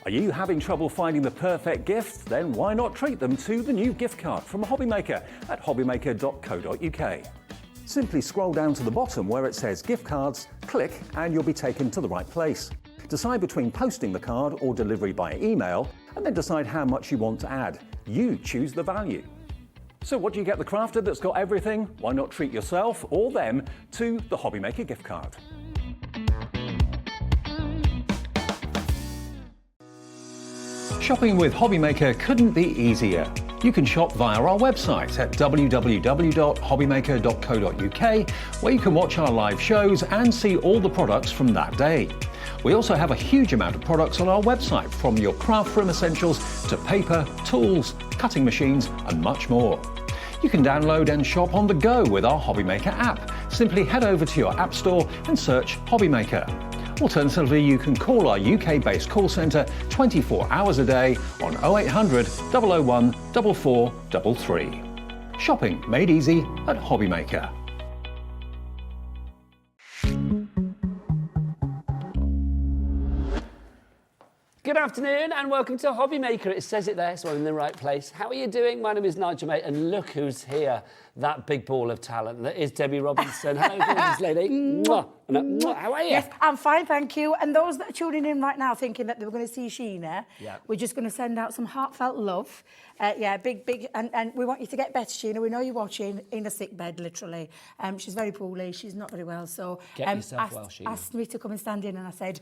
Are you having trouble finding the perfect gift? Then why not treat them to the new gift card from Hobbymaker at hobbymaker.co.uk. Simply scroll down to the bottom where it says gift cards, click and you'll be taken to the right place. Decide between posting the card or delivery by email and then decide how much you want to add. You choose the value. So what do you get the crafter that's got everything? Why not treat yourself or them to the Hobbymaker gift card? Shopping with Hobbymaker couldn't be easier. You can shop via our website at www.hobbymaker.co.uk, where you can watch our live shows and see all the products from that day. We also have a huge amount of products on our website, from your craft room essentials to paper, tools, cutting machines and much more. You can download and shop on the go with our Hobbymaker app. Simply head over to your app store and search Hobbymaker. Alternatively, you can call our UK-based call centre 24 hours a day on 0800 001 4433. Shopping made easy at Hobbymaker. Good afternoon and welcome to Hobbymaker. It says it there, so I'm in the right place. How are you doing? My name is Nigel, mate, and look who's here. That big ball of talent that is Debby Robinson. Hello, gorgeous lady. Mwah. Mwah. How are you? Yes, I'm fine, thank you. And those that are tuning in right now thinking that they were going to see Sheena, we're just going to send out some heartfelt love. Big, and we want you to get better, Sheena. We know you're watching in a sick bed, literally. She's very poorly, she's not very well, so get yourself well, Sheena. Asked me to come and stand in, and I said,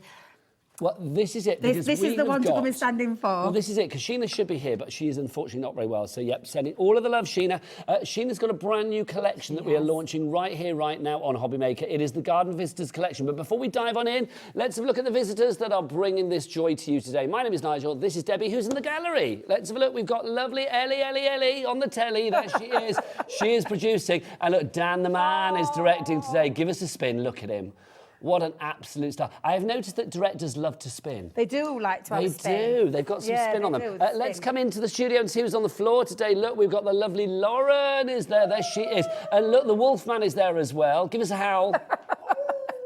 well, this is it. This is the one to come and stand in for. Well, this is it, because Sheena should be here, but she is unfortunately not very well. So, yep, sending all of the love, Sheena. Sheena's got a brand new collection that we are launching right here, right now on Hobbymaker. It is the Garden Visitors Collection. But before we dive on in, let's have a look at the visitors that are bringing this joy to you today. My name is Nigel. This is Debbie, who's in the gallery. Let's have a look. We've got lovely Ellie on the telly. There she is. She is producing. And look, Dan the man is directing today. Give us a spin. Look at him. What an absolute star. I have noticed that directors love to spin. They do like to have a spin. They do. They've got some spin on them. Let's come into the studio and see who's on the floor today. Look, we've got the lovely Lauren is there. There she is. And look, the Wolfman is there as well. Give us a howl.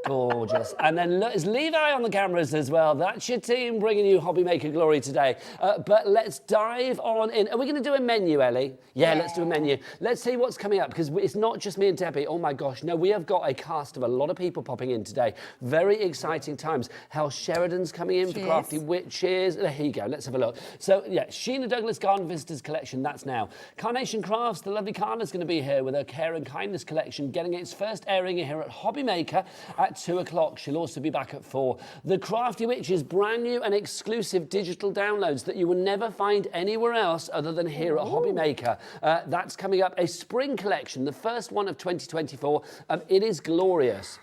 Gorgeous. And then look, there's Levi on the cameras as well. That's your team bringing you Hobbymaker glory today. But let's dive on in. Are we going to do a menu, Ellie? Yeah, let's do a menu. Let's see what's coming up, because it's not just me and Debbie. Oh my gosh, no, we have got a cast of a lot of people popping in today. Very exciting times. Hels Sheridan's coming in for Crafty Witches. There you go, let's have a look. So yeah, Sheena Douglass Garden Visitors Collection, that's now. Carnation Crafts, the lovely Carna's going to be here with her Care and Kindness collection, getting its first airing here at Hobbymaker at 2 o'clock. She'll also be back at 4. The Crafty Witches, brand new and exclusive digital downloads that you will never find anywhere else other than here at Hobbymaker. That's coming up. A spring collection, the first one of 2024. It is glorious.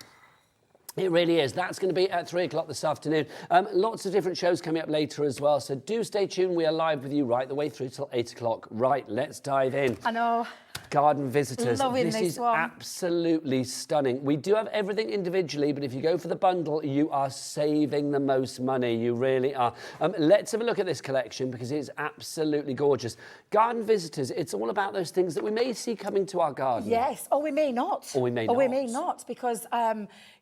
It really is. That's going to be at 3 o'clock this afternoon. Lots of different shows coming up later as well, so do stay tuned. We are live with you right the way through till 8 o'clock. Right, let's dive in. I know. Garden Visitors. Loving this is one. Absolutely stunning. We do have everything individually, but if you go for the bundle, you are saving the most money. You really are. Let's have a look at this collection, because it's absolutely gorgeous. Garden Visitors, it's all about those things that we may see coming to our garden. Yes, or we may not. Or we may not. Or we may not, because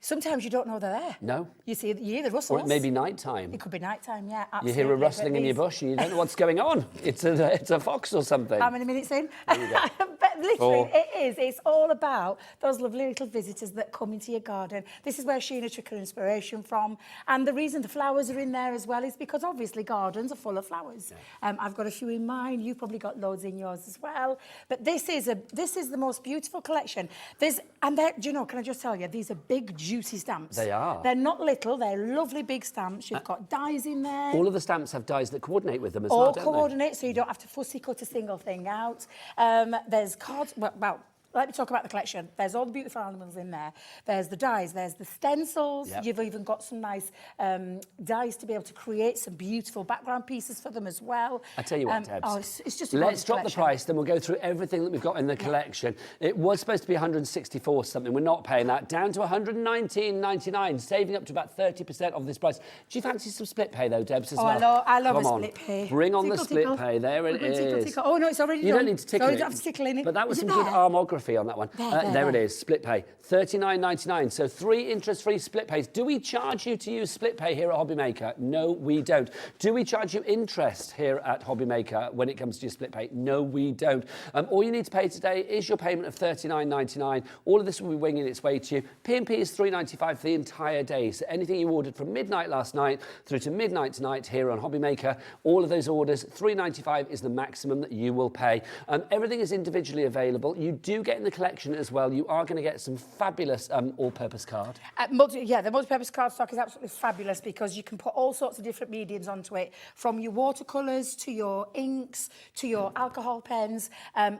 sometimes you don't know they're there. No. You hear the rustles. Or it may be nighttime. It could be nighttime, yeah, absolutely. You hear a rustling in your bush and you don't know what's going on. It's a fox or something. How many minutes in? But literally, it's all about those lovely little visitors that come into your garden. This is where Sheena took her inspiration from. And the reason the flowers are in there as well is because obviously gardens are full of flowers. Yeah. I've got a few in mine. You've probably got loads in yours as well. But this is the most beautiful collection. Do you know, can I just tell you, these are big, juicy stamps. They are. They're not little, they're lovely big stamps. You've got dies in there. All of the stamps have dies that coordinate with them as well, All don't coordinate, so you don't have to fussy cut a single thing out. There's cards, well, let me talk about the collection. There's all the beautiful animals in there. There's the dies, there's the stencils. Yep. You've even got some nice dies to be able to create some beautiful background pieces for them as well. I tell you what, Debs. Oh, it's just a Let's drop the price, then we'll go through everything that we've got in the collection. It was supposed to be 164 something. We're not paying that. Down to 119.99, saving up to about 30% of this price. Do you fancy some split pay though, Debs, as well? I love a split pay. Bring on the split pay. There it is. Oh no, it's already done. You don't need to tickle it. You don't have to tickle in it. But that was some good armography fee on that one. There it is, split pay, $39.99. So 3 interest-free split pays. Do we charge you to use split pay here at Hobbymaker? No, we don't. Do we charge you interest here at Hobbymaker when it comes to your split pay? No, we don't. All you need to pay today is your payment of $39.99. All of this will be winging its way to you. P&P is $3.95 for the entire day. So anything you ordered from midnight last night through to midnight tonight here on Hobbymaker, all of those orders, $3.95 is the maximum that you will pay. Everything is individually available. You do get in the collection as well. You are going to get some fabulous all-purpose card. The multi-purpose card stock is absolutely fabulous because you can put all sorts of different mediums onto it, from your watercolours to your inks to your alcohol pens.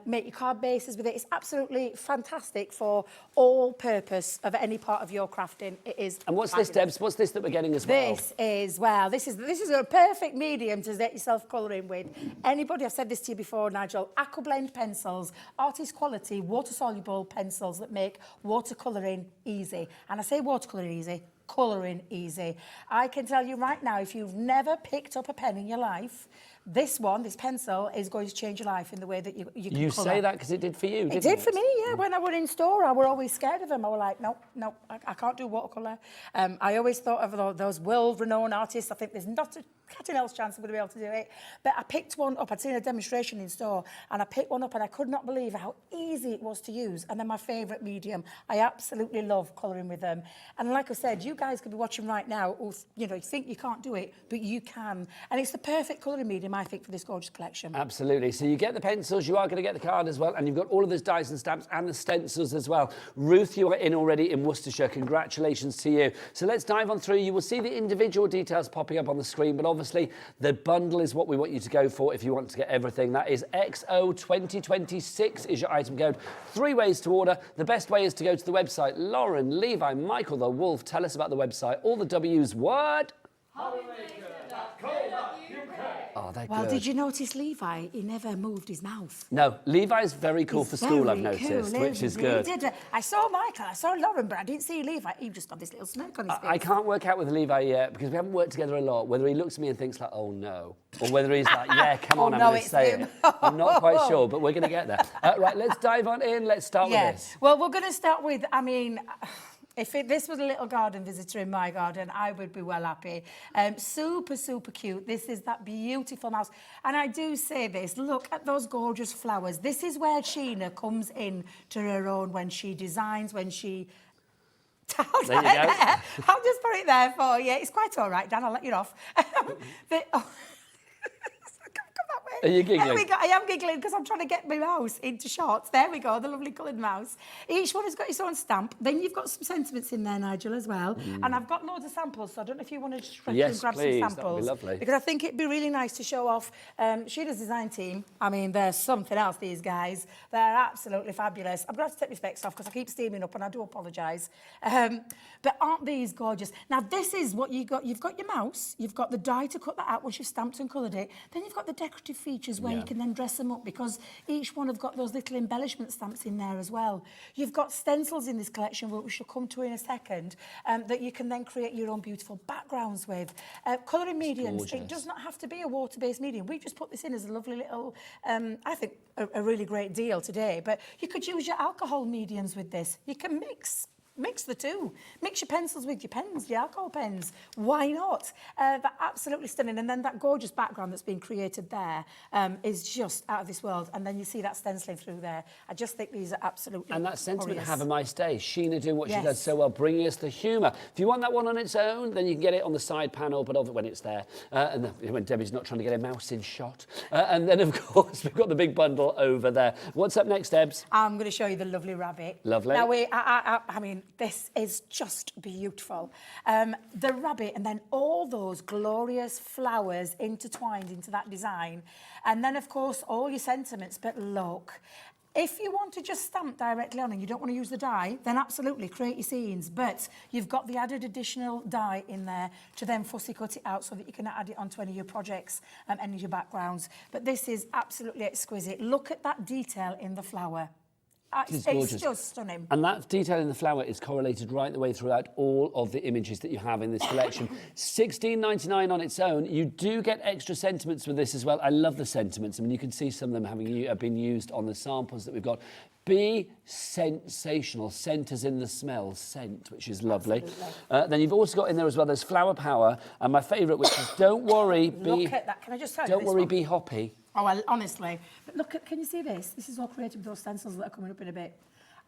Make your card bases with it. It's absolutely fantastic for all purpose of any part of your crafting. It is. And what's this, Debs? What's this that we're getting as well? This is a perfect medium to get yourself colouring with. Anybody, I've said this to you before, Nigel, aqua blend pencils, artist quality, water soluble pencils that make watercolouring easy. And I say watercolouring easy, colouring easy. I can tell you right now, if you've never picked up a pen in your life, this pencil is going to change your life in the way that you can You colour. say that because it did for you, didn't it? It did for me, yeah. When I were in store, I were always scared of them. I were like, no, I can't do watercolour. I always thought of those world-renowned artists. I think there's not a cat in hell's chance I'm going to be able to do it. But I picked one up. I'd seen a demonstration in store, and I picked one up, and I could not believe how easy it was to use. And they're my favourite medium. I absolutely love colouring with them. And like I said, you guys could be watching right now, who, you think you can't do it, but you can. And it's the perfect colouring medium, I think, for this gorgeous collection. Absolutely. So you get the pencils, you are going to get the card as well, and you've got all of those dies and stamps and the stencils as well. Ruth, you are in already in Worcestershire. Congratulations to you. So let's dive on through. You will see the individual details popping up on the screen, but obviously the bundle is what we want you to go for if you want to get everything. That is XO2026 is your item code. 3 ways to order. The best way is to go to the website. Lauren, Levi, Michael, the Wolf, tell us about the website. All the W's, what? Oh, they're Well, good. did you notice Levi? He never moved his mouth. No, Levi's very cool He's for school, I've very noticed, cool, which is isn't good. he? I saw Michael, I saw Lauren, but I didn't see Levi. He just got this little smirk on his face. I can't work out with Levi yet because we haven't worked together a lot, whether he looks at me and thinks like, oh no, or whether he's like, yeah, come on, I'm no, going to it's say him. it. I'm not quite sure, but we're going to get there. Right, let's dive on in. Let's start with this. Well, we're going to start with, if this was a little garden visitor in my garden, I would be well happy. Super, super cute. This is that beautiful mouse. And I do say this, look at those gorgeous flowers. This is where Sheena comes in to her own when she designs, when she... There you go. I'll just put it there for you. It's quite all right, Dan, I'll let you off. Are you giggling? There we go. I am giggling because I'm trying to get my mouse into shots. There we go, the lovely coloured mouse. Each one has got its own stamp. Then you've got some sentiments in there, Nigel, as well. And I've got loads of samples, so I don't know if you want to just grab Yes, some please. samples. That would be lovely. Because I think it'd be really nice to show off Sheena's design team. They're something else, these guys. They're absolutely fabulous. I'm going to have to take my specs off because I keep steaming up and I do apologise. But aren't these gorgeous? Now, this is what you got. You've got your mouse. You've got the die to cut that out once you've stamped and coloured it. Then you've got the decorative features where you can then dress them up because each one have got those little embellishment stamps in there as well. You've got stencils in this collection, which we shall come to in a second, that you can then create your own beautiful backgrounds with. Colouring mediums, it does not have to be a water-based medium. We just put this in as a lovely little, I think, a really great deal today. But you could use your alcohol mediums with this. You can mix the two. Mix your pencils with your pens, your alcohol pens. Why not? They're absolutely stunning. And then that gorgeous background that's been created there is just out of this world. And then you see that stenciling through there. I just think these are absolutely And that sentiment, glorious. have a nice day. Sheena doing what she does so well, bringing us the humour. If you want that one on its own, then you can get it on the side panel, but when it's there. And when Debbie's not trying to get a mouse in shot. And then, of course, we've got the big bundle over there. What's up next, Debs? I'm going to show you the lovely rabbit. Lovely. Now, this is just beautiful. The rabbit and then all those glorious flowers intertwined into that design. And then, of course, all your sentiments. But look, if you want to just stamp directly on and you don't want to use the die, then absolutely create your scenes. But you've got the added additional die in there to then fussy cut it out so that you can add it onto any of your projects and any of your backgrounds. But this is absolutely exquisite. Look at that detail in the flower. It's just stunning. And that detail in the flower is correlated right the way throughout all of the images that you have in this collection. $16.99 on its own. You do get extra sentiments with this as well. I love the sentiments. I mean, you can see some of them have been used on the samples that we've got. Be sensational. Scent as in the smell. Scent, which is lovely. Then you've also got in there as well, there's flower power. And my favourite, which is don't worry, Look at that. Can I just tell you don't this worry, one? be hoppy. Oh, well, honestly. But look at, can you see this? This is all created with those stencils that are coming up in a bit.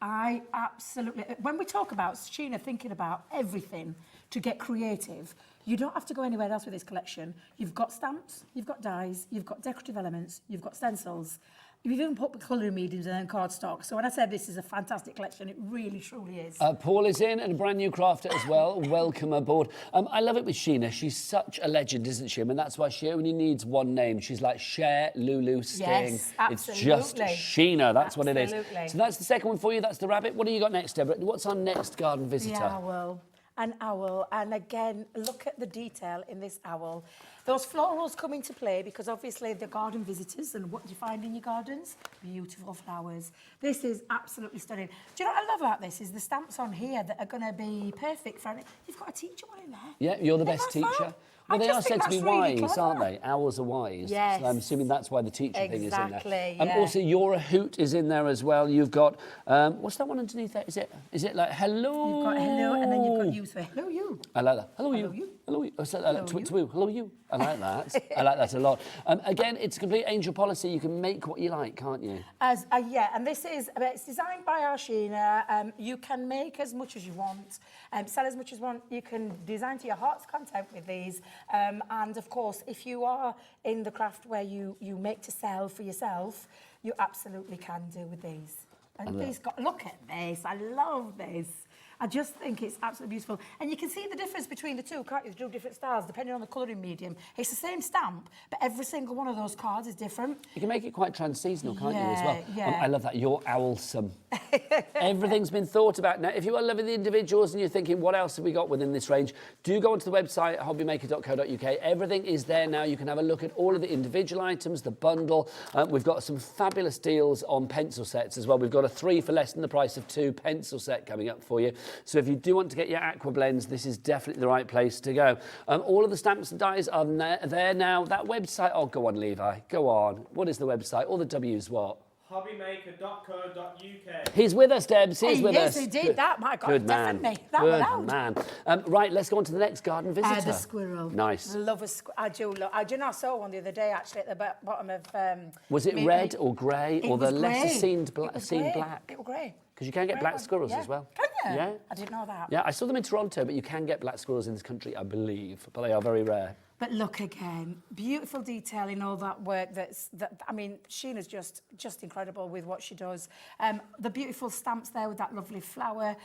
I absolutely, when we talk about Sheena thinking about everything to get creative, you don't have to go anywhere else with this collection. You've got stamps, you've got dies, you've got decorative elements, you've got stencils. You've even put the colouring mediums and then cardstock. So when I said this is a fantastic collection, it really, truly is. Paul is in, and a brand new crafter as well. Welcome aboard. I love it with Sheena. She's such a legend, isn't she? I mean, that's why she only needs one name. She's like Cher, Lulu, Sting. Yes, absolutely. It's just Sheena. That's what it is. Absolutely. So that's the second one for you. That's the rabbit. What do you got next, Deborah? What's our next garden visitor? The owl. An owl. And again, look at the detail in this owl. Those florals come into play because obviously the garden visitors, and what do you find in your gardens? Beautiful flowers. This is absolutely stunning. Do you know what I love about this is the stamps on here that are going to be perfect for You've got a teacher one in there. Yeah, you're the best teacher. Well, they are said to be wise, aren't they? Owls are wise. Yes. So I'm assuming that's why the teacher thing is in there. Exactly, Also, You're a Hoot is in there as well. You've got, what's that one underneath there? Is it like hello? You've got hello, and then you've got you. So hello, you. I like that. Hello, Hello, you. you. Hello, you. Oh, so, Hello, to you. woo. Hello, you. I like that. I like that a lot. Again, it's a complete angel policy. You can make what you like, can't you? Yeah, and this is, it's designed by our Sheena. You can make as much as you want, sell as much as you want. You can design to your heart's content with these. And of course, if you are in the craft where you make to sell for yourself, you absolutely can do with these. And these look at this. I love this. I just think it's absolutely beautiful. And you can see the difference between the two, can't you? The two different styles, depending on the colouring medium. It's the same stamp, but every single one of those cards is different. You can make it quite trans-seasonal, can't you, as well? Yeah. I love that. You're owlsome. Everything's been thought about. Now, if you are loving the individuals and you're thinking, what else have we got within this range, do go onto the website, hobbymaker.co.uk. Everything is there now. You can have a look at all of the individual items, the bundle. We've got some fabulous deals on pencil sets as well. We've got a 3 for less than the price of 2 pencil set coming up for you. So if you do want to get your aqua blends, this is definitely the right place to go. All of the stamps and dies are there now. That website, oh, go on, Levi, go on. What is the website? All the W's what? hobbymaker.co.uk. He's with us, Debs. He's with us. Yes, he did that. My God, Good man. definitely. That Good one out. man. Right, let's go on to the next garden visitor. The squirrel. Nice. I love a squirrel. I do love. Do you know, I saw one the other day actually at the bottom of. Was it red or grey or the lesser seen black? It was grey. Because you can get black squirrels as well. Can you? Yeah. I didn't know that. Yeah, I saw them in Toronto, but you can get black squirrels in this country, I believe, but they are very rare. But look again, beautiful detail in all that work. I mean, Sheena's just incredible with what she does. The beautiful stamps there with that lovely flower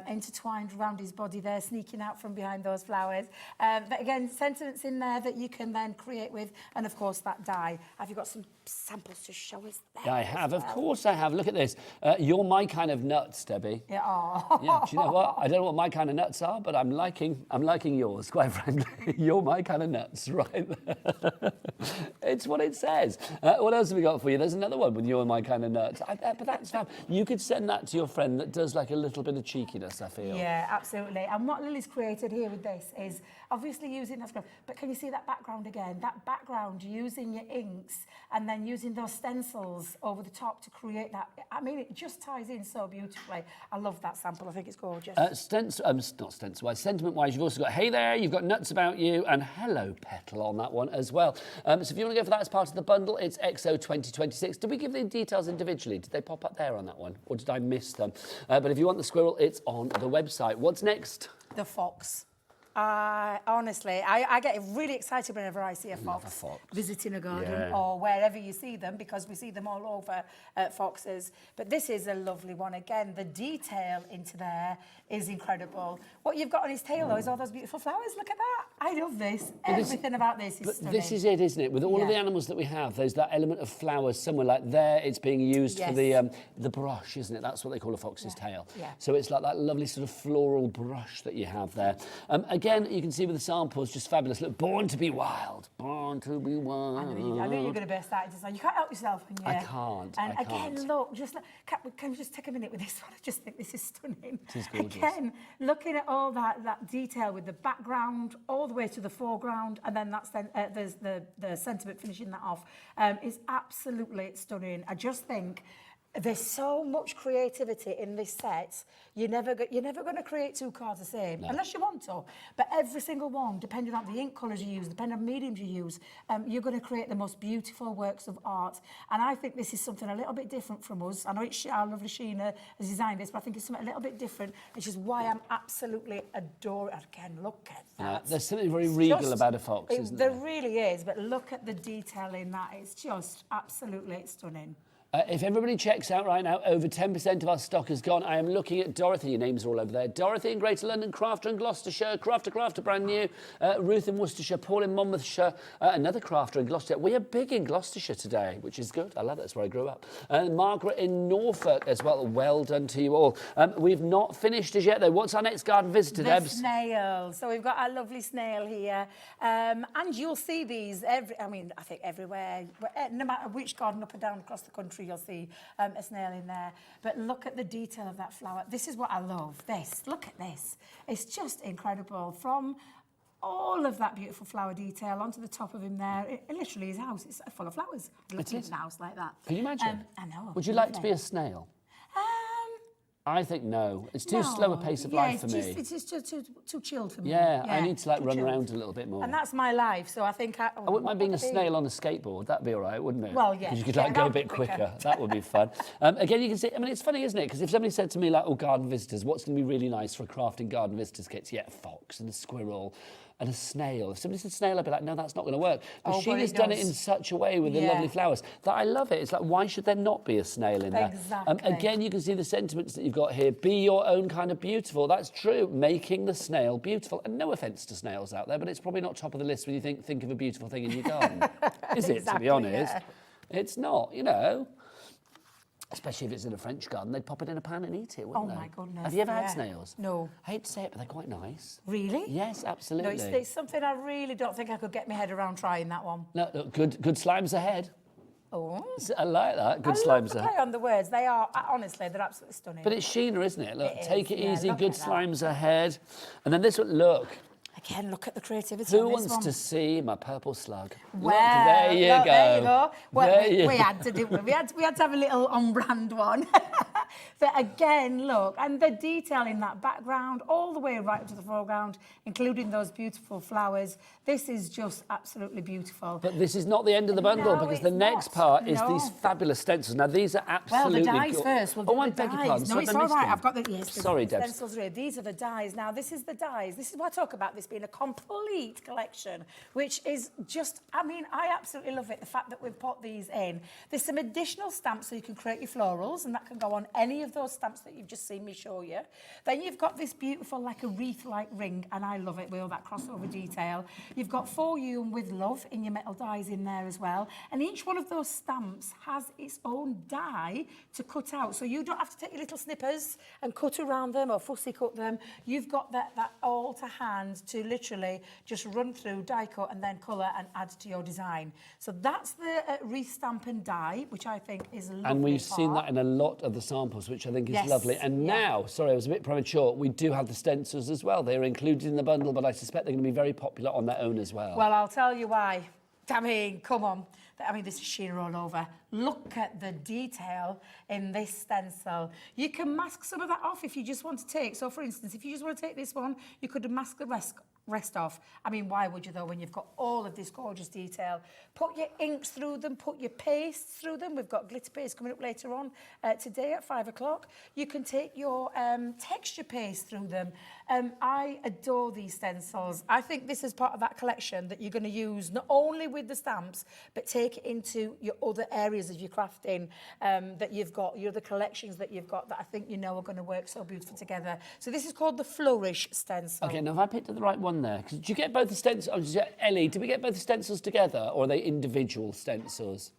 intertwined around his body there, sneaking out from behind those flowers. But again, sentiments in there that you can then create with, and of course that die. Have you got some samples to show us there? I have, of course I have. Look at this. You're my kind of nuts, Debbie. Yeah. Oh. Yeah, do you know what? I don't know what my kind of nuts are, but I'm liking yours, quite frankly. You're my kind of nuts. Right there. It's what it says. What else have we got for you? There's another one with you're my kind of nuts. But that's fab. You could send that to your friend that does like a little bit of cheekiness, I feel. Yeah, absolutely. And what Lily's created here with this is obviously using that script. But can you see that background again? That background using your inks and then using those stencils over the top to create that. I mean, it just ties in so beautifully. I love that sample. I think it's gorgeous. Not stencil-wise, sentiment-wise, you've also got hey there, you've got nuts about you, and hello petal on that one as well. So if you want to go for that as part of the bundle, it's XO 2026. Did we give the details individually? Did they pop up there on that one? Or did I miss them? But if you want the squirrel, it's on the website. What's next? The fox. Honestly, I get really excited whenever I see a fox visiting a garden or wherever you see them, because we see them all over foxes. But this is a lovely one. Again, the detail into there is incredible. What you've got on his tail, though, is all those beautiful flowers. Look at that. I love this. Everything about this is stunning. This is it, isn't it? With all of the animals that we have, there's that element of flowers somewhere. Like there, it's being used for the brush, isn't it? That's what they call a fox's tail. Yeah. So it's like that lovely sort of floral brush that you have there. Again, again, you can see with the samples, just fabulous. Look, born to be wild. Born to be wild. I knew you were going to burst out into design. You can't help yourself, can you? I can't. And I again, can't. look, can we just take a minute with this one? I just think this is stunning. It is gorgeous. Again, looking at all that detail with the background all the way to the foreground, and then there's the sentiment finishing that off, is absolutely stunning. I just think there's so much creativity in this set. You're never going to create 2 cards the same, unless you want to. But every single one, depending on the ink colours you use, depending on mediums you use, you're going to create the most beautiful works of art. And I think this is something a little bit different from us. I know our lovely Sheena has designed this, but I think it's something a little bit different, which is why I'm absolutely adoring it. Again, look at that. There's something very regal about a fox, isn't there? There really is, but look at the detail in that. It's just absolutely stunning. If everybody checks out right now, over 10% of our stock is gone. I am looking at Dorothy. Your names are all over there. Dorothy in Greater London, Crafter in Gloucestershire, Crafter brand new, Ruth in Worcestershire, Paul in Monmouthshire, another Crafter in Gloucestershire. We are big in Gloucestershire today, which is good. I love it. That's where I grew up. And Margaret in Norfolk as well. Well done to you all. We've not finished as yet, though. What's our next garden visitor, Debs? The snail. So we've got our lovely snail here. And you'll see these, I think everywhere. No matter which garden up and down across the country, you'll see a snail in there. But look at the detail of that flower. This is what I love. Look at this. It's just incredible. From all of that beautiful flower detail onto the top of him there. Literally, his house is full of flowers. Look at a house like that. Can you imagine? I know. Would you like to be a snail? I think no. It's too slow a pace of life for me. It's just too chilled for me. Yeah, I need to run around a little bit more. And that's my life, so I think I wouldn't mind being a snail on a skateboard. That'd be all right, wouldn't it? Well, yeah. Because you could go a bit quicker. That would be fun. Again, you can see, it's funny, isn't it? Because if somebody said to me, garden visitors, what's going to be really nice for a crafting garden visitors kit? Yeah, a fox and a squirrel and a snail. If somebody said snail, I'd be like, no, that's not going to work. But Sheena's done it in such a way with the lovely flowers that I love it. It's like, why should there not be a snail in there? Exactly. Again, you can see the sentiments that you've got here. Be your own kind of beautiful. That's true. Making the snail beautiful. And no offence to snails out there, but it's probably not top of the list when you think of a beautiful thing in your garden. Is it, to be honest? Yeah. It's not, Especially if it's in a French garden, they'd pop it in a pan and eat it, wouldn't they? Oh, my goodness. Have you ever had snails? No. I hate to say it, but they're quite nice. Really? Yes, absolutely. No, it's something I really don't think I could get my head around trying that one. No, good slimes ahead. Oh. I like that. Good slimes I love the ahead. play on the words. They are, honestly, they're absolutely stunning. But it's Sheena, isn't it? Look, take it easy, look good slimes ahead. And then this one, look. Again, look at the creativity Who of this wants one. to see my purple slug? Well, there you go. There you go. Well, we had to, didn't we? We had to have a little on-brand one. But again, look, and the detail in that background, all the way right up to the foreground, including those beautiful flowers. This is just absolutely beautiful. But this is not the end of the bundle, because the next part is these fabulous stencils. Now, these are absolutely... Well, the dies first. I beg your pardon. No, it's all right. I've got the Sorry, Debs. stencils here. These are the dies. Now, this is the dies. This is what I talk about, this being a complete collection, which is just... I absolutely love it, the fact that we've put these in. There's some additional stamps so you can create your florals, and that can go on any of those stamps that you've just seen me show you. Then you've got this beautiful, like a wreath-like ring, and I love it with all that crossover detail. You've got For You and With Love in your metal dies in there as well. And each one of those stamps has its own die to cut out. So you don't have to take your little snippers and cut around them or fussy cut them. You've got that all to hand to literally just run through, die cut, and then colour and add to your design. So that's the wreath stamp and die, which I think is a lovely And we've part. seen that in a lot of the samples, which I think is lovely. And now, sorry, I was a bit premature, we do have the stencils as well. They're included in the bundle, but I suspect they're going to be very popular on their own as well. Well, I'll tell you why. Come on. This is Sheena all over. Look at the detail in this stencil. You can mask some of that off if you just want to take. So, for instance, if you just want to take this one, you could mask the rest off. Why would you, though, when you've got all of this gorgeous detail? Put your inks through them, put your pastes through them. We've got glitter paste coming up later on today at 5 o'clock. You can take your texture paste through them. I adore these stencils. I think this is part of that collection that you're going to use not only with the stamps, but take it into your other areas of your crafting that you've got, your other collections that you've got that I think are going to work so beautiful together. So this is called the Flourish stencil. Okay, now have I picked up the right one there? Did you get both the stencils? Ellie, did we get both the stencils together, or are they individual stencils?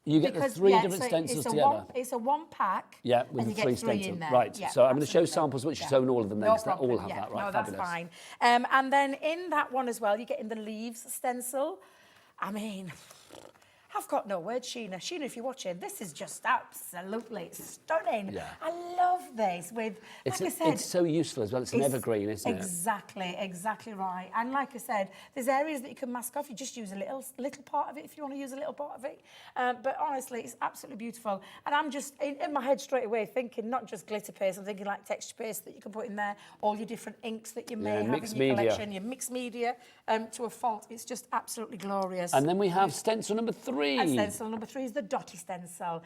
You get the three different stencils together. It's a one pack. Yeah, with the three stencils. Right, so I'm going to show samples which you sew in all of them then, because they all have that, right? No, that's fine. And then in that one as well, you're getting the leaves stencil. I mean, I've got no words, Sheena. Sheena, if you're watching, this is just absolutely stunning. Yeah. I love this. Like I said, it's so useful as well. It's an evergreen, isn't it? Exactly right. And like I said, there's areas that you can mask off. You just use a little part of it if you want to use a little part of it. But honestly, it's absolutely beautiful. And I'm just in my head straight away thinking not just glitter paste. I'm thinking like texture paste that you can put in there, all your different inks that you may have in your collection, your mixed media to a fault. It's just absolutely glorious. And then we have stencil number 3. And stencil number 3 is the dotty stencil.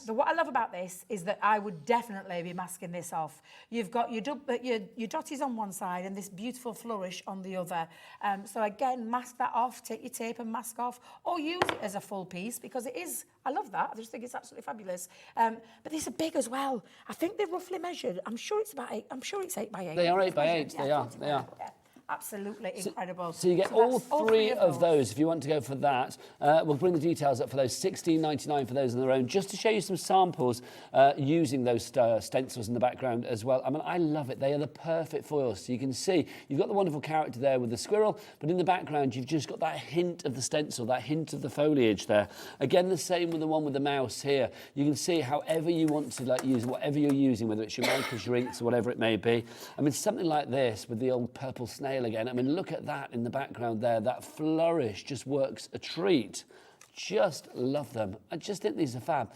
What I love about this is that I would definitely be masking this off. You've got your dotties on one side and this beautiful flourish on the other. So again, mask that off, take your tape and mask off, or use it as a full piece because it is, I love that. I just think it's absolutely fabulous. But these are big as well. I think they're roughly measured. I'm sure it's 8 by 8. They are 8 by 8. They are. Yeah. Absolutely incredible. So you get all three of those if you want to go for that. We'll bring the details up for those, $16.99 for those on their own, just to show you some samples using those stencils in the background as well. I mean, I love it. They are the perfect foils. So you can see you've got the wonderful character there with the squirrel, but in the background you've just got that hint of the stencil, that hint of the foliage there. Again, the same with the one with the mouse here. You can see however you want to use whatever you're using, whether it's your markers, your inks, or whatever it may be. I mean, something like this with the old purple snail again. I mean, look at that in the background there. That flourish just works a treat. Just love them. I just think these are fab.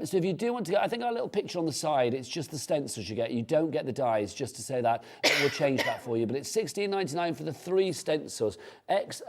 So if you do want to get, I think our little picture on the side, it's just the stencils you get. You don't get the dies, just to say that. We'll change that for you. But it's $16.99 for the 3 stencils. It's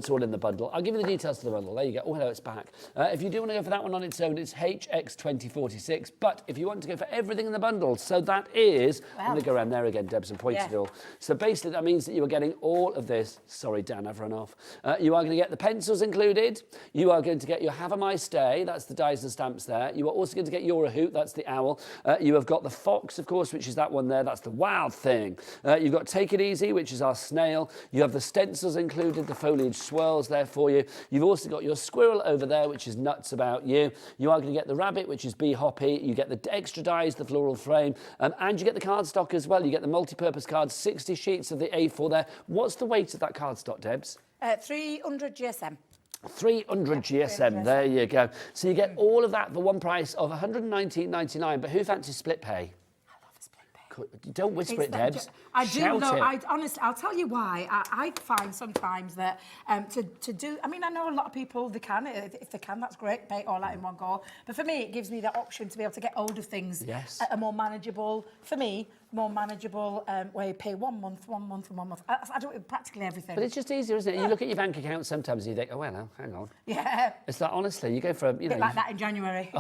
all in the bundle. I'll give you the details to the bundle. There you go. Oh, hello, it's back. If you do want to go for that one on its own, it's HX2046. But if you want to go for everything in the bundle, so that is, I'm going to go around there again, Debs, and point it all. So basically, that means that you are getting all of this. Sorry, Dan, I've run off. You are going to get the pencils included. You are going to get your Have a My Stay, that's the dies and stamps there. You are also going to get You're a Hoot, that's the owl. You have got the fox, of course, which is that one there, that's the wild thing. You've got Take It Easy, which is our snail. You have the stencils included, the foliage swirls there for you. You've also got your squirrel over there, which is Nuts About You. You are going to get the rabbit, which is Bee Hoppy. You get the extra dies, the floral frame, and you get the cardstock as well. You get the multi-purpose cards, 60 sheets of the A4 there. What's the weight of that cardstock, Debs? 300 GSM. 300 GSM, there you go. So you get all of that for one price of $119.99, but who fancies split pay? Don't whisper it, Debs. I do know. Honestly, I'll tell you why. I find sometimes that to do. I mean, I know a lot of people they can. If they can, that's great. Pay it all out in one go. But for me, it gives me the option to be able to get hold of things at a more manageable. For me, more manageable where you pay 1 month, 1 month, and 1 month. I do it with practically everything. But it's just easier, isn't it? You look at your bank account sometimes and you think, oh, well, hang on. Yeah. It's like, honestly, you go for a, bit like that in January.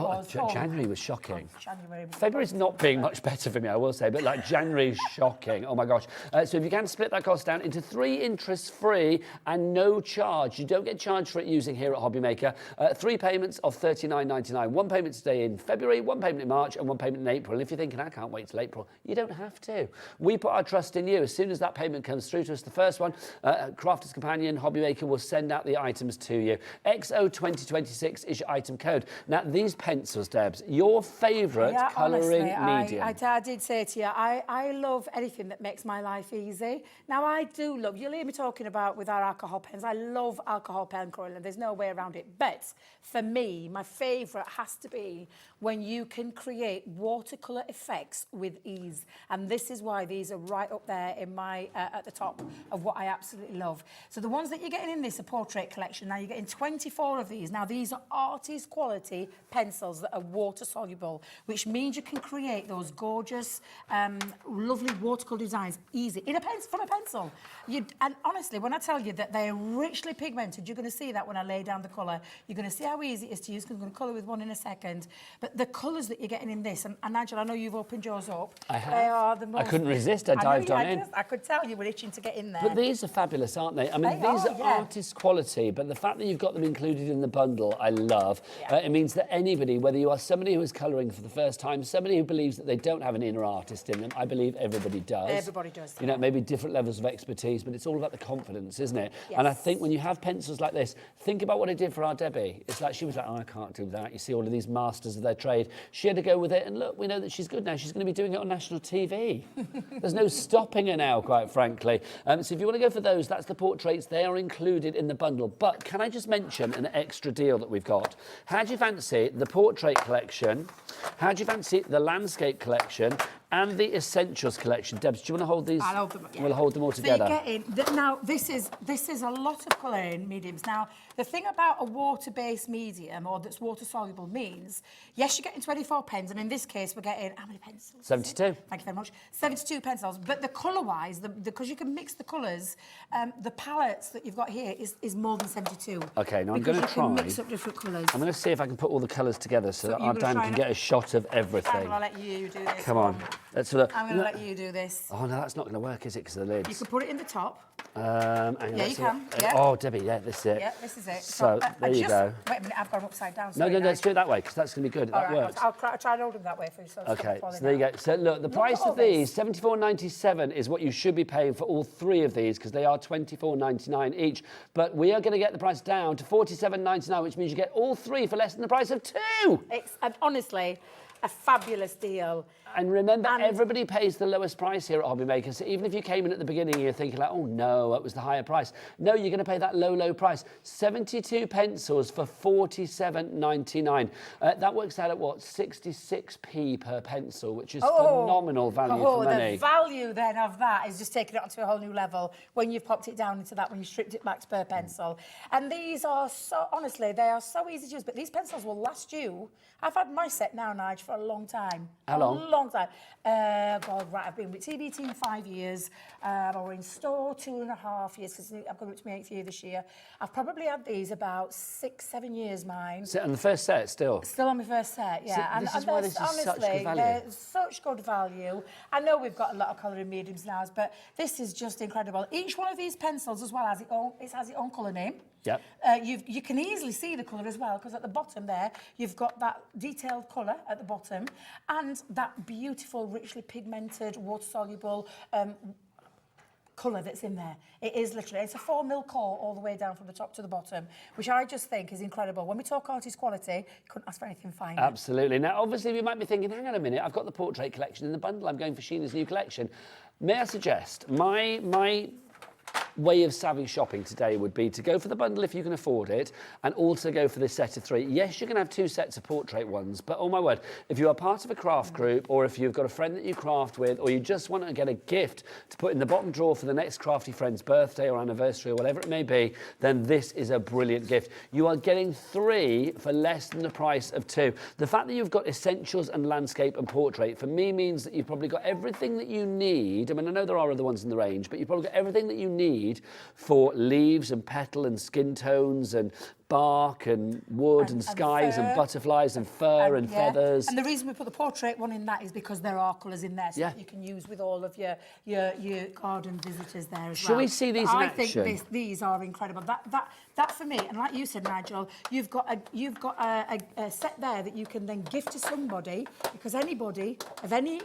January was shocking. January was February's not being much better for me, I will say, but like January's shocking. Oh, my gosh. So if you can split that cost down into 3 interest-free and no charge. You don't get charged for it using here at Hobbymaker. 3 payments of $39.99. 1 payment today in February, 1 payment in March, and 1 payment in April. And if you're thinking, I can't wait till April, you don't have to. We put our trust in you. As soon as that payment comes through to us, the first one, Crafter's Companion, Hobbymaker will send out the items to you. XO2026 is your item code. Now, these pencils, Debs, your favourite colouring medium. I did say to you, I love anything that makes my life easy. Now, I do love, you'll hear me talking about with our alcohol pens, I love alcohol pen colouring, there's no way around it. But for me, my favourite has to be when you can create watercolour effects with ease. And this is why these are right up there in my at the top of what I absolutely love. So the ones that you're getting in this, a portrait collection, now you're getting 24 of these. Now these are artist quality pencils that are water soluble, which means you can create those gorgeous, lovely watercolour designs easy in a pencil, from a pencil. And honestly, when I tell you that they're richly pigmented, you're going to see that when I lay down the colour. You're going to see how easy it is to use, because I'm going to colour with one in a second. But the colours that you're getting in this, and Nigel, I know you've opened yours up. I have. are the most... I couldn't resist, I dived on in. I could tell you were itching to get in there. But these are fabulous, aren't they? I mean, these are artist quality, but the fact that you've got them included in the bundle, I love. Yeah. It means that anybody, whether you are somebody who is colouring for the first time, somebody who believes that they don't have an inner artist in them, I believe everybody does. Everybody does. You know, maybe different levels of expertise, but it's all about the confidence, isn't it? Yes. And I think when you have pencils like this, think about what it did for our Debbie. It's like she was like, oh, I can't do that. You see all of these masters of their trade. She had to go with it, and look, we know that she's good now. She's going to be doing it on national TV. There's no stopping her now, quite frankly. So if you want to go for those, that's the portraits. They are included in the bundle. But can I just mention an extra deal that we've got? How do you fancy the portrait collection? How do you fancy the landscape collection? And the Essentials collection. Debs, do you want to hold these? I'll hold them. Yeah. We'll hold them all together. So you're getting, now, this is a lot of colour in mediums. Now, the thing about a water-based medium, or that's water-soluble, means, yes, you're getting 24 pens, and in this case, we're getting, how many pencils? 72. Thank you very much. 72 pencils. But the colour-wise, because you can mix the colours, the palettes that you've got here is more than 72. OK, now I'm going to try. Because you can mix up different colours. I'm going to see if I can put all the colours together so that our Dan can get a shot of everything. I'm going to let you do this. Come on. Let's have a I'm going to let you do this. Oh, no, that's not going to work, is it, because of the lids? You can put it in the top. Yeah, you can. Yeah. Oh, Debbie, yeah, this is it. Yeah, this is it. So, there you go. Wait a minute, I've gone upside down. No, let's do it that way, because that's going to be good. That works. I'll try and hold them that way for you. OK, so there you go. So, look, the price of these, $74.97, is what you should be paying for all three of these, because they are $24.99 each. But we are going to get the price down to $47.99, which means you get all three for less than the price of two. It's honestly a fabulous deal. And remember, everybody pays the lowest price here at Hobby Makers. So even if you came in at the beginning and you're thinking like, oh no, that was the higher price. No, you're going to pay that low price. 72 pencils for $47.99. That works out at what, 66p per pencil, which is phenomenal value for money. The value then of that is just taking it onto a whole new level when you've popped it down into that, when you stripped it back to per pencil. And these are so, honestly, they are so easy to use, but these pencils will last you. I've had my set now, Nige, for a long time. How long? A long time. God, right, I've been with TV Team 5 years. Or in store 2.5 years, because I've gone up to my 8th year this year. I've probably had these about 6-7 years, mine. So, and the first set still? Still on my first set, yeah. So this is why this is such good value. They're such good value. I know we've got a lot of colouring mediums now, but this is just incredible. Each one of these pencils as well has its own colour name. Yep. You can easily see the colour as well, because at the bottom there, you've got that detailed colour at the bottom and that beautiful, richly pigmented, water-soluble colour that's in there. It is literally, it's a 4mm core all the way down from the top to the bottom, which I just think is incredible. When we talk artist quality, you couldn't ask for anything finer. Absolutely. Now, obviously, you might be thinking, hang on a minute, I've got the portrait collection in the bundle. I'm going for Sheena's new collection. May I suggest, my way of savvy shopping today would be to go for the bundle if you can afford it, and also go for this set of three. Yes, you can have two sets of portrait ones, but oh my word, if you are part of a craft group, or if you've got a friend that you craft with, or you just want to get a gift to put in the bottom drawer for the next crafty friend's birthday or anniversary or whatever it may be, then this is a brilliant gift. You are getting three for less than the price of two. The fact that you've got Essentials and Landscape and Portrait, for me, means that you've probably got everything that you need. I mean, I know there are other ones in the range, but you've probably got everything that you need for leaves and petal and skin tones and bark and wood and skies and butterflies and fur and feathers. And the reason we put the portrait one in that is because there are colours in there, so that you can use with all of your garden visitors there as well. Shall we see these in action? I think these are incredible. That for me, and like you said, Nigel, you've got a set there that you can then gift to somebody, because anybody of any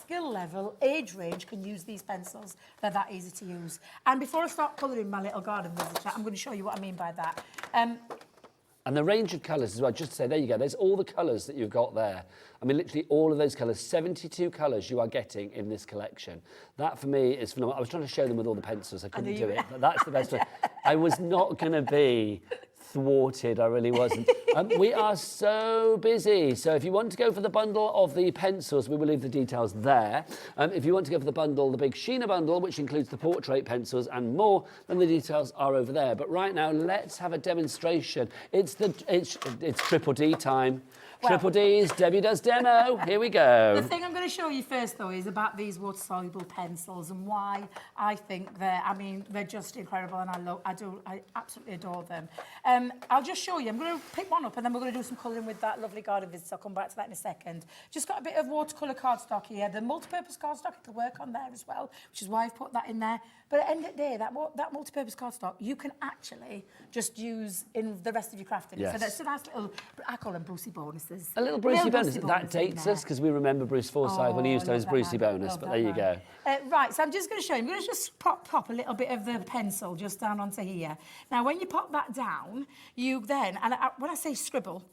skill level, age range can use these pencils. They're that easy to use. And before I start colouring my little garden visitor, I'm going to show you what I mean by that. And the range of colours as well, just to say, there you go, there's all the colours that you've got there. I mean, literally all of those colours, 72 colours you are getting in this collection. That, for me, is phenomenal. I was trying to show them with all the pencils, I couldn't do it, but that's the best way. I was not going to be thwarted, I really wasn't. We are so busy, so if you want to go for the bundle of the pencils, we will leave the details there. If you want to go for the bundle, the big Sheena bundle, which includes the portrait pencils and more, then the details are over there. But right now, let's have a demonstration. It's triple D time. Triple D's, Debbie does demo. Here we go. The thing I'm going to show you first, though, is about these water-soluble pencils and why I think they're just incredible, and I absolutely adore them. I'll just show you. I'm going to pick one up, and then we're going to do some colouring with that lovely garden visit. I'll come back to that in a second. Just got a bit of watercolour cardstock here. The multi-purpose cardstock can work on there as well, which is why I've put that in there. But at the end of the day, that multi-purpose cardstock, you can actually just use in the rest of your crafting. Yes. So that's a nice little, I call them Brucey bonuses. A little Brucey bonus. That dates us because we remember Bruce Forsyth when he used to have his Brucey bonus, but there you go. Right, so I'm just going to show you. I'm going to just pop a little bit of the pencil just down onto here. Now, when you pop that down, you then, and when I say scribble,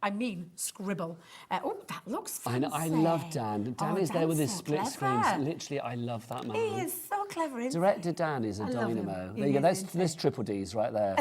I mean scribble. Oh, that looks fancy. I love Dan. Dan is there with his split screens. Literally, I love that man. He is so clever, isn't he? Director Dan is a dynamo. There you go. There's Triple D's right there.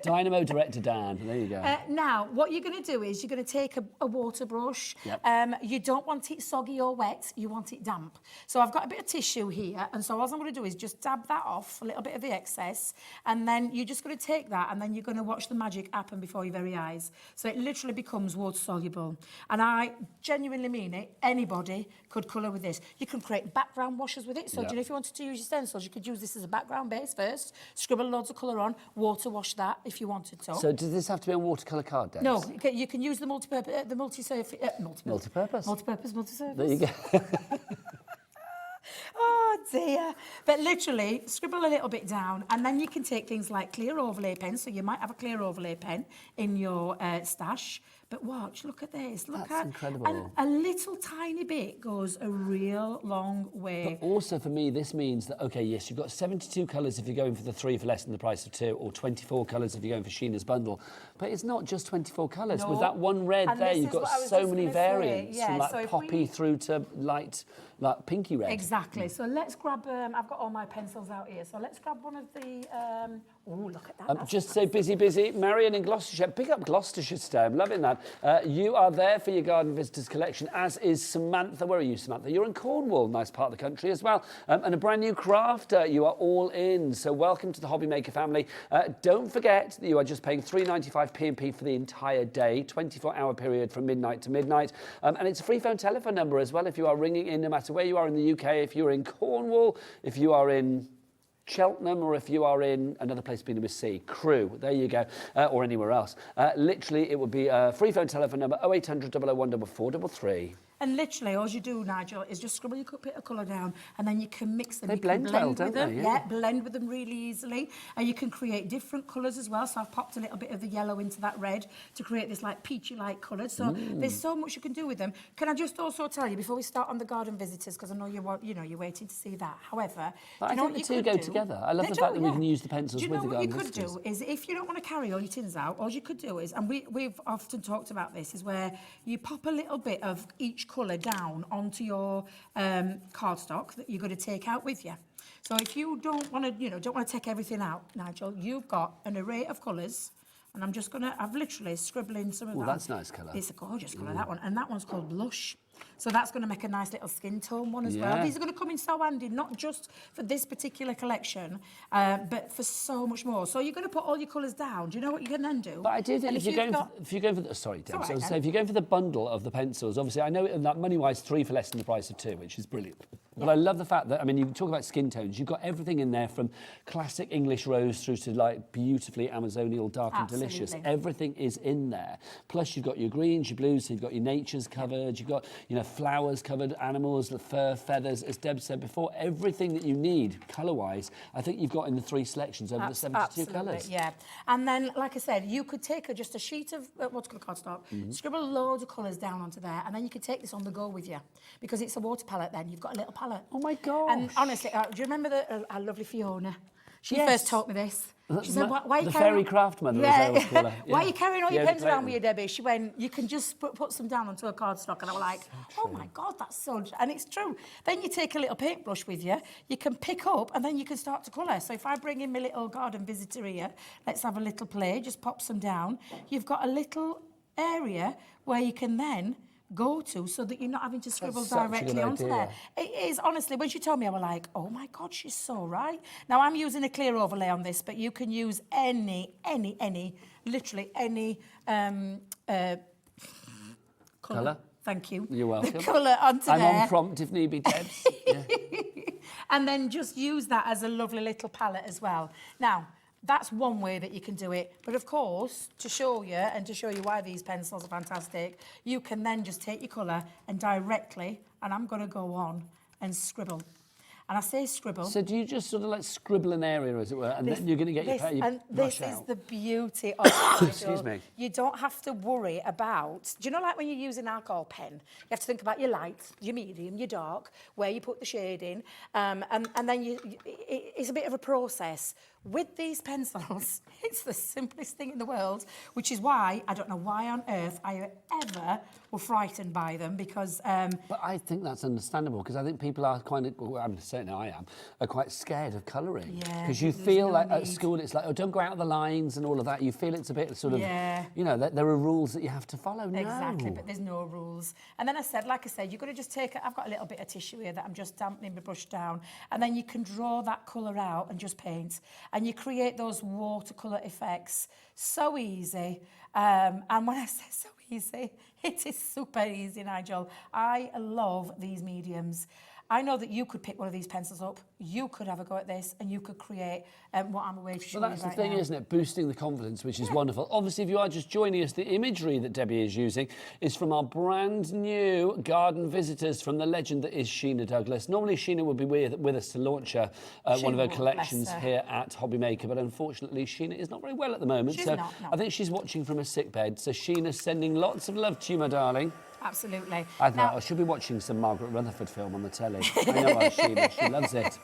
Dynamo Director Dan. There you go. Now, what you're going to do is you're going to take a water brush. Yep. You don't want it soggy or wet. You want it damp. So I've got a bit of tissue here. And so all I'm going to do is just dab that off, a little bit of the excess. And then you're just going to take that and then you're going to watch the magic happen before your very eyes. So it literally becomes water soluble. And I genuinely mean it. Anybody could colour with this. You can create background washes with it. So do you know, if you wanted to use your stencils, you could use this as a background base first, scribble loads of colour on, water wash that if you wanted to. So does this have to be on watercolour card, Debs? No, you can use the multi-purpose, Multi-purpose. Multi-purpose, multi-surface. There you go. Oh dear. But literally, scribble a little bit down, and then you can take things like clear overlay pen. So you might have a clear overlay pen in your stash. But watch, look at this. Look That's at incredible. And a little tiny bit goes a real long way. But also for me, this means that, okay, yes, you've got 72 colours if you're going for the 3 for less than the price of 2, or 24 colours if you're going for Sheena's bundle. But it's not just 24 colours. No. With that one red And there, this you've is got what I was so just many gonna say. variants, Yeah, from like so if poppy through to light, like pinky red. Exactly. So let's grab, I've got all my pencils out here. So let's grab one of the, oh, look at that. Just say busy. Marion in Gloucestershire. Pick up Gloucestershire today. I'm loving that. You are there for your garden visitors collection, as is Samantha. Where are you, Samantha? You're in Cornwall, nice part of the country as well. And a brand new crafter. You are all in. So welcome to the Hobby Maker family. Don't forget that you are just paying £3.95 P&P for the entire day, 24-hour period from midnight to midnight. And it's a free phone telephone number as well if you are ringing in, no matter where you are in the UK, if you're in Cornwall, if you are in Cheltenham, or if you are in another place beginning with C, Crewe, there you go, or anywhere else. Literally, it would be a free phone telephone number 0800 001 433. And literally, all you do, Nigel, is just scribble your bit of colour down, and then you can mix them. They you blend can well, with don't them. they? Yeah, blend with them really easily. And you can create different colours as well. So I've popped a little bit of the yellow into that red to create this like peachy-like colour. So there's so much you can do with them. Can I just also tell you, before we start on the garden visitors, because I know you're waiting to see that. However, I think the two go together. I love the fact that we can use the pencils with the garden visitors. Do you know what you could do is, if you don't want to carry all your tins out, all you could do is, and we've often talked about this, is where you pop a little bit of each colour down onto your cardstock that you're going to take out with you. So if you don't want to take everything out, Nigel, you've got an array of colours, and I've literally scribbled in some of that. Oh, that's a nice colour. It's a gorgeous colour, that one, and that one's called Blush. So that's going to make a nice little skin tone one as well. These are going to come in so handy, not just for this particular collection, but for so much more. So you're going to put all your colours down. Do you know what you can then do? But I do think if you're going for the, sorry, Deb, so if you're going for the bundle of the pencils, obviously I know that money-wise 3 for less than the price of 2, which is brilliant. But I love the fact that, I mean, you talk about skin tones, you've got everything in there from classic English rose through to like beautifully Amazonial dark and delicious. Everything is in there. Plus you've got your greens, your blues, you've got your natures covered, you've got, flowers covered, animals, the fur, feathers, as Deb said before, everything that you need colour-wise, I think you've got in the 3 selections over the 72 colours. Yeah. And then, like I said, you could take just a sheet of watercolour cardstock, scribble loads of colours down onto there, and then you could take this on the go with you, because it's a water palette then. You've got a little palette. Oh my gosh. And honestly, do you remember our lovely Fiona? She first taught me this. She said, why are you the carrying... fairy craft mother, as I always call her. Why are you carrying all your Fiona pens around Clayton. with you, Debbie? She went, you can just put some down onto a cardstock. And I was like, oh my God, that's so... And it's true. Then you take a little paintbrush with you, you can pick up, and then you can start to colour. So if I bring in my little garden visitor here, let's have a little play, just pop some down. You've got a little area where you can then go to, so that you're not having to scribble directly onto there. It is, honestly, when she told me, I was like, oh my God, she's so right. Now I'm using a clear overlay on this, but you can use literally any Colour. Thank you. You're welcome. The colour onto I'm there. on prompt if need be, Debs. Yeah. And then just use that as a lovely little palette as well. Now, that's one way that you can do it. But of course, to show you why these pencils are fantastic, you can then just take your colour and directly, and I'm going to go on and scribble. And I say scribble. So do you just sort of like scribble an area, as it were, and then you're going to get your and brush this out? is the beauty of it. Excuse me. You don't have to worry about, do you know like when you use an alcohol pen, you have to think about your light, your medium, your dark, where you put the shade in, and then it's a bit of a process. With these pencils, it's the simplest thing in the world, which is why, I don't know why on earth I ever were frightened by them, because... But I think that's understandable, because I think people are I'm certain I am, are quite scared of colouring. Yeah. Because you feel like at school, it's like, oh, don't go out of the lines and all of that. You feel it's a bit sort of, you know, there are rules that you have to follow. No. Exactly, but there's no rules. And then like I said, you've got to just take, I've got a little bit of tissue here that I'm just dampening my brush down, and then you can draw that colour out and just paint. And you create those watercolour effects so easy. And when I say so easy, it is super easy, Nigel. I love these mediums. I know that you could pick one of these pencils up, you could have a go at this, and you could create what I'm away to show you right now. Well, that's the thing, isn't it? Boosting the confidence, which is wonderful. Obviously, if you are just joining us, the imagery that Debbie is using is from our brand new garden visitors from the legend that is Sheena Douglass. Normally, Sheena would be with us to launch one of her collections here at Hobbymaker, but unfortunately, Sheena is not very well at the moment. She's so not, no. I think she's watching from a sick bed. So Sheena's sending lots of love to you, my darling. Absolutely. I thought I should be watching some Margaret Rutherford film on the telly. I know our Sheena, she loves it.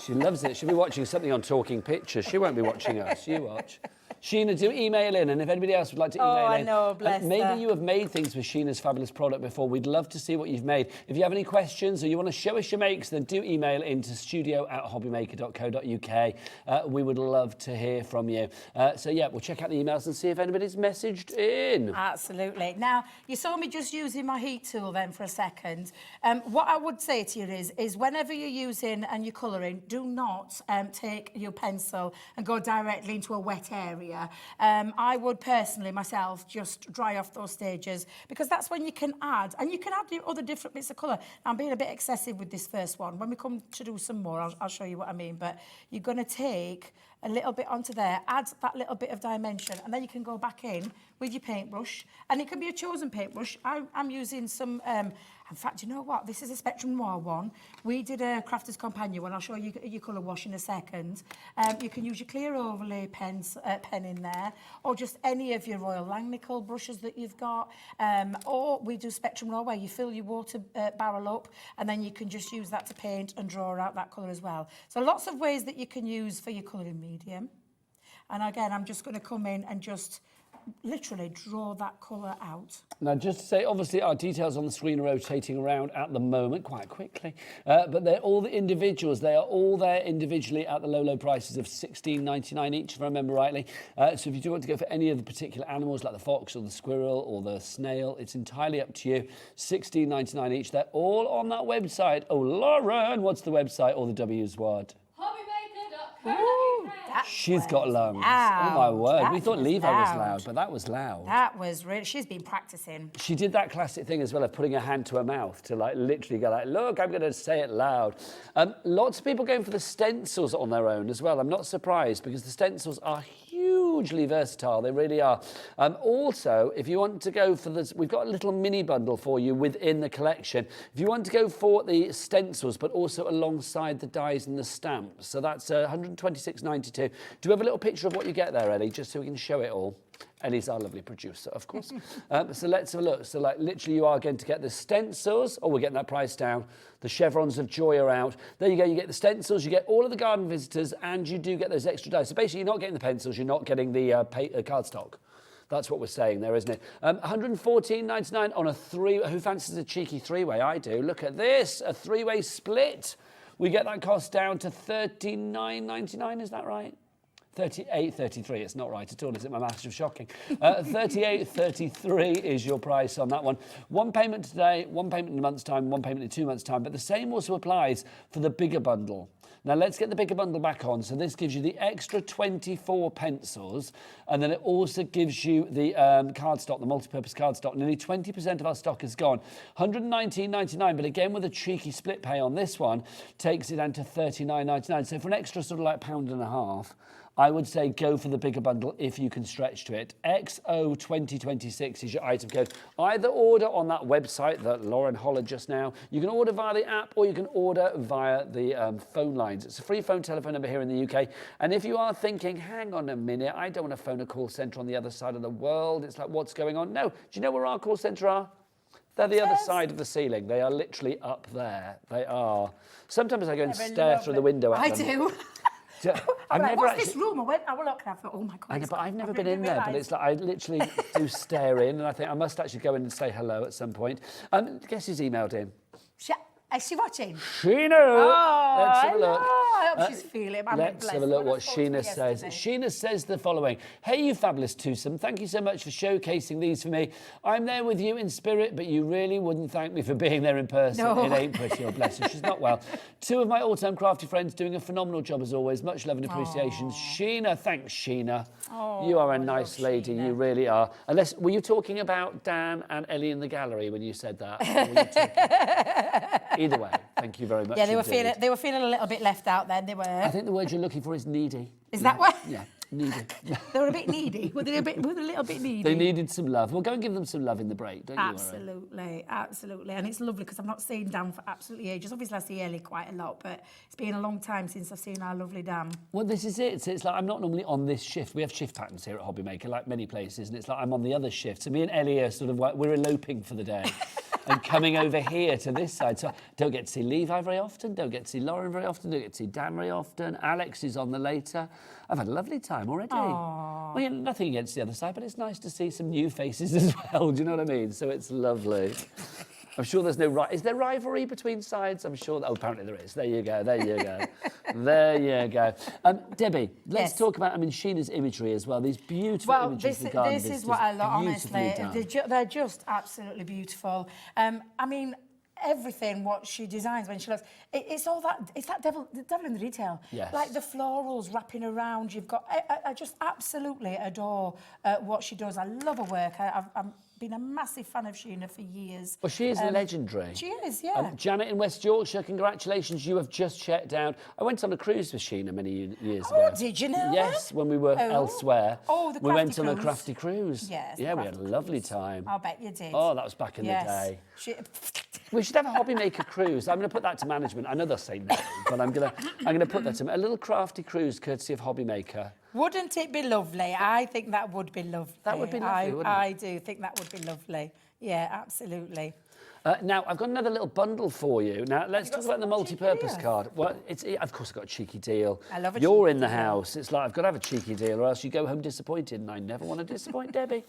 She loves it. She'll be watching something on Talking Pictures. She won't be watching us. You watch. Sheena, do email in, and if anybody else would like to email in. Oh, I know, bless her. Maybe you have made things with Sheena's fabulous product before. We'd love to see what you've made. If you have any questions or you want to show us your makes, then do email into studio@hobbymaker.co.uk. We would love to hear from you. So, yeah, we'll check out the emails and see if anybody's messaged in. Absolutely. Now, you saw me just using my heat tool then for a second. What I would say to you is whenever you're using and you're colouring, do not take your pencil and go directly into a wet area. I would personally, myself, just dry off those stages, because that's when you can add, and you can add other different bits of colour. I'm being a bit excessive with this first one. When we come to do some more, I'll show you what I mean, but you're going to take a little bit onto there, add that little bit of dimension, and then you can go back in with your paintbrush, and it can be a chosen paintbrush. I'm using some, in fact, you know what? This is a Spectrum Noir one. We did a Crafter's Companion one. I'll show you your colour wash in a second. You can use your clear overlay pen in there, or just any of your Royal Langnickel brushes that you've got. Or we do Spectrum Noir, where you fill your water barrel up, and then you can just use that to paint and draw out that colour as well. So lots of ways that you can use for your colouring medium. And again, I'm just going to come in and just literally draw that colour out. Now, just to say, obviously, our details on the screen are rotating around at the moment quite quickly, but they're all the individuals. They are all there individually at the low, low prices of $16.99 each, if I remember rightly. So if you do want to go for any of the particular animals, like the fox or the squirrel or the snail, it's entirely up to you. $16.99 each. They're all on that website. Oh, Lauren, what's the website or the W's word? She's got lungs. Oh, my word. We thought Levi was loud, but that was loud. That was really... She's been practising. She did that classic thing as well of putting her hand to her mouth to, like, literally go like, look, I'm going to say it loud. Lots of people going for the stencils on their own as well. I'm not surprised, because the stencils are hugely versatile. They really are. Also, if you want to go for this, we've got a little mini bundle for you within the collection. If you want to go for the stencils, but also alongside the dies and the stamps, so that's $126.92. Do you have a little picture of what you get there, Ellie, just so we can show it all? Ellie's our lovely producer, of course. So let's have a look. So, like, literally, you are going to get the stencils. Oh, we're getting that price down. The chevrons of joy are out. There you go. You get the stencils. You get all of the garden visitors, and you do get those extra dies. So basically, you're not getting the pencils. You're not getting the cardstock. That's what we're saying there, isn't it? $114.99 on a three. Who fancies a cheeky three-way? I do. Look at this. A three-way split. We get that cost down to $39.99. Is that right? $38.33. It's not right at all, is it? My maths is shocking. $38.33 is your price on that one. One payment today, one payment in a month's time, one payment in 2 months' time. But the same also applies for the bigger bundle. Now let's get the bigger bundle back on. So this gives you the extra 24 pencils, and then it also gives you the cardstock, the multi-purpose cardstock. Nearly 20% of our stock is gone. $119.99, but again with a cheeky split pay on this one, takes it down to $39.99. So for an extra sort of like £1.50, I would say go for the bigger bundle if you can stretch to it. XO2026 is your item code. Either order on that website that Lauren hollered just now. You can order via the app or you can order via the phone lines. It's a free phone telephone number here in the UK. And if you are thinking, hang on a minute, I don't want to phone a call centre on the other side of the world. It's like, what's going on? No. Do you know where our call centre are? They're the other side of the ceiling. They are literally up there. They are. Sometimes I go and stare through the window at them. I do. I've never what's actually... this room? I will look and I thought, oh my God. I know, but I've never been in there. But it's like I literally do stare in, and I think I must actually go in and say hello at some point. Guess who's emailed in? Is she watching? Sheena! Oh, Let's have a look. I hope she's feeling. Let's have a look what Sheena says. Sheena says the following. Hey, you fabulous twosome. Thank you so much for showcasing these for me. I'm there with you in spirit, but you really wouldn't thank me for being there in person. No. It ain't pretty, or bless her. She's not well. Two of my all-time crafty friends doing a phenomenal job as always. Much love and appreciation. Sheena, thanks, Sheena. You are a nice lady. You really are. Unless, were you talking about Dan and Ellie in the gallery when you said that? Either way, thank you very much. Yeah, they were feeling a little bit left out then. They were. I think the word you're looking for is needy. Is that what? Yeah, needy. They were a bit needy. Were they a little bit needy? They needed some love. We'll go and give them some love in the break, don't you? Absolutely, absolutely. And it's lovely because I've not seen Dan for absolutely ages. Obviously, I see Ellie quite a lot, but it's been a long time since I've seen our lovely Dan. Well, this is it. So it's like I'm not normally on this shift. We have shift patterns here at Hobbymaker, like many places, and it's like I'm on the other shift. So me and Ellie are sort of like, we're eloping for the day. And coming over here to this side. So don't get to see Levi very often, don't get to see Lauren very often, don't get to see Dan very often. Alex is on the later. I've had a lovely time already. Aww. Well, yeah, nothing against the other side, but it's nice to see some new faces as well. Do you know what I mean? So it's lovely. I'm sure there's no... Is there rivalry between sides? I'm sure... Oh, apparently there is. There you go. There you go. There you go. Debbie, let's talk about, Sheena's imagery as well. These beautiful images of garden this is what I love, honestly. They're just absolutely beautiful. Everything what she designs when she looks, it's all that, it's that the devil in the detail. Yes. Like the florals wrapping around. You've got, I just absolutely adore what she does. I love her work. I'm been a massive fan of Sheena for years. Well, she is legendary. She is, yeah. Janet in West Yorkshire, congratulations. You have just checked out. I went on a cruise with Sheena many years ago. Oh, did you know? Yes, when we were elsewhere. Oh, the we went Crafty on a cruise. crafty cruise. Yes. Yeah, we had a lovely time. I'll bet you did. Oh, that was back in the day. We should have a Hobbymaker cruise. I'm going to put that to management. I know they'll say no, but I'm going to put that to a little crafty cruise courtesy of Hobbymaker. Wouldn't it be lovely? I think that would be lovely. That would be lovely, wouldn't it? I do think that would be lovely. Yeah, absolutely. Now, I've got another little bundle for you. Now, let's talk about the multi-purpose card. Well, of course, I've got a cheeky deal. I love a You're cheeky in the deal. house. It's like, I've got to have a cheeky deal or else you go home disappointed, and I never want to disappoint Debbie.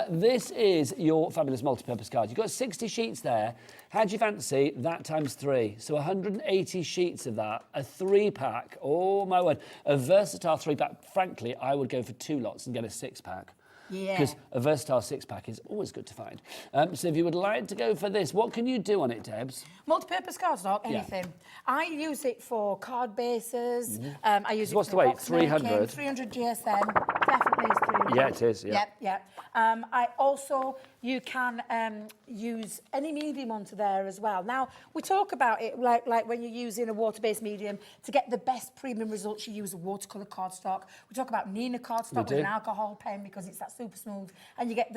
This is your fabulous multi-purpose card. You've got 60 sheets there. How do you fancy that times 3? So 180 sheets of that, a 3-pack. Oh, my word. A versatile 3-pack. Frankly, I would go for 2 lots and get a 6-pack. Yeah. Because a versatile 6-pack is always good to find. So if you would like to go for this, what can you do on it, Debs? Multi-purpose cardstock, anything. Yeah. I use it for card bases. I use it what's for the weight? box making, 300? 300 GSM. Definitely is 300. Yeah, it is, yeah. Yeah. You can use any medium onto there as well. Now, we talk about it like when you're using a water-based medium, to get the best premium results, you use a watercolour cardstock. We talk about Nina cardstock with an alcohol pen because it's that super smooth. And you get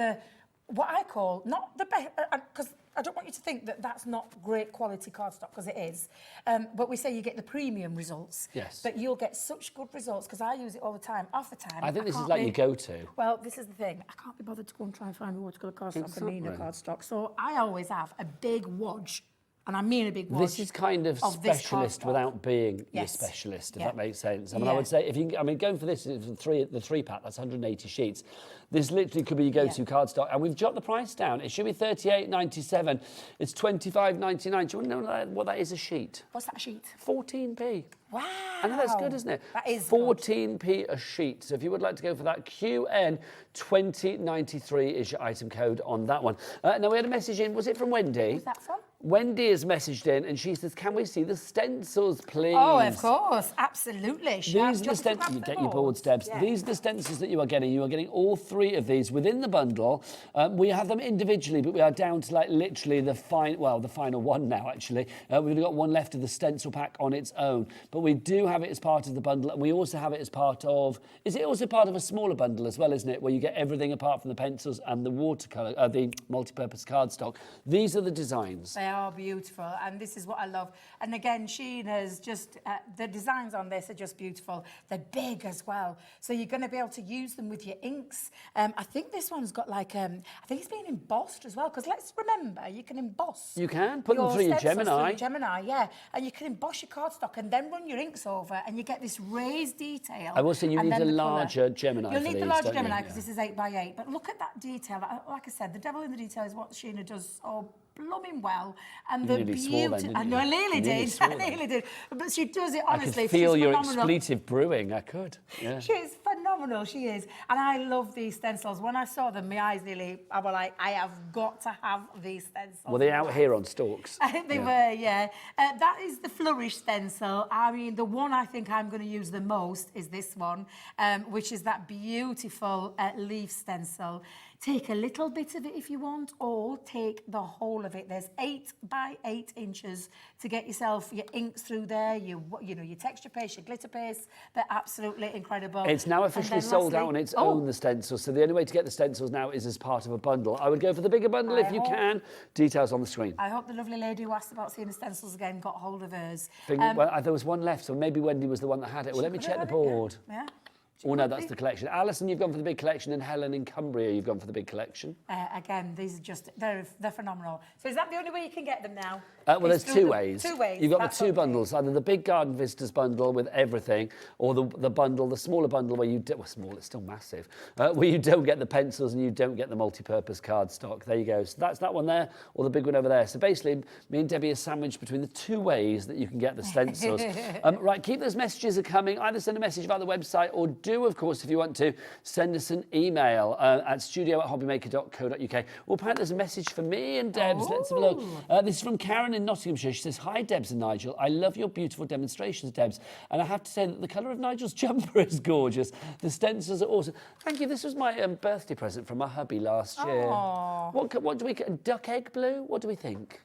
what I call, not the best, because I don't want you to think that that's not great quality cardstock, because it is. But we say you get the premium results. Yes. But you'll get such good results, because I use it all the time. Half the time, I think this is like your go-to. Well, this is the thing. I can't be bothered to go and try and find a watercolour cardstock and Nina cardstock. So I always have a big wodge. And I mean a big watch. This is kind of specialist without being your specialist, if that makes sense. I would say, going for this, the 3-pack, that's 180 sheets. This literally could be your go-to cardstock. And we've dropped the price down. It should be $38.97. It's $25.99. Do you want to know what that is a sheet? What's that sheet? 14p. Wow. I know that's good, isn't it? That is 14p a sheet. So if you would like to go for that, QN2093 is your item code on that one. Now, we had a message in. Was it from Wendy? Who's that from? Wendy has messaged in and she says, can we see the stencils, please? Oh, of course, absolutely. These are the stencils. You get your boards, Debs. Yeah. These are the stencils that you are getting. You are getting all 3 of these within the bundle. We have them individually, but we are down to like literally the final one now, actually. We've only got one left of the stencil pack on its own. But we do have it as part of the bundle, and we also have it as part of... Is it also part of a smaller bundle as well, isn't it? Where you get everything apart from the pencils and the watercolour, the multi-purpose cardstock. These are the designs. They are beautiful, and this is what I love. And again, Sheena's just, the designs on this are just beautiful. They're big as well, so you're going to be able to use them with your inks. I think this one's got like, I think it's been embossed as well, because let's remember, you can emboss. You can, put them through your Gemini. Through Gemini, yeah, and you can emboss your cardstock and then run your inks over, and you get this raised detail. I will say you need a larger Gemini. You'll need the larger Gemini, because this is 8x8, but look at that detail. Like I said, the devil in the detail is what Sheena does so blooming well, and the beauty. I know, I nearly did. I nearly did. But she does it honestly. I could feel your expletive brewing. I could. Yeah. She's phenomenal. She is, and I love these stencils. When I saw them, my eyes nearly. I was like, I have got to have these stencils. Well, they're out here on stalks. They were, yeah. That is the Flourish stencil. I mean, the one I think I'm going to use the most is this one, which is that beautiful leaf stencil. Take a little bit of it if you want, or take the whole of it. There's 8x8 inches to get yourself your inks through there, your texture paste, your glitter paste. They're absolutely incredible. It's now officially sold out on its own, the stencils. So the only way to get the stencils now is as part of a bundle. I would go for the bigger bundle if you can. Details on the screen. I hope the lovely lady who asked about seeing the stencils again got hold of hers. Well, there was one left, so maybe Wendy was the one that had it. Well, let me check the board. Yeah. Oh, no, that's the collection. Alison, you've gone for the big collection, and Helen in Cumbria, you've gone for the big collection. Again, these are just, they're phenomenal. So is that the only way you can get them now? Well, there's 2 ways. 2 ways. You've got the 2 bundles, either the big Garden Visitors bundle with everything, or the bundle, the smaller bundle where you do, well, small, it's still massive, where you don't get the pencils and you don't get the multi-purpose cardstock. There you go. So that's that one there, or the big one over there. So basically, me and Debbie are sandwiched between the 2 ways that you can get the stencils. Right, keep those messages coming. Either send a message via the website, or do, of course, if you want to, send us an email at studio@hobbymaker.co.uk. Well, apparently there's a message for me and Debs. Let's have a look. This is from Karen in Nottinghamshire. She says, hi, Debs and Nigel. I love your beautiful demonstrations, Debs. And I have to say that the colour of Nigel's jumper is gorgeous. The stencils are awesome. Thank you. This was my birthday present from my hubby last year. What do we get? Duck egg blue? What do we think?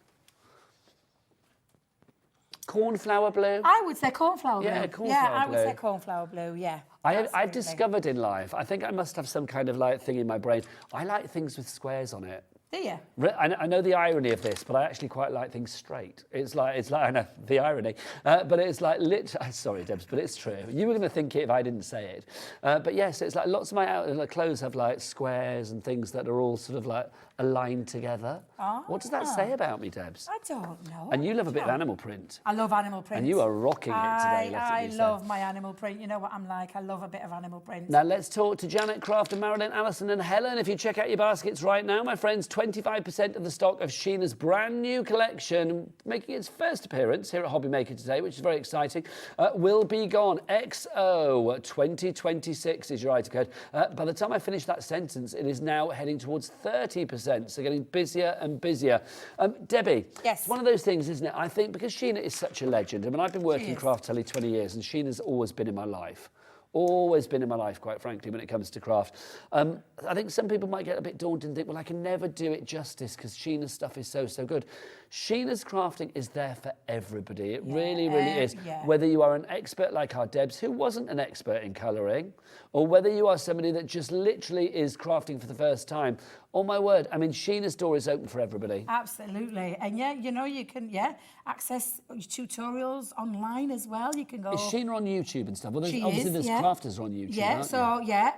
Cornflower blue? I would say cornflower blue. Yeah, cornflower blue. I would say cornflower blue, yeah. I've discovered in life, I think I must have some kind of like thing in my brain. I like things with squares on it. Do you? I know the irony of this, but I actually quite like things straight. It's like I know the irony, but it's like literally. Sorry, Debs, but it's true. You were going to think it if I didn't say it. But yes, it's like lots of my clothes have like squares and things that are all sort of like aligned together. What does that say about me, Debs? I don't know. And you love a bit of animal print. I love animal print. And you are rocking it today. I love my animal print. You know what I'm like. I love a bit of animal print. Now let's talk to Janet, Craft, and Marilyn, Alison, and Helen. If you check out your baskets right now, my friends, 25% of the stock of Sheena's brand new collection, making its first appearance here at Hobby Maker today, which is very exciting, will be gone. XO 2026 is your item code. By the time I finish that sentence, it is now heading towards 30%, so getting busier and busier. Debbie, yes. It's one of those things, isn't it? I think because Sheena is such a legend. I mean, I've been working craft telly 20 years, and Sheena's always been in my life. Always been in my life, quite frankly, when it comes to craft. I think some people might get a bit daunted and think, well, I can never do it justice because Sheena's stuff is so good. Sheena's crafting is there for everybody. It really is. Yeah. Whether you are an expert like our Debs, who wasn't an expert in colouring, or whether you are somebody that just literally is crafting for the first time. Oh, my word. I mean, Sheena's door is open for everybody. Absolutely. And, yeah, you know, you can, access tutorials online as well. You can go... Is Sheena on YouTube and stuff? Well, obviously there's crafters on YouTube,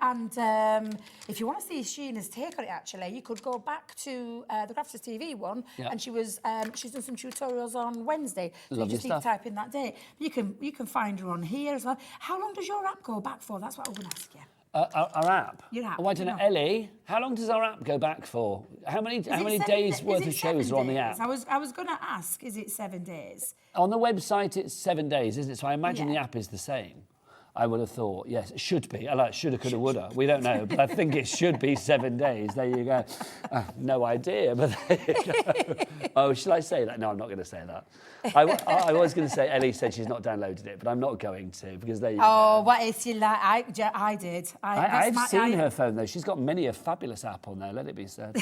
and if you want to see Sheena's take on it, actually, you could go back to the Crafters TV one, and she's done some tutorials on Wednesday. So Lovely you just stuff. need to type in that date. You can find her on here as well. How long does your app go back for? That's what I was going to ask you. Our app? Your app. Oh, I don't know. Ellie, how long does our app go back for? How many days worth of shows are on the app? I was going to ask, is it 7 days? On the website, it's 7 days, isn't it? So I imagine the app is the same. I would have thought, yes, it should be. I like shoulda, coulda, woulda. We don't know, but I think it should be 7 days. There you go. No idea, but there you go. Oh, shall I say that? No, I'm not going to say that. I was going to say, Ellie said she's not downloaded it, but I'm not going to, because there you go. Oh, what is she like? I did. I've seen her phone, though. She's got many a fabulous app on there, let it be said.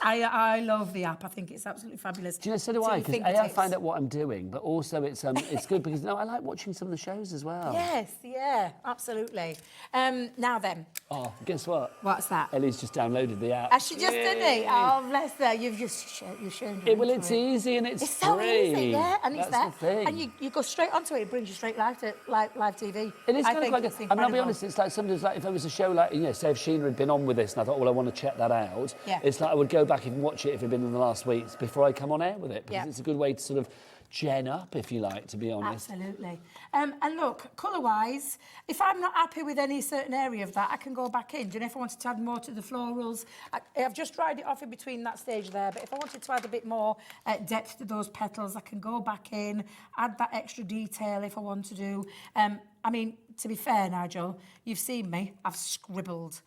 I love the app. I think it's absolutely fabulous. Do you know, so do I, because I find out what I'm doing, but also it's good because, I like watching some of the shows as well. Yes, yeah, absolutely. Now then. Oh, guess what? What's that? Ellie's just downloaded the app. Has she just done it? Oh, bless her. You've shown her. Well, it's easy and it's free. So easy, yeah, and it's That's there. the thing. And you go straight onto it. It brings you straight live TV. It is kind of quite good. It's I mean, I'll be incredible. honest, it's like sometimes, like if there was a show like, say if Sheena had been on with this and I thought, well, I want to check that out. Yeah. It's like I would go back and watch it if it had been in the last weeks before I come on air with it, because it's a good way to sort of gen up, if you like, to be honest. Absolutely. And look, colour-wise, if I'm not happy with any certain area of that, I can go back in. Do you know, if I wanted to add more to the florals, I've just dried it off in between that stage there, but if I wanted to add a bit more depth to those petals, I can go back in, add that extra detail if I want to do. I mean, to be fair, Nigel, you've seen me. I've scribbled.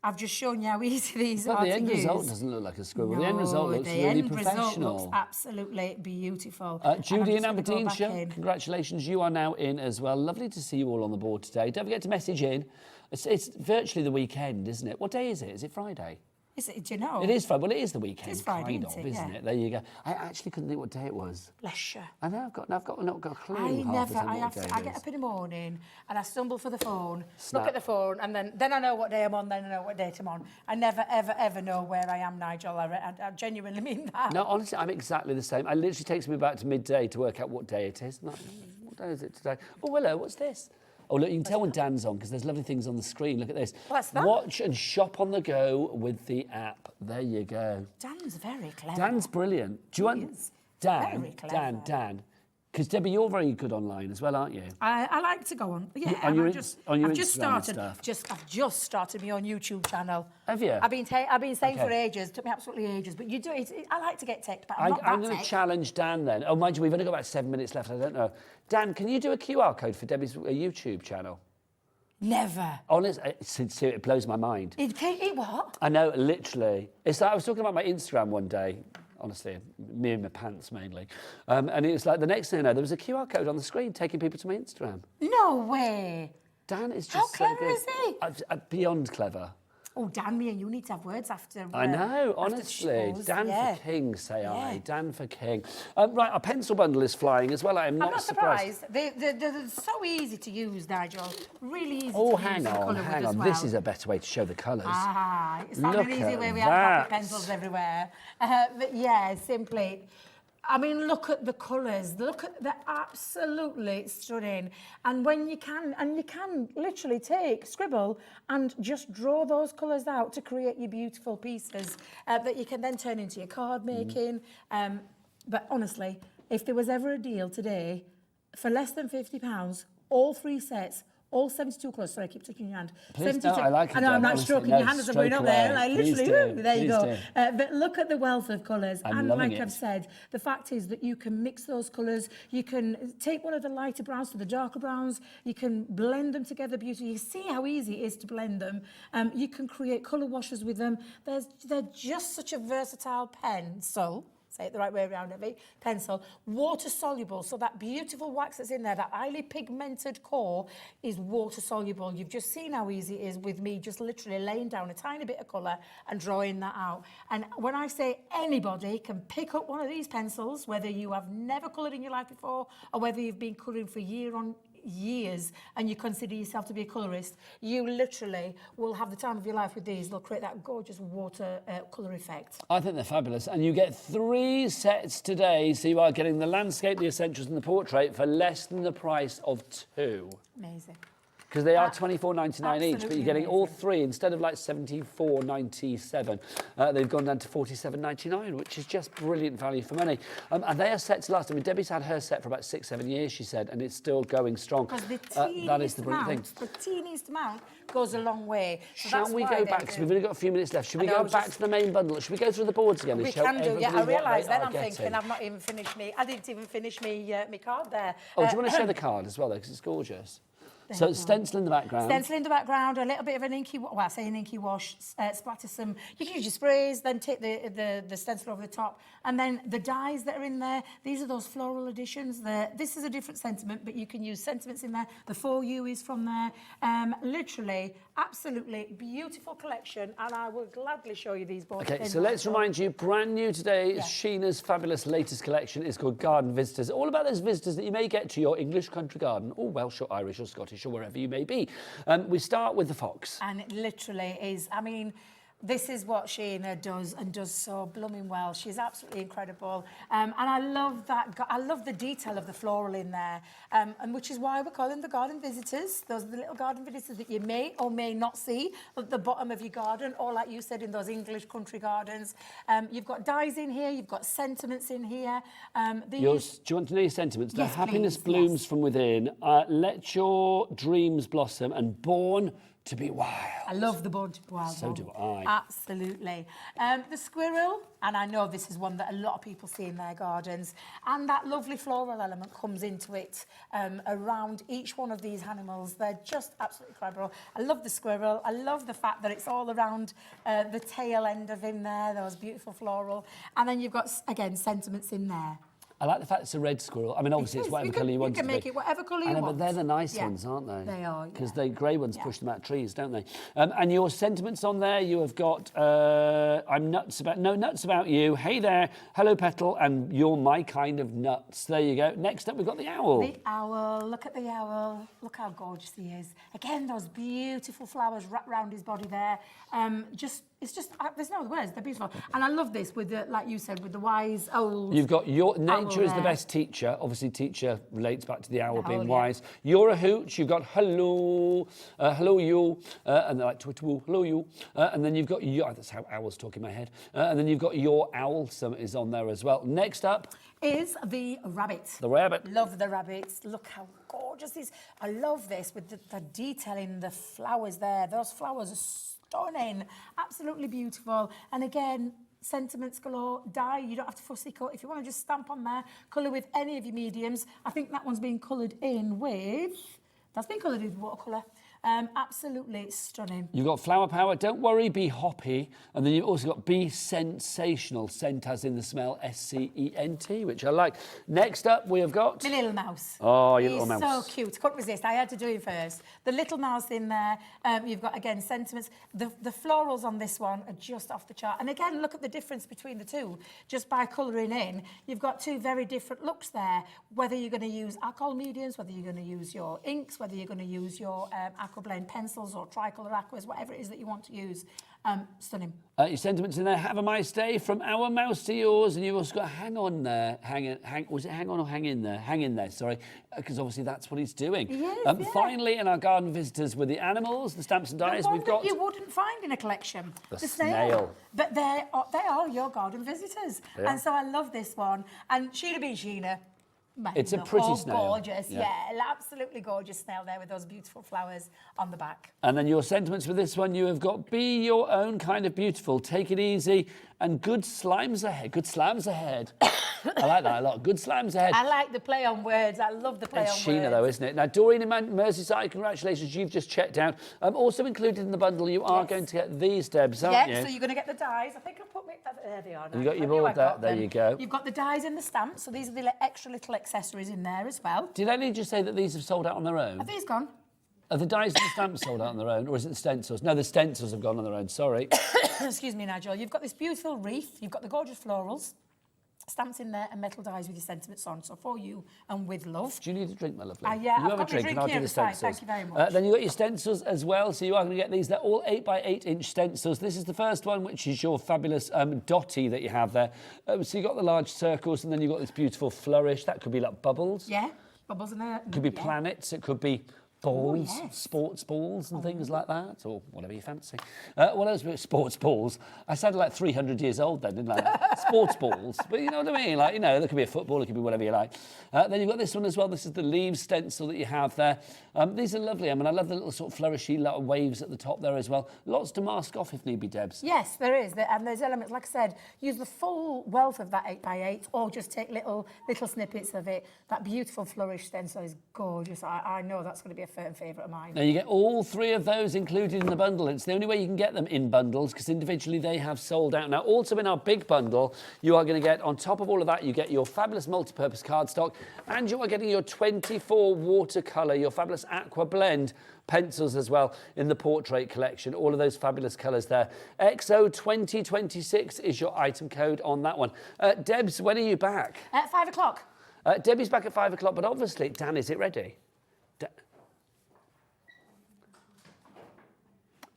I've just shown you how easy these are to use. But the end result doesn't look like a scribble. No, the end result looks really professional. The end result looks absolutely beautiful. Judy in Aberdeenshire, congratulations. You are now in as well. Lovely to see you all on the board today. Don't forget to message in. It's virtually the weekend, isn't it? What day is it? Is it Friday? Is it, do you know? It is Friday. Well, it is the weekend, It's Friday, kind of, isn't it? There you go. I actually couldn't think what day it was. Bless you. I know, I've got not got a clue. I get up in the morning and I stumble for the phone, look at the phone, and then I know what day I'm on, then I know what date I'm on. I never, ever, ever know where I am, Nigel. I genuinely mean that. No, honestly, I'm exactly the same. It literally takes me about to midday to work out what day it is. I'm like, what day is it today? Oh, hello, what's this? Oh, look, you can tell when Dan's on because there's lovely things on the screen. Look at this. What's that? Watch and shop on the go with the app. There you go. Dan's very clever. Dan's brilliant. Do you want Dan? Very clever. Dan. Because Debbie, you're very good online as well, aren't you? I like to go on. Yeah, on your I've Instagram just started. stuff. I've just started my own YouTube channel. Have you? I've been saying for ages. Took me absolutely ages. But you do it. I like to get teched, but I'm going to challenge Dan then. Oh, mind you, we've only got about 7 minutes left. I don't know. Dan, can you do a QR code for Debbie's YouTube channel? Never. Honestly, it blows my mind. It what? I know, literally. It's like I was talking about my Instagram one day. Honestly, me and my pants mainly. And it was like the next thing I know, there was a QR code on the screen taking people to my Instagram. No way. Dan is just How so clever good. is he? Beyond clever. Oh, Dan, me and you need to have words after. I know, honestly. Dan for king, say I. Dan for king. Right, our pencil bundle is flying as well. I'm not surprised. They're so easy to use, Nigel. Really easy to use. Oh, hang on. This is a better way to show the colours. Ah, it's not an easy way. We have pocket pencils everywhere. But yeah, simply. I mean, look at the colours. They're absolutely stunning. And when you can literally scribble and just draw those colours out to create your beautiful pieces that you can then turn into your card making. But honestly, if there was ever a deal today for less than £50, all 3 sets, all 72 colours. Sorry, I keep touching your hand. Please don't. I like it. I know, I'm not stroking your hand as I'm going up there. Like, literally, there you go. But look at the wealth of colours. And like I've said, the fact is that you can mix those colours. You can take one of the lighter browns to the darker browns. You can blend them together beautifully. You see how easy it is to blend them. You can create colour washes with them. They're just such a versatile pencil. Say it the right way around, Evie. Pencil, water soluble, so that beautiful wax that's in there, that highly pigmented core, is water soluble. You've just seen how easy it is with me just literally laying down a tiny bit of colour and drawing that out. And when I say anybody can pick up one of these pencils, whether you have never coloured in your life before or whether you've been colouring for years and you consider yourself to be a colourist, you literally will have the time of your life with these. They'll create that gorgeous water colour effect. I think they're fabulous. And you get 3 sets today, so you are getting the landscape, the essentials and the portrait for less than the price of 2. Amazing. Because they are £24.99 each, but you're getting all 3 instead of like £74.97. They've gone down to £47.99, which is just brilliant value for money. And they are set to last. I mean, Debbie's had her set for about 6-7 years, she said, and it's still going strong. Because that is the brilliant thing. The teeniest amount goes a long way. So Shall we go back? Because we've only got a few minutes left. Should we go back to the main bundle? Should we go through the boards again? We can do, yeah. I realise then I'm thinking I've not even finished I didn't even finish me card there. Oh, do you want to show the card as well, though, because it's gorgeous? So stencil in the background. Stencil in the background, a little bit of an inky, well, I say an inky wash, splatter some, you can use your sprays, then take the stencil over the top, and then the dyes that are in there, these are those floral additions. This is a different sentiment, but you can use sentiments in there. The For You is from there. Literally, absolutely beautiful collection, and I will gladly show you these both. Okay, so let's remind you, brand new today is Sheena's fabulous latest collection. It's called Garden Visitors. All about those visitors that you may get to your English country garden, or Welsh or Irish or Scottish or wherever you may be. We start with the fox. And it literally is, I mean, this is what Sheena does and does so blooming well. She's absolutely incredible. And I love that. I love the detail of the floral in there. And which is why we call them the garden visitors. Those are the little garden visitors that you may or may not see at the bottom of your garden, or like you said, in those English country gardens. You've got dyes in here. You've got sentiments in here. Do you want to know your sentiments? Yes, the happiness please, blooms from within. Let your dreams blossom, and born to be wild. I love the Born to be Wild. So do I. Absolutely. The squirrel, and I know this is one that a lot of people see in their gardens, and that lovely floral element comes into it around each one of these animals. They're just absolutely incredible. I love the squirrel. I love the fact that it's all around the tail end of in there, those beautiful floral. And then you've got, again, sentiments in there. I like the fact it's a red squirrel. I mean, obviously, it's whatever colour you want it to be. You can make it whatever colour you want. But they're the nice ones, aren't they? They are, because the grey ones push them out of trees, don't they? And your sentiments on there, you have got, I'm nuts about, no nuts about you. Hey there, hello petal, and you're my kind of nuts. There you go. Next up, we've got the owl. The owl, look at the owl. Look how gorgeous he is. Again, those beautiful flowers wrapped around his body there. It's just, there's no other words, they're beautiful. And I love this with the, like you said, with the wise old. You've got your nature is the best teacher. Obviously, teacher relates back to the owl being wise. You're a hooch. You've got hello, hello you, and they're like twittle, hello you. And then you've got your, that's how owls talk in my head. And then you've got your owl is on there as well. Next up is the rabbit. The rabbit. Love the rabbits. Look how gorgeous this is. I love this with the detail in the flowers there. Those flowers are stunning, absolutely beautiful. And again, sentiments galore, dye, you don't have to fussy cut. If you want to just stamp on there, colour with any of your mediums. I think that one's been coloured in with, that's been coloured with watercolour. Absolutely stunning. You've got flower power, don't worry, be hoppy. And then you've also got be sensational, scent as in the smell, S-C-E-N-T, which I like. Next up, we have got... The little mouse. Oh, your little mouse. He's so cute. Couldn't resist. I had to do it first. The little mouse in there. You've got, again, sentiments. The florals on this one are just off the chart. And again, look at the difference between the two. Just by colouring in, you've got two very different looks there. Whether you're going to use alcohol mediums, whether you're going to use your inks, whether you're going to use your aquablend pencils or tricolour aquas, whatever it is that you want to use. Stunning. Your sentiments in there. Have a nice day from our mouse to yours. And you've also got hang on there. Was it hang on or hang in there? Hang in there, sorry. Because obviously that's what he's doing. Yes, Finally, in our garden visitors with the animals, the stamps and dyes, we've got... you wouldn't find in a collection. The snail. But they are your garden visitors. Yeah. And so I love this one. And Sheena being Sheena, it's a pretty snail. Gorgeous, yeah, absolutely gorgeous snail there with those beautiful flowers on the back. And then your sentiments for this one, you have got be your own kind of beautiful, take it easy, and good slimes ahead. Good slams ahead. I like that a lot. Good slams ahead. I like the play on words. I love the play on words. It's Sheena though, isn't it? Now, Doreen in Merseyside, congratulations, you've just checked out. Also included in the bundle, you are going to get these, Debs, aren't you? So you're going to get the dyes. I think I'll put there they are now. You got your board there, there you go. You've got the dyes and the stamps, so these are the extra little accessories in there as well. Did I need to say that these have sold out on their own? Are these gone? Are the dyes and the stamps sold out on their own, or is it the stencils? No, the stencils have gone on their own, sorry. Excuse me, Nigel. You've got this beautiful wreath, you've got the gorgeous florals, stamps in there and metal dyes with your sentiments on, so for you and with love. Do you need a drink, my lovely? Yeah, you I've have got a drink and I'll do the stencils. Thank you very much. Then you've got your stencils as well, so you are going to get these. They're all 8x8 inch stencils. This is the first one, which is your fabulous dotty that you have there. So you've got the large circles, and then you've got this beautiful flourish. That could be like bubbles. Yeah, bubbles in there. It could be planets. It could be balls, sports balls and things like that, or whatever you fancy. What else? Sports balls. I sounded like 300 years old then, didn't I? Sports balls. But you know what I mean? Like, you know, there could be a football, it could be whatever you like. Then you've got this one as well. This is the leaves stencil that you have there. These are lovely. I mean, I love the little sort of flourishy little waves at the top there as well. Lots to mask off if need be, Debs. Yes, there is. And there's elements, like I said, use the full wealth of that 8x8 or just take little snippets of it. That beautiful flourish stencil is gorgeous. I know that's going to be a firm favourite of mine. Now you get all 3 of those included in the bundle. It's the only way you can get them in bundles because individually they have sold out. Now also in our big bundle, you are going to get, on top of all of that, you get your fabulous multi-purpose cardstock and you are getting your 24 watercolour, your fabulous aqua blend pencils as well in the portrait collection. All of those fabulous colours there. XO2026 is your item code on that one. Debs, when are you back? At 5 o'clock. Debbie's back at 5 o'clock, but obviously, Dan, is it ready?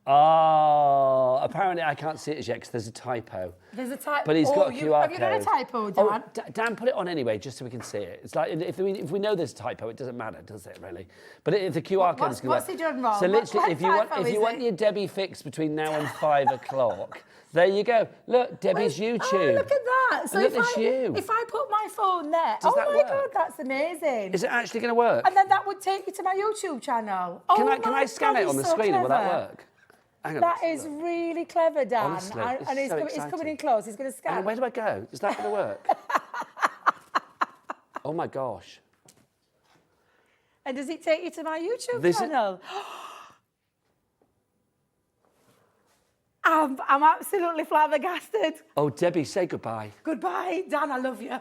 Apparently I can't see it as yet because there's a typo. There's a typo. But he's got a QR code. Have you got a typo, Dan? Dan, put it on anyway, just so we can see it. It's like, if we know there's a typo, it doesn't matter, does it, really? But if the QR code is going to What's he done wrong? So literally, if you want it? your Debbie fix between now and 5 o'clock, there you go. Look, Debbie's YouTube. Oh, look at that. So look, that's you. If I put my phone there, Does that my work? God, that's amazing. Is it actually going to work? And then that would take you to my YouTube channel. Can I scan it on the screen and will that work? Hang on, that is really clever, Dan. Honestly, and he's coming in close. He's going to scan. And where do I go? Is that going to work? Oh my gosh. And does it take you to my YouTube channel? I'm absolutely flabbergasted. Oh, Debbie, say goodbye. Goodbye, Dan. I love you.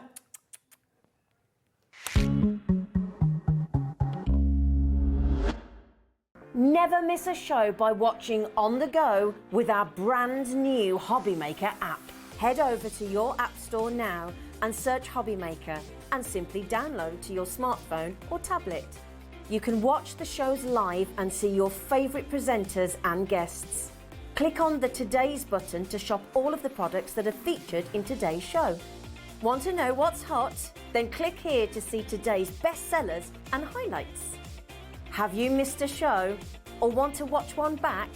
Never miss a show by watching on the go with our brand new Hobbymaker app. Head over to your app store now and search Hobbymaker and simply download to your smartphone or tablet. You can watch the shows live and see your favourite presenters and guests. Click on the Today's button to shop all of the products that are featured in today's show. Want to know what's hot? Then click here to see today's bestsellers and highlights. Have you missed a show or want to watch one back?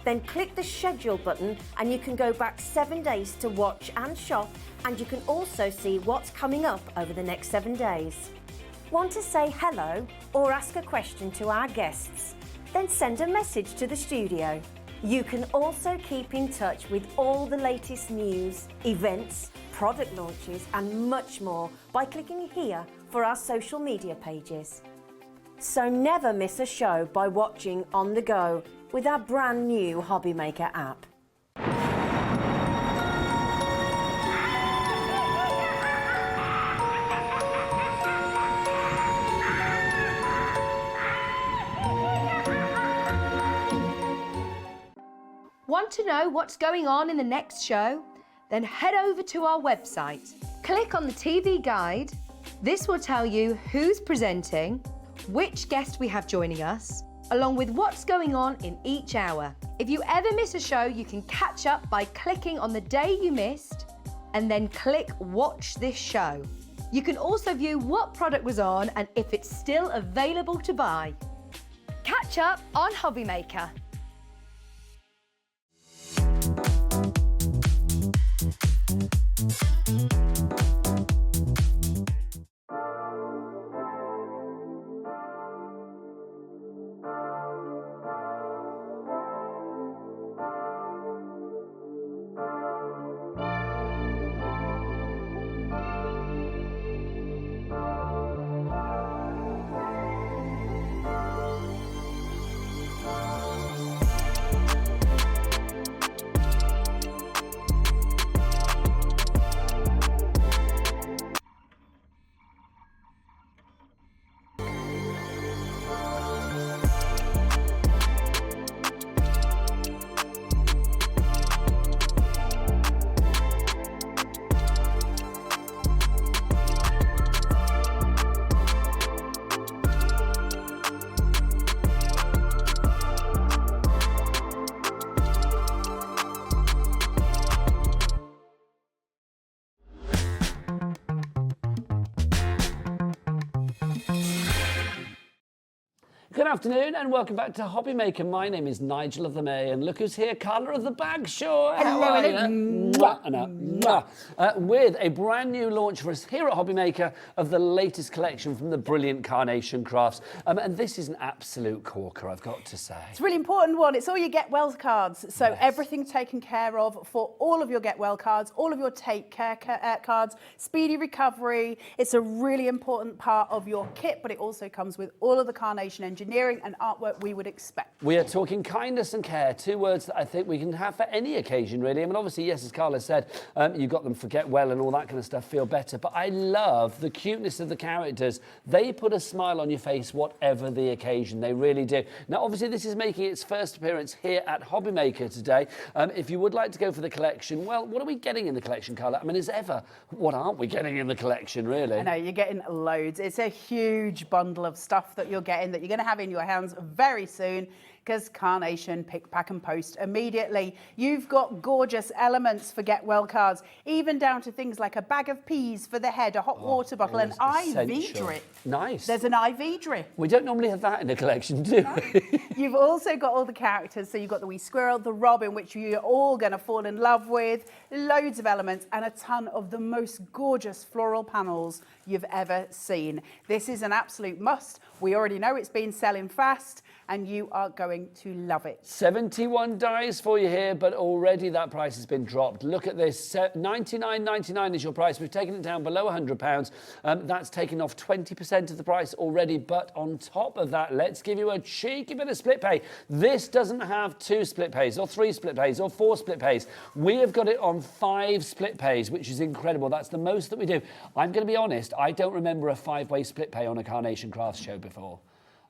Then click the schedule button and you can go back 7 days to watch and shop, and you can also see what's coming up over the next 7 days. Want to say hello or ask a question to our guests? Then send a message to the studio. You can also keep in touch with all the latest news, events, product launches and much more by clicking here for our social media pages. So never miss a show by watching on the go with our brand new Hobbymaker app. Want to know what's going on in the next show? Then head over to our website. Click on the TV guide. This will tell you who's presenting, which guest we have joining us, along with what's going on in each hour. If you ever miss a show, you can catch up by clicking on the day you missed and then click Watch This Show. You can also view what product was on and if it's still available to buy. Catch up on Hobbymaker. Good afternoon and welcome back to Hobbymaker. My name is Nigel of the May and look who's here, Carla of the Bag Show. With a brand new launch for us here at Hobbymaker of the latest collection from the brilliant Carnation crafts. And this is an absolute corker, I've got to say. It's a really important one. It's all your Get Well cards. So yes. Everything taken care of for all of your Get Well cards, all of your Take Care cards, speedy recovery. It's a really important part of your kit, but it also comes with all of the Carnation engineering engineering and artwork we would expect. We are talking kindness and care, 2 words that I think we can have for any occasion, really. I mean, obviously, yes, as Carla said, you've got them for get well and all that kind of stuff, feel better. But I love the cuteness of the characters. They put a smile on your face, whatever the occasion. They really do. Now, obviously, this is making its first appearance here at Hobby Maker today. If you would like to go for the collection, well, what are we getting in the collection, Carla? I mean, as ever, what aren't we getting in the collection, really? I know, you're getting loads. It's a huge bundle of stuff that you're getting that you're going to have in your hands very soon, because Carnation, pick, pack and post immediately. You've got gorgeous elements for Get Well cards, even down to things like a bag of peas for the head, a hot water bottle, an IV drip. Nice. There's an IV drip. We don't normally have that in the collection, do we? You've also got all the characters. So you've got the wee squirrel, the robin, which you're all going to fall in love with, loads of elements, and a ton of the most gorgeous floral panels you've ever seen. This is an absolute must. We already know it's been selling fast, and you are going to love it. 71 dies for you here, but already that price has been dropped. Look at this, $99.99 is your price. We've taken it down below £100. That's taken off 20% of the price already, but on top of that, let's give you a cheeky bit of split pay. This doesn't have 2 split pays, or 3 split pays, or 4 split pays. We have got it on 5 split pays, which is incredible. That's the most that we do. I'm going to be honest, I don't remember a 5-way split pay on a Carnation Crafts show before.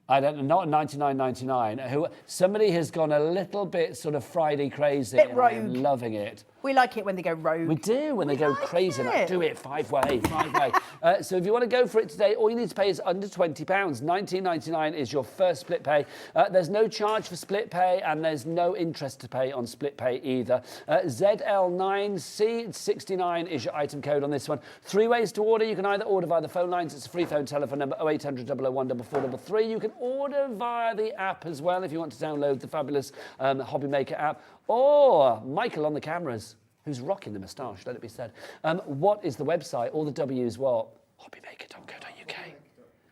I don't know, not $99.99. Somebody has gone a little bit sort of Friday crazy. Bit rogue. I'm loving it. We like it when they go rogue. We do, when they go crazy. Like, do it 5-way, 5-way. So if you want to go for it today, all you need to pay is under £20. $19.99 is your first split pay. There's no charge for split pay, and there's no interest to pay on split pay either. ZL9C69 is your item code on this one. 3 ways to order. You can either order via the phone lines. It's a free phone telephone number, 0800 001 4433. You can order via the app as well if you want to download the fabulous Hobby Maker app. Or Michael on the cameras, who's rocking the moustache, let it be said. What is the website? All the W's what? Hobbymaker.co.uk.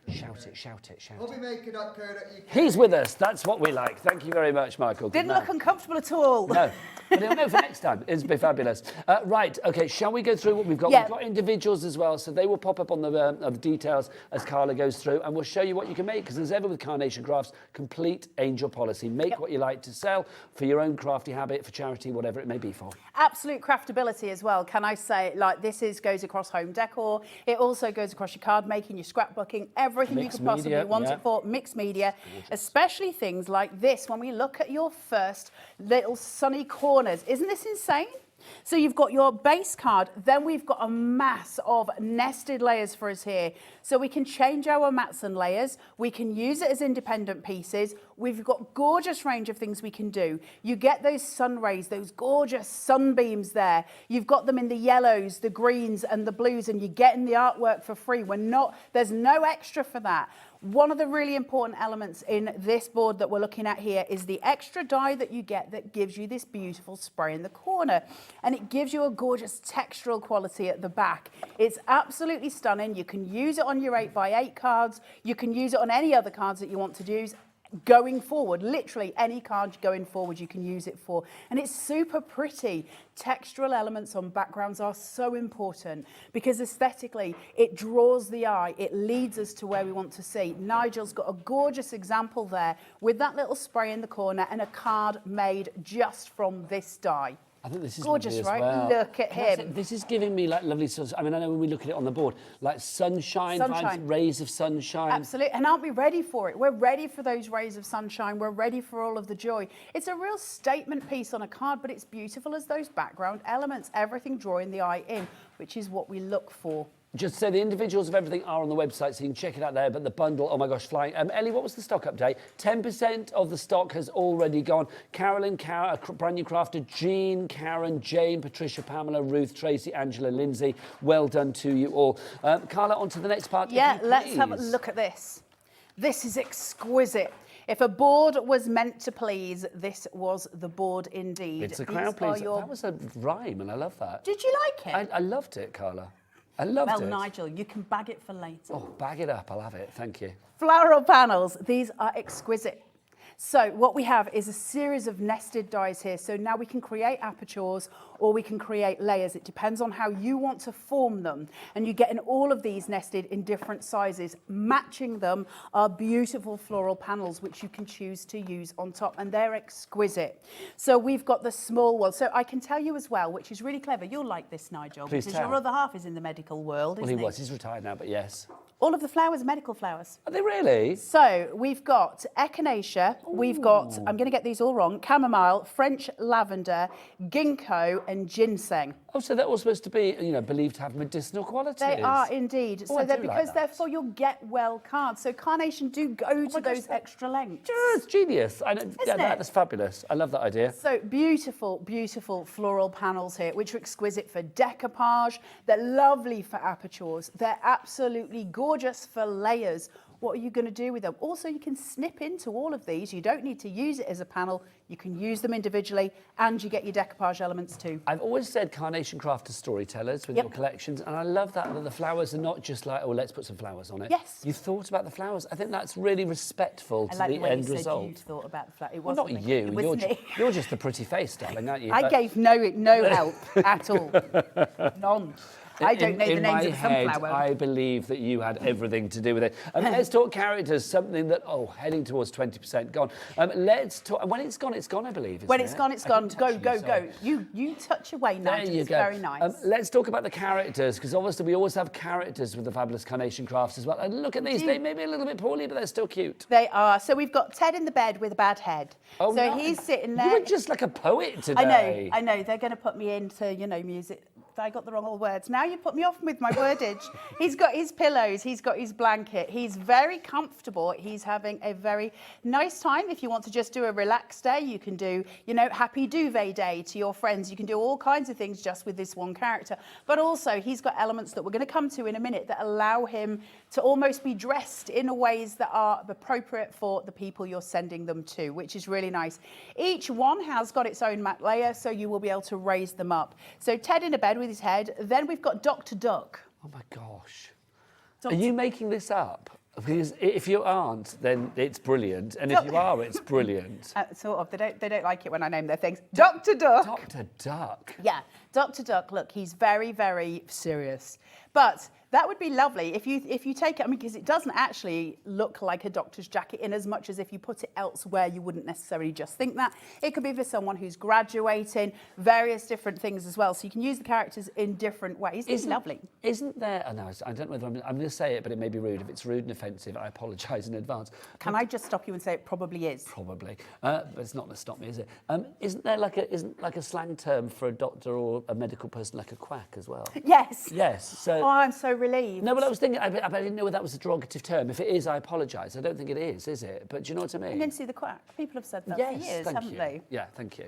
Shout it, shout it, shout it. Hobbymaker.co.uk. He's with us. That's what we like. Thank you very much, Michael. Good Didn't man. look uncomfortable at all. No. But he'll know for next time. It'll be fabulous. Right, okay, shall we go through what we've got? Yeah. We've got individuals as well, so they will pop up on the details as Carla goes through, and we'll show you what you can make, because as ever with Carnation Crafts, complete angel policy. Make what you like to sell for your own crafty habit, for charity, whatever it may be for. Absolute craftability as well, can I say? Like, this goes across home decor. It also goes across your card making, your scrapbooking, everything Mixed you could possibly media, want yeah. it for. Mixed media, especially things like this. When we look at your first little sunny corners, isn't this insane? So you've got your base card, then we've got a mass of nested layers for us here. So we can change our mats and layers, we can use it as independent pieces, we've got gorgeous range of things we can do. You get those sun rays, those gorgeous sunbeams there. You've got them in the yellows, the greens and the blues, and you're getting the artwork for free. There's no extra for that. One of the really important elements in this board that we're looking at here is the extra die that you get that gives you this beautiful spray in the corner. And it gives you a gorgeous textural quality at the back. It's absolutely stunning. You can use it on your 8x8 cards. You can use it on any other cards that you want to use. Going forward, literally any card going forward you can use it for, and it's super pretty. Textural elements on backgrounds are so important because aesthetically it draws the eye, it leads us to where we want to see. Nigel's got a gorgeous example there with that little spray in the corner and a card made just from this die. I think this is gorgeous, lovely as right? well. Look at him. This is giving me like lovely sort of, I mean, I know when we look at it on the board, like sunshine. Vibes, rays of sunshine. Absolutely, and aren't we ready for it? We're ready for those rays of sunshine. We're ready for all of the joy. It's a real statement piece on a card, but it's beautiful as those background elements, everything drawing the eye in, which is what we look for. Just so the individuals of everything are on the website, so you can check it out there. But the bundle, oh my gosh, flying. Ellie, what was the stock update? 10% of the stock has already gone. Carolyn, a brand new crafter, Jean, Karen, Jane, Patricia, Pamela, Ruth, Tracy, Angela, Lindsay. Well done to you all. Carla, on to the next part. Yeah, let's have a look at this. This is exquisite. If a board was meant to please, this was the board indeed. It's a crowd pleaser. That was a rhyme, and I love that. Did you like it? I loved it, Carla. I loved it. Well, Nigel, you can bag it for later. Oh, bag it up. I'll have it. Thank you. Floral panels. These are exquisite. So what we have is a series of nested dies here. So now we can create apertures or we can create layers. It depends on how you want to form them. And you get in all of these nested in different sizes. Matching them are beautiful floral panels, which you can choose to use on top. And they're exquisite. So we've got the small one. So I can tell you as well, which is really clever. You'll like this, Nigel, Please because tell. your other half is in the medical world, Well, isn't he was. He's retired now, but yes. All of the flowers are medical flowers. Are they really? So we've got echinacea, we've got, I'm going to get these all wrong, chamomile, French lavender, ginkgo and ginseng. Oh, so they're all supposed to be, you know, believed to have medicinal qualities. They are indeed. Oh, So I they're do like because that. they're for your get well cards. So Carnation do go to those extra lengths. Yeah, it's genius. I know, Isn't it? That's fabulous. I love that idea. So beautiful, beautiful floral panels here, which are exquisite for decoupage. They're lovely for apertures. They're absolutely gorgeous for layers. What are you going to do with them? Also, you can snip into all of these. You don't need to use it as a panel. You can use them individually, and you get your decoupage elements too. I've always said Carnation craft are storytellers with Yep. your collections, and I love that the flowers are not just like, oh, let's put some flowers on it. Yes. You thought about the flowers. I think that's really respectful to I like the the way end you said result. you thought about the flower. It Well, wasn't not me. you. It was me. You're just the pretty face, darling, aren't you? I But gave no help at all. None. I don't know the in names my of the head, sunflower. I believe that you had everything to do with it. Let's talk characters, something that, heading towards 20% gone. Let's talk, when it's gone, I believe. When isn't it's it? gone, it's I gone. can Go, touch go, you, sorry. go. You touch away now. There you It's go. very nice. Let's talk about the characters, because obviously we always have characters with the fabulous Carnation crafts as well. And look at these, they may be a little bit poorly, but they're still cute. They are. So we've got Ted in the bed with a bad head. Oh, so no. he's sitting there. You were just like a poet today. I know. They're going to put me into, music. I got the wrong old words. Now you put me off with my wordage. He's got his pillows. He's got his blanket. He's very comfortable. He's having a very nice time. If you want to just do a relaxed day, you can do, happy duvet day to your friends. You can do all kinds of things just with this one character. But also, he's got elements that we're going to come to in a minute that allow him to almost be dressed in ways that are appropriate for the people you're sending them to, which is really nice. Each one has got its own matte layer, so you will be able to raise them up. So Ted in a bed with his head. Then we've got Dr. Duck. Oh my gosh. Are you making this up? Because if you aren't, then it's brilliant. And if you are, it's brilliant. Sort of. They don't like it when I name their things. Dr. Duck. Dr. Duck. Yeah, Dr. Duck, look, he's very, very serious. But that would be lovely if you take it, because it doesn't actually look like a doctor's jacket in as much as if you put it elsewhere, you wouldn't necessarily just think that. It could be for someone who's graduating, various different things as well. So you can use the characters in different ways. It's lovely. Isn't there, no, I don't know whether I'm going to say it, but it may be rude. If it's rude and offensive, I apologise in advance. Can I just stop you and say it probably is? Probably. But it's not going to stop me, is it? Isn't there like a slang term for a doctor or a medical person like a quack as well? Yes. Yes. So. Oh, I'm so relieved. No, but I was thinking, I didn't know whether that was a derogative term. If it is, I apologise. I don't think it is it? But do you know what I mean? I'm going to see the quack. People have said that Yes, for years, thank haven't you. they? Yeah, thank you.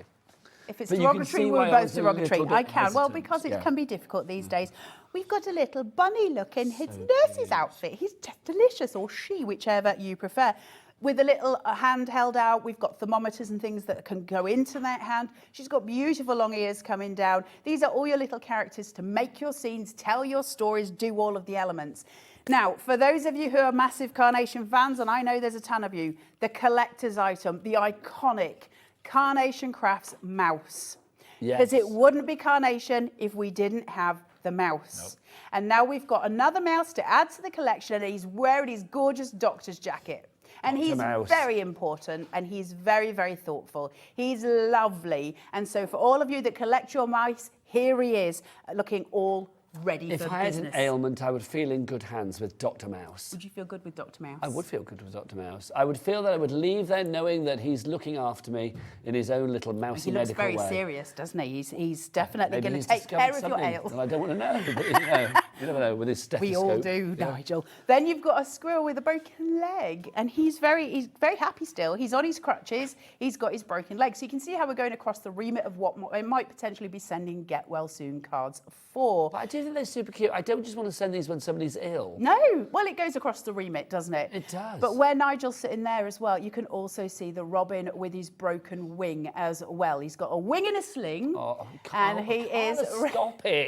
If it's But you can derogatory, see we're why I both was a derogatory. little I bit can. Well, hesitant, because it yeah. can be difficult these days. We've got a little bunny look in his nurse's outfit. He's just delicious, or she, whichever you prefer. With a little hand held out, we've got thermometers and things that can go into that hand. She's got beautiful long ears coming down. These are all your little characters to make your scenes, tell your stories, do all of the elements. Now, for those of you who are massive Carnation fans, and I know there's a ton of you, the collector's item, the iconic Carnation Crafts mouse. Yes. Because it wouldn't be Carnation if we didn't have the mouse. Nope. And now we've got another mouse to add to the collection, and he's wearing his gorgeous doctor's jacket. And Dr. he's Mouse. very important, and he's very, very thoughtful. He's lovely. And so for all of you that collect your mice, here he is, looking all ready If for I had business. an ailment, I would feel in good hands with Dr. Mouse. Would you feel good with Dr. Mouse? I would feel good with Dr. Mouse. I would feel that I would leave there knowing that he's looking after me in his own little mousy He looks medical very way. serious, doesn't he? He's definitely Maybe going he's to take care of discovered your something ails. that I don't want to know, but you never know with his stethoscope. We all do, Yeah. Nigel. Then you've got a squirrel with a broken leg, and he's very happy still. He's on his crutches. He's got his broken leg. So you can see how we're going across the remit of what I might potentially be sending Get Well Soon cards for. But I do think they're super cute. I don't just want to send these when somebody's ill. No, well, it goes across the remit, doesn't it? It does. But where Nigel's sitting there as well, you can also see the robin with his broken wing as well. He's got a wing and a sling, and he is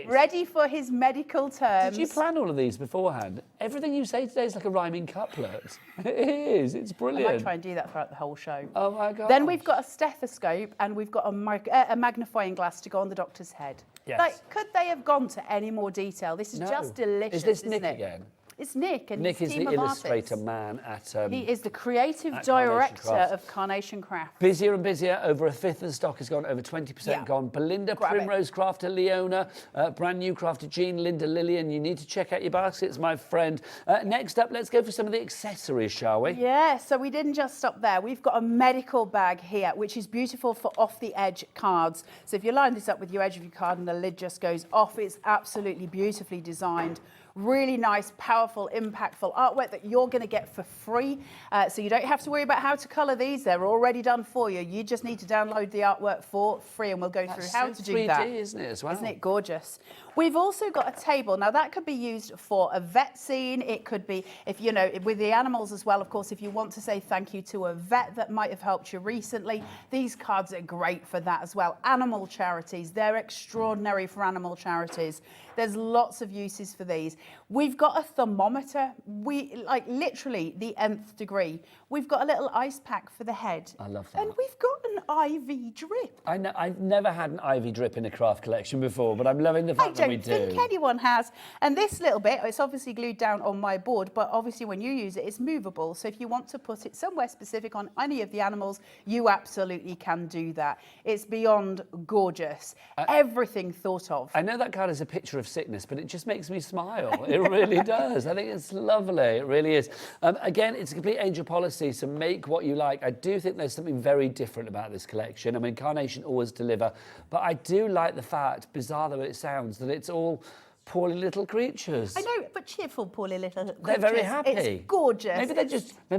ready for his medical terms. Did you plan all of these beforehand? Everything you say today is like a rhyming couplet. It is. It's brilliant. I might try and do that throughout the whole show. Oh my God. Then we've got a stethoscope and we've got a magnifying glass to go on the doctor's head. Yes. Like, could they have gone to any more detail? This is just delicious. Is this isn't Nick it? again? It's Nick, and Nick his is team the of illustrator artists. man at. He is the creative at director Carnation of Carnation Craft. Busier and busier. Over a fifth of the stock has gone. Over 20% gone. Belinda, Grab it. Primrose Crafter, Leona, brand new Crafter Jean, Linda, Lillian. You need to check out your baskets, my friend. Next up, let's go for some of the accessories, shall we? Yeah, so we didn't just stop there. We've got a medical bag here, which is beautiful for off-the-edge cards. So if you line this up with your edge of your card and the lid just goes off, it's absolutely beautifully designed. Really nice, powerful, impactful artwork that you're going to get for free. So you don't have to worry about how to colour these. They're already done for you. You just need to download the artwork for free, and we'll go through how to do 3D, that. isn't it, as well? Isn't it gorgeous? We've also got a table. Now, that could be used for a vet scene. It could be, if you know, with the animals as well, of course, if you want to say thank you to a vet that might have helped you recently, these cards are great for that as well. Animal charities, they're extraordinary for animal charities. There's lots of uses for these. We've got a thermometer. Like literally the nth degree. We've got a little ice pack for the head. I love that. And we've got an IV drip. I know, I've never had an IV drip in a craft collection before, but I'm loving the fact that we do. I don't think anyone has. And this little bit, it's obviously glued down on my board, but obviously when you use it, it's movable. So if you want to put it somewhere specific on any of the animals, you absolutely can do that. It's beyond gorgeous. Everything thought of. I know that card is a picture of sickness, but it just makes me smile. It really does. I think it's lovely. It really is. Again, it's a complete angel policy, so make what you like. I do think there's something very different about this collection. I mean, Carnation always deliver, but I do like the fact, bizarre though it sounds, that it's all poorly little creatures. I know, but cheerful, poorly little creatures. They're very happy. It's gorgeous. Maybe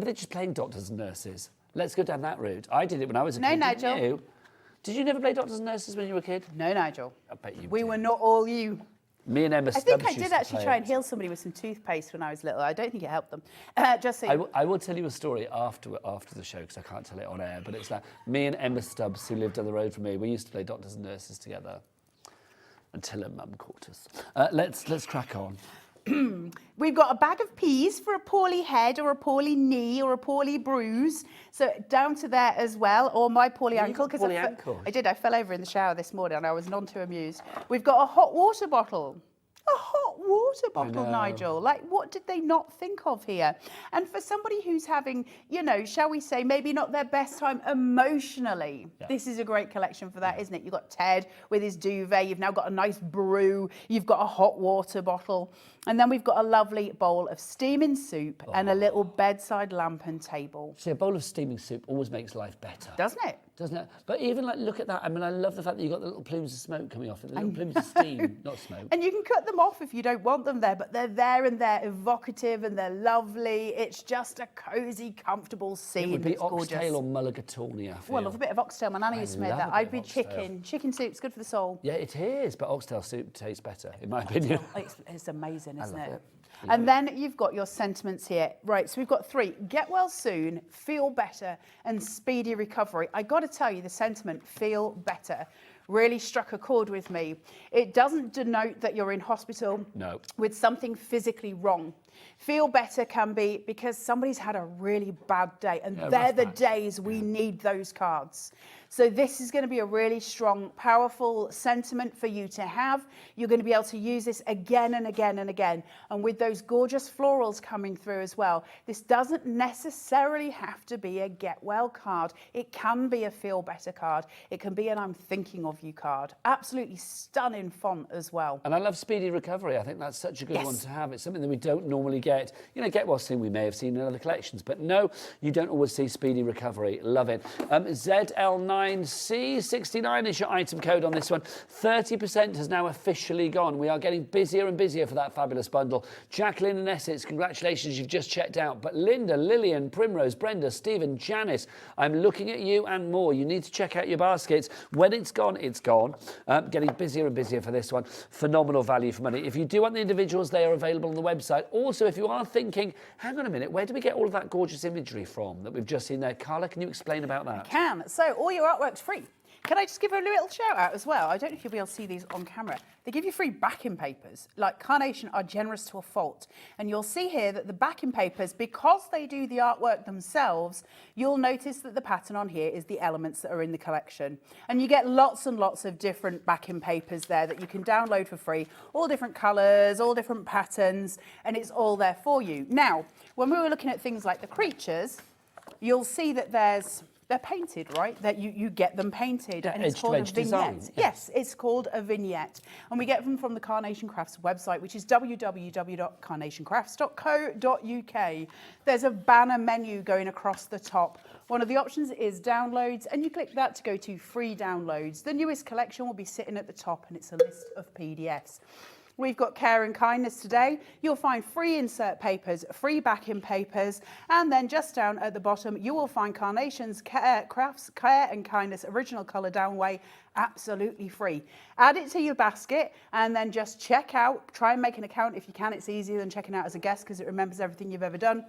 they're just playing doctors and nurses. Let's go down that route. I did it when I was a kid. No, Nigel. Didn't you? Did you never play doctors and nurses when you were a kid? No, Nigel. I bet you We did. were not all you. Me and Emma I Stubbs think I used did to actually play try it. and heal somebody with some toothpaste when I was little. I don't think it helped them. Just so I will tell you a story after the show because I can't tell it on air, but it's like me and Emma Stubbs, who lived down the road from me, we used to play doctors and nurses together until her mum caught us. Let's crack on. We've got a bag of peas for a poorly head or a poorly knee or a poorly bruise. So down to there as well, or my poorly ankle. Poorly ankle. I did. I fell over in the shower this morning and I was none too amused. We've got a hot water bottle. A hot water bottle, Nigel. Like, what did they not think of here? And for somebody who's having, you know, shall we say, maybe not their best time emotionally, this is a great collection for that, isn't it? You've got Ted with his duvet. You've now got a nice brew. You've got a hot water bottle. And then we've got a lovely bowl of steaming soup and a little bedside lamp and table. See, a bowl of steaming soup always makes life better. Doesn't it? Doesn't it? But even like, look at that. I mean, I love the fact that you've got the little plumes of smoke coming off it, the little plumes of steam, not smoke. And you can cut them off if you don't want them there, but they're there and they're evocative and they're lovely. It's just a cosy, comfortable scene. It would be It's gorgeous. oxtail or mulligatawny, I feel. Well, I love a bit of oxtail. My nanny used to make love that. a bit I'd of be oxtail. chicken. Chicken soup's good for the soul. Yeah, it is, but oxtail soup tastes better, in my opinion. It's amazing, isn't love it? it. And then you've got your sentiments here. Right, so we've got 3. Get well soon, feel better, and speedy recovery. I got to tell you, the sentiment, feel better, really struck a chord with me. It doesn't denote that you're in hospital with something physically wrong. Feel better can be because somebody's had a really bad day, and they're the days we need those cards. So this is going to be a really strong, powerful sentiment for you to have. You're going to be able to use this again and again and again. And with those gorgeous florals coming through as well, this doesn't necessarily have to be a get well card. It can be a feel better card. It can be an I'm thinking of you card. Absolutely stunning font as well. And I love speedy recovery. I think that's such a good one to have. It's something that we don't normally normally get. You know, get well soon we may have seen in other collections, but no, you don't always see speedy recovery. Love it. ZL9C69 is your item code on this one. 30% has now officially gone. We are getting busier and busier for that fabulous bundle. Jacqueline and Essex, congratulations, you've just checked out. But Linda, Lillian, Primrose, Brenda, Stephen, Janice, I'm looking at you and more. You need to check out your baskets. When it's gone, it's gone. Getting busier and busier for this one. Phenomenal value for money. If you do want the individuals, they are available on the website. Also, if you are thinking, hang on a minute, where do we get all of that gorgeous imagery from that we've just seen there? Carla, can you explain about that? I can. So all your artwork's free. Can I just give a little shout out as well? I don't know if you'll be able to see these on camera. They give you free backing papers. Like Carnation are generous to a fault. And you'll see here that the backing papers, because they do the artwork themselves, you'll notice that the pattern on here is the elements that are in the collection. And you get lots and lots of different backing papers there that you can download for free. All different colours, all different patterns, and it's all there for you. Now, when we were looking at things like the creatures, you'll see that they're painted, right? That you get them painted, and it's called a vignette. Design, yes, it's called a vignette, and we get them from the Carnation Crafts website, which is www.carnationcrafts.co.uk. There's a banner menu going across the top. One of the options is downloads, and you click that to go to free downloads. The newest collection will be sitting at the top, and it's a list of PDFs. We've got Care and Kindness today. You'll find free insert papers, free backing papers, and then just down at the bottom, you will find Carnation's Crafts Care and Kindness original colour downway, absolutely free. Add it to your basket and then just check out, try and make an account if you can. It's easier than checking out as a guest because it remembers everything you've ever done.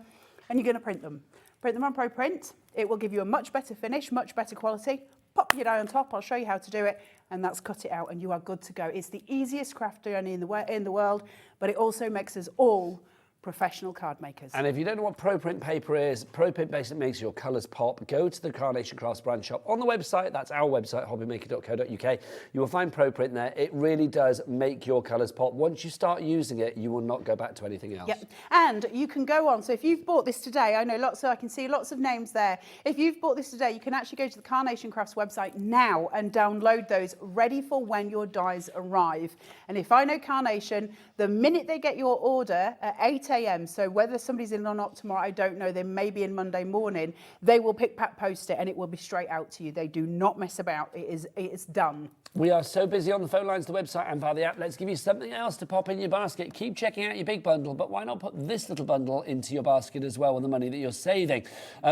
And you're going to print them. Print them on ProPrint. It will give you a much better finish, much better quality. Pop your die on top, I'll show you how to do it, and that's cut it out and you are good to go. It's the easiest craft journey in the world, but it also makes us all professional card makers. And if you don't know what ProPrint paper is, ProPrint basically makes your colours pop. Go to the Carnation Crafts brand shop on the website. That's our website, hobbymaker.co.uk. You will find ProPrint there. It really does make your colours pop. Once you start using it, you will not go back to anything else. Yep. And you can go on. So if you've bought this today, I can see lots of names there. If you've bought this today, you can actually go to the Carnation Crafts website now and download those ready for when your dies arrive. And if I know Carnation, the minute they get your order at 8 a.m, so whether somebody's in or not tomorrow, I don't know, they may be in Monday morning, they will pick, pack, post it, and it will be straight out to you. They do not mess about. It is done. We are so busy on the phone lines, the website, and via the app. Let's give you something else to pop in your basket. Keep checking out your big bundle, but why not put this little bundle into your basket as well with the money that you're saving?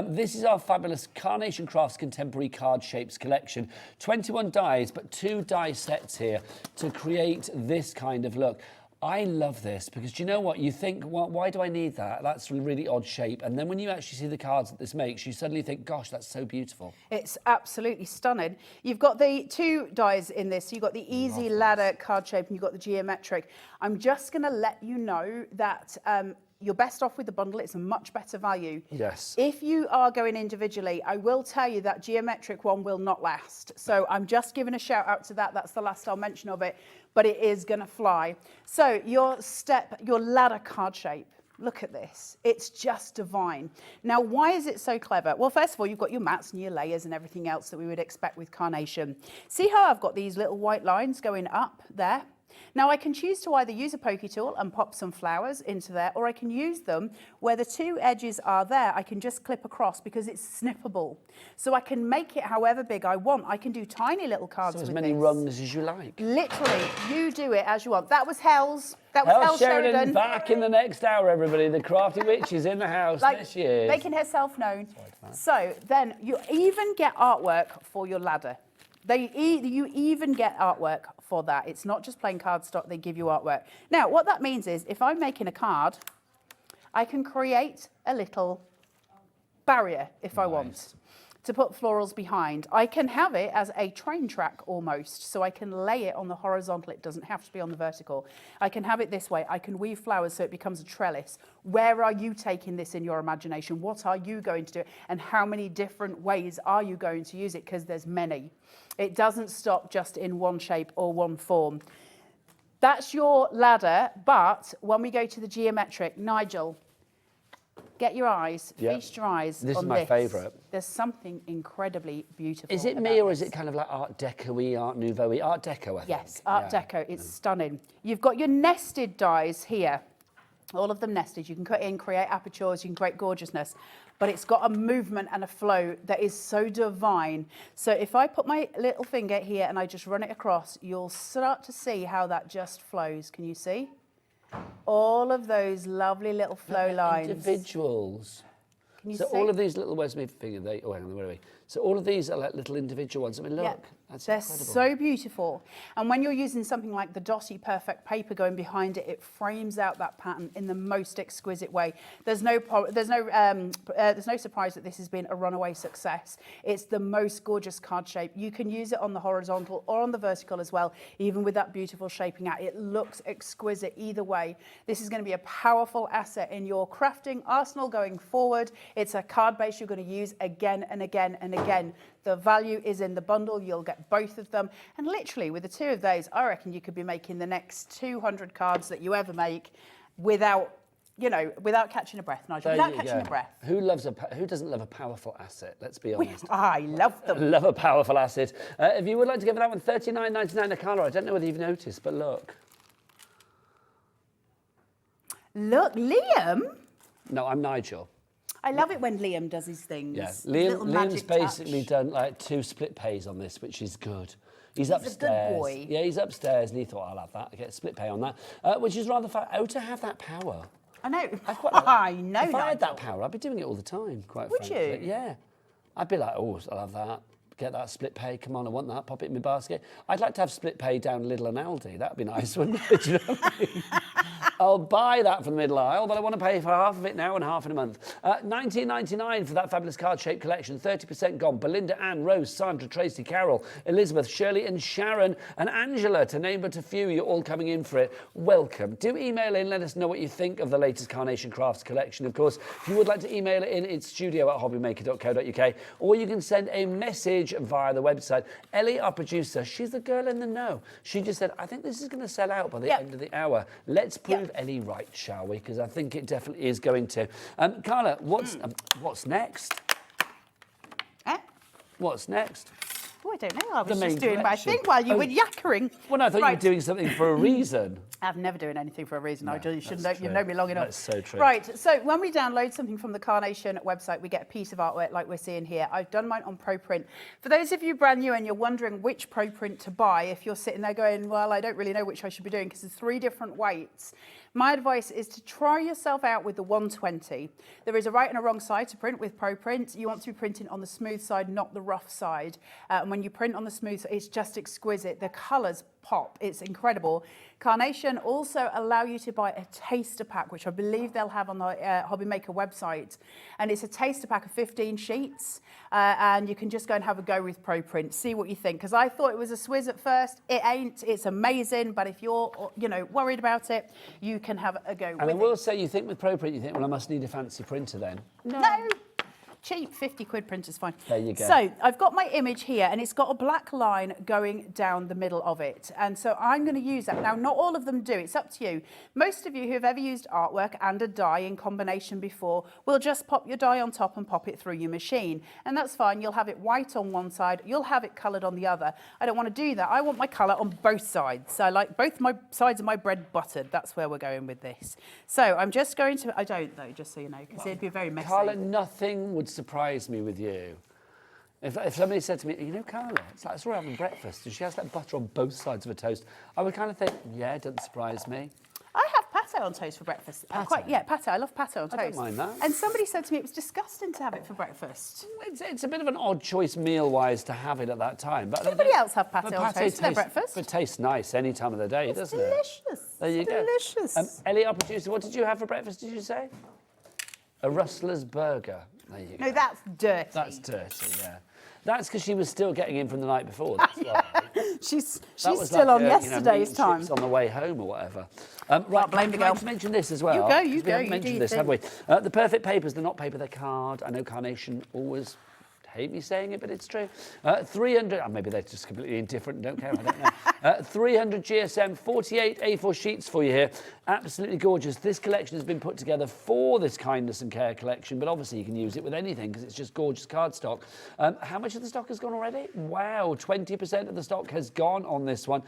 This is our fabulous Carnation Crafts Contemporary Card Shapes collection. 21 dies, but 2 die sets here to create this kind of look. I love this because do you know what? You think, well, why do I need that? That's a really odd shape. And then when you actually see the cards that this makes, you suddenly think, gosh, that's so beautiful. It's absolutely stunning. You've got the 2 dies in this. You've got the easy ladder card shape and you've got the geometric. I'm just going to let you know that you're best off with the bundle. It's a much better value. Yes. If you are going individually, I will tell you that geometric one will not last. So I'm just giving a shout out to that. That's the last I'll mention of it, but it is going to fly. So your ladder card shape. Look at this. It's just divine. Now, why is it so clever? Well, first of all, you've got your mats and your layers and everything else that we would expect with Carnation. See how I've got these little white lines going up there? Now I can choose to either use a pokey tool and pop some flowers into there, or I can use them where the 2 edges are there. I can just clip across because it's snippable. So I can make it however big I want. I can do tiny little cards with as many this. rungs as you like. Literally, you do it as you want. That was Hels. That was Hels Sheridan. Back in the next hour, everybody. The Crafty Witches in the house. There she is. Making herself known. So then you even get artwork for your ladder. You even get artwork for that. It's not just plain cardstock, they give you artwork. Now, what that means is if I'm making a card, I can create a little barrier if I want to put florals behind. I can have it as a train track almost, so I can lay it on the horizontal. It doesn't have to be on the vertical. I can have it this way. I can weave flowers so it becomes a trellis. Where are you taking this in your imagination? What are you going to do? And how many different ways are you going to use it? Because there's many. It doesn't stop just in one shape or one form. That's your ladder, but when we go to the geometric, Nigel, get your eyes, feast your eyes on this. This is my favourite. There's something incredibly beautiful. Is it me or is it kind of like Art Deco-y, Art Nouveau-y? Art Deco, I think. Yes, Art Deco. It's stunning. You've got your nested dies here. all of them nested. You can cut in, create apertures, you can create gorgeousness, but it's got a movement and a flow that is so divine. So if I put my little finger here and I just run it across, you'll start to see how that just flows. Can you see? All of those lovely little flow lines. Individuals. Can you so see? all of these little, where's my finger? Oh, hang on, where are we? So all of these are like little individual ones. I mean, look, Yeah. that's They're incredible. so beautiful. And when you're using something like the Dotty Perfect paper going behind it, it frames out that pattern in the most exquisite way. There's no surprise that this has been a runaway success. It's the most gorgeous card shape. You can use it on the horizontal or on the vertical as well, even with that beautiful shaping out. It looks exquisite either way. This is going to be a powerful asset in your crafting arsenal going forward. It's a card base you're going to use again and again and again. The value is in the bundle. You'll get both of them. And literally, with the two of those, I reckon you could be making the next 200 cards that you ever make without, without catching a breath, Nigel. Without catching a breath. Who doesn't love a powerful asset? Let's be honest. I love them. Love a powerful asset. If you would like to give that one $39.99 a colour, I don't know whether you've noticed, but look. Look, Liam. No, I'm Nigel. I love it when Liam does his things. Yeah, Little Liam's magic basically touch. done like 2 split pays on this, which is good. He's a upstairs. good boy. Yeah, he's upstairs, and he thought, I'll have that. I get a split pay on that, which is rather fun. Oh, to have that power. I know. I know. If I had that power, I'd be doing it all the time, quite Would frankly. you? Yeah. I'd be like, oh, I'll have that. Get that split pay. Come on, I want that. Pop it in my basket. I'd like to have split pay down Lidl and Aldi. That'd be nice, wouldn't it? Do you know what I mean? I'll buy that from the middle aisle, but I want to pay for half of it now and half in a month. $19.99 for that fabulous card-shaped collection. 30% gone. Belinda, Anne, Rose, Sandra, Tracy, Carol, Elizabeth, Shirley and Sharon and Angela, to name but a few. You're all coming in for it. Welcome. Do email in. Let us know what you think of the latest Carnation Crafts collection. Of course, if you would like to email it in, it's studio@hobbymaker.co.uk, or you can send a message via the website. Ellie, our producer, she's the girl in the know. She just said, I think this is going to sell out by the end of the hour. Let's prove Ellie right, shall we? Because I think it definitely is going to. Carla, what's next? What's next? Oh, I don't know. I was The main just doing my collection. thing while you were yakkering. Well, no, I thought you were doing something for a reason. I've never doing anything for a reason, Nigel. You should know. true. You know me long enough. That's so true. Right. So when we download something from the Carnation website, we get a piece of artwork like we're seeing here. I've done mine on ProPrint. For those of you brand new and you're wondering which ProPrint to buy, if you're sitting there going, well, I don't really know which I should be doing because there's 3 different weights. My advice is to try yourself out with the 120. There is a right and a wrong side to print with ProPrint. You want to be printing on the smooth side, not the rough side. And when you print on the smooth side, it's just exquisite. The colours pop. It's incredible. Carnation also allow you to buy a taster pack, which I believe they'll have on the Hobby Maker website. And it's a taster pack of 15 sheets. And you can just go and have a go with ProPrint. See what you think. Because I thought it was a swizz at first. It ain't. It's amazing. But if you're, worried about it, you can have a go with it. And I will say, you think with ProPrint, you think, well, I must need a fancy printer then. No. Cheap, 50 quid printer's fine. There you go. So I've got my image here and it's got a black line going down the middle of it. And so I'm going to use that. Now, not all of them do. It's up to you. Most of you who have ever used artwork and a die in combination before will just pop your die on top and pop it through your machine. And that's fine. You'll have it white on one side. You'll have it coloured on the other. I don't want to do that. I want my colour on both sides. So I like both my sides of my bread buttered. That's where we're going with this. So I'm just going to... I don't, though, just so you know, because it'd be very messy. Carla, nothing would surprise me with you. If somebody said to me, Carla, it's like, I saw her having breakfast and she has that butter on both sides of her toast, I would kind of think, yeah, it doesn't surprise me. I have pate on toast for breakfast. Pate? Pate. I love pate on toast. I don't mind that. And somebody said to me it was disgusting to have it for breakfast. It's a bit of an odd choice meal-wise to have it at that time. But Anybody else have pate on toast for their breakfast? It tastes nice any time of the day, doesn't it? Delicious. There you go. Delicious. Ellie, our producer, what did you have for breakfast, did you say? A Rustler's burger. There you go. No, that's dirty. That's dirty, yeah. That's because she was still getting in from the night before. That's why. She's That was still like on meat yesterday's and time. chips on the way home or whatever. Right, blame the can I girl. just mention this as well? You go, you We haven't do mentioned your this, thing. have we? The perfect papers, they're not paper, they're card. I know Carnation always hate me saying it, but it's true. 300, maybe they're just completely indifferent and don't care, I don't know. 300 GSM, 48 A4 sheets for you here. Absolutely gorgeous. This collection has been put together for this kindness and care collection, but obviously you can use it with anything because it's just gorgeous cardstock. How much of the stock has gone already? Wow, 20% of the stock has gone on this one.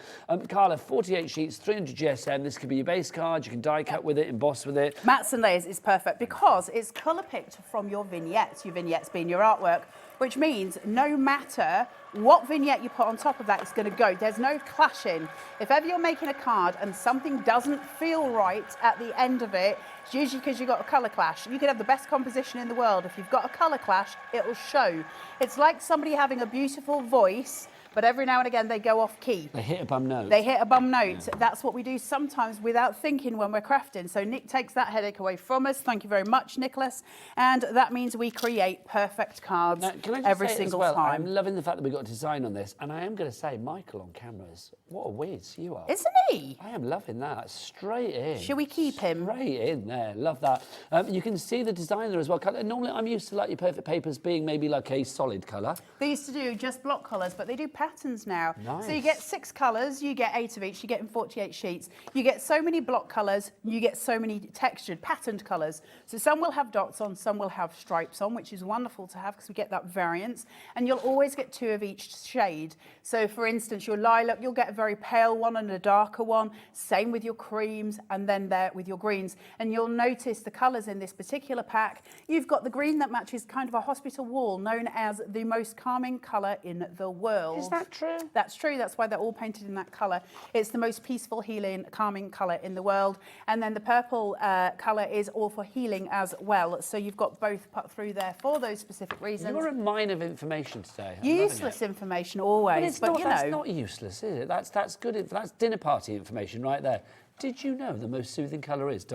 Carla, 48 sheets, 300 GSM. This could be your base card. You can die cut with it, emboss with it. Mats and layers is perfect because it's colour picked from your vignettes being your artwork, which means no matter what vignette you put on top of that, it's going to go. There's no clashing. If ever you're making a card and something doesn't feel right at the end of it, it's usually because you've got a colour clash. You could have the best composition in the world. If you've got a colour clash, it'll show. It's like somebody having a beautiful voice, but every now and again they go off key. They hit a bum note. They hit a bum note. Yeah. That's what we do sometimes without thinking when we're crafting. So Nick takes that headache away from us. Thank you very much, Nicholas. And that means we create perfect cards every single time. I'm loving the fact that we've got a design on this. And I am going to say, Michael on cameras, what a whiz you are. Isn't he? I am loving that. Straight in. Should we keep him? Straight in there. Love that. You can see the designer as well. Normally I'm used to like your perfect papers being maybe like a solid colour. They used to do just block colours, but they do patterns now. Nice. So you get 6 colours, you get 8 of each, you get in 48 sheets. You get so many block colours, you get so many textured, patterned colours. So some will have dots on, some will have stripes on, which is wonderful to have because we get that variance. And you'll always get 2 of each shade. So for instance, your lilac, you'll get a very pale one and a darker one. Same with your creams and then there with your greens. And you'll notice the colours in this particular pack. You've got the green that matches kind of a hospital wall, known as the most calming colour in the world. Is that true? That's true. That's why they're all painted in that colour. It's the most peaceful, healing, calming colour in the world. And then the purple colour is all for healing as well. So you've got both put through there for those specific reasons. You're a mine of information today. Useless information always, but you know. That's not useless, is it? That's good. That's dinner party information right there. Did you know the most soothing colour is ...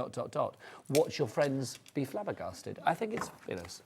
Watch your friends be flabbergasted. I think it's fabulous.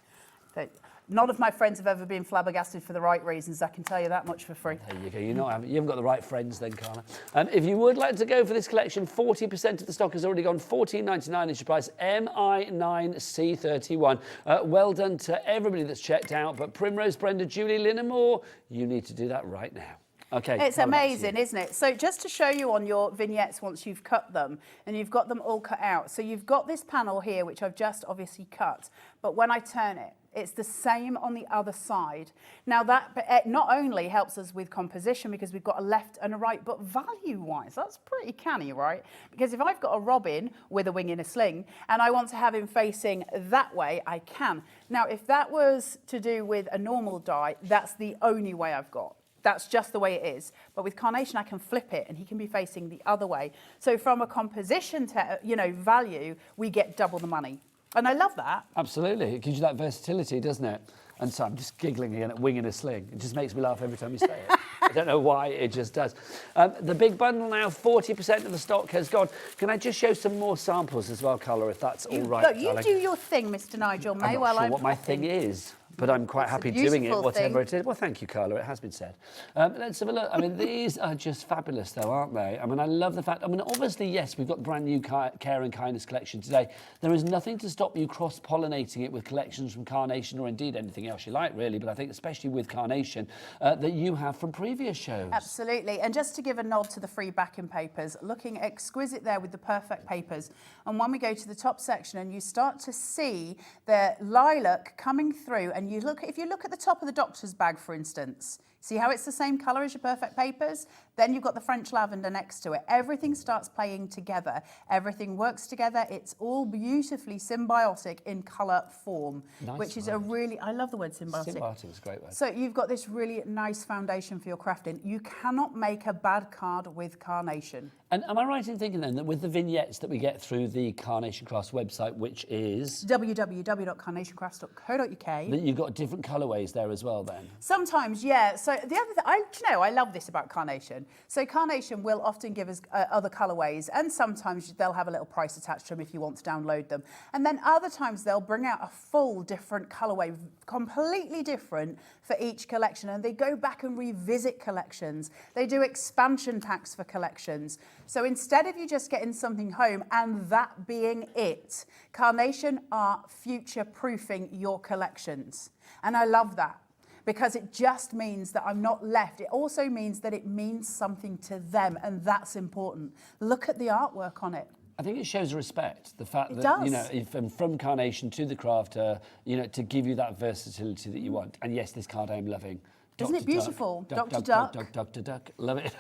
None of my friends have ever been flabbergasted for the right reasons. I can tell you that much for free. There you go. You haven't got the right friends then, Carla. If you would like to go for this collection, 40% of the stock has already gone. $14.99 is your price. MI9C31. Well done to everybody that's checked out. But Primrose, Brenda, Julie, Lynn and more, you need to do that right now. Okay. It's amazing, isn't it? So just to show you on your vignettes once you've cut them and you've got them all cut out. So you've got this panel here, which I've just obviously cut. But when I turn it, it's the same on the other side. Now that not only helps us with composition because we've got a left and a right, but value-wise, that's pretty canny, right? Because if I've got a robin with a wing in a sling and I want to have him facing that way, I can. Now, if that was to do with a normal die, that's the only way I've got. That's just the way it is. But with Carnation, I can flip it and he can be facing the other way. So from a composition value, we get double the money. And I love that. Absolutely. It gives you that versatility, doesn't it? And so I'm just giggling again at wing in a sling. It just makes me laugh every time you say it. I don't know why, it just does. The big bundle now, 40% of the stock has gone. Can I just show some more samples as well, Carla, if that's all right? Look, you do your thing, Mr. Nigel May, I'm not sure what my thing is. But I'm quite happy doing it, whatever it is. Well, thank you, Carla. It has been said. Let's have a look. I mean, these are just fabulous, though, aren't they? I mean, I love the fact... I mean, obviously, yes, we've got the brand new Care and Kindness collection today. There is nothing to stop you cross-pollinating it with collections from Carnation or indeed anything else you like, really. But I think especially with Carnation that you have from previous shows. Absolutely. And just to give a nod to the free backing papers, looking exquisite there with the perfect papers. And when we go to the top section and you start to see the lilac coming through and if you look at the top of the doctor's bag, for instance, see how it's the same colour as your perfect papers? Then you've got the French lavender next to it. Everything starts playing together. Everything works together. It's all beautifully symbiotic in colour form, which is a really, I love the word symbiotic. Symbiotic is a great word. So you've got this really nice foundation for your crafting. You cannot make a bad card with Carnation. And am I right in thinking then that with the vignettes that we get through the Carnation Crafts website, which is www.carnationcrafts.co.uk, that you've got different colourways there as well then? Sometimes, yeah. So the other thing, I love this about Carnation. So Carnation will often give us other colourways, and sometimes they'll have a little price attached to them if you want to download them. And then other times they'll bring out a full different colourway, completely different for each collection, and they go back and revisit collections. They do expansion packs for collections. So instead of you just getting something home and that being it, Carnation are future-proofing your collections. And I love that. because it just means that I'm not left. It also means that it means something to them, and that's important. Look at the artwork on it. I think it shows respect. The fact that, does. you know, from Carnation to the crafter, you know, to give you that versatility that you want. And yes, this card I am loving. Isn't it beautiful? Dr. Duck. Dr. Duck. Love it.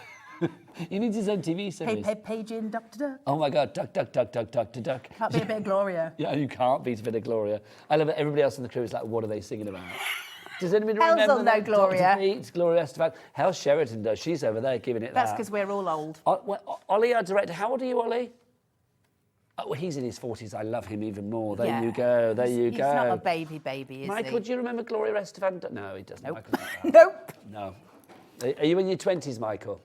He needs his own TV series. Page in Dr. Duck. Oh my God, Duck. Can't be a bit of Gloria. Yeah, you can't beat a bit of Gloria. I love it. Everybody else in the crew is like, what are they singing about? Does anybody Hels remember will know that Gloria. Dr. Pete, Gloria Estefan? Hels Sheraton does. She's over there giving it That's that. because we're all old. Ollie, our director, how old are you, Ollie? Oh, he's in his 40s. I love him even more. There Yeah. you go. There you go. He's not a baby, is Michael, he? do you remember Gloria Estefan? No, he doesn't. Nope. Michael's not that. Nope. No. Are you in your 20s, Michael?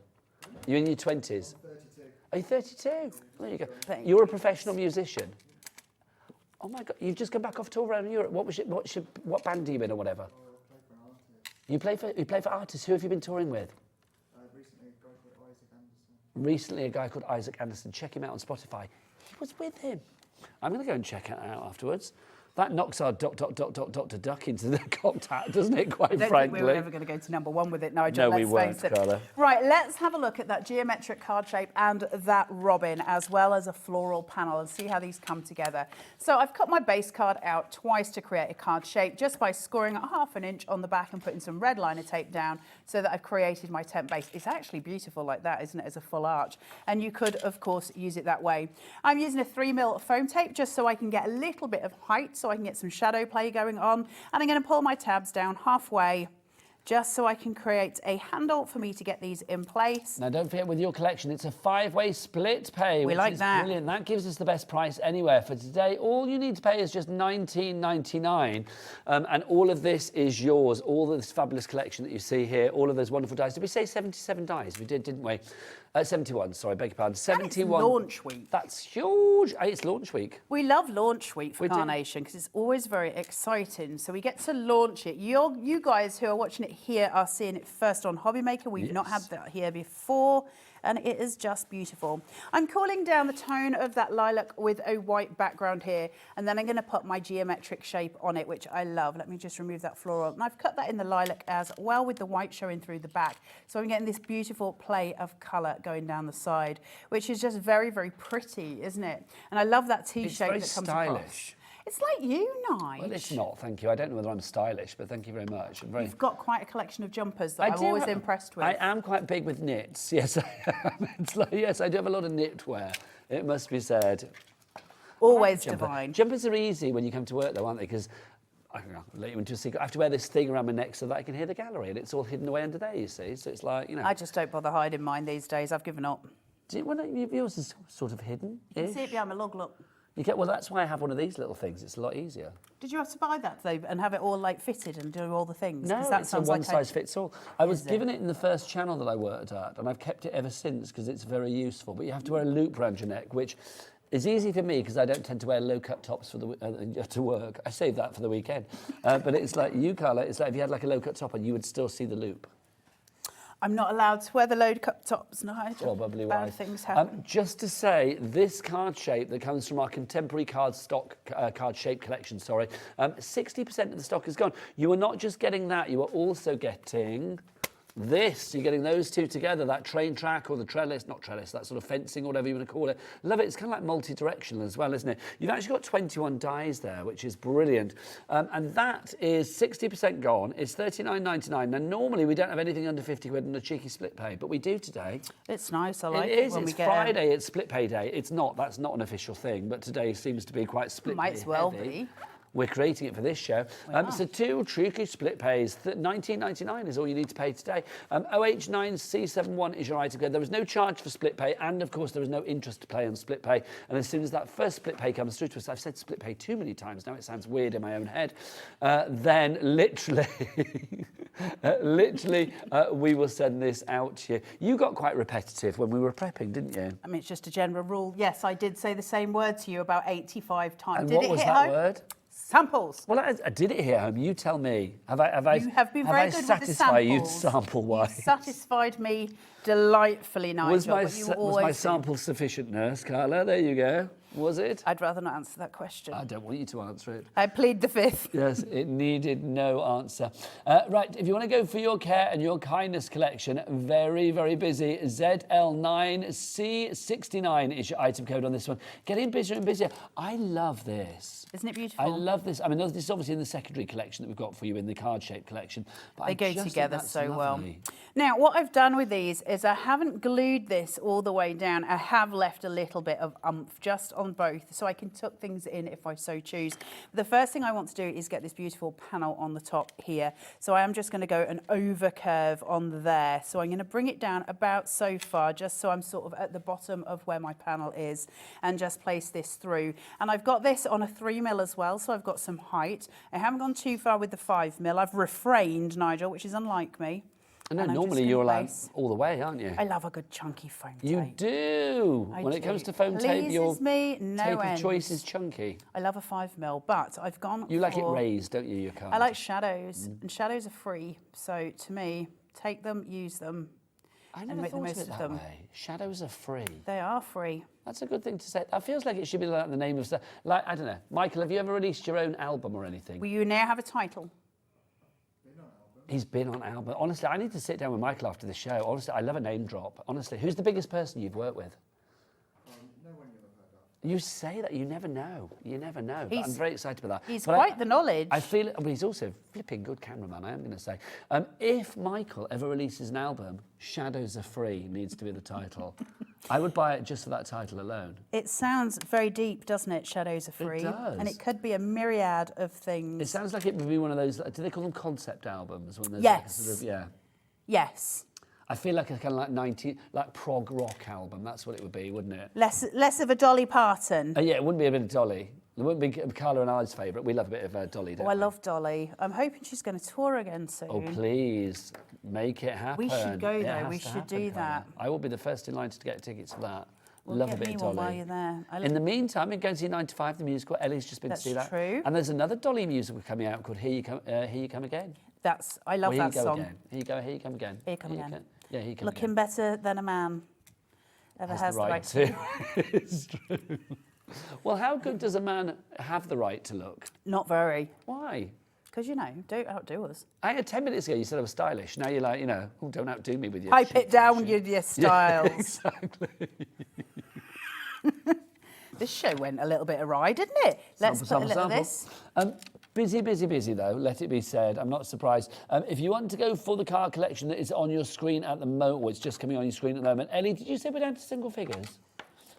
You in your 20s? 32. Are you 32? There you go. You're a professional musician. Oh my God! You've just come back off tour around Europe. What band are you in or whatever? You play for artists. Who have you been touring with? Recently, a guy called Isaac Anderson. Check him out on Spotify. He was with him. I'm going to go and check it out afterwards. That knocks our Dr. Duck into the cocked hat, doesn't it, quite I don't frankly? think we were ever going to go to number one with it, Nigel. No, we let's face weren't, it. Carla. Right, let's have a look at that geometric card shape and that robin, as well as a floral panel, and see how these come together. So I've cut my base card out twice to create a card shape, just by scoring a 1/2 inch on the back and putting some red liner tape down, so that I've created my temp base. It's actually beautiful like that, isn't it, as a full arch? And you could, of course, use it that way. I'm using a 3mm foam tape just so I can get a little bit of height, so I can get some shadow play going on, and I'm going to pull my tabs down halfway just so I can create a handle for me to get these in place. Now, don't forget, with your collection, it's a 5-way split pay, We which like is that. brilliant. That gives us the best price anywhere. For today, all you need to pay is just $19.99, and all of this is yours. All of this fabulous collection that you see here, all of those wonderful dies. Did we say 77 dies? We did, didn't we? 71, sorry, beg your pardon. 71. And it's launch week. That's huge. Hey, it's launch week. We love launch week for We do. Carnation because it's always very exciting. So we get to launch it. You guys who are watching it here are seeing it first on Hobby Maker. We've not had that here before, and it is just beautiful. I'm cooling down the tone of that lilac with a white background here, and then I'm going to put my geometric shape on it, which I love. Let me just remove that floral. And I've cut that in the lilac as well, with the white showing through the back. So I'm getting this beautiful play of colour going down the side, which is just very, very pretty, isn't it? And I love that T-shape that It's comes very across. stylish. It's like you, Nige. Well, it's not, thank you. I don't know whether I'm stylish, but thank you very much. I'm very... You've got quite a collection of jumpers that I'm do always have- impressed with. I am quite big with knits. Yes, I am. It's like, yes, I do have a lot of knitwear. It must be said. Always Jumper. divine. Jumpers are easy when you come to work, though, aren't they? Because I don't know, I'll let you into a secret. I have to wear this thing around my neck so that I can hear the gallery, and it's all hidden away under there, you see. So it's like, you know. I just don't bother hiding mine these days. I've given up. Yours is sort of hidden. You can see it behind my log, look. Well, that's why I have one of these little things. It's a lot easier. Did you have to buy that though and have it all like fitted and do all the things? No, 'Cause that it's a sounds like one-size-fits-all. I was Is it? given it in the first channel that I worked at, and I've kept it ever since because it's very useful. But you have to wear a loop around your neck, which is easy for me because I don't tend to wear low-cut tops for to work. I save that for the weekend. But it's like you, Carla. It's like if you had like a low-cut top on, you would still see the loop. I'm not allowed to wear the load cut tops, Nigel. Probably Bad wise. things happen. Just to say, this card shape that comes from our contemporary card stock, card shape collection, 60% of the stock is gone. You are not just getting that, you are also getting this. You're getting those two together, that train track or the trellis, not trellis, that sort of fencing or whatever you want to call it. Love it. It's kind of like multi-directional as well, isn't it? You've actually got 21 dies there, which is brilliant. And that is 60% gone. It's $39.99. Now, normally we don't have anything under 50 quid and a cheeky split pay, but we do today. It's nice. I like It is. when It's we get Friday. It's split pay day. It's not. That's not an official thing, but today seems to be quite split Might pay as well heavy. be. We're creating it for this show. So 2 cheeky split pays. $19.99 is all you need to pay today. OH9C71 is your item code. There is no charge for split pay, and of course there is no interest to pay on split pay. And as soon as that first split pay comes through to us, I've said split pay too many times now, it sounds weird in my own head, then literally, we will send this out to you. You got quite repetitive when we were prepping, didn't you? I mean, it's just a general rule. Yes, I did say the same word to you about 85 times. And did what it was hit that home? word? Samples. Well, I did it here at home. You tell me. Have I? You have been very good with the satisfied you samples. sample-wise? You satisfied me delightfully, Nigel. Was my but you always do. sample sufficient, Nurse Carla? There you go. Was it? I'd rather not answer that question. I don't want you to answer it. I plead the fifth. Yes, it needed no answer. Right, if you want to go for your care and your kindness collection, very, very busy. ZL9C69 is your item code on this one. Getting busier and busier. I love this. Isn't it beautiful? I love this. I mean, this is obviously in the secondary collection that we've got for you in the card-shaped collection. But They go just think together that's so lovely. well. Now, what I've done with these is I haven't glued this all the way down. I have left a little bit of oomph just on both, so I can tuck things in if I so choose. The first thing I want to do is get this beautiful panel on the top here. So I am just going to go an over curve on there. So I'm going to bring it down about so far, just so I'm sort of at the bottom of where my panel is, and just place this through. And I've got this on a 3mm as well, so I've got some height. I haven't gone too far with the 5mm. I've refrained, Nigel, which is unlike me. I know, And I'm normally just you're gonna allowed place- all the way, aren't you? I love a good chunky foam tape. You do. I When it do. comes to foam tape, your Pleases me no tape of end. choice is chunky. I love a 5mm, but I've gone You like it for- raised, don't you, your card? I like shadows, and shadows are free. So to me, take them, use them, I and never make the thought most of it of that them. way. Shadows are free. They are free. That's a good thing to say. That feels like it should be like the name of... Like, I don't know. Michael, have you ever released your own album or anything? Will you now have a title? He's been on album. Honestly, I need to sit down with Michael after the show. Honestly, I love a name drop. Honestly, who's the biggest person you've worked with? No one you'll have heard of. You say that, you never know. You never know. But I'm He's- very excited about that. He's But quite the knowledge. I feel, but he's also a flipping good cameraman, I am going to say. If Michael ever releases an album, Shadows Are Free needs to be the title. I would buy it just for that title alone. It sounds very deep, doesn't it? Shadows are free. does. And it could be a myriad of things. It sounds like it would be one of those, do they call them concept albums? When there's Yes. Like a sort of, yeah. Yes. I feel like a kind of like prog rock album. That's what it would be, wouldn't it? Less of a Dolly Parton. Yeah, it wouldn't be a bit of Dolly. It wouldn't be Carla and I's favourite. We love a bit of Dolly, don't Oh, I we? love Dolly. I'm hoping she's going to tour again soon. Oh, please, make it happen. We should go, It though. has We to should happen, do Carla. that. I will be the first in line to get tickets for that. Well, Love get a bit me of one Dolly. while you're there. In the meantime, I'm going to see 9 to 5, the musical. Ellie's just been That's to see that. true. And there's another Dolly musical coming out called Here You Come Again. I love Or Here that You Go song. Again. Here You come again. Here You Come Again. Yeah, Here You Come Looking again. better than a man ever has the right to. It's true. Well, how good does a man have the right to look? Not very. Why? Because, don't outdo us. I had 10 minutes ago, you said I was stylish. Now you're like, oh, don't outdo me with your Pipe cheap it down, fashion. your Yeah, styles. exactly. This show went a little bit awry, didn't it? Let's put a little of this. Busy, busy, busy, though, let it be said. I'm not surprised. If you want to go for the card collection that is on your screen at the moment, or it's just coming on your screen at the moment. Ellie, did you say we're down to single figures?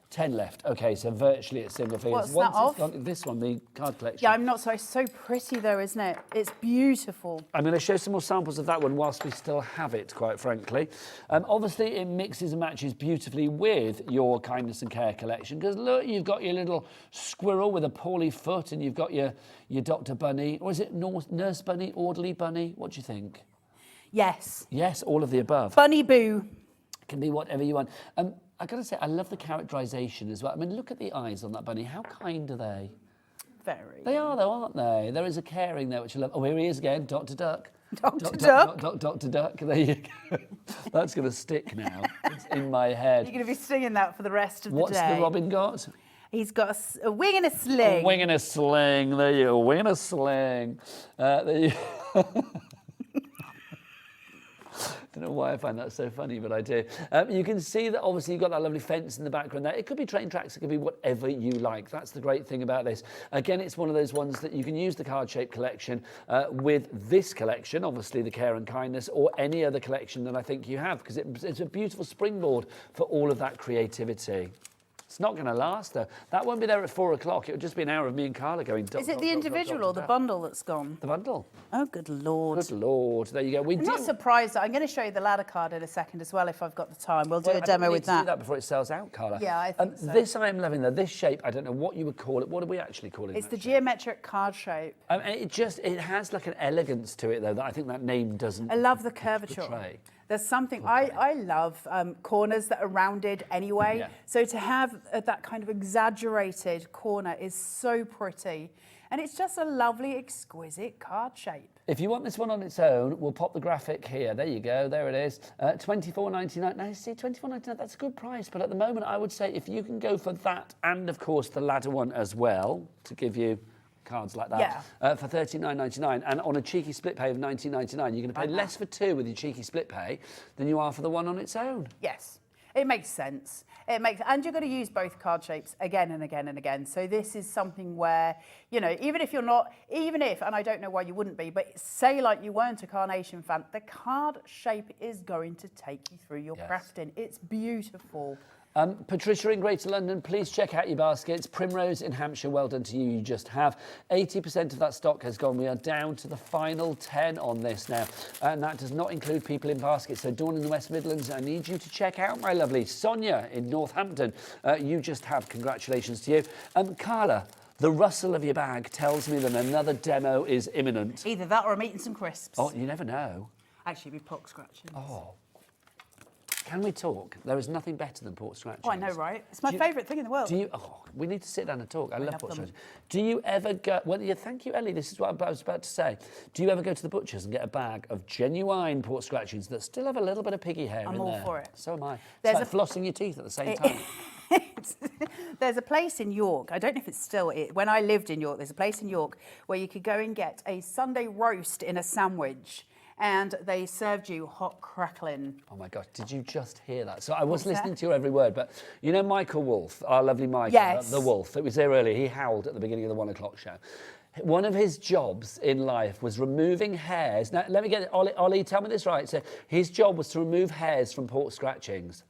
10 left. OK, so virtually at single figures. What's that Once it's of? gone, this one, the card collection. Yeah, I'm not sorry. So pretty, though, isn't it? It's beautiful. I'm going to show some more samples of that one whilst we still have it, quite frankly. Obviously, it mixes and matches beautifully with your kindness and care collection. Because look, you've got your little squirrel with a poorly foot, and you've got your Dr. Bunny, or is it Nurse Bunny, Orderly Bunny? What do you think? Yes. Yes, all of the above. Bunny Boo. It can be whatever you want. I got to say, I love the characterisation as well. I mean, look at the eyes on that bunny. How kind are they? Very. They are, though, aren't they? There is a caring there, which I love. Oh, here he is again, Dr. Duck. Dr. Duck. Dr. Duck. There you go. That's going to stick now. It's in my head. You're going to be singing that for the rest of the What's day. the robin got? He's got a wing and a sling. A wing and a sling. There you go. Wing and a sling. There you I don't know why I find that so funny, but I do. You can see that obviously you've got that lovely fence in the background there. It could be train tracks, it could be whatever you like. That's the great thing about this. Again, it's one of those ones that you can use the card-shaped collection with this collection, obviously the Care and Kindness, or any other collection that I think you have, because it's a beautiful springboard for all of that creativity. It's not going to last, though. That won't be there at 4 o'clock. It would just be an hour of me and Carla going... Is it the individual or the bundle that's gone? The bundle. Oh, good Lord. Good Lord. There you go. I'm not surprised. I'm going to show you the ladder card in a second as well, if I've got the time. We'll do a demo with Do that. that before it sells out, Carla. Yeah, I think so. This I am loving, though. This shape, I don't know what you would call it. What do we actually call it? It's the geometric card shape. And it has like an elegance to it, though, that I think that name doesn't... I love the curvature. portray. There's something, I love corners that are rounded anyway. Yeah. So to have that kind of exaggerated corner is so pretty. And it's just a lovely, exquisite card shape. If you want this one on its own, we'll pop the graphic here. There you go. There it is. $24.99. Now, you see, $24.99, that's a good price. But at the moment, I would say if you can go for that and, of course, the ladder one as well to give you cards like that for $39.99, and on a cheeky split pay of $19.99, you're going to pay less for two with your cheeky split pay than you are for the one on its own. Yes. It makes sense. And you're going to use both card shapes again and again and again. So this is something where, you know, even if, and I don't know why you wouldn't be, but say like you weren't a Carnation fan, the card shape is going to take you through your crafting. It's beautiful. Patricia in Greater London, please check out your baskets. Primrose in Hampshire, well done to you. You just have 80% of that stock has gone. We are down to the final 10 on this now, and that does not include people in baskets. So Dawn in the West Midlands, I need you to check out my lovely Sonia in Northampton. You just have. Congratulations to you. Carla, the rustle of your bag tells me that another demo is imminent. Either that or I'm eating some crisps. Oh, you never know. Actually, we pork scratchings. Oh. Can we talk? There is nothing better than pork scratchings. Oh, I know, right? It's my favourite thing in the world. We need to sit down and talk. I love pork scratchings. Do you ever go... Well, yeah, thank you, Ellie. This is what I was about to say. Do you ever go to the butcher's and get a bag of genuine pork scratchings that still have a little bit of piggy hair in there? I'm all for it. So am I. It's like flossing your teeth at the same time. There's a place in York, I don't know if it's still it. When I lived in York, there's a place in York where you could go and get a Sunday roast in a sandwich, and they served you hot crackling. Oh my gosh, did you just hear that? So I was listening to your every word, but you know Michael Wolf, our lovely Michael, yes. The Wolf, that was there earlier, he howled at the beginning of the 1 o'clock show. One of his jobs in life was removing hairs. Now, let me get it, Ollie, tell me this right. So his job was to remove hairs from pork scratchings.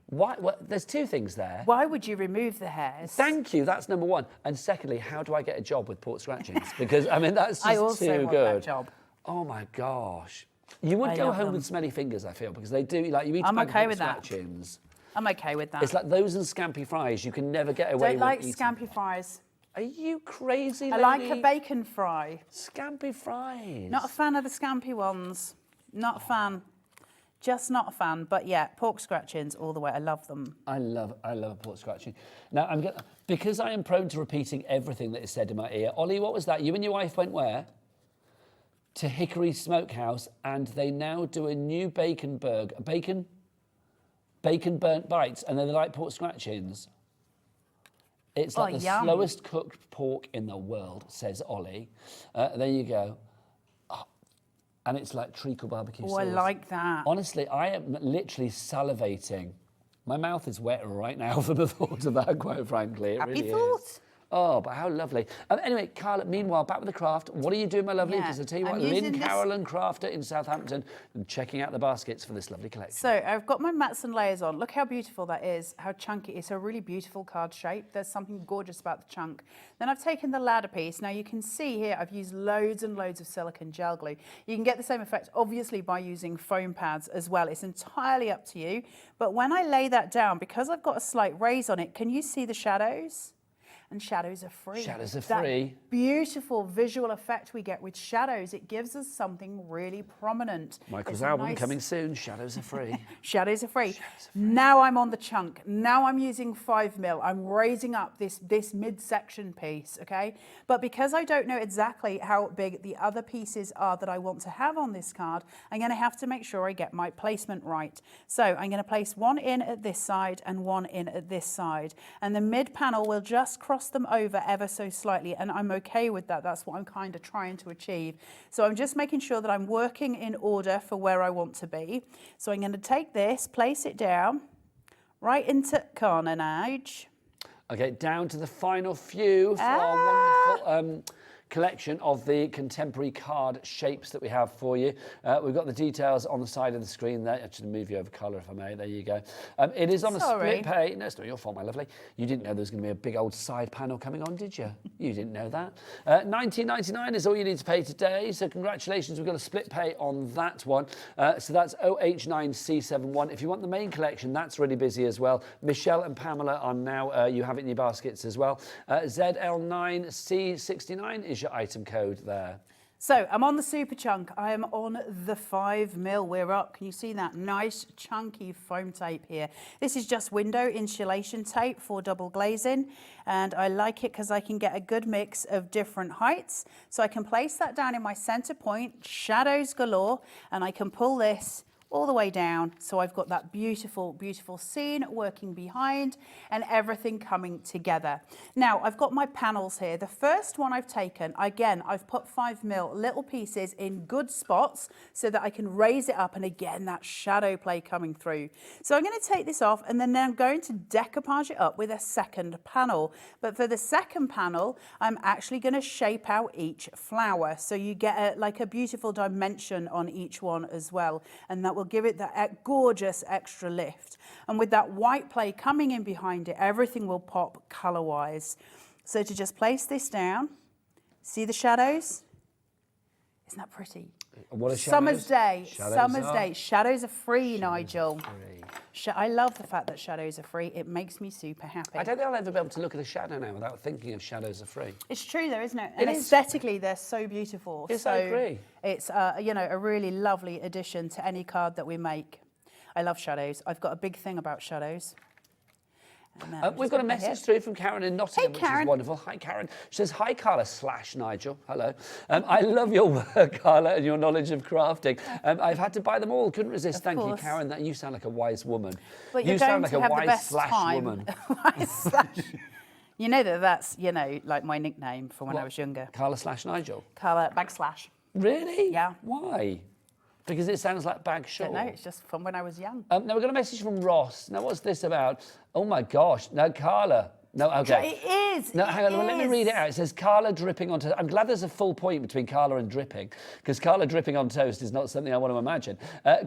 Why? Well, there's two things there. Why would you remove the hairs? Thank you, that's number one. And secondly, how do I get a job with pork scratchings? Because, I mean, that's just I also too want good. That job. Oh my gosh. You would go home with smelly fingers, I feel, because they do, like, you eat I'm okay with that. scratchings. I'm okay with that. It's like those and scampi fries, you can never get away with eating. Don't like scampi fries. Are you crazy, lady? I like a bacon fry. Scampi fries. Not a fan of the scampi ones. Not a fan. Just not a fan. But yeah, pork scratchings all the way. I love them. I love a pork scratching. Now, because I am prone to repeating everything that is said in my ear. Ollie, what was that? You and your wife went where? To Hickory Smokehouse, and they now do a new bacon burger. Bacon burnt bites, and they're like pork scratchings. It's like the slowest cooked pork in the world, says Ollie. There you go. Oh, and it's like treacle barbecue sauce. Oh, I like that. Honestly, I am literally salivating. My mouth is wet right now from the thought of that, quite frankly. It Happy really thought. is. Oh, but how lovely. Anyway, Carla, meanwhile, back with the craft. What are you doing, my lovely? Because I tell you what, Lynn Carolyn Crafter in Southampton, and checking out the baskets for this lovely collection. So I've got my mats and layers on. Look how beautiful that is, how chunky. It's a really beautiful card shape. There's something gorgeous about the chunk. Then I've taken the ladder piece. Now you can see here, I've used loads and loads of silicone gel glue. You can get the same effect, obviously, by using foam pads as well. It's entirely up to you. But when I lay that down, because I've got a slight raise on it, can you see the shadows? And shadows are free. Shadows are free. That beautiful visual effect we get with shadows, it gives us something really prominent. Michael's album coming soon, Shadows are free. Shadows are free. Now I'm on the chunk. Now I'm using 5mm. I'm raising up this midsection piece, okay? But because I don't know exactly how big the other pieces are that I want to have on this card, I'm going to have to make sure I get my placement right. So I'm going to place one in at this side and one in at this side. And the mid panel will just cross them over ever so slightly, and I'm okay with that. That's what I'm kind of trying to achieve. So I'm just making sure that I'm working in order for where I want to be. So I'm going to take this, place it down, right into carnage. Okay, down to the final few for our wonderful collection of the contemporary card shapes that we have for you. We've got the details on the side of the screen there. Actually, move you over colour if I may. There you go. It is on a split pay. No, it's not your fault, my lovely. You didn't know there was going to be a big old side panel coming on, did you? You didn't know that. $19.99 is all you need to pay today. So congratulations, we've got a split pay on that one. So that's OH9C71. If you want the main collection, that's really busy as well. Michelle and Pamela are now, you have it in your baskets as well. ZL9C69 is your item code there. So I'm on the super chunk. I am on the 5mm. We're up. Can you see that nice chunky foam tape here? This is just window insulation tape for double glazing. And I like it because I can get a good mix of different heights. So I can place that down in my center point, shadows galore, and I can pull this all the way down. So I've got that beautiful, beautiful scene working behind and everything coming together. Now I've got my panels here. The first one I've taken, again, I've put 5mm little pieces in good spots so that I can raise it up. And again, that shadow play coming through. So I'm going to take this off and then I'm going to decoupage it up with a second panel. But for the second panel, I'm actually going to shape out each flower. So you get like a beautiful dimension on each one as well. And that will give it that gorgeous extra lift. And with that white play coming in behind it, everything will pop color-wise. So to just place this down, see the shadows? Isn't that pretty? What are Summer's day. Shadows Summer's are? day. Shadows are free, Shadows Nigel. Free. I love the fact that shadows are free. It makes me super happy. I don't think I'll ever be able to look at a shadow now without thinking of shadows are free. It's true though, isn't it? It And is. aesthetically, they're so beautiful. Yes, so I agree. It's you know, a really lovely addition to any card that we make. I love shadows. I've got a big thing about shadows. We've got a message through from Karen in Nottingham, which Karen. is wonderful. Hi, Karen. She says, hi, Carla / Nigel. Hello. I love your work, Carla, and your knowledge of crafting. I've had to buy them all. Couldn't resist. Thank you, Karen. That you sound like a wise woman. But you you're sound going like to a have the wise best / time. woman. You know that's, you know, like my nickname from when I was younger. Carla / Nigel. Carla /. Really? Yeah. Why? Because it sounds like bag shawl. No, it's just from when I was young. Now we've got a message from Ross. Now what's this about? Oh my gosh. No, Carla. No, okay. It is. No, hang on. Well, let me read it out. It says Carla dripping on toast. I'm glad there's a full point between Carla and dripping, because Carla dripping on toast is not something I want to imagine.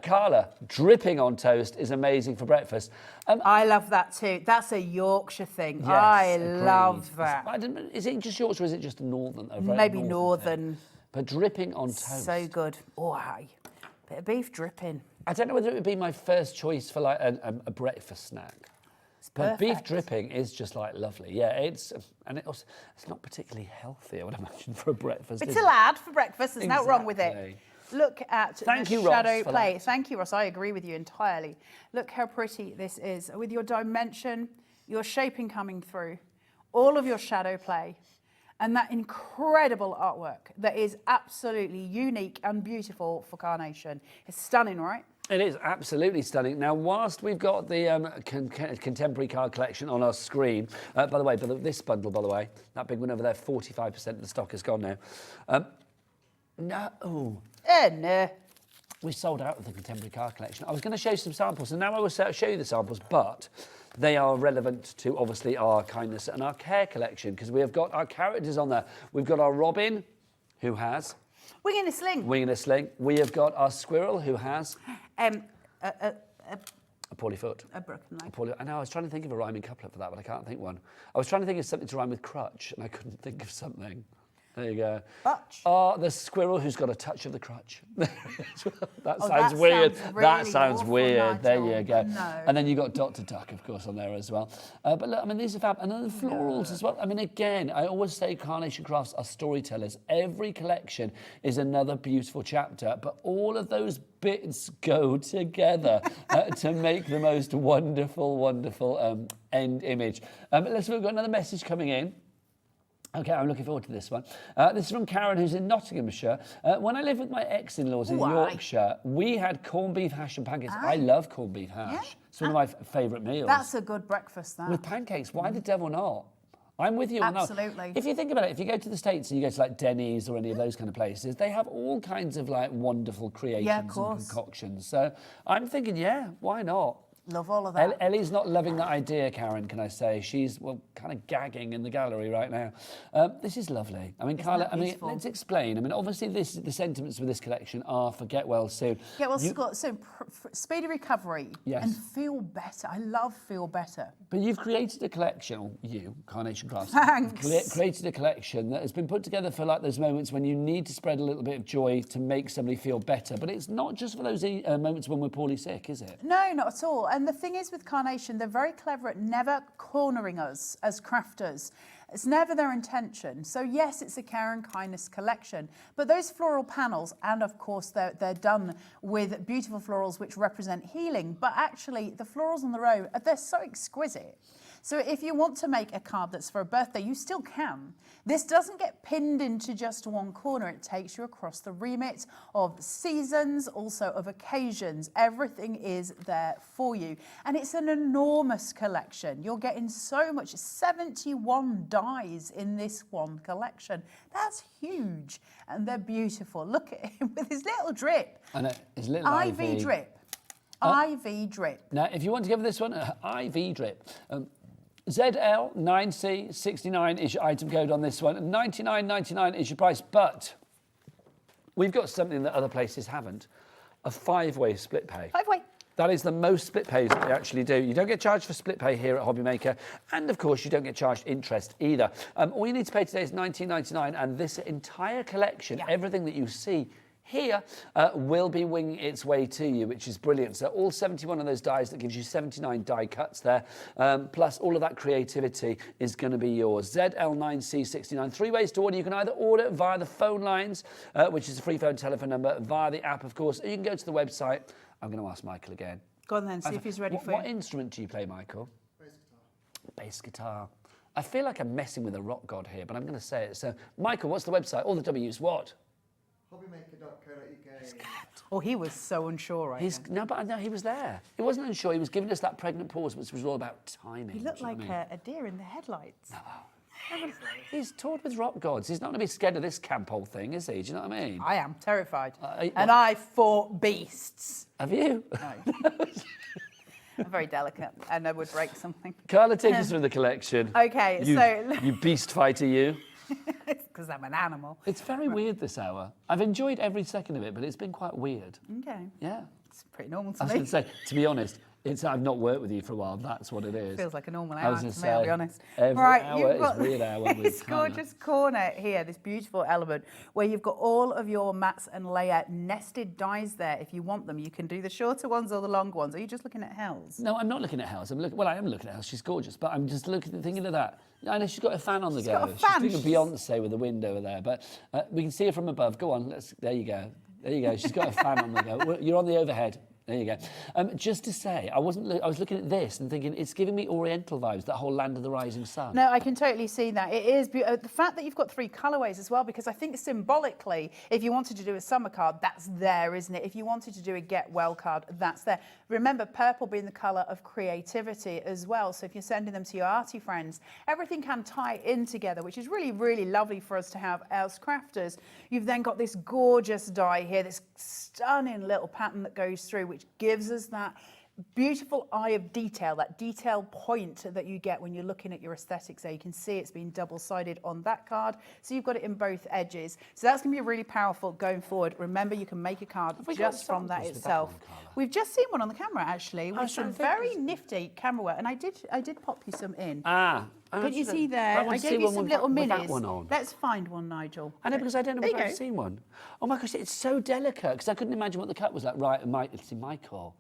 Carla dripping on toast is amazing for breakfast. I love that too. That's a Yorkshire thing. Yes, I agreed. love that. Is it just Yorkshire or is it just a northern? Maybe northern. But dripping on toast. So good. Oh, aye. Bit of beef dripping. I don't know whether it would be my first choice for like a breakfast snack. But beef dripping is just like lovely. Yeah, it's not particularly healthy, I would imagine, for a breakfast. It's a lad for breakfast. There's nothing wrong with it. Look at the shadow play. Thank you, Ross. I agree with you entirely. Look how pretty this is with your dimension, your shaping coming through, all of your shadow play, and that incredible artwork that is absolutely unique and beautiful for Carnation. It's stunning, right? It is absolutely stunning. Now, whilst we've got the contemporary card collection on our screen, by the way, this bundle, by the way, that big one over there, 45% of the stock is gone now. No. No. We sold out of the contemporary card collection. I was going to show you some samples, and now I will show you the samples, but they are relevant to, obviously, our kindness and our care collection, because we have got our characters on there. We've got our Robin, who has... Wing in a sling. Wing in a sling. We have got our squirrel, who has... A poorly foot. A broken leg. I know, I was trying to think of a rhyming couplet for that, but I can't think one. I was trying to think of something to rhyme with crutch, and I couldn't think of something. There you go. Crutch. The squirrel who's got a touch of the crutch. That sounds weird. That sounds weird. There you go. No. And then you got Dr. Duck, of course, on there as well. But look, I mean, these are fab. And then the florals as well. I mean, again, I always say Carnation Crafts are storytellers. Every collection is another beautiful chapter, but all of those bits go together to make the most wonderful, wonderful end image. We've got another message coming in. Okay, I'm looking forward to this one. This is from Karen, who's in Nottinghamshire. When I lived with my ex-in-laws in Yorkshire, we had corned beef hash and pancakes. I love corned beef hash. Yeah. It's one of my favourite meals. That's a good breakfast, that. With pancakes, why the devil not? I'm with you on that. Absolutely. If you think about it, if you go to the States and you go to like Denny's or any of those kind of places, they have all kinds of like wonderful creations and concoctions. So I'm thinking, yeah, why not? Love all of that. Ellie's not loving that idea, Karen, can I say? She's, well, kind of gagging in the gallery right now. This is lovely. I mean, Carla, I mean, let's explain. I mean, obviously, the sentiments with this collection are for get well soon. Get well soon, speedy recovery, and feel better. I love feel better. But you've created a collection, or you, Carnation Crafts, created a collection that has been put together for like those moments when you need to spread a little bit of joy to make somebody feel better. But it's not just for those moments when we're poorly sick, is it? No, not at all. And the thing is with Carnation, they're very clever at never cornering us as crafters. It's never their intention. So yes, it's a care and kindness collection, but those floral panels, and of course they're done with beautiful florals which represent healing, but actually the florals on their own, they're so exquisite. So if you want to make a card that's for a birthday, you still can. This doesn't get pinned into just one corner. It takes you across the remit of seasons, also of occasions. Everything is there for you. And it's an enormous collection. You're getting so much, 71 dies in this one collection. That's huge. And they're beautiful. Look at him with his little drip. I know, his little IV drip. IV drip. Now, if you want to give this one an IV drip, ZL9C69 is your item code on this one. $99.99 is your price, but we've got something that other places haven't, a 5-way split pay. 5-way. That is the most split pays that we actually do. You don't get charged for split pay here at Hobby Maker, and of course you don't get charged interest either. All you need to pay today is $19.99, and this entire collection, everything that you see here will be winging its way to you, which is brilliant. So all 71 of those dies, that gives you 79 die cuts there, plus all of that creativity is going to be yours. ZL9C69, 3 ways to order. You can either order via the phone lines, which is a free phone telephone number, via the app, of course, or you can go to the website. I'm going to ask Michael again. Go on then, see if he's ready for you. What instrument do you play, Michael? Bass guitar. Bass guitar. I feel like I'm messing with a rock god here, but I'm going to say it. So, Michael, what's the website? All the W's, what? Hobbymaker.co.uk. Oh, he was so unsure right No, but no, he was there. He wasn't unsure. He was giving us that pregnant pause, which was all about timing. He looked do you know like what I mean? a deer in the headlights. He's toured with rock gods. He's not going to be scared of this camp hole thing, is he? Do you know what I mean? I am terrified. And I fought beasts. Have you? No. I'm very delicate and I would break something. Carla, take us through the collection. Okay, You beast fighter, you. It's because I'm an animal. It's very weird this hour. I've enjoyed every second of it, but it's been quite weird. Okay. Yeah. It's pretty normal to I was me. going to say, to be honest, I've not worked with you for a while. That's what it is. Feels like a normal I hour was to gonna me, say, I'll be honest. every hour you've is got weird hour with this Carla. gorgeous corner here, this beautiful element where you've got all of your mats and layer nested dies there. If you want them, you can do the shorter ones or the longer ones. Are you just looking at Hels? No, I'm not looking at Hels. Well, I am looking at Hels. She's gorgeous, but I'm just thinking of that. I know she's got a fan on the go. got a fan. She's doing a Beyonce with the wind over there, but we can see her from above. Go on, there you go. There you go. She's got a fan on the go. You're on the overhead. There you go. Just to say, I was looking at this and thinking it's giving me Oriental vibes, that whole Land of the Rising Sun. No, I can totally see that. It is the fact that you've got 3 colourways as well, because I think symbolically, if you wanted to do a summer card, that's there, isn't it? If you wanted to do a get well card, that's there. Remember, purple being the colour of creativity as well. So if you're sending them to your arty friends, everything can tie in together, which is really, really lovely for us to have as crafters. You've then got this gorgeous die here, this stunning little pattern that goes through, which gives us that beautiful eye of detail, that detail point that you get when you're looking at your aesthetics there. You can see it's been double-sided on that card, so you've got it in both edges. So that's going to be really powerful going forward. Remember, you can make a card just from that itself. We've just seen one on the camera, actually, with some very nifty camera work, and I did pop you some in. Can you see there? I gave you some little minis. Let's find one, Nigel. I know, because I don't know if I've seen one. Oh my gosh, it's so delicate, because I couldn't imagine what the cut was like. Right, Michael.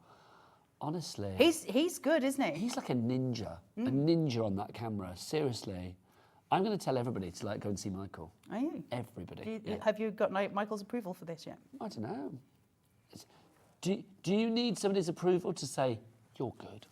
Honestly. He's good, isn't he? He's like a ninja. A ninja on that camera. Seriously. I'm going to tell everybody to go and see Michael. Are you? Everybody. Have you got Michael's approval for this yet? I don't know. Do you need somebody's approval to say, you're good?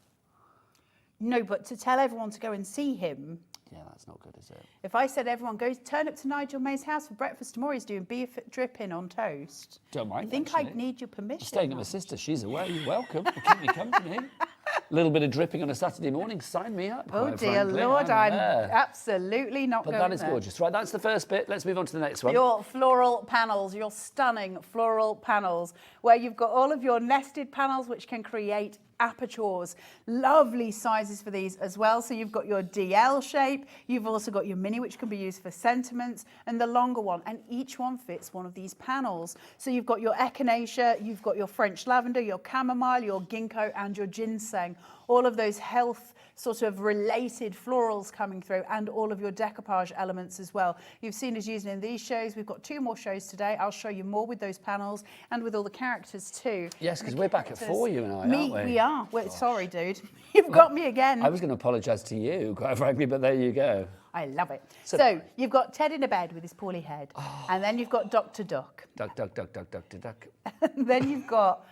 No, but to tell everyone to go and see him. Yeah, that's not good, is it? If I said everyone turn up to Nigel May's house for breakfast tomorrow, he's doing beef dripping on toast. Don't mind. I think I'd need your permission. I'm staying at my sister. She's away. You're welcome. Keep me company. A little bit of dripping on a Saturday morning. Sign me up. Oh dear Lord, I'm absolutely not going there. But that is gorgeous. Right, that's the first bit. Let's move on to the next one. Your floral panels, your stunning floral panels, where you've got all of your nested panels which can create apertures. Lovely sizes for these as well. So you've got your DL shape, you've also got your mini, which can be used for sentiments, and the longer one, and each one fits one of these panels. So you've got your echinacea, you've got your French lavender, your chamomile, your ginkgo, and your ginseng. All of those health sort of related florals coming through, and all of your decoupage elements as well. You've seen us using in these shows. We've got 2 more shows today. I'll show you more with those panels and with all the characters too. Yes, because we're back at 4, you and I, aren't we? We are. Sorry, dude. You've got me again. I was going to apologise to you, quite frankly, but there you go. I love it. So you've got Ted in a bed with his poorly head, and then you've got Dr. Duck. Duck, duck, duck, duck, duck, duck. And then you've got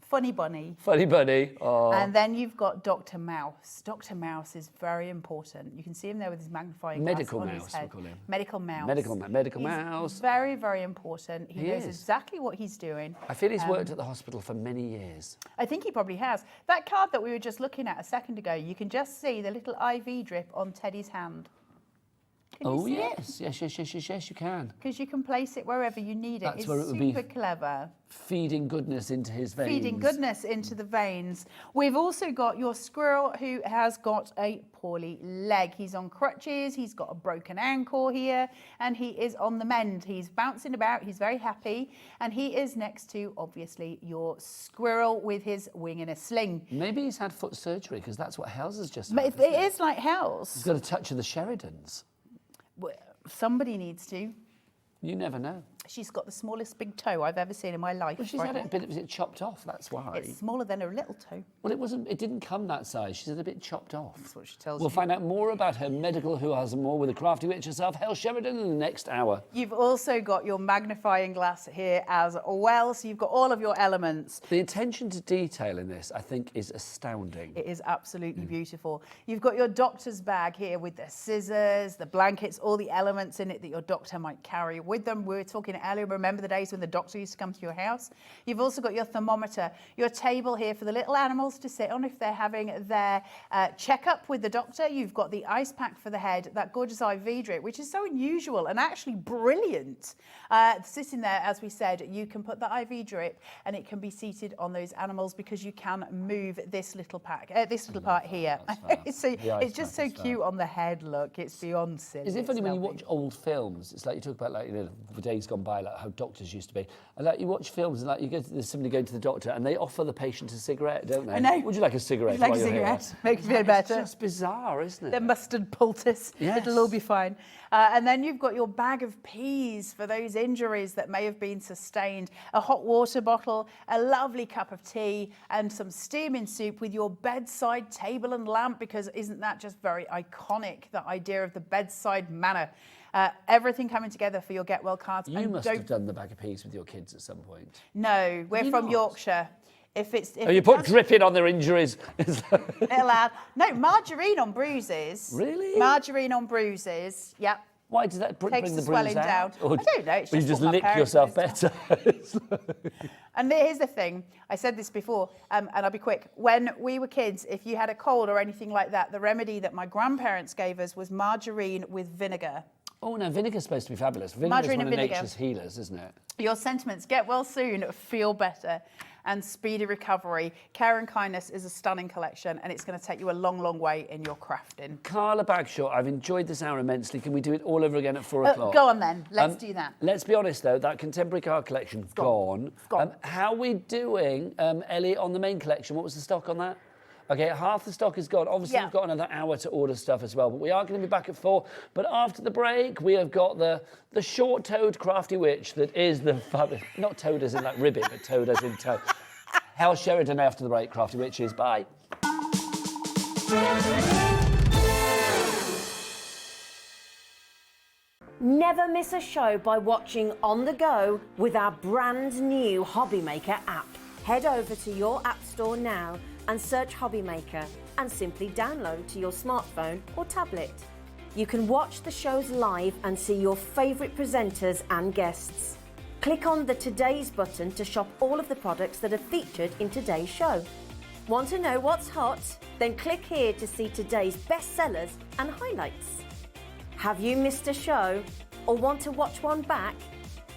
Funny Bunny. Funny Bunny. Oh. And then you've got Dr. Mouse. Dr. Mouse is very important. You can see him there with his magnifying glass Medical on mouse, his head. we call him. Medical mouse. Medical He's mouse. Very, very important. He knows is. exactly what he's doing. I feel he's worked at the hospital for many years. I think he probably has. That card that we were just looking at a second ago, you can just see the little IV drip on Teddy's hand. Can you see it? Yes, you can. Because you can place it wherever you need it. That's It's where it would super be clever. Feeding goodness into his veins. Feeding goodness into the veins. We've also got your squirrel who has got a poorly leg. He's on crutches, he's got a broken ankle here, and he is on the mend. He's bouncing about, he's very happy, and he is next to, obviously, your squirrel with his wing in a sling. Maybe he's had foot surgery, because that's what Hels has just But had. it is like Hels. He's got a touch of the Sheridans. Well, somebody needs to. You never know. She's got the smallest big toe I've ever seen in my life. Well, she's had it a bit of it chopped off, that's why. It's smaller than her little toe. Well, it didn't come that size. She's had a bit chopped off. That's what she tells We'll you. find out more about her medical who has more with the Crafty Witch herself, Hels Sheridan, in the next hour. You've also got your magnifying glass here as well, so you've got all of your elements. The attention to detail in this, I think, is astounding. It is absolutely beautiful. You've got your doctor's bag here with the scissors, the blankets, all the elements in it that your doctor might carry with them. We were talking earlier, remember the days when the doctor used to come to your house? You've also got your thermometer, your table here for the little animals to sit on if they're having their checkup with the doctor. You've got the ice pack for the head, that gorgeous IV drip, which is so unusual and actually brilliant. Sitting there, as we said, you can put the IV drip and it can be seated on those animals because you can move this little pack, this little part here. So it's just so cute on the head. Look, it's beyond silly. Is it funny when you watch old films? It's like you talk about, like, you know, the days gone by, like how doctors used to be. And like you watch films and like you go to, there's somebody going to the doctor and they offer the patient a cigarette, don't they? I know. Would you like a cigarette? Would you like while a you're here? cigarette? Make you feel better. It's just bizarre, isn't it? The mustard poultice. Yes. It'll all be fine. And then you've got your bag of peas for those injuries that may have been sustained, a hot water bottle, a lovely cup of tea, and some steaming soup with your bedside table and lamp, because isn't that just very iconic, the idea of the bedside manner? Everything coming together for your Get Well cards. You must have done the bag of peas with your kids at some point. No, we're you from not? Yorkshire. If You put dripping on their injuries. Little ad. No, margarine on bruises. Really? Margarine on bruises. Yep. Why does that Takes bring the the swelling bruise down. out? Or I don't know. It's you just just what my lick parents yourself used to better. And here's the thing. I said this before, and I'll be quick. When we were kids, if you had a cold or anything like that, the remedy that my grandparents gave us was margarine with vinegar. Oh no, vinegar's supposed to be fabulous. Vinegar's Margarine one and of vinegar. nature's healers, isn't it? Your sentiments, get well soon, feel better, and speedy recovery. Care and Kindness is a stunning collection, and it's going to take you a long, long way in your crafting. Carla Bagshaw, I've enjoyed this hour immensely. Can we do it all over again at 4 o'clock? Go on then, let's do that. Let's be honest though, that contemporary card collection, gone. It's gone. How are we doing, Ellie, on the main collection? What was the stock on that? Okay, half the stock is gone. Obviously, we've got another hour to order stuff as well, but we are going to be back at 4. But after the break, we have got the short-toed Crafty Witch that is the not toad as in like ribbit, but toad as in toe. Hels Sheridan after the break, Crafty Witches. Bye. Never miss a show by watching on the go with our brand new Hobby Maker app. Head over to your app store now and search Hobby Maker and simply download to your smartphone or tablet. You can watch the shows live and see your favourite presenters and guests. Click on the Today's button to shop all of the products that are featured in today's show. Want to know what's hot? Then click here to see today's bestsellers and highlights. Have you missed a show or want to watch one back?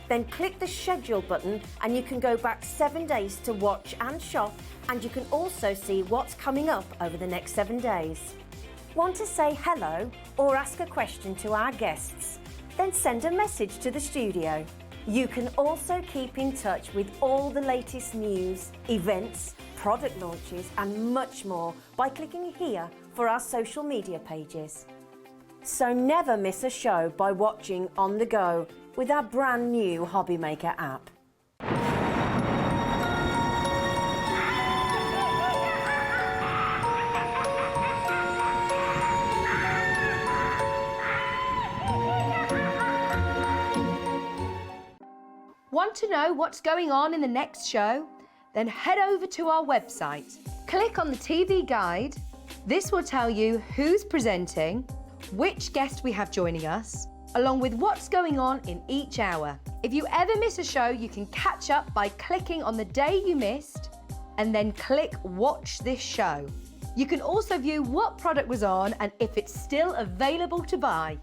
Then click the schedule button and you can go back 7 days to watch and shop, and you can also see what's coming up over the next 7 days. Want to say hello or ask a question to our guests? Then send a message to the studio. You can also keep in touch with all the latest news, events, product launches and much more by clicking here for our social media pages. So never miss a show by watching on the go with our brand new Hobby Maker app. Want to know what's going on in the next show? Then head over to our website. Click on the TV guide. This will tell you who's presenting, which guest we have joining us, along with what's going on in each hour. If you ever miss a show, you can catch up by clicking on the day you missed and then click Watch This Show. You can also view what product was on and if it's still available to buy.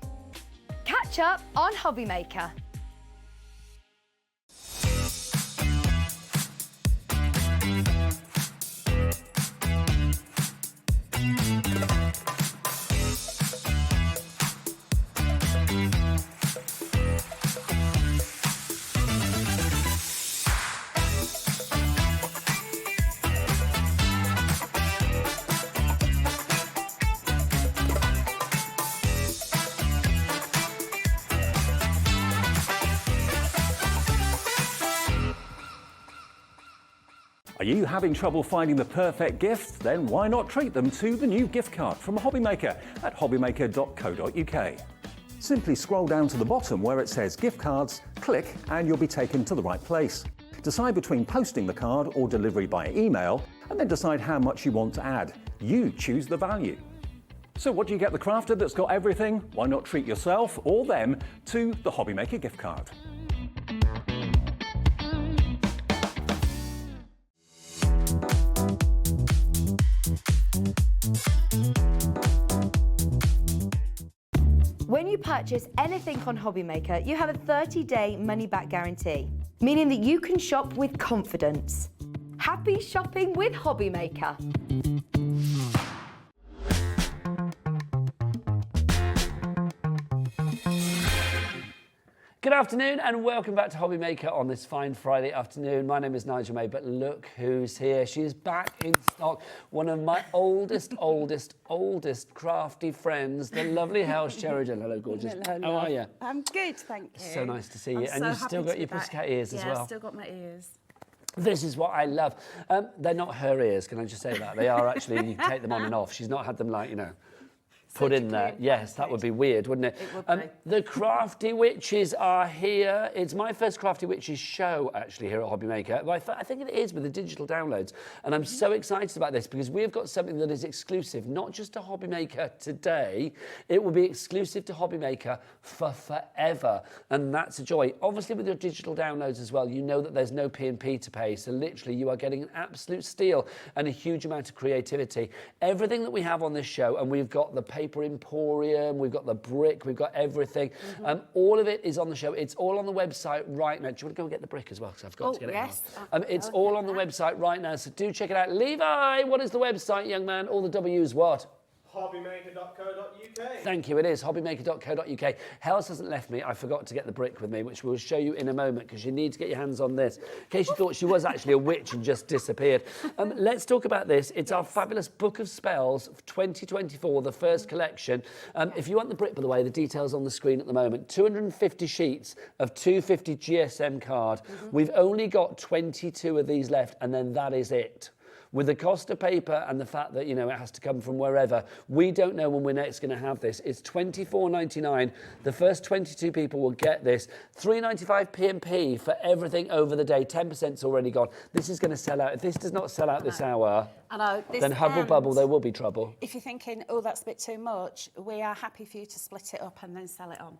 Catch up on Hobby Maker. Are you having trouble finding the perfect gift? Then why not treat them to the new gift card from Hobbymaker at hobbymaker.co.uk. Simply scroll down to the bottom where it says gift cards, click and you'll be taken to the right place. Decide between posting the card or delivery by email and then decide how much you want to add. You choose the value. So what do you get the crafter that's got everything? Why not treat yourself or them to the Hobbymaker gift card? When you purchase anything on Hobbymaker, you have a 30-day money-back guarantee, meaning that you can shop with confidence. Happy shopping with Hobbymaker. Good afternoon and welcome back to Hobby Maker on this fine Friday afternoon. My name is Nigel May, but look who's here. She is back in stock. One of my oldest crafty friends, the lovely Hels Sheridan. Hello, gorgeous. Hello, How are you? I'm good, thank you. So nice to see you. I'm And so you've still happy got to your be back. pussycat ears as well. Yeah, I've still got my ears. This is what I love. They're not her ears, can I just say that? They are actually, you take them on and off. She's not had them like, you know, put in there. Yes, that would be weird, wouldn't it? It would be. The Crafty Witches are here. It's my first Crafty Witches show, actually, here at Hobby Maker. Well, I think it is with the digital downloads. And I'm so excited about this because we've got something that is exclusive, not just to Hobby Maker today. It will be exclusive to Hobby Maker for forever. And that's a joy. Obviously, with your digital downloads as well, you know that there's no P&P to pay. So literally, you are getting an absolute steal and a huge amount of creativity. Everything that we have on this show, and we've got the paper emporium, we've got the brick, we've got everything. All of it is on the show. It's all on the website right now. Do you want to go and get the brick as well? Because I've got to get it out. It's all on the website right now, so do check it out. Levi, what is the website, young man? All the W's, what? Hobbymaker.co.uk. Thank you, it is hobbymaker.co.uk. Hels hasn't left me. I forgot to get the brick with me, which we'll show you in a moment because you need to get your hands on this. In case you thought she was actually a witch and just disappeared. Let's talk about this. It's our fabulous Book of Spells 2024, the first collection. If you want the brick, by the way, the details on the screen at the moment. 250 sheets of 250 GSM card. We've only got 22 of these left, and then that is it. With the cost of paper and the fact that, you know, it has to come from wherever, we don't know when we're next going to have this. It's $24.99. The first 22 people will get this. $3.95 P&P for everything over the day. 10%'s already gone. This is going to sell out. If this does not sell out this hour, I know, then hubble bubble, there will be trouble. If you're thinking, oh, that's a bit too much, we are happy for you to split it up and then sell it on.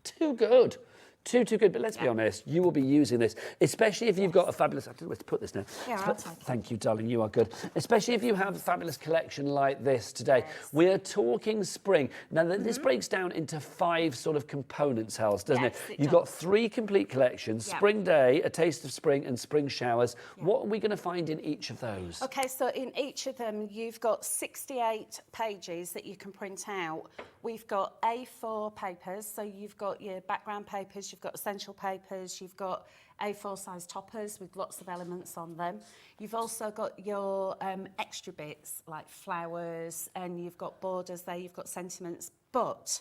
Too good. Too good, but let's be honest, you will be using this, especially if you've got a fabulous, I don't know where to put this now. Yeah, I'll take it. Thank you, darling, you are good. Especially if you have a fabulous collection like this today. Yes. We are talking spring. Now, this breaks down into 5 sort of components, Hels, doesn't Yes, it? it You've got does. 3 complete collections, Yeah. Spring Day, A Taste of Spring, and Spring Showers. What are we going to find in each of those? Okay, so in each of them, you've got 68 pages that you can print out. We've got A4 papers, so you've got your background papers, you've got essential papers, you've got A4 size toppers with lots of elements on them. You've also got your extra bits like flowers, and you've got borders there, you've got sentiments, but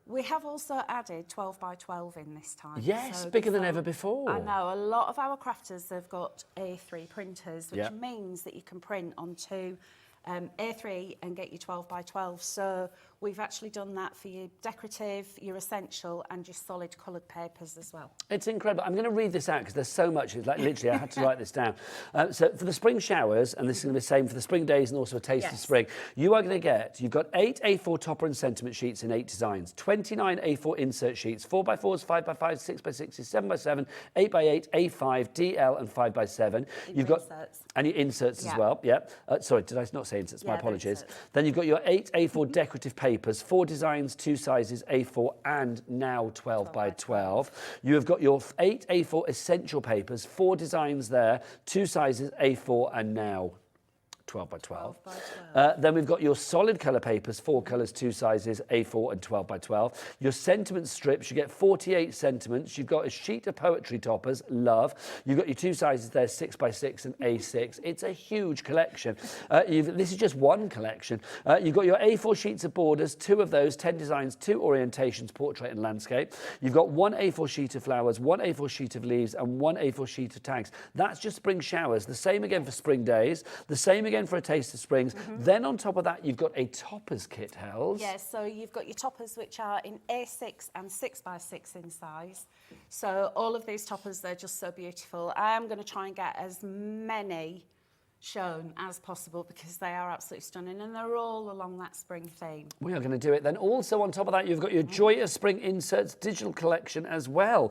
we have also added 12 by 12 in this time. Yes, So bigger than before- ever before. I know, a lot of our crafters have got A3 printers, which Yeah. means that you can print onto A3 and get your 12 by 12. So we've actually done that for your decorative, your essential and your solid coloured papers as well. It's incredible. I'm going to read this out because there's so much. It's like literally I had to write this down. So for the spring showers, and this is going to be the same for the spring days and also a taste of spring, you are going to get, you've got 8 A4 topper and sentiment sheets in 8 designs, 29 A4 insert sheets, 4x4s, 5x5s, 6x6s, 7x7, 8x8, A5, DL and 5x7. You've got inserts. And your inserts as well, sorry, did I not say inserts? My apologies. Inserts. Then you've got your 8 A4 decorative papers, 4 designs, 2 sizes, A4 and now 12 by 12. You have got your 8 A4 essential papers, 4 designs there, 2 sizes, A4 and now 12 by 12. Then we've got your solid colour papers, 4 colours, 2 sizes, A4 and 12 by 12. Your sentiment strips, you get 48 sentiments. You've got a sheet of poetry toppers, love. You've got your 2 sizes there, 6 by 6 and A6. It's a huge collection. This is just one collection. You've got your A4 sheets of borders, 2 of those, 10 designs, 2 orientations, portrait and landscape. You've got 1 A4 sheet of flowers, 1 A4 sheet of leaves and 1 A4 sheet of tags. That's just spring showers. The same again for spring days. The same again for a taste of springs. Then on top of that, you've got a toppers kit, Hels. Yes, so you've got your toppers which are in A6 and 6x6 in size. So all of these toppers, they're just so beautiful. I am going to try and get as many shown as possible because they are absolutely stunning and they're all along that spring theme. We are going to do it. Then also on top of that, you've got your Joyous Spring Inserts digital collection as well.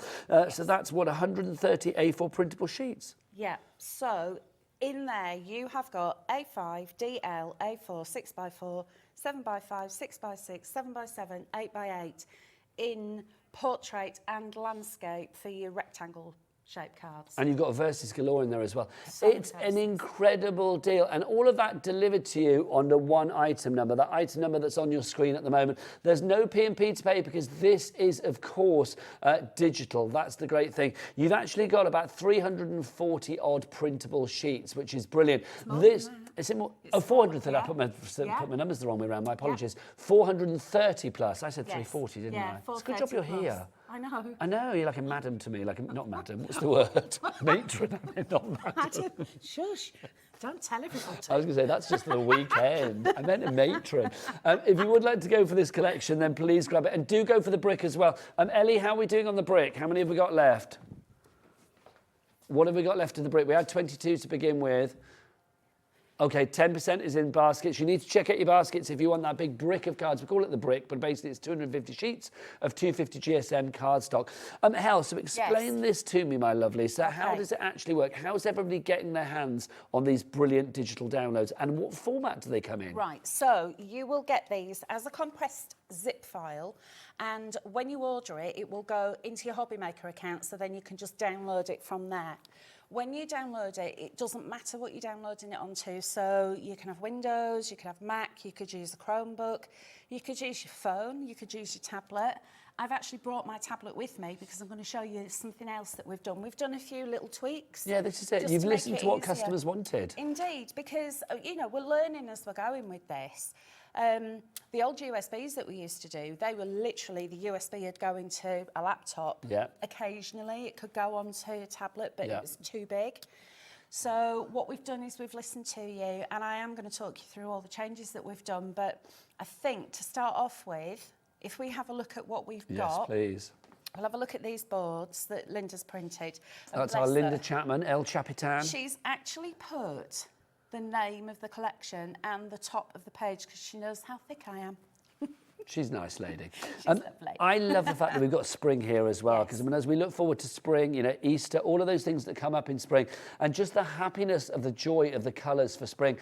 So that's what, 130 A4 printable sheets? Yeah, so in there, you have got A5, DL, A4, 6x4, 7x5, 6x6, 7x7, 8x8 in portrait and landscape for your rectangle shaped cards. And you've got verses galore in there as well. It's an incredible deal. And all of that delivered to you under one item number, that item number that's on your screen at the moment. There's no P&P to pay because this is, of course, digital. That's the great thing. You've actually got about 340 odd printable sheets, which is brilliant. This is it more? Oh, 400. I put my numbers the wrong way around. My apologies. 430 plus. I said 340, didn't I? It's a good job you're here. I know. I know, you're like a madam to me, not madam, what's the word? Matron, I mean, not madam. Madam, shush, don't tell everybody. I was going to say, that's just for the weekend. I meant a matron. If you would like to go for this collection, then please grab it. And do go for the brick as well. Ellie, how are we doing on the brick? How many have we got left? What have we got left of the brick? We had 22 to begin with. Okay, 10% is in baskets. You need to check out your baskets if you want that big brick of cards. We call it the brick, but basically it's 250 sheets of 250 GSM cardstock. Hel, so explain this to me, my lovely. So how does it actually work? How's everybody getting their hands on these brilliant digital downloads? And what format do they come in? Right, so you will get these as a compressed zip file. And when you order it, it will go into your Hobby Maker account, so then you can just download it from there. When you download it, it doesn't matter what you're downloading it onto. So you can have Windows, you can have Mac, you could use a Chromebook, you could use your phone, you could use your tablet. I've actually brought my tablet with me because I'm going to show you something else that we've done. We've done a few little tweaks. Yeah, this is it. You've listened to what customers wanted. Indeed, because, you know, we're learning as we're going with this. The old USBs that we used to do, they were literally, the USB would go into a laptop. Yeah. Occasionally it could go onto a tablet, but it was too big. So what we've done is we've listened to you, and I am going to talk you through all the changes that we've done. But I think to start off with, if we have a look at what we've got. Yes, please. We'll have a look at these boards that Linda's printed. That's our Linda Chapman, El Chapitan. She's actually put the name of the collection and the top of the page because she knows how thick I am. She's a nice lady. She's lovely. I love the fact that we've got spring here as well, because I mean, as we look forward to spring, you know, Easter, all of those things that come up in spring, and just the happiness of the joy of the colours for spring,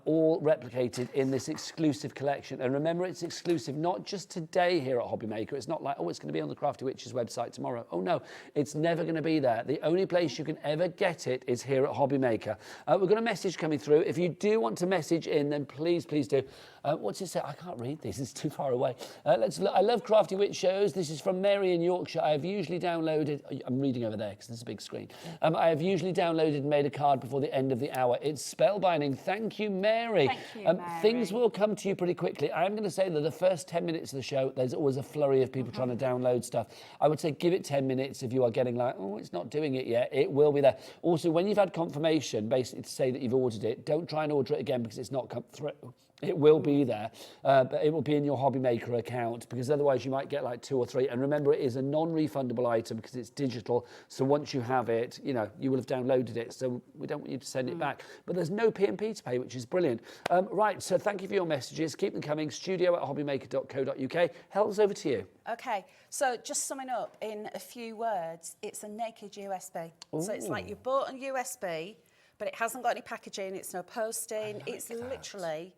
all replicated in this exclusive collection. And remember, it's exclusive not just today here at Hobby Maker. It's not like, oh, it's going to be on the Crafty Witches website tomorrow. Oh no, it's never going to be there. The only place you can ever get it is here at Hobby Maker. We've got a message coming through. If you do want to message in, then please, please do. What's it say? I can't read this. It's too far away. away. Let's look. I love Crafty Witch shows. This is from Mary in Yorkshire. I have usually downloaded... I'm reading over there because there's a big screen. I have usually downloaded and made a card before the end of the hour. It's spellbinding. Thank you, Mary. Thank you, Mary. Things will come to you pretty quickly. I'm going to say that the first 10 minutes of the show, there's always a flurry of people trying to download stuff. I would say give it 10 minutes if you are getting like, oh, it's not doing it yet. It will be there. Also, when you've had confirmation, basically to say that you've ordered it, don't try and order it again because it's not come through. It will be there, but it will be in your Hobby Maker account because otherwise you might get like 2 or 3. And remember, it is a non-refundable item because it's digital. So once you have it, you know, you will have downloaded it. So we don't want you to send it back. But there's no P&P to pay, which is brilliant. Right, so thank you for your messages. Keep them coming. studio@hobbymaker.co.uk. Hels, over to you. Okay, so just summing up in a few words, it's a naked USB. Ooh. So it's like you bought a USB, but it hasn't got any packaging, it's no posting, it's literally...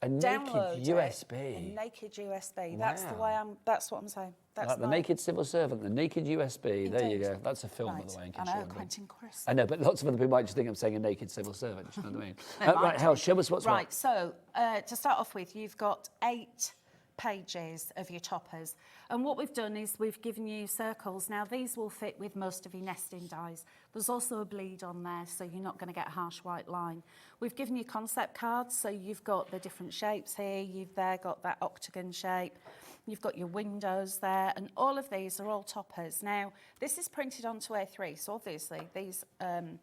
A naked USB. A naked USB. That's the way that's what I'm saying. That's like the naked civil servant, the naked USB. Indeed. There you go. That's a film, by the way. In case I know, you're wondering. Quentin Crisp. I know, but lots of other people might just think I'm saying a naked civil servant. You know what I mean? Right, Hel, show us what's right. what. So to start off with, you've got 8 pages of your toppers, and what we've done is we've given you circles. Now these will fit with most of your nesting dies. There's also a bleed on there, so you're not going to get a harsh white line. We've given you concept cards, so you've got the different shapes here. You've there got that octagon shape. You've got your windows there, and all of these are all toppers. Now this is printed onto A3, so obviously these have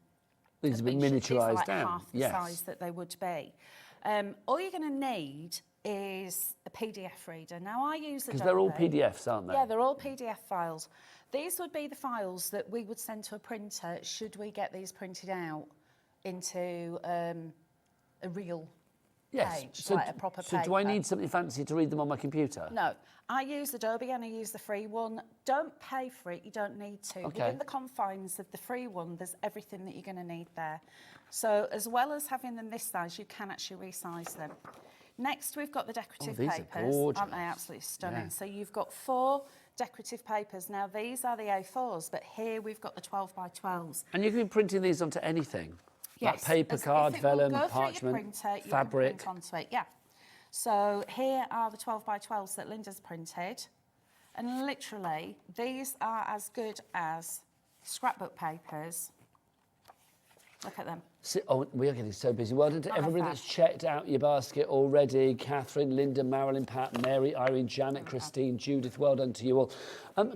been miniaturised like down. half the size that they would be. All you're going to need is a PDF reader. Now I use Adobe. Because they're all PDFs, aren't they? Yeah, they're all PDF files. These would be the files that we would send to a printer should we get these printed out into a real page, like a proper paper. So do I need something fancy to read them on my computer? No, I use Adobe and I use the free one. Don't pay for it, you don't need to. Okay. Within the confines of the free one, there's everything that you're going to need there. So as well as having them this size, you can actually resize them. Next, we've got the decorative papers. Aren't they absolutely stunning? Yeah. So you've got 4 decorative papers. Now, these are the A4s, but here we've got the 12 by 12s. And you can be printing these onto anything? Yes. Like paper, card, vellum, parchment, printer, you fabric. Can print onto it, yeah. So here are the 12 by 12s that Linda's printed. And literally, these are as good as scrapbook papers. Look at them. Oh, we are getting so busy. Well done to everybody that's checked out your basket already. Catherine, Linda, Marilyn, Pat, Mary, Irene, Janet, Christine, Judith, well done to you all.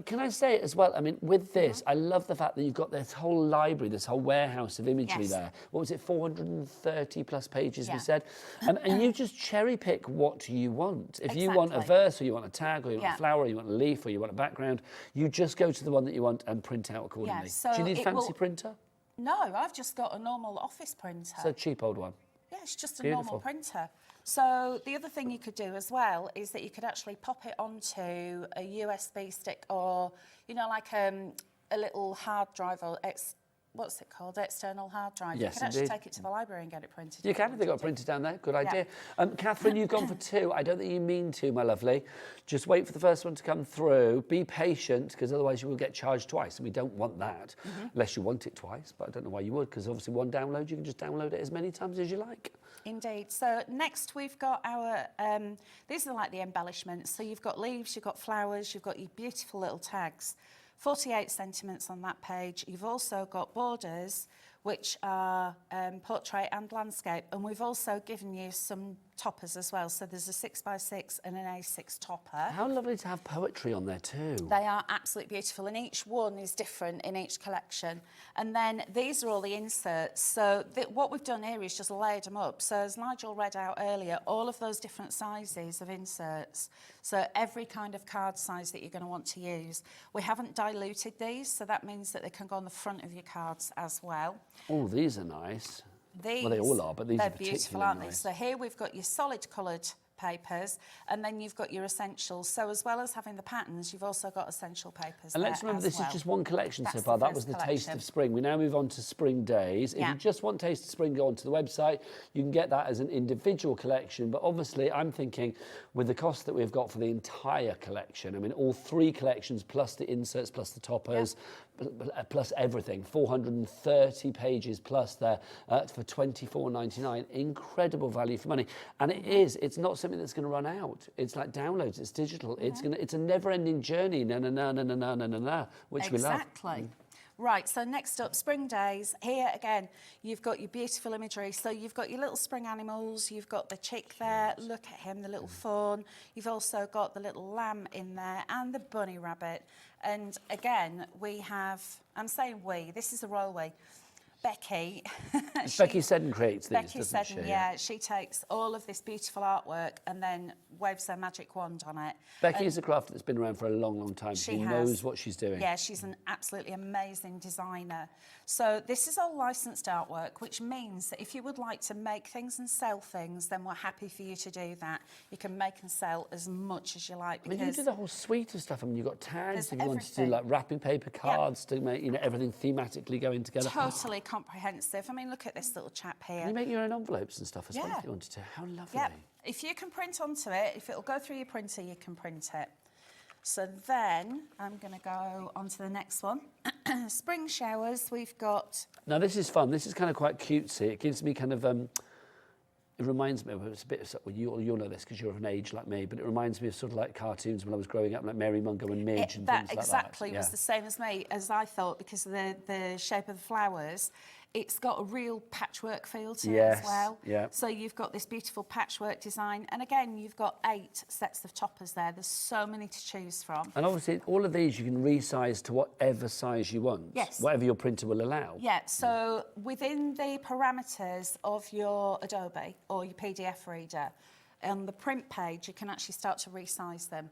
Can I say as well, I mean, with this, I love the fact that you've got this whole library, this whole warehouse of imagery there. What was it, 430 plus pages, we said? And you just cherry pick what you want. If you want a verse, or you want a tag, or you want a flower, or you want a leaf, or you want a background, you just go to the one that you want and print out accordingly. So do you need a fancy printer? No, I've just got a normal office printer. So a cheap old one? Yeah, it's just a normal printer. So the other thing you could do as well is that you could actually pop it onto a USB stick or, you know, like a little hard drive or what's it called? External hard drive. Yes, you can actually take it to the library and get it printed. You can if they've got it printed down there. Good idea. Catherine, you've gone for 2. I don't think you mean to, my lovely. Just wait for the first one to come through. Be patient, because otherwise you will get charged twice, and we don't want that, unless you want it twice. But I don't know why you would, because obviously one download, you can just download it as many times as you like. Indeed. So next we've got our, these are like the embellishments. So you've got leaves, you've got flowers, you've got your beautiful little tags. 48 sentiments on that page. You've also got borders, which are portrait and landscape, and we've also given you some toppers as well. So there's a 6x6 and an A6 topper. How lovely to have poetry on there too. They are absolutely beautiful, and each one is different in each collection. And then these are all the inserts. So what we've done here is just layered them up. So as Nigel read out earlier, all of those different sizes of inserts. So every kind of card size that you're going to want to use. We haven't diluted these, so that means that they can go on the front of your cards as well. Oh, these are nice. These, well, they all are, but these are particularly beautiful, aren't they? So here we've got your solid coloured papers, and then you've got your essentials. So as well as having the patterns, you've also got essential papers. And let's remember, this is just one collection so far. That was the Taste of Spring. We now move on to Spring Days. If you just want Taste of Spring, go onto the website. You can get that as an individual collection. But obviously, I'm thinking with the cost that we've got for the entire collection, I mean, all 3 collections plus the inserts plus the toppers, plus everything, 430 pages plus there for £24.99. Incredible value for money. And it's not something that's going to run out. It's like downloads, it's digital. It's a never-ending journey, which we love. Exactly. Right, so next up, Spring Days. Here again, you've got your beautiful imagery. So you've got your little spring animals, you've got the chick there, look at him, the little fawn. You've also got the little lamb in there and the bunny rabbit. And again, we have, I'm saying we, this is a royal we, Becky. Becky Seddon creates these, Becky doesn't Seddon, she? yeah. She takes all of this beautiful artwork and then waves her magic wand on it. Becky is a crafter that's been around for a long, long time. She knows what she's doing. Yeah, she's an absolutely amazing designer. So this is all licensed artwork, which means that if you would like to make things and sell things, then we're happy for you to do that. You can make and sell as much as you like. I mean, you do the whole suite of stuff. I mean, you've got tags, if you want to do like wrapping paper cards to make, everything thematically going together. Totally comprehensive. I mean, look at this little chap here. And you make your own envelopes and stuff as well if you wanted to. How lovely. Yeah. If you can print onto it, if it'll go through your printer, you can print it. So then I'm going to go on to the next one. Spring showers, we've got... Now, this is fun. This is kind of quite cutesy. It gives me kind of... it reminds me of, it's a bit, well, you'll know this because you're of an age like me, but it reminds me of sort of like cartoons when I was growing up, like Mary Mungo and Midge and things like that. Exactly was the same as me, as I thought, because of the shape of the flowers. It's got a real patchwork feel to it as well. Yeah. So you've got this beautiful patchwork design. And again, you've got 8 sets of toppers there. There's so many to choose from. And obviously, all of these you can resize to whatever size you want. Yes. Whatever your printer will allow. Yeah, so within the parameters of your Adobe or your PDF reader, on the print page, you can actually start to resize them.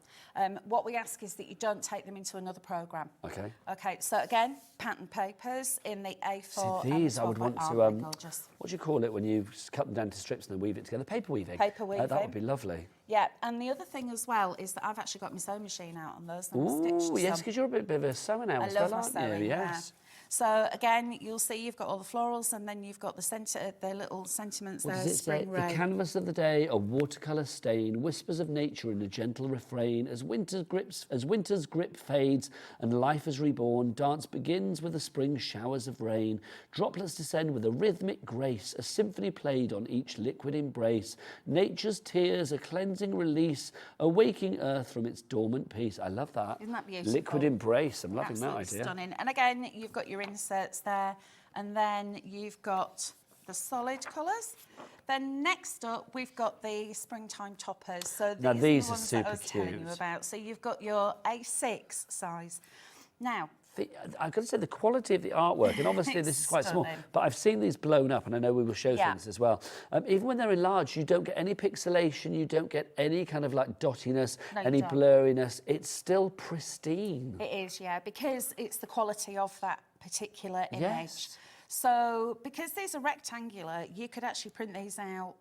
What we ask is that you don't take them into another program. Okay. Okay, so again, pattern papers in the A4. See, these I would want to, gorgeous. what do you call it when you cut them down to strips and then weave it together? Paper weaving. Paper weaving. That would be lovely. Yeah, and the other thing as well is that I've actually got my sewing machine out on those. Oh, yes, because you're a bit of a sewer now as well, aren't you? Yes. So again, you'll see you've got all the florals, and then you've got the little sentiments there. What does it say? Spring rain. The canvas of the day, a watercolour stain, whispers of nature in a gentle refrain. As winter's grip fades and life is reborn, dance begins with the spring showers of rain. Droplets descend with a rhythmic grace, a symphony played on each liquid embrace. Nature's tears, a cleansing release, awaking earth from its dormant peace. I love that. Isn't that beautiful? Liquid embrace. I'm loving Absolutely that idea. Stunning. And again, you've got your inserts there, and then you've got the solid colours. Then next up, we've got the springtime toppers. So Now these are are the ones super that I was telling you about. So you've got your A6 size. Now, I've got to say the quality of the artwork, and obviously this is quite small, stunning. but I've seen these blown up, and I know we will show things as well. Even when they're enlarged, you don't get any pixelation, you don't get any kind of like dottiness, any blurriness. It's still pristine. it is, yeah, because it's the quality of that particular image. Yes. So because these are rectangular, you could actually print these out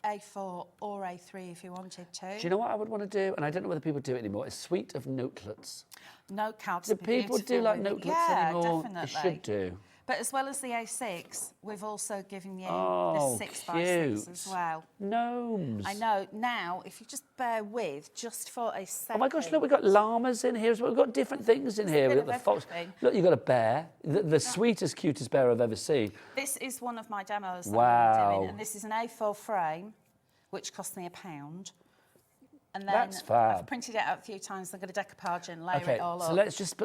A4 or A3 if you wanted to. Do you know what I would want to do? And I don't know whether people do it anymore. A suite of notelets. Note cards. Do people do like notelets anymore? Definitely. They should do. But as well as the A6, we've also given you Oh, the 6x6 as cute. well. Gnomes. I know. Now, if you just bear with, just for a second. Oh my gosh, look, we've got llamas in here as well. We've got different things in here. bit We've got of the fox. everything. Look, you've got a bear. The sweetest, cutest bear I've ever seen. This is one of my demos that Wow. I'm doing, and this is an A4 frame, which cost me £1. And then That's fab. I've printed it out a few times. I'm going to decoupage and layer Okay, it all so up. let's just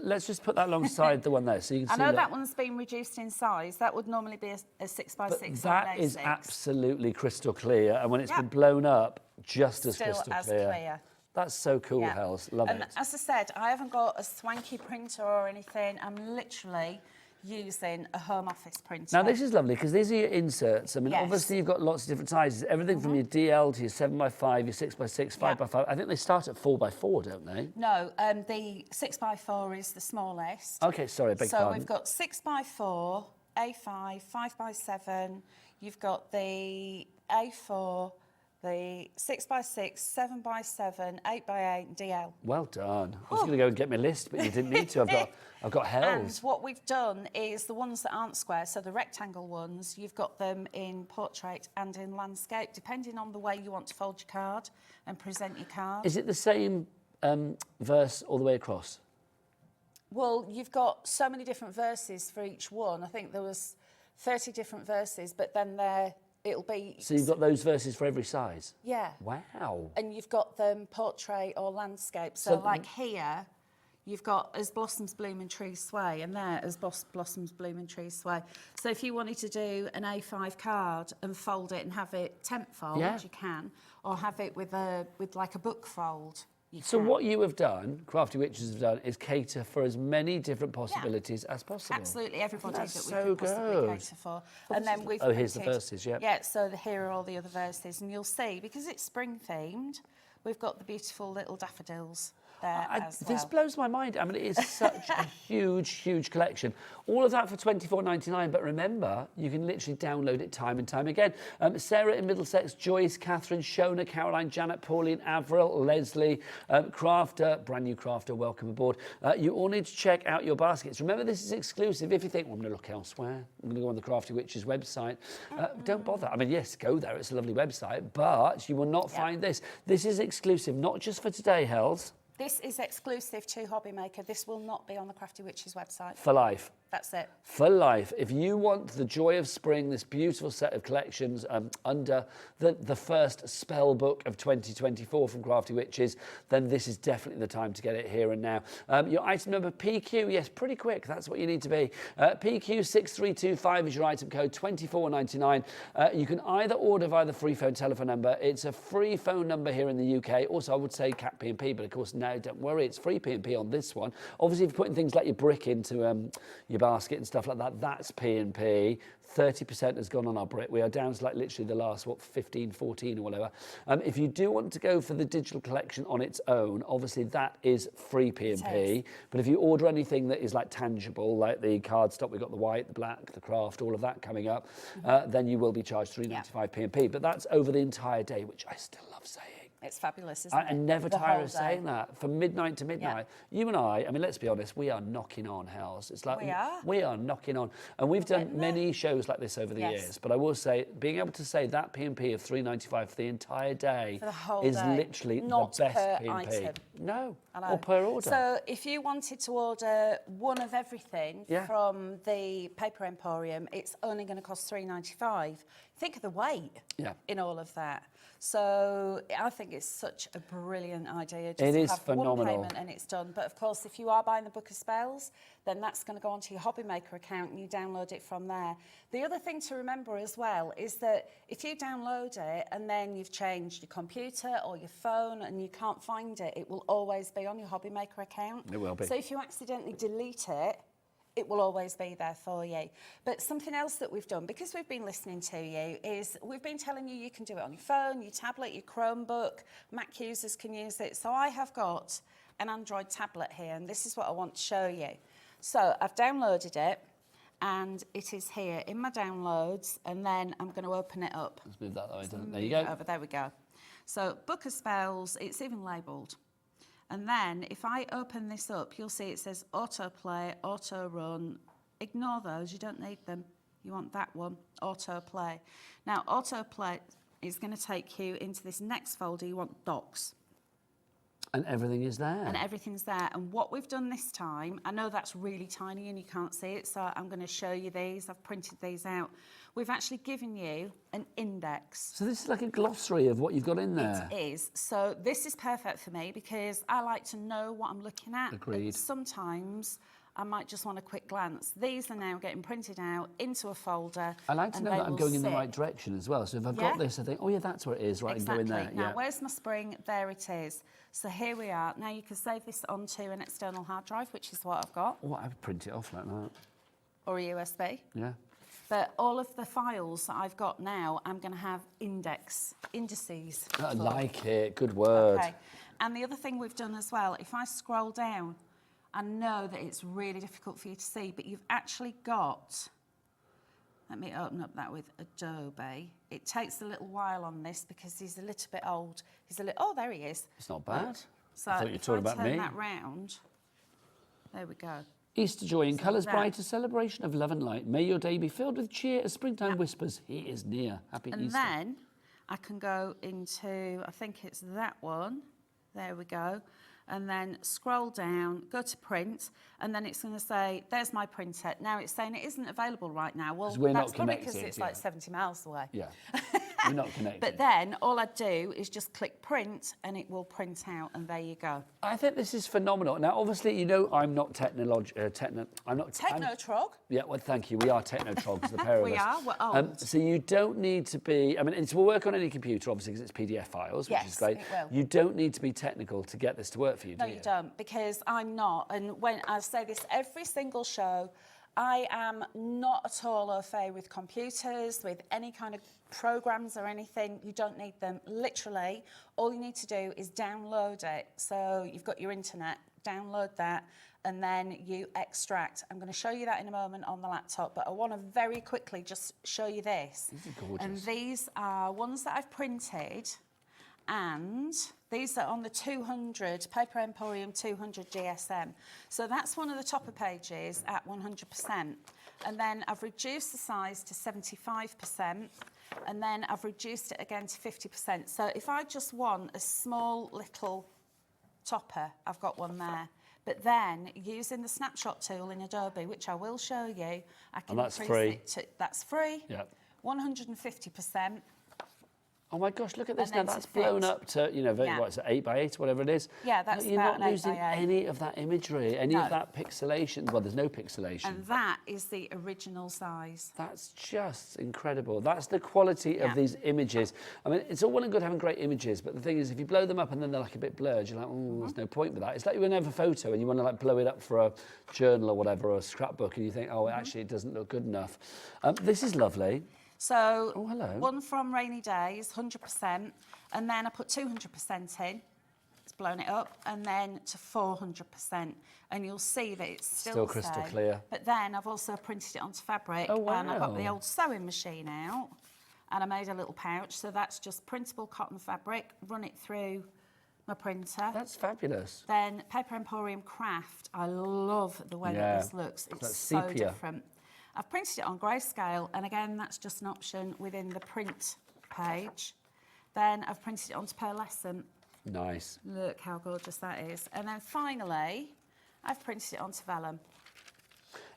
put that alongside the one there, so you can I see. know that one's been reduced in size. That would normally be a 6x6 But on that an is A6. absolutely crystal clear, and when it's been Yep. blown up, just as Still crystal as clear. clear. That's so cool, Yeah. Hels. Love And it. as I said, I haven't got a swanky printer or anything. I'm literally using a home office printer. Now, this is lovely because these are your inserts. I mean, Yes. obviously, you've got lots of different sizes. Everything from your DL to your 7x5, your 6x6, 5x5. I think they start at 4x4, don't they? No, the 6x4 is the smallest. Okay, sorry, beg So pardon. we've got 6x4, A5, 5x7. You've got the A4, the 6x6, 7x7, 8x8, and DL. Well done. I was going to go and get my list, but you didn't need to. I've got And Hels. what we've done is the ones that aren't square, so the rectangle ones, you've got them in portrait and in landscape, depending on the way you want to fold your card and present your card. Is it the same verse all the way across? Well, you've got so many different verses for each one. I think there was 30 different verses, but then it'll be... So you've got those verses for every size? Yeah. Wow. And you've got them portrait or landscape. So like here, you've got as blossoms bloom and trees sway, and there as blossoms bloom and trees sway. So if you wanted to do an A5 card and fold it and have it tent fold, you can, or have it with like a book fold. So what you have done, Crafty Witches have done, is cater for as many different possibilities as possible. Absolutely, everybody that we so could possibly cater for. And then we've here's the verses, yeah. Yeah, so here are all the other verses, and you'll see, because it's spring themed, we've got the beautiful little daffodils there as well. This blows my mind. I mean, it is such a huge collection. All of that for £24.99, but remember, you can literally download it time and time again. Sarah in Middlesex, Joyce, Catherine, Shona, Caroline, Janet, Pauline, Avril, Leslie, Crafter, brand new Crafter, welcome aboard. You all need to check out your baskets. Remember, this is exclusive. If you think, well, I'm going to look elsewhere, I'm going to go on the Crafty Witches website, don't bother. I mean, yes, go there. It's a lovely website, but you will not find this. This is exclusive, not just for today, Hels. This is exclusive to Hobby Maker. This will not be on the Crafty Witches website. For life. That's it. For life. If you want the joy of spring, this beautiful set of collections under the first spell book of 2024 from Crafty Witches, then this is definitely the time to get it here and now. Your item number PQ, yes, pretty quick. That's what you need to be. PQ6325 is your item code, £24.99. You can either order via the free phone telephone number. It's a free phone number here in the UK. Also, I would say CAT P&P, but of course, no, don't worry. It's free P&P on this one. Obviously, if you're putting things like your brick into your basket and stuff like that, that's P&P. 30% has gone on our brick. We are down to like literally the last, 15, 14 or whatever. If you do want to go for the digital collection on its own, obviously that is free P&P. But if you order anything that is like tangible, like the cardstock, we've got the white, the black, the craft, all of that coming up, then you will be charged £3.95 P&P. But that's over the entire day, which I still love saying. It's fabulous, isn't it? I never tire of saying that. From midnight to midnight. You and I mean, let's be honest, we are knocking on, Hels. It's like we are knocking on. And we've done many shows like this over the years. But I will say, being able to say that P&P of £3.95 for the entire day for the whole is day. literally Not the best per P&P. item. No, or per order. So if you wanted to order one of everything from the Paper Emporium, it's only going to cost £3.95. Think of the weight in all of that. So I think it's such a brilliant idea. Just it to is have phenomenal. one payment and it's done. But of course, if you are buying the Book of Spells, then that's going to go onto your Hobby Maker account and you download it from there. The other thing to remember as well is that if you download it and then you've changed your computer or your phone and you can't find it, it will always be on your Hobby Maker account. It will be. So if you accidentally delete it, it will always be there for you. But something else that we've done, because we've been listening to you, is we've been telling you you can do it on your phone, your tablet, your Chromebook, Mac users can use it. So I have got an Android tablet here, and this is what I want to show you. So I've downloaded it, and it is here in my downloads, and then I'm going to open it up. Let's move that way. There you go. There we go. So Book of Spells, it's even labelled. And then if I open this up, you'll see it says autoplay, auto run. Ignore those, you don't need them. You want that one, autoplay. Now, autoplay is going to take you into this next folder. You want docs. And everything is there. And everything's there. And what we've done this time, I know that's really tiny and you can't see it, so I'm going to show you these. I've printed these out. We've actually given you an index. So this is like a glossary of what you've got in there. It is. So this is perfect for me because I like to know what I'm looking at. Agreed. Sometimes I might just want a quick glance. These are now getting printed out into a folder. I like to know that I'm going in the right direction as well. So if I've got this, I think, oh yeah, that's where it is, right, exactly. And go in there. Now, where's my spring? There it is. So here we are. Now you can save this onto an external hard drive, which is what I've got. Oh, I would print it off like that. Or a USB. Yeah. But all of the files that I've got now, I'm going to have indices. I like it. Good word. Okay. And the other thing we've done as well, if I scroll down, I know that it's really difficult for you to see, but you've actually got, let me open up that with Adobe. It takes a little while on this because he's a little bit old. Oh, there he is. It's not bad. So I thought you were talking about me. turn that round, there we go. Easter joy in colours bright, a celebration of love and light. May your day be filled with cheer as springtime whispers. He is near. Happy Easter. And then I can go into, I think it's that one. There we go. and then scroll down, go to print, and then it's going to say, there's my printer. Now it's saying it isn't available right now. Well, we're that's not probably because connected, it's like 70 miles away. Yeah. We're not connected. But then all I do is just click print and it will print out, and there you go. I think this is phenomenal. Now, obviously, you know, I'm not Technotrog? Yeah, well, thank you. We are technotrogs, the pair of us. We are, we're old. So you don't need to be, I mean, it will work on any computer, obviously, because it's PDF files, which is great. It will. You don't need to be technical to get this to work for you, do you? No, you don't, because I'm not. And when I say this every single show, I am not at all au fait with computers, with any kind of programs or anything. You don't need them. Literally, all you need to do is download it. So you've got your internet, download that, and then you extract. I'm going to show you that in a moment on the laptop, but I want to very quickly just show you this. These are gorgeous. And these are ones that I've printed, and these are on the 200, Paper Emporium 200 GSM. So that's one of the topper pages at 100%. And then I've reduced the size to 75%, and then I've reduced it again to 50%. So if I just want a small little topper, I've got one there. But then, using the snapshot tool in Adobe, which I will show you, I can that's increase free. it to, that's free, Yeah. 150%. Oh my gosh, look at this And now. then to That's blown fit. up to, you know, Yeah. what is it, 8 by 8, whatever it is. Yeah, that's You're about not an 8 losing by 8. any of that imagery, any No. of that pixelation. Well, there's no pixelation. And that is the original size. That's just incredible. That's the quality of Yeah. these images. I mean, it's all well and good having great images, but the thing is, if you blow them up and then they're like a bit blurred, you're like, oh, there's no point with that. It's like you want to have a photo and you want to like blow it up for a journal or whatever, or a scrapbook, and you think, oh, actually, it doesn't look good enough. This is lovely. So, Oh, hello. one from Rainy Days, 100%, and then I put 200% in. It's blown it up, and then to 400%, and you'll see that it's Still the crystal same. clear. But then I've also printed it onto fabric, Oh, and I got the wow. old sewing machine out, and I made a little pouch. So that's just printable cotton fabric. Run it through my printer. That's fabulous. Then Paper Emporium Craft. I love the way Yeah. that this looks. It's That's so sepia. different. I've printed it on grayscale, and again, that's just an option within the print page. Then I've printed it onto pearlescent. Nice. Look how gorgeous that is. And then finally, I've printed it onto vellum.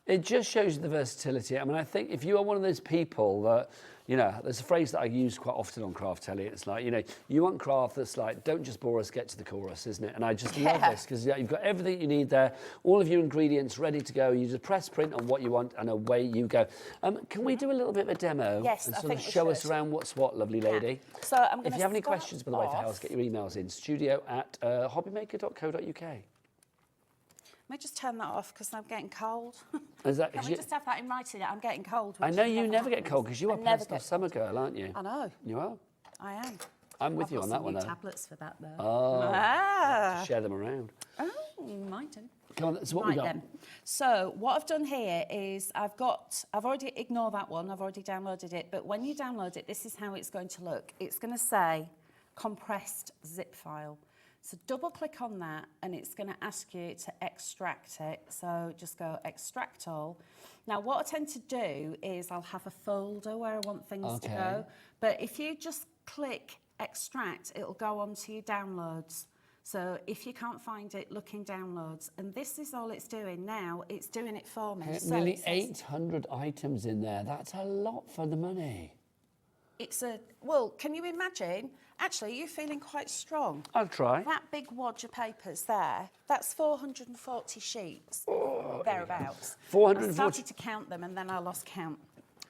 It just shows you the versatility. I mean, I think if you are one of those people that, you know, there's a phrase that I use quite often on Craft Telly. It's like, you know, you want craft that's like, don't just bore us, get to the chorus, isn't it? And I just love this because you've got everything you need there, all of your ingredients ready to go. You just press print on what you want and away you go. Can we do a little bit of a demo? Yes, and I sort of think we show us should. around what's what, lovely lady? So I'm going If to you have any start questions, by the way, for Hels, off. get your emails in studio@hobbymaker.co.uk. Let me just turn that off because I'm getting cold. Is that, Can we just have that in writing? I'm getting cold. I which know you never get happens. cold because you I are never personal get summer girl, aren't you? I know. You are? I am. I'm with I've you got on some that one, new though. tablets for that, though. Oh, Ah. share them around. Oh, might do. Come on, so what Right we got? then. So what I've done here is I've already, ignore that one, I've already downloaded it, but when you download it, this is how it's going to look. It's going to say compressed zip file. So double click on that and it's going to ask you to extract it. So just go extract all. Now what I tend to do is I'll have a folder where I want things to go. But if you just click extract, it'll go onto your downloads. So if you can't find it, look in downloads. And this is all it's doing now. It's doing it for me. So Nearly it says- 800 items in there. That's a lot for the money. well, can you imagine? Actually, you're feeling quite strong. I'll try. That big wad of papers there, that's 440 sheets, thereabouts. 440 I started to count them and then I lost count.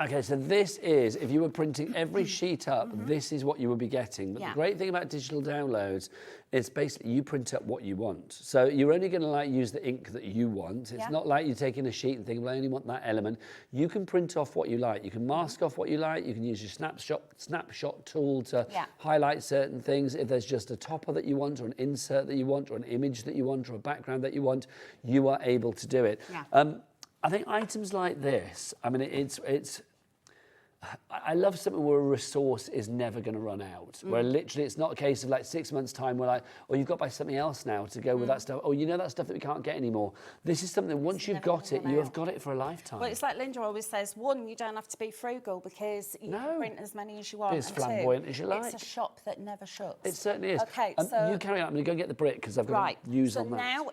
Okay, so this is, if you were printing every sheet up, this is what you would be getting. But Yeah. the great thing about digital downloads is basically you print up what you want. So you're only going to like use the ink that you want. It's Yeah. not like you're taking a sheet and thinking, well, I only want that element. You can print off what you like. You can mask off what you like. You can use your snapshot tool to Yeah. highlight certain things. If there's just a topper that you want, or an insert that you want, or an image that you want, or a background that you want, you are able to do it. Yeah. I think items like this, I mean, I love something where a resource is never going to run out. Where literally it's not a case of like 6 months' time where like, oh, you've got to buy something else now to go with that stuff. Oh, you know that stuff that we can't get anymore. This is something, once you've got it, you have got it for a lifetime. Well, it's like Linda always says, one, you don't have to be frugal because you can print as many as you want. Be as flamboyant as you like. It's a shop that never shuts. It certainly is. Okay, so... You carry on. I'm going to go and get the brick because I've got to use on that. So now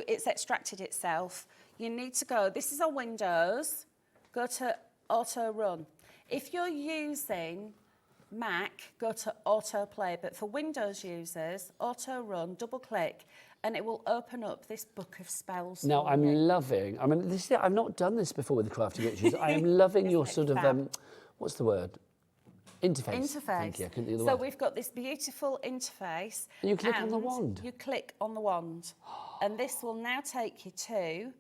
it's extracted itself. You need to go, this is on Windows, go to Auto Run. If you're using Mac, go to Autoplay, but for Windows users, Auto Run, double click, and it will open up this book of spells. Now, I'm loving, I mean, I've not done this before with the Crafty Witches. I am loving your sort of, what's the word? Interface. Thank you. I couldn't think of the word. So we've got this beautiful interface. And you click on the wand. You click on the wand, and this will now take you to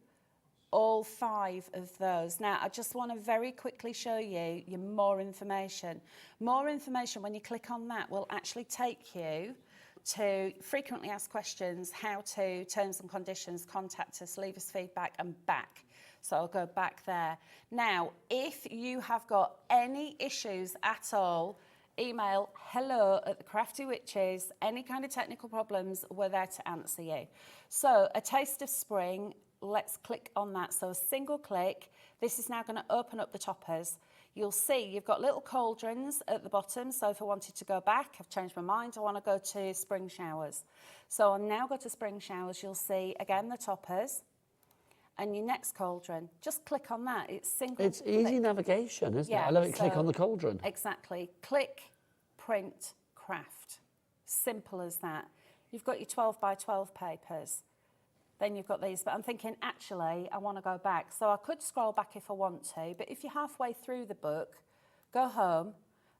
all 5 of those. Now, I just want to very quickly show you your more information. More information, when you click on that, will actually take you to frequently asked questions, how to, terms and conditions, contact us, leave us feedback, and back. So I'll go back there. Now, if you have got any issues at all, email hello@thecraftywitches. Any kind of technical problems, we're there to answer you. So, a taste of spring. Let's click on that. So a single click, this is now going to open up the toppers. You'll see you've got little cauldrons at the bottom. So if I wanted to go back, I've changed my mind, I want to go to spring showers. So I'll now go to spring showers. You'll see again the toppers and your next cauldron. Just click on that. It's single. It's easy navigation, isn't it? I love it. Click on the cauldron. Exactly. Click, print, craft. Simple as that. You've got your 12 by 12 papers. Then you've got these, but I'm thinking, actually, I want to go back. So I could scroll back if I want to, but if you're halfway through the book, go home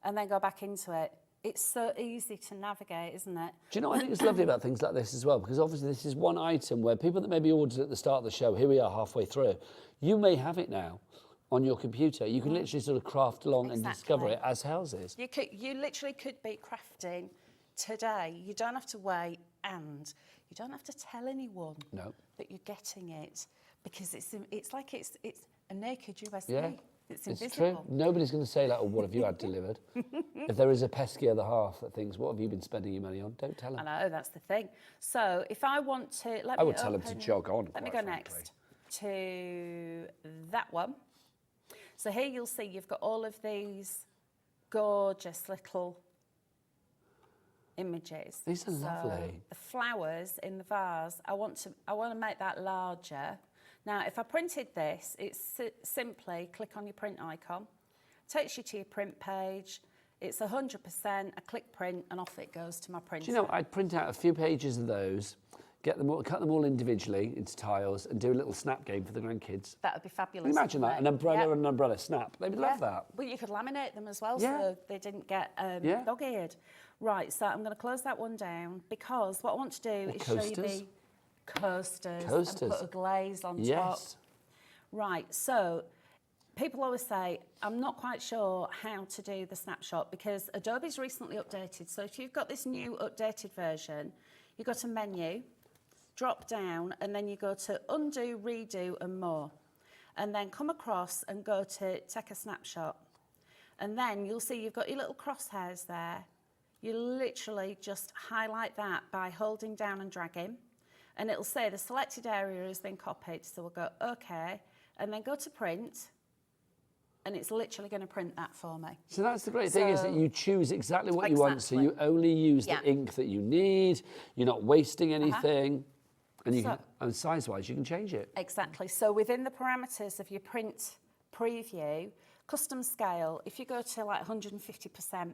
and then go back into it. It's so easy to navigate, isn't it? Do you know what I think is lovely about things like this as well? Because obviously this is one item where people that maybe ordered at the start of the show, here we are halfway through, you may have it now on your computer. You can literally sort of craft along and discover it as Hels is. You literally could be crafting today. You don't have to wait, and you don't have to tell anyone that you're getting it, because it's like it's a naked USB. Yeah. It's invisible. It's true. Nobody's going to say, like, oh, what have you had delivered? If there is a pesky other half that thinks, what have you been spending your money on? Don't tell them. I know, that's the thing. So if I want to... I would tell them to jog on, Let me go next to that one. So here you'll see you've got all of these gorgeous little images. These are lovely. The flowers in the vase, I want to make that larger. Now, if I printed this, it's simply click on your print icon, takes you to your print page. It's 100%. I click print, and off it goes to my printer. Do you know, I'd print out a few pages of those, get them all, cut them all individually into tiles, and do a little snap game for the grandkids. That would be fabulous. Can you imagine that? An umbrella and an umbrella snap. They would love that. Well, you could laminate them as well, so they didn't get dog-eared. Right, so I'm going to close that one down, because what I want to do is show you the coasters and put a glaze on top. Right, so people always say, I'm not quite sure how to do the snapshot, because Adobe's recently updated. So if you've got this new updated version, you go to menu, drop down, and then you go to undo, redo, and more. And then come across and go to take a snapshot. And then you'll see you've got your little crosshairs there. You literally just highlight that by holding down and dragging. And it'll say the selected area has been copied. So we'll go, OK, and then go to print. And it's literally going to print that for me. So that's the great thing, is that you choose exactly what you want. So you only use the ink that you need. You're not wasting anything. And you can, and size-wise, you can change it. Exactly. So within the parameters of your print preview, custom scale, if you go to like 150%,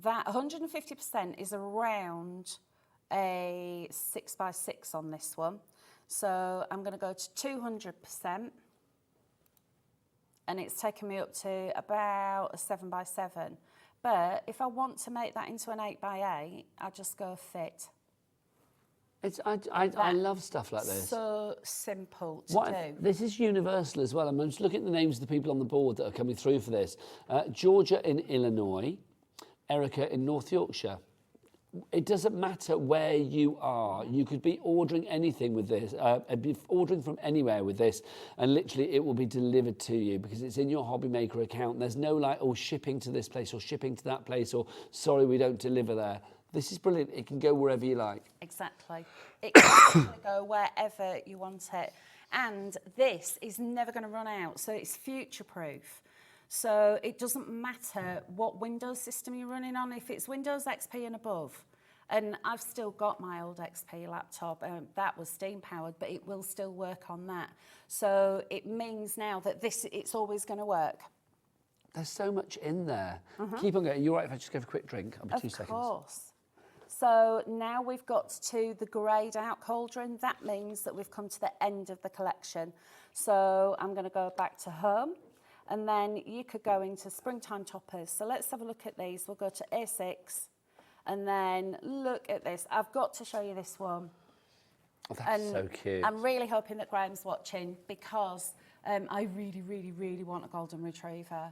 that 150% is around a 6x6 on this one. So I'm going to go to 200%. And it's taken me up to about a 7x7. But if I want to make that into an 8x8, I just go fit. I love stuff like this. So simple to do. This is universal as well. I'm just looking at the names of the people on the board that are coming through for this. Georgia in Illinois, Erica in North Yorkshire. it doesn't matter where you are. You could be ordering anything with this, be ordering from anywhere with this, and literally it will be delivered to you because it's in your Hobby Maker account. There's no like, oh, shipping to this place or shipping to that place or sorry, we don't deliver there. This is brilliant. It can go wherever you like. Exactly. It can go wherever you want it. And this is never going to run out, so it's future-proof. So it doesn't matter what Windows system you're running on, if it's Windows XP and above. And I've still got my old XP laptop, that was steam-powered, but it will still work on that. So it means now that it's always going to work. There's so much in there. Keep on going. You're right if I just go for a quick drink? I'll be 2 seconds. Of course. So now we've got to the greyed out cauldron. That means that we've come to the end of the collection. So I'm going to go back to home and then you could go into springtime toppers. So let's have a look at these. We'll go to A6 and then look at this. I've got to show you this one. Oh, that's so cute. I'm really hoping that Graham's watching because I really, really, really want a golden retriever.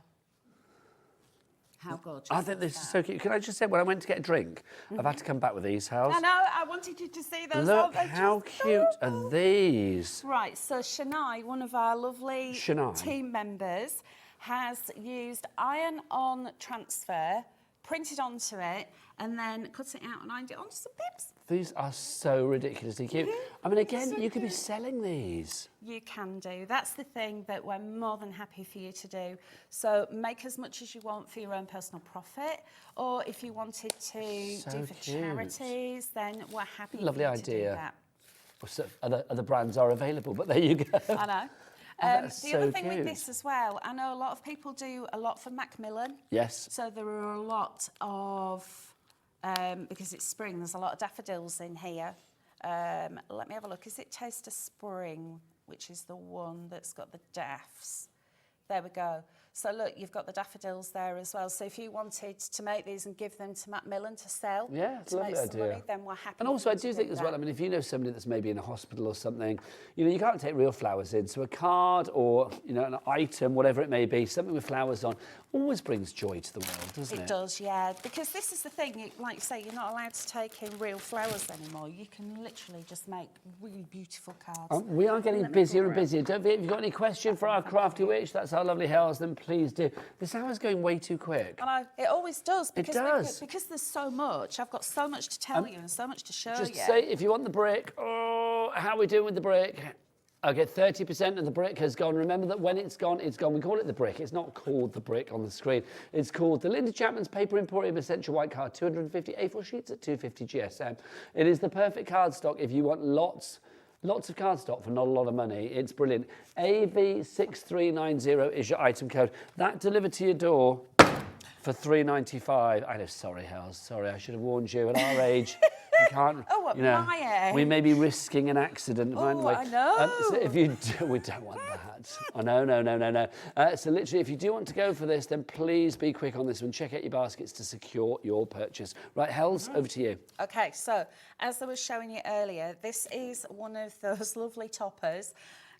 How gorgeous. I think this is so cute. Can I just say, when I went to get a drink, I've had to come back with these, Hels. I know, I wanted you to see those. Look, how cute are these? Right, so Sheena, one of our lovely team members, has used iron-on transfer, printed onto it, and then cut it out and ironed it onto some bibs. These are so ridiculously cute. I mean, again, you could be selling these. You can do. That's the thing that we're more than happy for you to do. So make as much as you want for your own personal profit, or if you wanted to do for charities, then we're happy Lovely for you to do idea. that. So other brands are available, but there you go. I know. The other thing with this as well, I know a lot of people do a lot for Macmillan. Yes. So there are a lot of, because it's spring, there's a lot of daffodils in here. Let me have a look. Is it Taste of Spring, which is the one that's got the daffs? There we go. So look, you've got the daffodils there as well. So if you wanted to make these and give them to Macmillan to sell, it's a lovely idea. Money, then we're happy. And also, I do think as well, I mean, if you know somebody that's maybe in a hospital or something, you know, you can't take real flowers in. So a card or, you know, an item, whatever it may be, something with flowers on, always brings joy to the world, doesn't it? It does, yeah. Because this is the thing, like you say, you're not allowed to take in real flowers anymore. You can literally just make really beautiful cards. We are getting busier and busier. Don't forget, if you've got any question for our Crafty Witch, that's our lovely Hels, then please do. This hour's going way too quick. And it always does. Because it does. Because there's so much. I've got so much to tell you and so much to show you. Just say, if you want the brick, how are we doing with the brick? Okay, 30% of the brick has gone. Remember that when it's gone, it's gone. We call it the brick. It's not called the brick on the screen. It's called the Linda Chapman's Paper Emporium Essential White Card, 250 A4 sheets at 250 GSM. It is the perfect cardstock if you want lots of cardstock for not a lot of money. It's brilliant. AV6390 is your item code. That delivered to your door for $3.95. I know, sorry, Hels. Sorry, I should have warned you. At our age, you can't. Oh, you know, my age. we may be risking an accident. Oh, I know. So if you do, we don't want that. Oh, no. So literally, if you do want to go for this, then please be quick on this one. Check out your baskets to secure your purchase. Right, Hels, over to you. Okay, so as I was showing you earlier, this is one of those lovely toppers.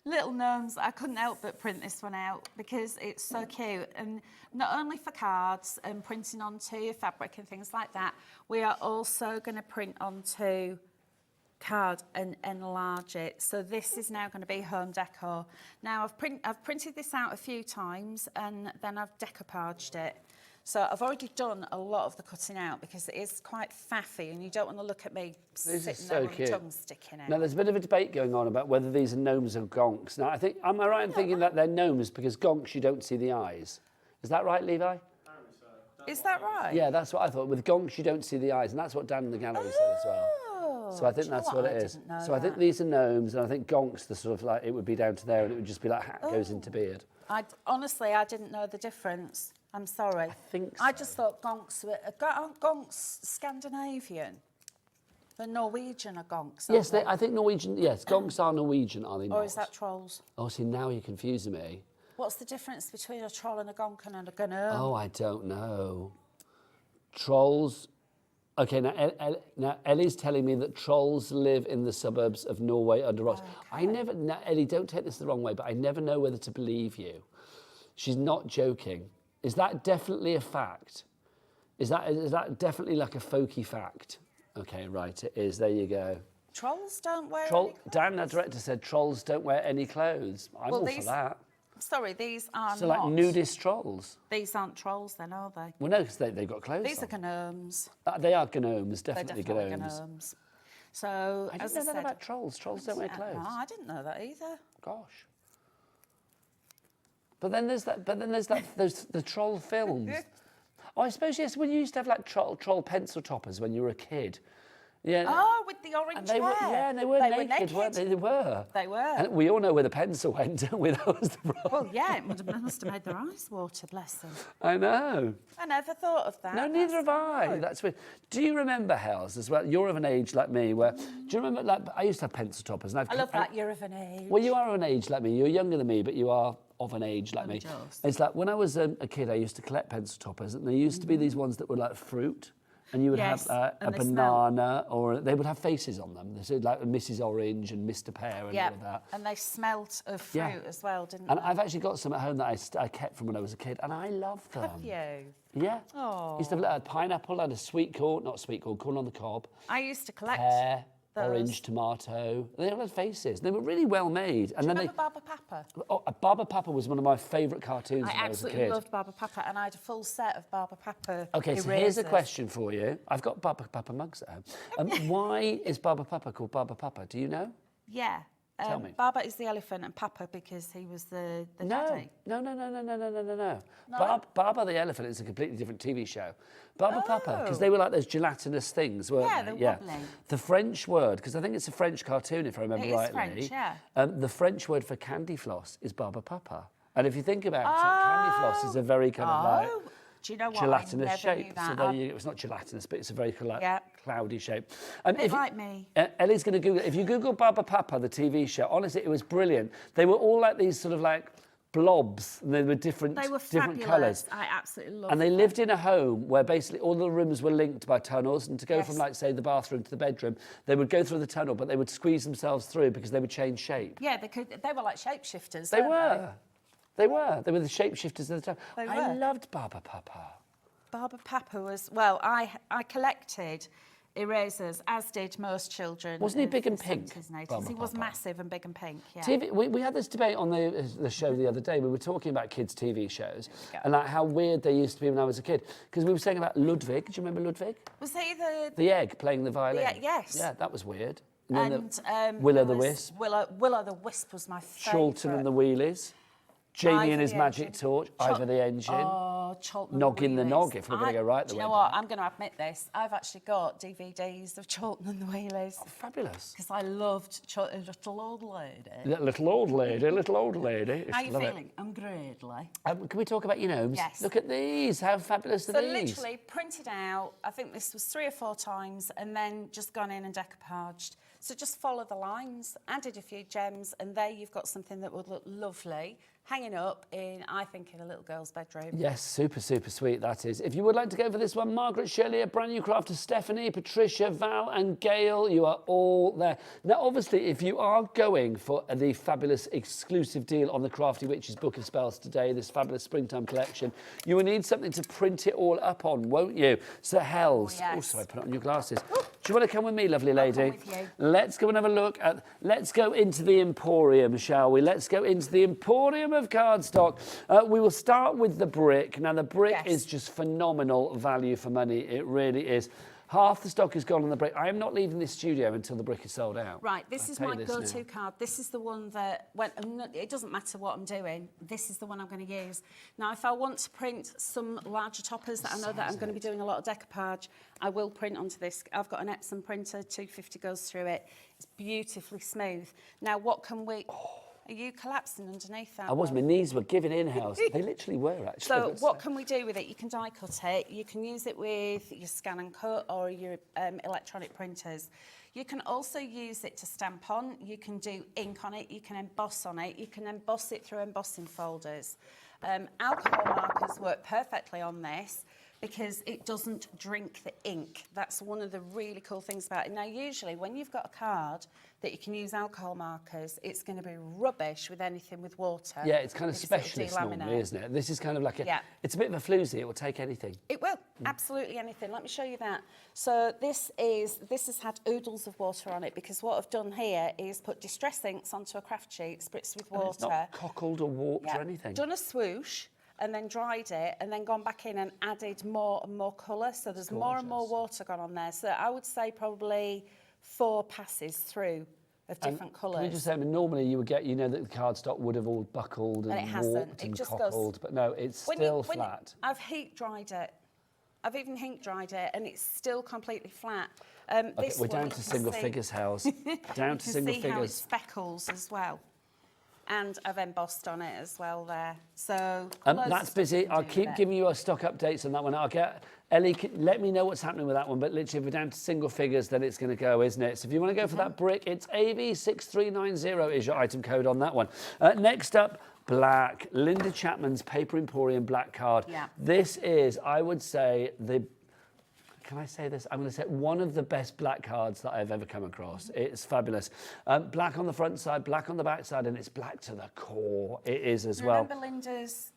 Little gnomes, I couldn't help but print this one out because it's so cute. And not only for cards and printing onto fabric and things like that, we are also going to print onto card and enlarge it. So this is now going to be home decor. Now I've printed this out a few times and then I've decoupaged it. So I've already done a lot of the cutting out because it is quite faffy and you don't want to look at me sitting there with my tongue sticking out. Now, there's a bit of a debate going on about whether these are gnomes or gonks. Now, am I right in thinking that they're gnomes because gonks you don't see the eyes? Is that right, Levi? Is that right? Yeah, that's what I thought. With gonks you don't see the eyes, and that's what Dan in the gallery said as well. So I think that's what it is. So I think these are gnomes, and I think gonks, the sort of like, it would be down to there, and it would just be like hat goes into beard. Honestly, I didn't know the difference. I'm sorry. I think so. I just thought gonks were... Aren't gonks Scandinavian? The Norwegian are gonks, yes, I think Norwegian... Yes, gonks are Norwegian, are they not? Or is that trolls? Oh, see, now you're confusing me. What's the difference between a troll and a gonk and a gnome? Oh, I don't know. Trolls... Okay, now Ellie's telling me that trolls live in the suburbs of Norway under rocks. Okay. Now, Ellie, don't take this the wrong way, but I never know whether to believe you. She's not joking. Is that definitely a fact? Is that definitely like a folky fact? Okay, right, it is. There you go. Trolls don't wear any clothes. Dan, our director, said trolls don't wear any clothes. I'm all for that. Sorry, these are So not. like nudist trolls? These aren't trolls then, are they? Well, no, because they've got clothes These on. are gnomes. They are gnomes, They're definitely definitely gnomes. gnomes. So, I as didn't know I that said, about trolls. Trolls don't wear clothes. No, I didn't know that either. Gosh. But then there's that. There's the troll films. Oh, I suppose yes. When you used to have like troll pencil toppers when you were a kid. Yeah. Oh, with the orange And they hair. were, yeah, and they were naked, weren't they? They were. They were. And we all know where the pencil went, don't we? That was the problem. Well, yeah, it must have made their eyes water, bless them. I know. I never thought of that. No, neither have I. That's weird. Do you remember, Hels, as well? You're of an age like me where... Do you remember, like, I used to have pencil toppers. And I love that, you're of an age. Well, you are of an age like me. You're younger than me, but you are of an age like me. Just. It's like when I was a kid, I used to collect pencil toppers, and there used to be these ones that were like fruit. And you would Yes, have a and they banana, or they would have faces on them. They said like Mrs. Orange and Mr. Pear and all of that. And they smelt of fruit as well, didn't And they? I've actually got some at home that I kept from when I was a kid, and I love them. Have you? Yeah. Oh. Used to have a pineapple, had a sweet corn, not sweet corn, corn on the cob. I used to collect Pear, those. orange, tomato. They all had faces. They were really well made. And Do you then remember Barbara Papa? Barbara Papa was one of my favourite cartoons I when I was a absolutely kid. loved Barbara Papa, and I had a full set of Barbara Papa Okay, so here's a question for you. I've got Barbara Papa mugs at home. Why is Barbara Papa called Barbara Papa? Do you know? Yeah. Tell me. Baba is the elephant and Papa because he was the daddy. No. Baba the Elephant is a completely different TV show. Barbara Papa, because they were like those gelatinous things, weren't Yeah, they? they're wobbly. The French word, because I think it's a French cartoon, if I remember It is rightly. French, yeah. The French word for candy floss is Barbara Papa. And if you think about it, candy floss is a very kind of like... Do you know what? Gelatinous I never shape. Knew that. So there you go. It's not gelatinous, but it's a very cloudy shape. Bit like me. Ellie's going to Google it. If you Google Barbara Papa, the TV show, honestly, it was brilliant. They were all like these sort of like blobs, and they were different colours. I absolutely loved And they lived in a home where basically all the rooms were linked by tunnels, and to go from like, say, the bathroom to the bedroom, they would go through the tunnel, but they would squeeze themselves through because they would change shape. Yeah, they were like shapeshifters. They were. They were the shapeshifters at the time. They I were. loved Barbara Papa. Barbara Papa was, well, I collected erasers, as did most children. Wasn't he of big and the pink, 70s and 80s. Barbara He was Papa? massive and big and pink, yeah. TV, we had this debate on the show the other day. We were talking about kids' TV shows and like how weird they used to be when I was a kid. Because we were saying about Ludwig. Do you remember Ludwig? Was he The egg playing the violin. yes. Yeah, that was weird. And Willow there the was Wisp. Willow the Wisp was my favourite. Charlton and the Wheelies. Jamie Ivor and his the magic Engine. torch. Ivor the Engine. Oh, Charlton and Noggin the Wheelies. Nog, if we're going to go right the Do way you know what? down. I'm going to admit this. I've actually got DVDs of Charlton and the Wheelies. Oh, fabulous. Because I loved Charlton, little old lady. Little old lady. How are you feeling? I'm great, like. Can we talk about your gnomes? Yes. Look at these. How fabulous are So these? literally printed out, I think this was 3 or 4 times, and then just gone in and decoupaged. So just follow the lines, added a few gems, and there you've got something that would look lovely, hanging up in, I think, in a little girl's bedroom. Yes, super, super sweet, that is. If you would like to go for this one, Margaret, Shirley, a brand new crafter, Stephanie, Patricia, Val and Gail, you are all there. Now, obviously, if you are going for the fabulous exclusive deal on the Crafty Witches Book of Spells today, this fabulous springtime collection, you will need something to print it all up on, won't you? So, Hels. Oh, yes. Oh, sorry, put it on your glasses. Do you want to come with me, lovely lady? I'll come with you. Let's go and have a look at... Let's go into the Emporium, shall we? Let's go into the Emporium of cardstock. We will start with the brick. Now, the brick is just phenomenal value for money. It really is. Half the stock is gone on the brick. I am not leaving this studio until the brick is sold out. Right, this I'll is tell my you this go-to now. card. This is the one that, it doesn't matter what I'm doing, this is the one I'm going to use. Now, if I want to print some larger toppers that I know that I'm going to be doing a lot of decoupage, I will print onto this. I've got an Epson printer, 250 goes through it. It's beautifully smooth. Now, what can we... Are you collapsing underneath that? I was. My knees were giving in, Hels. They literally were, actually. So what can we do with it? You can die cut it. You can use it with your scan and cut or your electronic printers. You can also use it to stamp on. You can do ink on it. You can emboss on it. You can emboss it through embossing folders. Alcohol markers work perfectly on this because it doesn't drink the ink. That's one of the really cool things about it. Now, usually when you've got a card that you can use alcohol markers, it's going to be rubbish with anything with water. Yeah, it's kind of because it'll specialist normally, delaminate. isn't it? This is kind of like a... Yeah. It's a bit of a floozy. It will take anything. It will. Absolutely anything. Let me show you that. So this has had oodles of water on it because what I've done here is put distress inks onto a craft sheet, spritzed with water. It's not cockled or warped or anything. Done a swoosh and then dried it and then gone back in and added more and more colour. So there's more and more water gone on there. So I would say probably 4 passes through of different colours. Can we just say, I mean, normally you would get, you know, that the cardstock would have all buckled and warped and cockled, but no, it's still flat. I've heat dried it. I've even heat dried it and it's still completely flat. Okay, we're down to single figures, Hels. Down to single figures. You can see how it figures. speckles as well. And I've embossed on it as well there. So that's busy. I'll keep giving you stock updates on that one. I'll get Ellie. Let me know what's happening with that one. But literally, if we're down to single figures, then it's going to go, isn't it? So if you want to go for that brick, it's AV6390 is your item code on that one. Next up, black. Linda Chapman's Paper Emporium black card. Yeah. This is, I would say, can I say this? I'm going to say one of the best black cards that I've ever come across. It's fabulous. Black on the front side, black on the back side, and it's black to the core. It is as well. Remember Linda's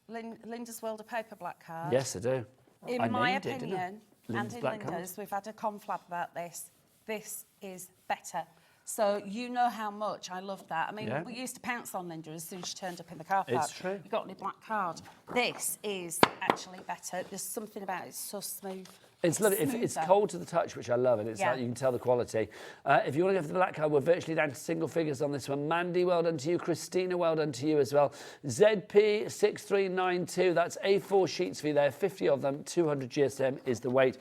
World of Paper black card? Yes, I do. In my opinion, and in Linda's, we've had a conflab about this. This is better. So you know how much I loved that. I mean, we used to pounce on Linda as soon as she turned up in the car park. It's true. You got any black card? This is actually better. There's something about it. It's so smooth. It's lovely. It's cold to the touch, which I love, and it's like you can tell the quality. If you want to go for the black card, we're virtually down to single figures on this one. Mandy, well done to you. Christina, well done to you as well. ZP6392, that's A4 sheets for you there, 50 of them, 200 GSM is the weight.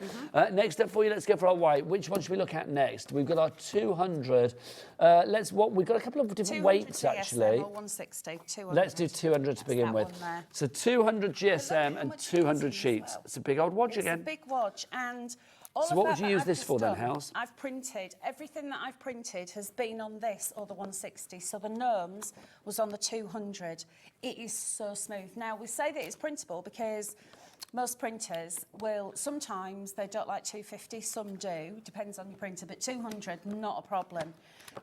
Next up for you, let's go for our white. Which one should we look at next? We've got our 200. We've got a couple of different weights actually. Or 160, 200. Let's do 200 to begin with. So 200 GSM and 200 sheets. It's a big old wodge again. It's a big wodge. And all so what would you use this for then, Hels? I've printed, everything that I've printed has been on this or the 160. So the gnomes was on the 200. It is so smooth. Now, we say that it's printable because most printers will, sometimes they don't like 250, some do, depends on your printer, but 200, not a problem.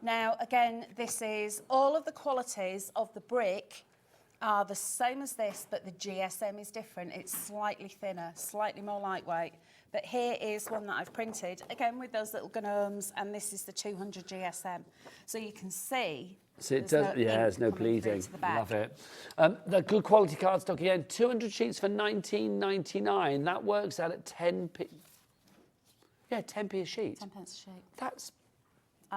Now, again, this is all of the qualities of the brick are the same as this, but the GSM is different. It's slightly thinner, slightly more lightweight. But here is one that I've printed, again with those little gnomes, and this is the 200 GSM. So you can see. So it does, there's no bleeding. Love it. The good quality cardstock again, 200 sheets for $19.99. That works out at 10p. Yeah, 10p a sheet. 10 pence a sheet. That's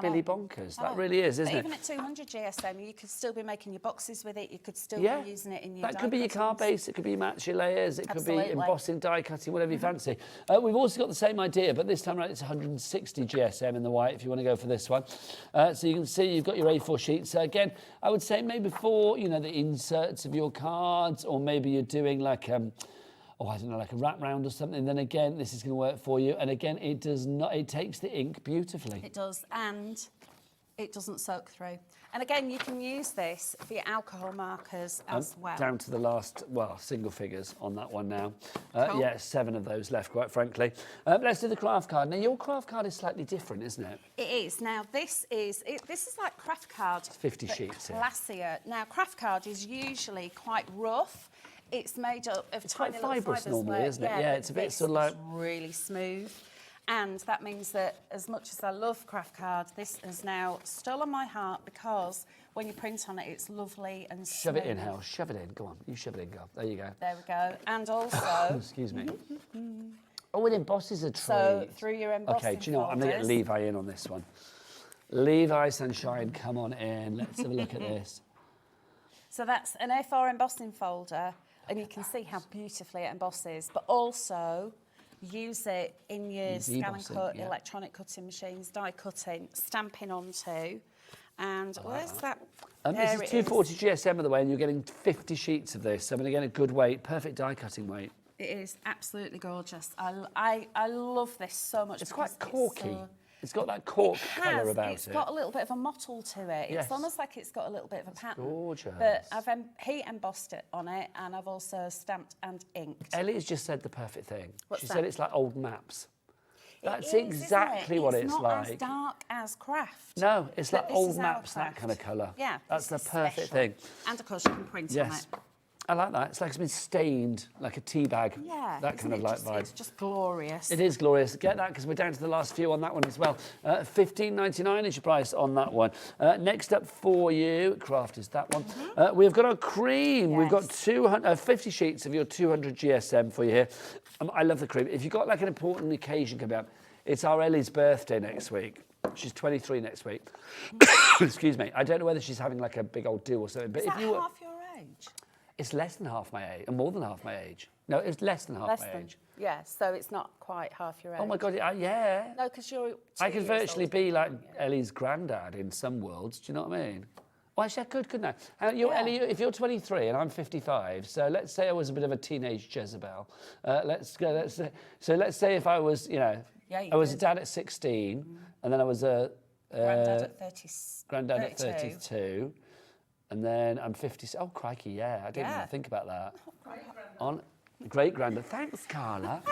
Billy bonkers. That really is, isn't it? Even at 200 GSM, you could still be making your boxes with it. You could still be using it in your That could be your card base, it could be match your layers, it could be embossing, die cutting, whatever you fancy. We've also got the same idea, but this time around it's 160 GSM in the white if you want to go for this one. So you can see you've got your A4 sheets. Again, I would say maybe for, you know, the inserts of your cards, or maybe you're doing like I don't know, like a wrap round or something, then again, this is going to work for you. And again, it does not, it takes the ink beautifully. It does, and it doesn't soak through. And again, you can use this for your alcohol markers as well. Down to the last, single figures on that one now. Cool. Yeah, 7 of those left, quite frankly. Let's do the craft card. Now, your craft card is slightly different, isn't it? It is. Now, this is like craft card. 50 sheets. Classier. Now, craft card is usually quite rough. It's made up of tiny little fibrous fibres normally, isn't it? Yeah, it's a bit sort of like really smooth. And that means that as much as I love craft card, this has now stolen my heart because when you print on it, it's lovely and smooth. Shove it in, Hels. Shove it in. Go on. You shove it in, girl. There you go. There we go. And also... Excuse me. Oh, it embosses a tree. So through your embossing Okay, do you know what? I'm going to get Levi in on this one. Levi Sunshine, come on in. Let's have a look at this. So that's an A4 embossing folder, and you can see how beautifully it embosses, but also use it in your scan and cut, electronic cutting machines, die cutting, stamping onto. And where's that? This is 240 GSM, by the way, and you're getting 50 sheets of this. So, I mean, again, a good weight, perfect die cutting weight. It is absolutely gorgeous. I love this so much. It's quite corky. It's got that cork colour about it. It's got a little bit of a mottle to it. Yes. It's almost like it's got a little bit of a pattern. Gorgeous. But I've heat embossed it on it, and I've also stamped and inked. Ellie has just said the perfect thing. What's she that? said it's like old maps. That's exactly what it's like. It's not as dark as craft. No, it's like old maps, that kind of colour. Yeah. That's the perfect thing. And of course, you can print on it. I like that. It's like it's been stained, like a tea bag. Yeah. That kind of like vibe. It's just glorious. It is glorious. Get that because we're down to the last few on that one as well. $15.99 is your price on that one. Next up for you, Craft is that one. We've got our cream. Yes. We've got 50 sheets of your 200 GSM for you here. I love the cream. If you've got like an important occasion coming up, it's our Ellie's birthday next week. She's 23 next week. Excuse me. I don't know whether she's having like a big old do or something. But Is if that you were, half your age? it's less than half my age, and more than half my age. No, it's less than half my age. Yeah, so it's not quite half your age. Oh my God, yeah. No, because you're 2 I could years virtually older be than like me. Ellie's granddad in some worlds. Do you know what I mean? Well, actually, I could, couldn't I? Ellie, if you're 23 and I'm 55, so let's say I was a bit of a teenage Jezebel. Let's say if I was, I was a dad at 16, and then I was a Granddad at 32, and then I'm 50. Oh, crikey, yeah, I didn't even think about that. Great granddad. Thanks, Carla.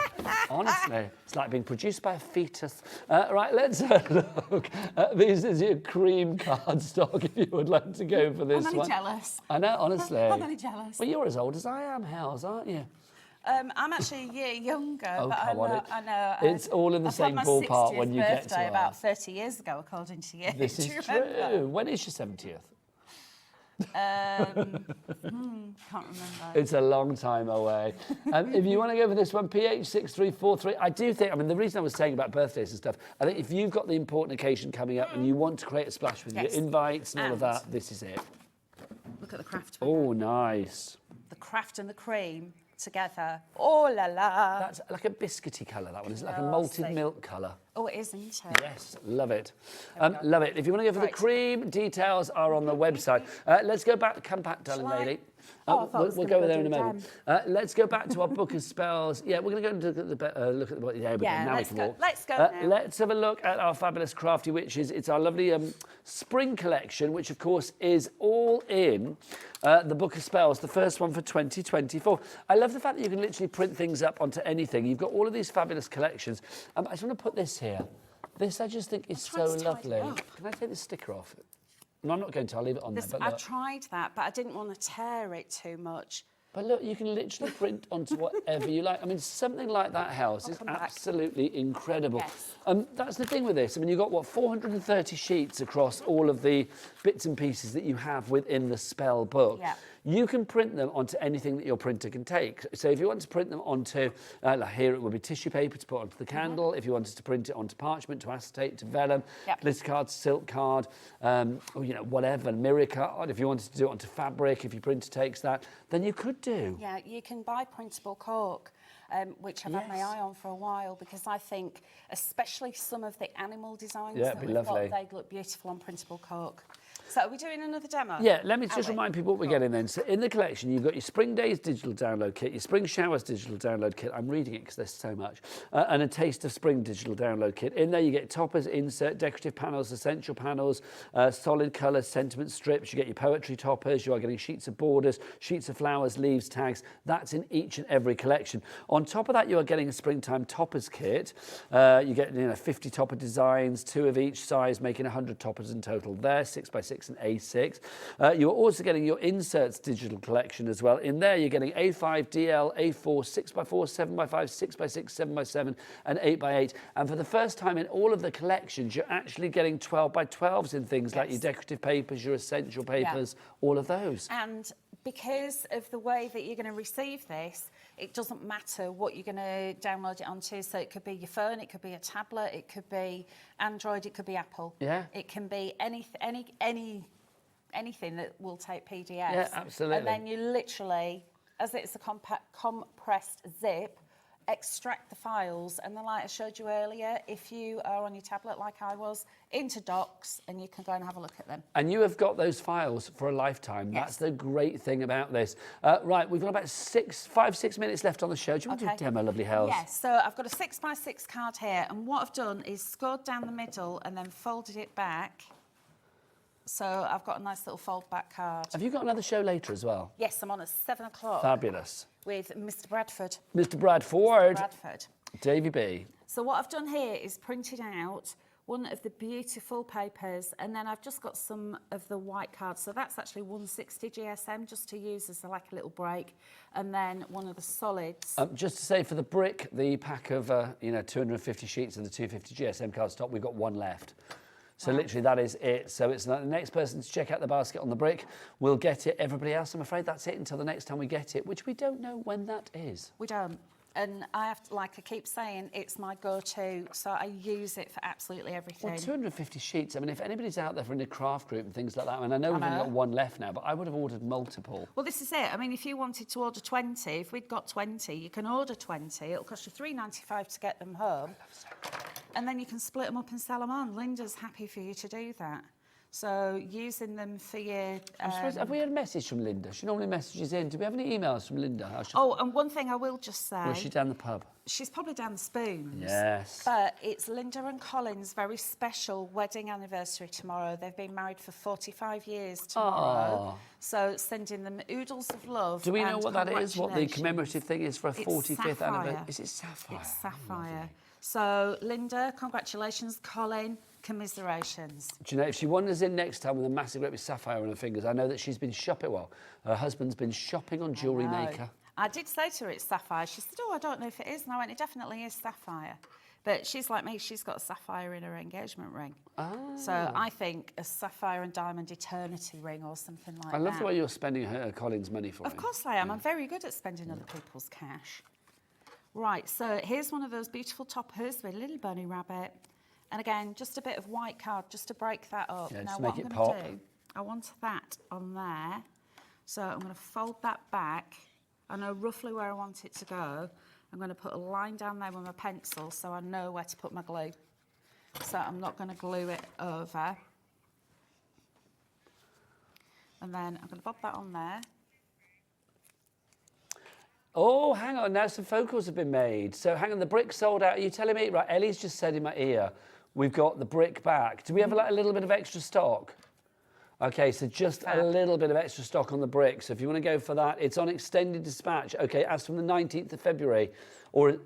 Honestly, it's like being produced by a fetus. Right, let's have a look. This is your cream cardstock if you would like to go for this I'm one. only jealous. I know, honestly. I'm only jealous. Well, you're as old as I am, Hels, aren't you? I'm actually a year younger, Oh, but come on, I know. it's all in the same ballpark when you get to birthday about ours. 30 years ago, according to you. This Do is you remember? true. When is your 70th? Can't remember. It's a long time away. If you want to go for this one, PH6343, I do think, the reason I was saying about birthdays and stuff, I think if you've got the important occasion coming up and you want to create a splash with your invites and all of that, this is it. Look at the craft. Oh, nice. The craft and the cream together. Oh la la. That's like a biscuity colour, that one. It's like a malted milk colour. Oh, it is, isn't it? Yes, love it. Love it. If you want to go for the cream, details are on the website. Let's go back. Come back, darling lady. We'll go there in a moment. Let's go back to our book of spells. Yeah, we're going to go and look at the now we can walk. Let's go now. Let's have a look at our fabulous Crafty Witches. It's our lovely spring collection, which of course is all in the book of spells, the first one for 2024. I love the fact that you can literally print things up onto anything. You've got all of these fabulous collections. I just want to put this here. This I just think is so lovely. Can I take the sticker off? No, I'm not going to. I'll leave it on there. But I tried that, but I didn't want to tear it too much. But look, you can literally print onto whatever you like. Something like that house is absolutely incredible. Yes. That's the thing with this. You've got, 430 sheets across all of the bits and pieces that you have within the spell book. Yeah. You can print them onto anything that your printer can take. So if you want to print them onto, like here it would be tissue paper to put onto the candle. If you wanted to print it onto parchment, to acetate, to vellum, glitter card, silk card, whatever, mirror card. If you wanted to do it onto fabric, if your printer takes that, then you could do. Yeah, you can buy printable cork, which I've had my eye on for a while, because I think, especially some of the animal designs that we've got, they look beautiful on printable cork. So are we doing another demo? Yeah, let me just remind people what we're getting then. So in the collection, you've got your Spring Days digital download kit, your Spring Showers digital download kit. I'm reading it because there's so much. And a Taste of Spring digital download kit. In there, you get toppers, insert, decorative panels, essential panels, solid colours, sentiment strips. You get your poetry toppers. You are getting sheets of borders, sheets of flowers, leaves, tags. That's in each and every collection. On top of that, you are getting a springtime toppers kit. You get 50 topper designs, 2 of each size, making 100 toppers in total there, 6x6 and A6. You're also getting your inserts digital collection as well. In there, you're getting A5, DL, A4, 6x4, 7x5, 6x6, 7x7, and 8x8. And for the first time in all of the collections, you're actually getting 12x12s in things like your decorative papers, your essential papers, all of those. And because of the way that you're going to receive this, it doesn't matter what you're going to download it onto. So it could be your phone, it could be a tablet, it could be Android, it could be Apple. Yeah. It can be anything that will take PDFs. Yeah, absolutely. And then you literally, as it's a compressed zip, extract the files, and then, like I showed you earlier, if you are on your tablet like I was, into docs, and you can go and have a look at them. And you have got those files for a lifetime. Yes. That's the great thing about this. Right, we've got about 5-6 minutes left on the show. Do you want to do a demo, lovely Hels? Yes, so I've got a 6x6 card here, and what I've done is scored down the middle and then folded it back. So I've got a nice little fold back card. Have you got another show later as well? Yes, I'm on at 7 o'clock. Fabulous. With Mr. Bradford. Mr. Bradford. Bradford. Davy B. So what I've done here is printed out one of the beautiful papers, and then I've just got some of the white cards. So that's actually 160 GSM, just to use as like a little break, and then one of the solids. Just to say, for the brick, the pack of 250 sheets of the 250 GSM cardstock, we've got one left. So literally that is it. So it's not the next person to check out the basket on the brick will get it. Everybody else, I'm afraid that's it until the next time we get it, which we don't know when that is. We don't. And I have to, like I keep saying, it's my go-to, so I use it for absolutely everything. Well, 250 sheets. I mean, if anybody's out there for a craft group and things like that, I mean, I know we've only got one left now, but I would have ordered multiple. Well, this is it. I mean, if you wanted to order 20, if we'd got 20, you can order 20. It'll cost you $3.95 to get them home. And then you can split them up and sell them on. Linda's happy for you to do that. So using them for your... have we had a message from Linda? She normally messages in. Do we have any emails from Linda? Oh, and one thing I will just say... Or is she down the pub? She's probably down the Spoons. Yes. But it's Linda and Colin's very special wedding anniversary tomorrow. They've been married for 45 years tomorrow. Oh. So sending them oodles of love. Do we know what that is? What the commemorative thing is for a 45th anniversary? Sapphire. Is it sapphire? It's sapphire. So, Linda, congratulations. Colin, commiserations. Do you know, if she wanders in next time with a massive great big sapphire on her fingers, I know that she's been shopping, well, her husband's been shopping on Jewellery Maker. I did say to her it's sapphire. She said, oh, I don't know if it is. And I went, it definitely is sapphire. But she's like me, she's got a sapphire in her engagement ring. Ah. So I think a sapphire and diamond eternity ring or something like that. I love the way you're spending Colin's money for him. Of course I am. I'm very good at spending other people's cash. Right, so here's one of those beautiful toppers with a little bunny rabbit. And again, just a bit of white card just to break that up. Yeah, now just what make I'm it going pop. to do, I want that on there. So I'm going to fold that back. I know roughly where I want it to go. I'm going to put a line down there with my pencil so I know where to put my glue. So I'm not going to glue it over. And then I'm going to bob that on there. Oh, hang on, now some phone calls have been made. So hang on, the brick sold out. Are you telling me? Right, Ellie's just said in my ear, we've got the brick back. Do we have like a little bit of extra stock? Okay, so just a little bit of extra stock on the brick. So if you want to go for that, it's on extended dispatch. Okay, as from the 19th of February. Or,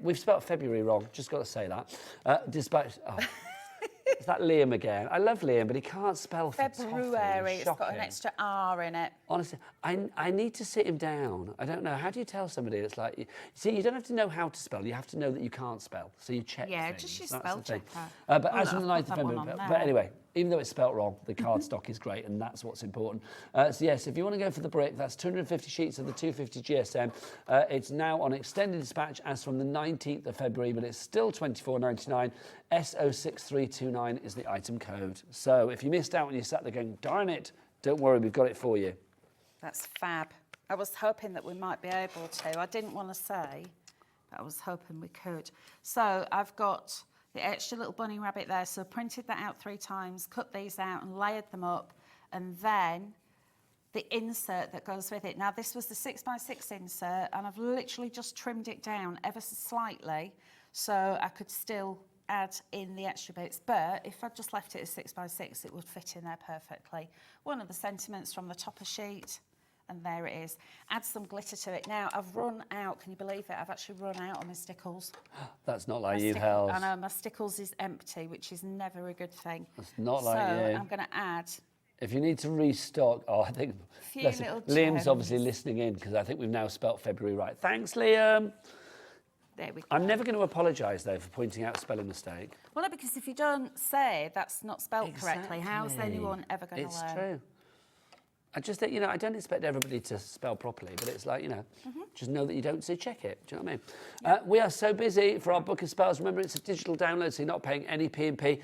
we've spelled February wrong, just got to say that. Dispatch, oh. Is that Liam again? I love Liam, but he can't spell for February. It's got an extra R in it. Honestly, I need to sit him down. I don't know. How do you tell somebody? It's like, see, you don't have to know how to spell. You have to know that you can't spell. So you check things. Just your That's spell the thing. checker. But as from the 9th of February. But anyway, even though it's spelt wrong, the card stock is great, and that's what's important. So yes, if you want to go for the brick, that's 250 sheets of the 250 GSM. It's now on extended dispatch as from the 19th of February, but it's still $24.99. SO6329 is the item code. So if you missed out when you sat there going, darn it, don't worry, we've got it for you. That's fab. I was hoping that we might be able to. I didn't want to say, but I was hoping we could. So I've got the extra little bunny rabbit there. So I printed that out 3 times, cut these out and layered them up. And then the insert that goes with it. Now this was the 6x6 insert and I've literally just trimmed it down ever so slightly so I could still add in the extra bits, but if I'd just left it as 6x6, it would fit in there perfectly. One of the sentiments from the topper sheet, and there it is. Add some glitter to it. Now, I've run out, can you believe it? I've actually run out on my stickles. That's not like you, Hels. I know, my stickles is empty, which is never a good thing. That's not like you. So I'm going to add... If you need to restock, I think Liam's obviously listening in because I think we've now spelt February right. Thanks, Liam. There we go. I'm never going to apologise, though, for pointing out a spelling mistake. Well, no, because if you don't say that's not spelt correctly, how's anyone ever going to learn? It's true. I just think, I don't expect everybody to spell properly, but it's like, just know that you don't, so check it. Do you know what I mean? Yeah. We are so busy for our book of spells. Remember, it's a digital download, so you're not paying any P&P.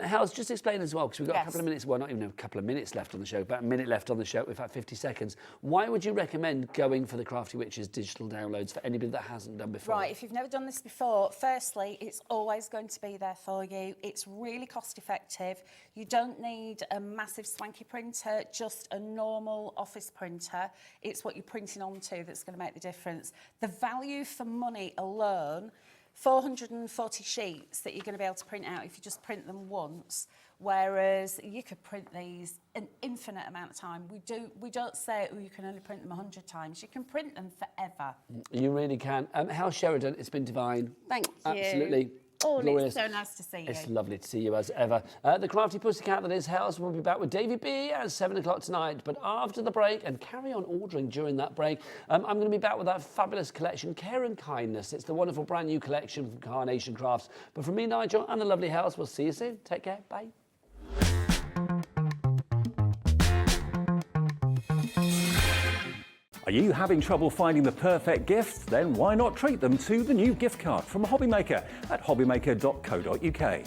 Hels, just explain as well, because we've got a couple of minutes, well, not even a couple of minutes left on the show, about a minute left on the show, in fact, 50 seconds. Why would you recommend going for the Crafty Witches digital downloads for anybody that hasn't done before? Right, if you've never done this before, firstly, it's always going to be there for you. It's really cost effective. You don't need a massive swanky printer, just a normal office printer. It's what you're printing onto that's going to make the difference. The value for money alone, 440 sheets that you're going to be able to print out if you just print them once, whereas you could print these an infinite amount of time. We don't say, you can only print them 100 times. You can print them forever. You really can. Hels Sheridan, it's been divine. Thank you. Absolutely. Oh, Glorious. it's so nice to see you. It's lovely to see you as ever. The Crafty Pussycat that is Hels will be back with Davey B at 7 o'clock tonight. But after the break, and carry on ordering during that break, I'm going to be back with that fabulous collection, Care and Kindness. It's the wonderful brand new collection from Carnation Crafts. But from me, Nigel, and the lovely Hels, we'll see you soon. Take care. Bye. Are you having trouble finding the perfect gift? Then why not treat them to the new gift card from Hobbymaker at hobbymaker.co.uk.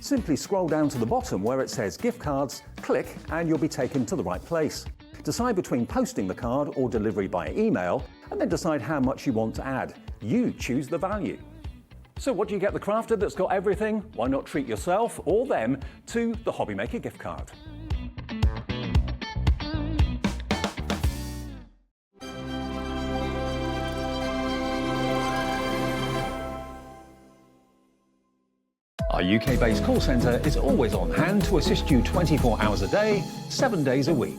Simply scroll down to the bottom where it says gift cards, click and you'll be taken to the right place. Decide between posting the card or delivery by email and then decide how much you want to add. You choose the value. So what do you get the crafter that's got everything? Why not treat yourself or them to the Hobbymaker gift card? Our UK-based call centre is always on hand to assist you 24 hours a day, 7 days a week.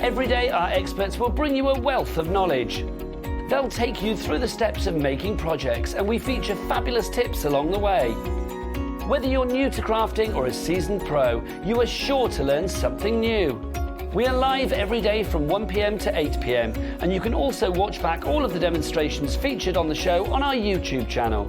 Every day, our experts will bring you a wealth of knowledge. They'll take you through the steps of making projects, and we feature fabulous tips along the way. Whether you're new to crafting or a seasoned pro, you are sure to learn something new. We are live every day from 1 p.m. to 8 p.m, and you can also watch back all of the demonstrations featured on the show on our YouTube channel.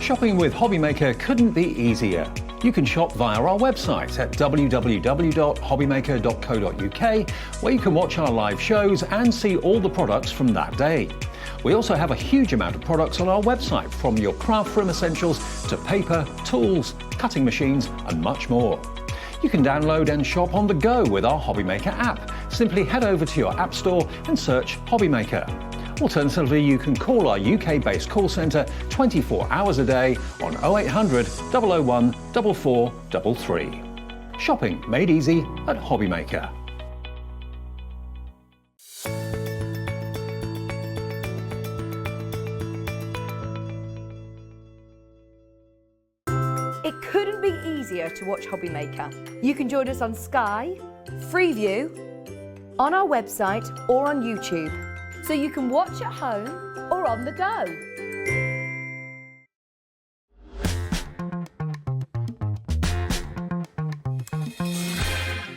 Shopping with Hobbymaker couldn't be easier. You can shop via our website at www.hobbymaker.co.uk, where you can watch our live shows and see all the products from that day. We also have a huge amount of products on our website, from your craft room essentials to paper, tools, cutting machines and much more. You can download and shop on the go with our Hobbymaker app. Simply head over to your app store and search Hobbymaker. Alternatively, you can call our UK-based call centre 24 hours a day on 0800 001 4433. Shopping made easy at Hobbymaker. It couldn't be easier to watch Hobbymaker. You can join us on Sky, Freeview, on our website or on YouTube, so you can watch at home or on the go.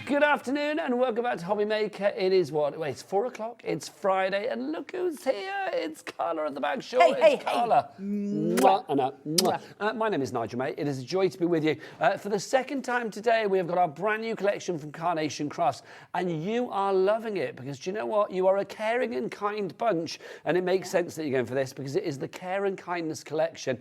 Good afternoon and welcome back to Hobbymaker. It is what? Wait, it's 4 o'clock. It's Friday and look who's here. It's Carla at the back. Sure, it's Carla. Mwah. I know. Mwah. My name is Nigel, mate. It is a joy to be with you. For the second time today, we have got our brand new collection from Carnation Crafts, and you are loving it because do you know what? You are a caring and kind bunch, and it makes sense that you're going for this because it is the Care and Kindness collection.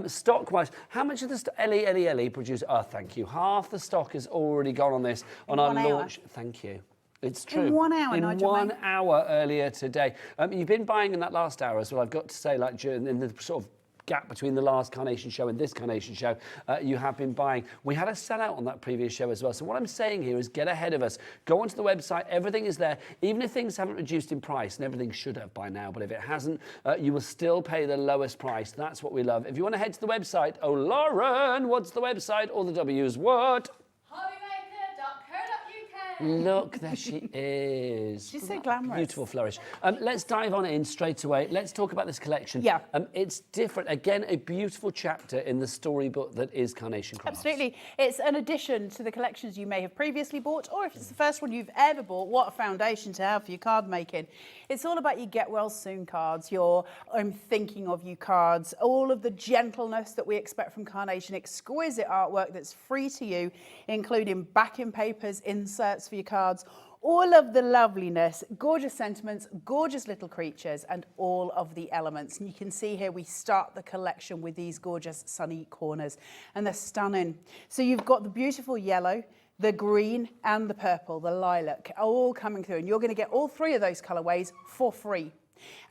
Stock-wise, how much of the Ellie produced? Oh, thank you. Half the stock has already gone on this on our launch. Thank you. It's true. In 1 hour, in Nigel, 1 mate. hour earlier today. You've been buying in that last hour as well. I've got to say, like in the sort of gap between the last Carnation show and this Carnation show, you have been buying. We had a sellout on that previous show as well. So what I'm saying here is get ahead of us. Go onto the website. Everything is there. Even if things haven't reduced in price, and everything should have by now, but if it hasn't, you will still pay the lowest price. That's what we love. If you want to head to the website, oh, Lauren, what's the website? All the W's what? Look, there she is. She's so glamorous. Beautiful flourish. Let's dive on in straight away. Let's talk about this collection. Yeah. It's different. Again, a beautiful chapter in the storybook that is Carnation Crafts. Absolutely. It's an addition to the collections you may have previously bought, or if it's the first one you've ever bought, what a foundation to have for your card making. It's all about your get well soon cards, your I'm thinking of you cards, all of the gentleness that we expect from Carnation, exquisite artwork that's free to you, including backing papers, inserts for your cards, all of the loveliness, gorgeous sentiments, gorgeous little creatures, and all of the elements. And you can see here we start the collection with these gorgeous sunny corners, and they're stunning. So you've got the beautiful yellow, the green and the purple, the lilac, all coming through, and you're going to get all three of those colorways for free.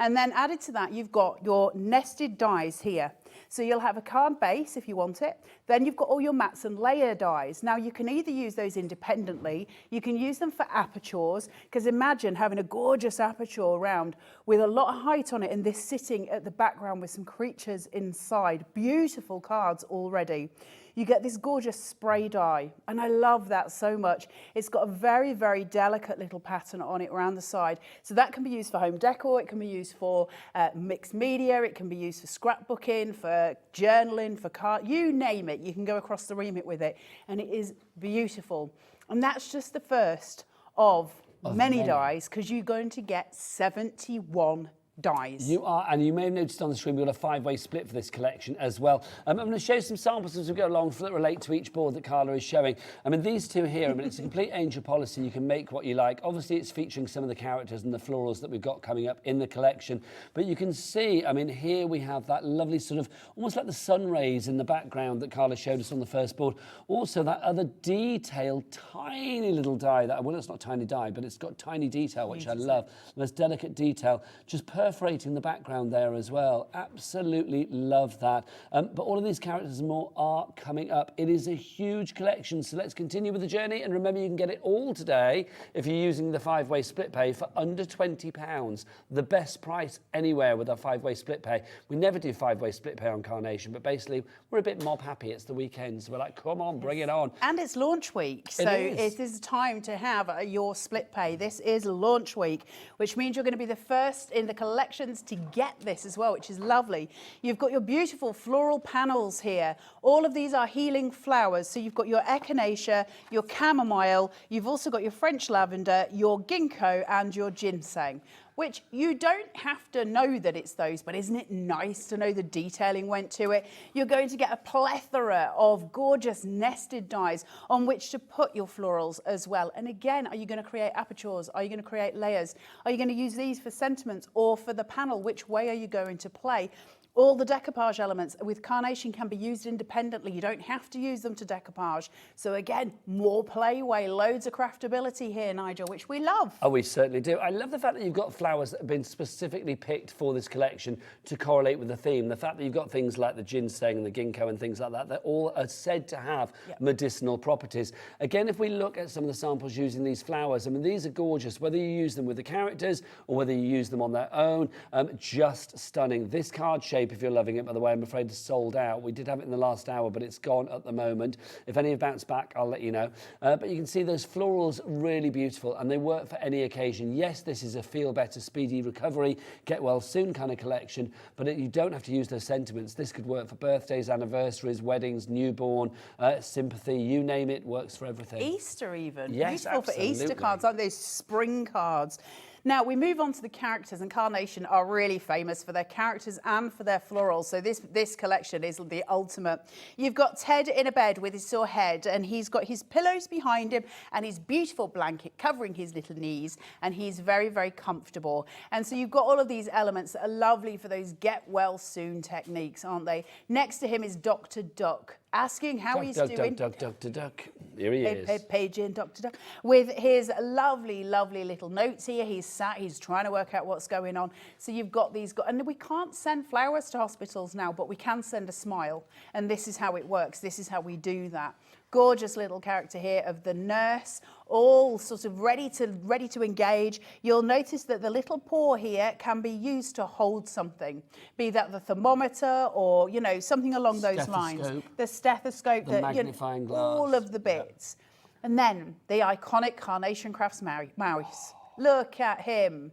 And then added to that, you've got your nested dies here. So you'll have a card base if you want it. Then you've got all your mats and layer dies. Now you can either use those independently, you can use them for apertures, because imagine having a gorgeous aperture around with a lot of height on it and this sitting at the background with some creatures inside. Beautiful cards already. You get this gorgeous spray die, and I love that so much. It's got a very, very delicate little pattern on it around the side. So that can be used for home decor, it can be used for mixed media, it can be used for scrapbooking, for journaling, for card, you name it, you can go across the remit with it, and it is beautiful. And that's just the first of many dies, because you're going to get 71 dies. You are, and you may have noticed on the screen we've got a 5-way split for this collection as well. I'm going to show you some samples as we go along that relate to each board that Carla is showing. I mean, these two here, I mean, it's a complete angel policy. You can make what you like. Obviously, it's featuring some of the characters and the florals that we've got coming up in the collection. But you can see, I mean, here we have that lovely sort of, almost like the sun rays in the background that Carla showed us on the first board. Also, that other detailed, tiny little die, that, well, it's not tiny die, but it's got tiny detail, which I love. There's delicate detail, just perforating the background there as well. Absolutely love that. But all of these characters and more are coming up. It is a huge collection, so let's continue with the journey. And remember, you can get it all today if you're using the 5-way split pay for under £20. The best price anywhere with our 5-way split pay. We never do 5-way split pay on Carnation, but basically we're a bit mob happy. It's the weekend, so we're like, come on, bring it on. And it's launch week, so it is time to have your split pay. This is launch week, which means you're going to be the first in the collections to get this as well, which is lovely. You've got your beautiful floral panels here. All of these are healing flowers. So you've got your echinacea, your chamomile, you've also got your French lavender, your ginkgo and your ginseng, which you don't have to know that it's those, but isn't it nice to know the detailing went to it? You're going to get a plethora of gorgeous nested dies on which to put your florals as well. And again, are you going to create apertures? Are you going to create layers? Are you going to use these for sentiments or for the panel? Which way are you going to play? All the decoupage elements with Carnation can be used independently. You don't have to use them to decoupage. So again, more playway, loads of craftability here, Nigel, which we love. Oh, we certainly do. I love the fact that you've got flowers that have been specifically picked for this collection to correlate with the theme. The fact that you've got things like the ginseng and the ginkgo and things like that, that all are said to have medicinal properties. Again, if we look at some of the samples using these flowers, I mean, these are gorgeous, whether you use them with the characters or whether you use them on their own, just stunning. This card shape, if you're loving it, by the way, I'm afraid it's sold out. We did have it in the last hour, but it's gone at the moment. If any have bounced back, I'll let you know. But you can see those florals really beautiful, and they work for any occasion. Yes, this is a feel better, speedy recovery, get well soon kind of collection, but you don't have to use those sentiments. This could work for birthdays, anniversaries, weddings, newborn, sympathy, you name it, works for everything. Easter even. Yes, beautiful absolutely. For Easter cards, aren't they? Spring cards. Now, we move on to the characters, and Carnation are really famous for their characters and for their florals. So this collection is the ultimate. You've got Ted in a bed with his sore head, and he's got his pillows behind him and his beautiful blanket covering his little knees, and he's very, very comfortable. And so you've got all of these elements that are lovely for those get well soon techniques, aren't they? Next to him is Dr. Duck, asking how he's doing. Duck. Here he is. Page in, Dr. Duck, with his lovely, lovely little notes here. He's sat, he's trying to work out what's going on. So you've got these, and we can't send flowers to hospitals now, but we can send a smile. And this is how it works. This is how we do that. Gorgeous little character here of the nurse, all sort of ready to engage. You'll notice that the little paw here can be used to hold something, be that the thermometer or, you know, something along those lines. The stethoscope, the magnifying glass. all of the bits. And then the iconic Carnation Crafts mouse. Look at him.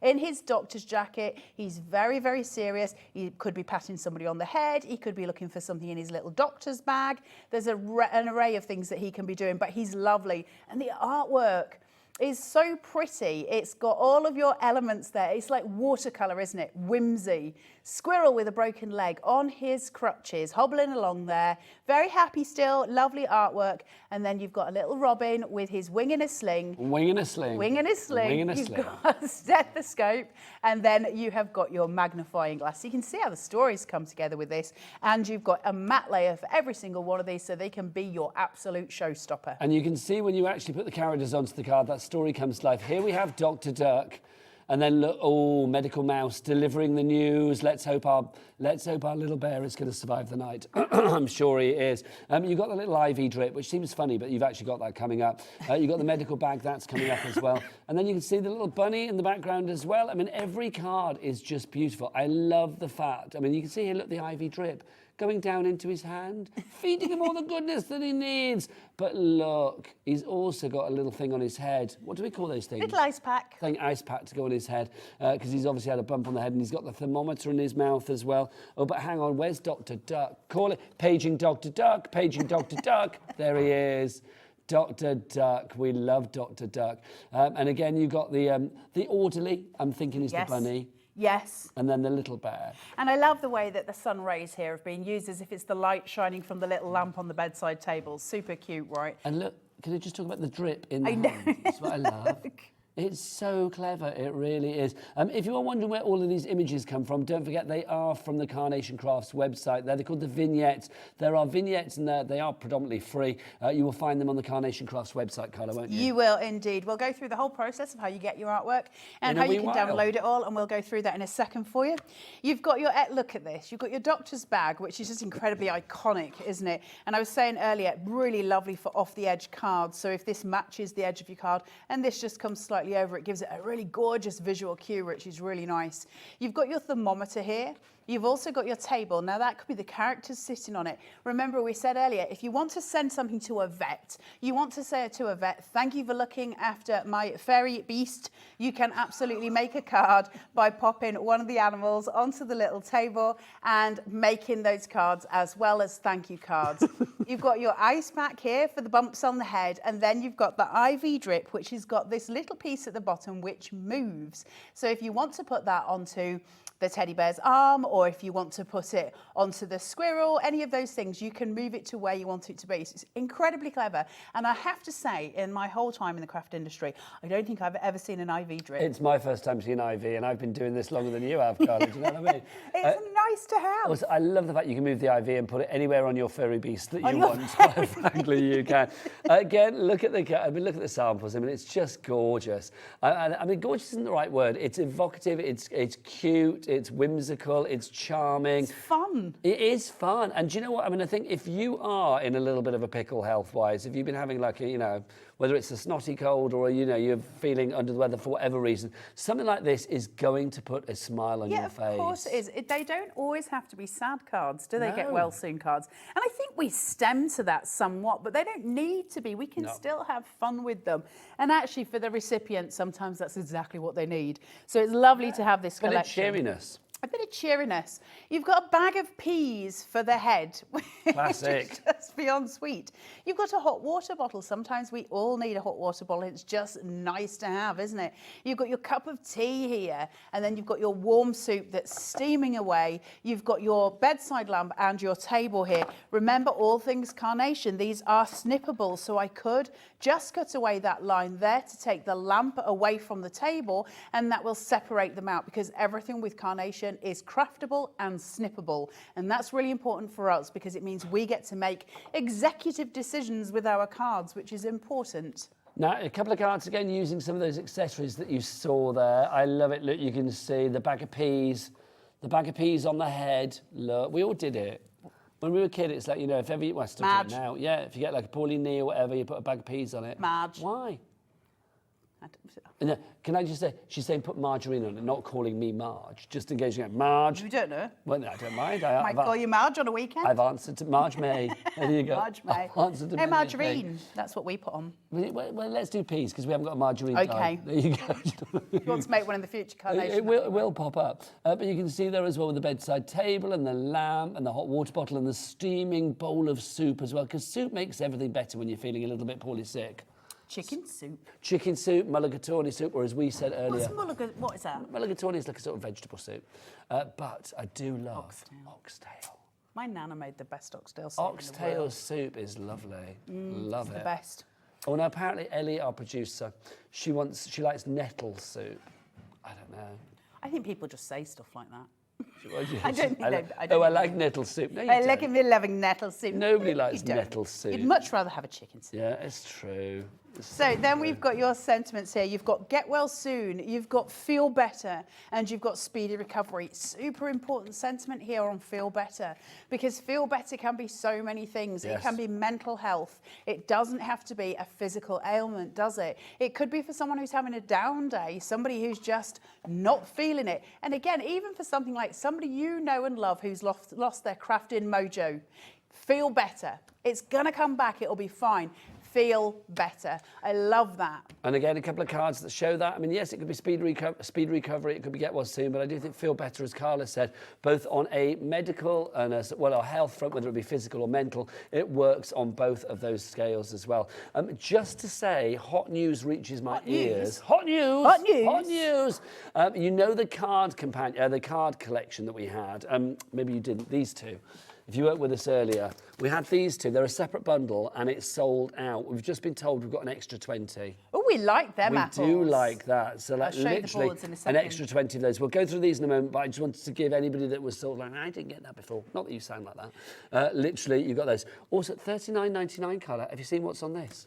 In his doctor's jacket, he's very, very serious. He could be patting somebody on the head. He could be looking for something in his little doctor's bag. There's an array of things that he can be doing, but he's lovely. And the artwork is so pretty. It's got all of your elements there. It's like watercolor, isn't it? Whimsy. Squirrel with a broken leg on his crutches, hobbling along there. Very happy still, lovely artwork. And then you've got a little robin with his wing in a sling. Wing in a sling. Wing in a sling. Wing in a You've sling. got a stethoscope. And then you have got your magnifying glass. So you can see how the stories come together with this. And you've got a matte layer for every single one of these so they can be your absolute showstopper. And you can see when you actually put the characters onto the card, that story comes to life. Here we have Dr. Duck. And then look, oh, Medical Mouse delivering the news. Let's hope our little bear is going to survive the night. I'm sure he is. You've got the little IV drip, which seems funny, but you've actually got that coming up. You've got the medical bag, that's coming up as well. And then you can see the little bunny in the background as well. I mean, every card is just beautiful. I love the fact. I mean, you can see here, look, the IV drip going down into his hand, feeding him all the goodness that he needs. But look, he's also got a little thing on his head. What do we call those things? Little ice pack. Thing, ice pack to go on his head, because he's obviously had a bump on the head, and he's got the thermometer in his mouth as well. Oh, but hang on, where's Dr. Duck? Call it paging Dr. Duck, paging Dr. Duck. There he is. Dr. Duck, we love Dr. Duck. And again, you've got the orderly, I'm thinking is Yes. the bunny. Yes. And then the little bear. And I love the way that the sun rays here have been used as if it's the light shining from the little lamp on the bedside table. Super cute, right? And look, can I just talk about the drip in the I know. hand? That's what I love. It's so clever, it really is. If you are wondering where all of these images come from, don't forget they are from the Carnation Crafts website. They're called the vignettes. There are vignettes and they are predominantly free. You will find them on the Carnation Crafts website, Carla, won't you? You will indeed. We'll go through the whole process of how you get your artwork and In a how you wee can while. download it all, and we'll go through that in a second for you. You've got your, look at this, you've got your doctor's bag, which is just incredibly iconic, isn't it? And I was saying earlier, really lovely for off-the-edge cards. So if this matches the edge of your card and this just comes slightly over, it gives it a really gorgeous visual cue, which is really nice. You've got your thermometer here. You've also got your table. Now that could be the characters sitting on it. Remember we said earlier, if you want to send something to a vet, you want to say to a vet, thank you for looking after my fairy beast, you can absolutely make a card by popping one of the animals onto the little table and making those cards as well as thank you cards. You've got your ice pack here for the bumps on the head, and then you've got the IV drip, which has got this little piece at the bottom which moves. So if you want to put that onto the teddy bear's arm, or if you want to put it onto the squirrel, any of those things, you can move it to where you want it to be. So it's incredibly clever. And I have to say, in my whole time in the craft industry, I don't think I've ever seen an IV drip. It's my first time seeing IV, and I've been doing this longer than you have, Carla. Do you know what I mean? It's nice to have. Also, I love the fact you can move the IV and put it anywhere on your furry beast that you want. Quite frankly, you can. Again, look at the samples. I mean, it's just gorgeous. I mean, gorgeous isn't the right word. It's evocative. It's cute. It's whimsical. It's charming. It's fun. It is fun. And do you know what? I mean, I think if you are in a little bit of a pickle health-wise, if you've been having like a, whether it's a snotty cold or, you're feeling under the weather for whatever reason, something like this is going to put a smile on your face. Yeah, of course it is. They don't always have to be sad cards, do they? No. Get well soon cards. And I think we stem to that somewhat, but they don't need to be. We can still have fun with them. And actually, for the recipient, sometimes that's exactly what they need. So it's lovely to have this collection. But it's cheeriness. A bit of cheeriness. You've got a bag of peas for the head. Classic. Which is just beyond sweet. You've got a hot water bottle. Sometimes we all need a hot water bottle. It's just nice to have, isn't it? You've got your cup of tea here, and then you've got your warm soup that's steaming away. You've got your bedside lamp and your table here. Remember, all things Carnation, these are snippable, so I could just cut away that line there to take the lamp away from the table, and that will separate them out, because everything with Carnation is craftable and snippable, and that's really important for us because it means we get to make executive decisions with our cards, which is important. Now, a couple of cards again using some of those accessories that you saw there. I love it. Look, you can see the bag of peas on the head. Look, we all did it. When we were a kid, it's like, if ever you, well, I still do it now. Yeah, if you get like a poorly knee or whatever, you put a bag of peas on it. Madge. Why? No, can I just say, she's saying put margarine on it, not calling me Marge, just in case you go, Marge. You don't know. Well, no, I don't mind. Might call you Marge on a weekend. I've answered to Marge May. There you go. Marge May. I've answered to Hey, many margarine. things. That's what we put on. Well, let's do peas because we haven't got a margarine. Okay. Time. There you go. If you want to make one in the future, Carnation. It will pop up. But you can see there as well with the bedside table and the lamp and the hot water bottle and the steaming bowl of soup as well, because soup makes everything better when you're feeling a little bit poorly sick. Chicken soup. Chicken soup, mulligatawny soup, or as we said earlier. What is that? Mulligatawny is like a sort of vegetable soup. But I do love oxtail. My nana made the best oxtail soup. Oxtail soup is lovely. Love it. The best. Oh, now apparently Ellie, our producer, she likes nettle soup. I don't know. I think people just say stuff like that. I don't think I like nettle soup. No, you I don't. like me loving nettle soup. Nobody likes You don't. nettle soup. You'd much rather have a chicken soup. Yeah, it's true. So then we've got your sentiments here. You've got get well soon, you've got feel better, and you've got speedy recovery. Super important sentiment here on feel better, because feel better can be so many things. Yes. It can be mental health. It doesn't have to be a physical ailment, does it? It could be for someone who's having a down day, somebody who's just not feeling it. And again, even for something like somebody you know and love who's lost their crafting mojo, feel better. It's gonna come back, it'll be fine. Feel better. I love that. And again, a couple of cards that show that. I mean, yes, it could be speed recovery, it could be get well soon, but I do think feel better, as Carla said, both on a medical and a health front, whether it be physical or mental, it works on both of those scales as well. Just to say, hot news reaches my ears. Hot news! Hot news! Hot news! You know the card the card collection that we had. Maybe you didn't. These two. If you weren't with us earlier, we had these two. They're a separate bundle, and it's sold out. We've just been told we've got an extra 20. Oh, we like them apples. We do like that. So like I'll show you the literally boards in a an second. extra 20 of those. We'll go through these in a moment, but I just wanted to give anybody that was sort of like, I didn't get that before. Not that you sound like that. Literally, you've got those. Also, $39.99, Carla. Have you seen what's on this?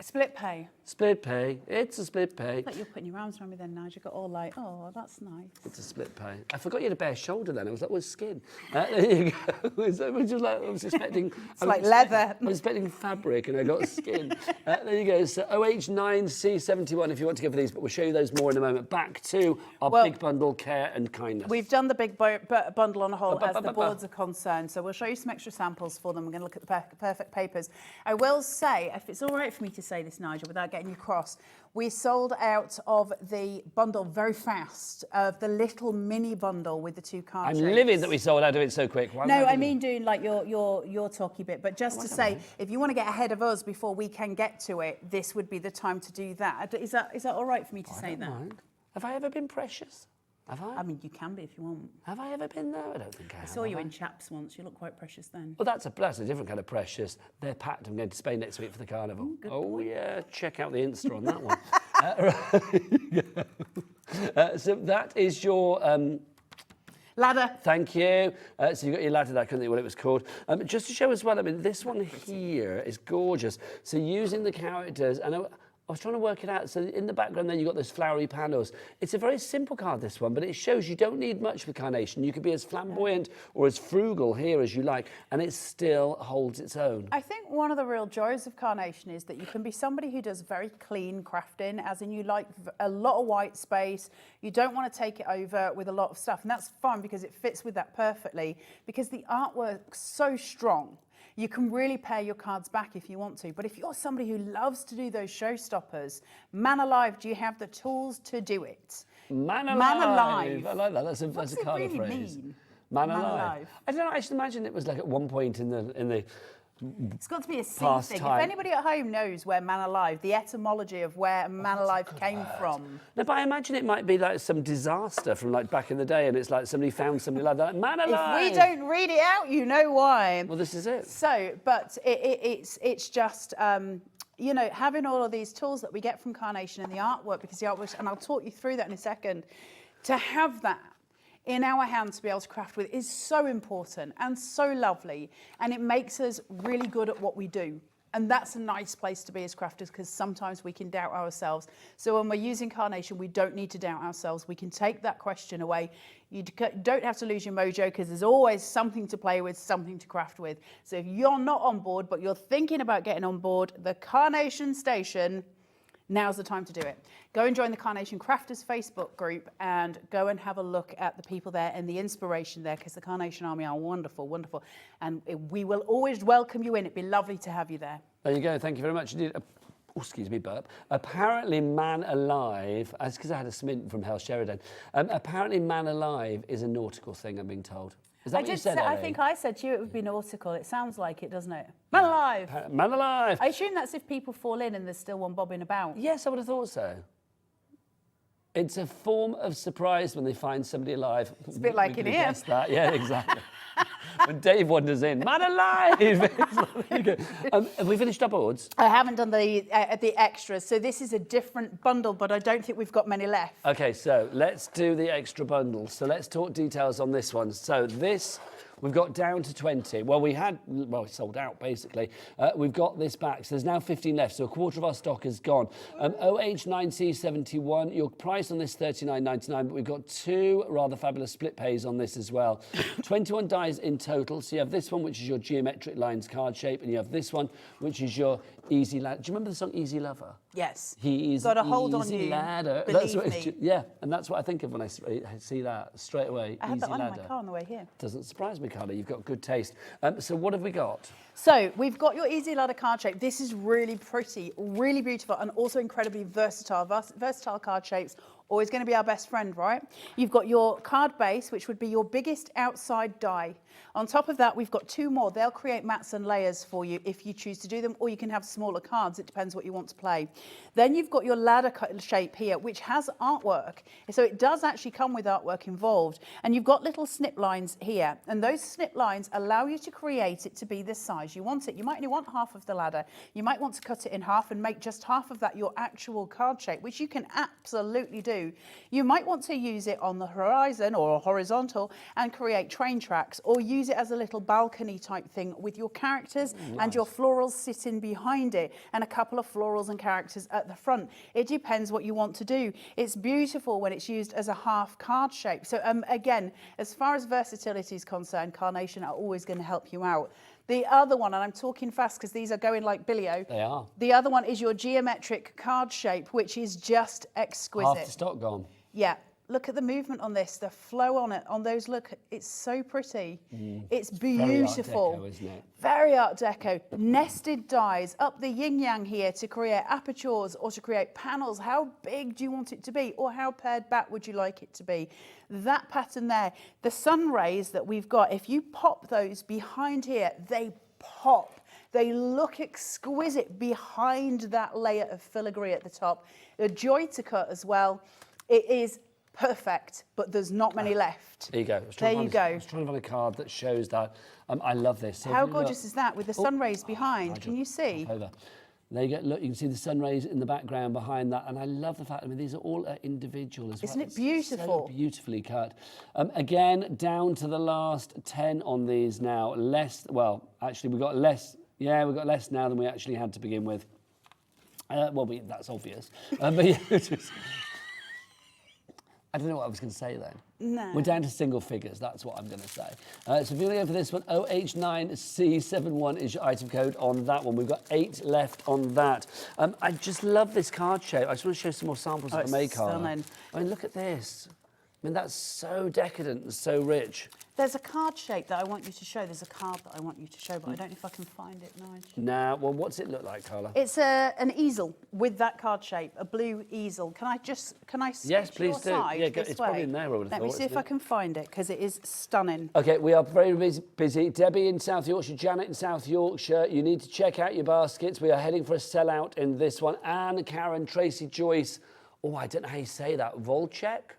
Split pay. Split pay. It's a split pay. Like you're putting your arms around me then, Nigel. Got all like, oh, that's nice. It's a split pay. I forgot you had a bare shoulder then. I was like, well, skin. There you go. So it was just like, I was expecting... It's like leather. I was expecting fabric and I got skin. There you go. So OH9C71 if you want to go for these, but we'll show you those more in a moment. Back to our big bundle, Care and Kindness. We've done the big bundle on a whole as the boards are concerned, so we'll show you some extra samples for them. We're going to look at the perfect papers. I will say, if it's all right for me to say this, Nigel, without getting you cross, we sold out of the bundle very fast, of the little mini bundle with the two card I'm shapes. livid that we sold out of it so quick. No, I mean doing like your talky bit, but just to say, if you want to get ahead of us before we can get to it, this would be the time to do that. Is that all right for me to say that? Mind. Have I ever been precious? Have I? I mean, you can be if you want. Have I ever been there? I don't think I have. I saw you in chaps once. You look quite precious then. Well, that's a different kind of precious. They're packed. I'm going to Spain next week for the carnival. Yeah, check out the Insta on that one. So that is your... ladder. Thank you. So you got your ladder, I couldn't think what it was called. Just to show as well, I mean, this one here is gorgeous. So using the characters, and I was trying to work it out. So in the background there, you've got those flowery panels. It's a very simple card, this one, but it shows you don't need much for Carnation. You could be as flamboyant or as frugal here as you like, and it still holds its own. I think one of the real joys of Carnation is that you can be somebody who does very clean crafting, as in you like a lot of white space. You don't want to take it over with a lot of stuff, and that's fun because it fits with that perfectly, because the artwork's so strong. You can really pare your cards back if you want to. But if you're somebody who loves to do those showstoppers, Man Alive, do you have the tools to do it? Man Alive. Man Alive. I like that. That's a card really phrase. mean? Man Alive. I don't know. I should imagine it was like at one point in the It's got to be a C past thing. time. If anybody at home knows where Man Alive, the etymology of where Man Alive came from. No, but I imagine it might be like some disaster from like back in the day, and it's like somebody found somebody like that. Man Alive. If we don't read it out, you know why. Well, this is it. So, but it's just, you know, having all of these tools that we get from Carnation and the artwork, because the artwork, and I'll talk you through that in a second, to have that in our hands to be able to craft with is so important and so lovely, and it makes us really good at what we do. And that's a nice place to be as crafters, because sometimes we can doubt ourselves. So when we're using Carnation, we don't need to doubt ourselves. We can take that question away. You don't have to lose your mojo, because there's always something to play with, something to craft with. So if you're not on board, but you're thinking about getting on board, the Carnation Station, now's the time to do it. Go and join the Carnation Crafters Facebook group and go and have a look at the people there and the inspiration there, because the Carnation Army are wonderful, wonderful. And we will always welcome you in. It'd be lovely to have you there. There you go. Thank you very much indeed. Oh, excuse me, burp. Apparently, Man Alive, that's because I had a smint from Hels Sheridan. Apparently, Man Alive is a nautical thing, I'm being told. Is that what you said, I Ellie? think I said to you it would be nautical. It sounds like it, doesn't it? Man alive! Man Alive! I assume that's if people fall in and there's still one bobbing about. Yes, I would have thought so. It's a form of surprise when they find somebody alive. It's a bit like in here. That. Yeah, exactly. When Dave wanders in, Man alive! Have we finished our boards? I haven't done the extras, so this is a different bundle, but I don't think we've got many left. Okay, so let's do the extra bundle. So let's talk details on this one. So this, we've got down to 20. Well, it's sold out, basically. We've got this back, so there's now 15 left, so a quarter of our stock is gone. OH9C71, your price on this $39.99, but we've got two rather fabulous split pays on this as well. 21 dies in total, so you have this one, which is your geometric lines card shape, and you have this one, which is your easy ladder. Do you remember the song Easy Lover? Yes. He's got a hold on you. Ladder. Believe that's me. Yeah, and that's what I think of when I see that straight away. I had Easy that on ladder. in my car on the way here. Doesn't surprise me, Carla. You've got good taste. So what have we got? So we've got your easy ladder card shape. This is really pretty, really beautiful, and also incredibly versatile. Versatile card shapes, always going to be our best friend, right? You've got your card base, which would be your biggest outside die. On top of that, we've got two more. They'll create mats and layers for you if you choose to do them, or you can have smaller cards. It depends what you want to play. Then you've got your ladder shape here, which has artwork. So it does actually come with artwork involved. And you've got little snip lines here. And those snip lines allow you to create it to be the size you want it. You might only want half of the ladder. You might want to cut it in half and make just half of that your actual card shape, which you can absolutely do. You might want to use it on the horizon or horizontal and create train tracks, or use it as a little balcony type thing with your characters and your florals sitting behind it and a couple of florals and characters at the front. It depends what you want to do. It's beautiful when it's used as a half card shape. So again, as far as versatility is concerned, Carnation are always going to help you out. The other one, and I'm talking fast because these are going like Billy-O. They are. The other one is your geometric card shape, which is just exquisite. Half the stock gone. Yeah. Look at the movement on this, the flow on it, on those, look, it's so pretty. It's beautiful. Very Art Deco, isn't it? Very Art Deco. Nested dies up the yin-yang here to create apertures or to create panels. How big do you want it to be? Or how pared back would you like it to be? That pattern there, the sun rays that we've got, if you pop those behind here, they pop. They look exquisite behind that layer of filigree at the top. A joy to cut as well. It is perfect, but there's not many left. There you go. There you go. I was trying to find a card that shows that. I love this. So How gorgeous is that with the sun rays behind? Nigel, Can you see? Over. There you go. Look, you can see the sun rays in the background behind that, and I love the fact. I mean, these are all individual as well. Isn't it beautiful? So beautifully cut. Again, down to the last 10 on these now. Less. Well, actually, we've got less. Yeah, we've got less now than we actually had to begin with. That's obvious. But yeah, I don't know what I was going to say then. No. We're down to single figures, that's what I'm going to say. So if you're going to go for this one, OH9C71 is your item code on that one. We've got 8 left on that. I just love this card shape. I just want to show some more samples of the May card. Stunning. I mean, look at this. I mean, that's so decadent and so rich. There's a card shape that I want you to show. There's a card that I want you to show, but I don't know if I can find it, Nigel. Now, well, what's it look like, Carla? It's an easel with that card shape, a blue easel. Can I sketch Yes, please your do. side Yeah, this it's way? probably in there, I would have Let me thought, see if isn't I it? can find it, because it is stunning. Okay, we are very busy. Debbie in South Yorkshire, Janet in South Yorkshire. You need to check out your baskets. We are heading for a sellout in this one. Anne, Karen, Tracy, Joyce. Oh, I don't know how you say that. Volchek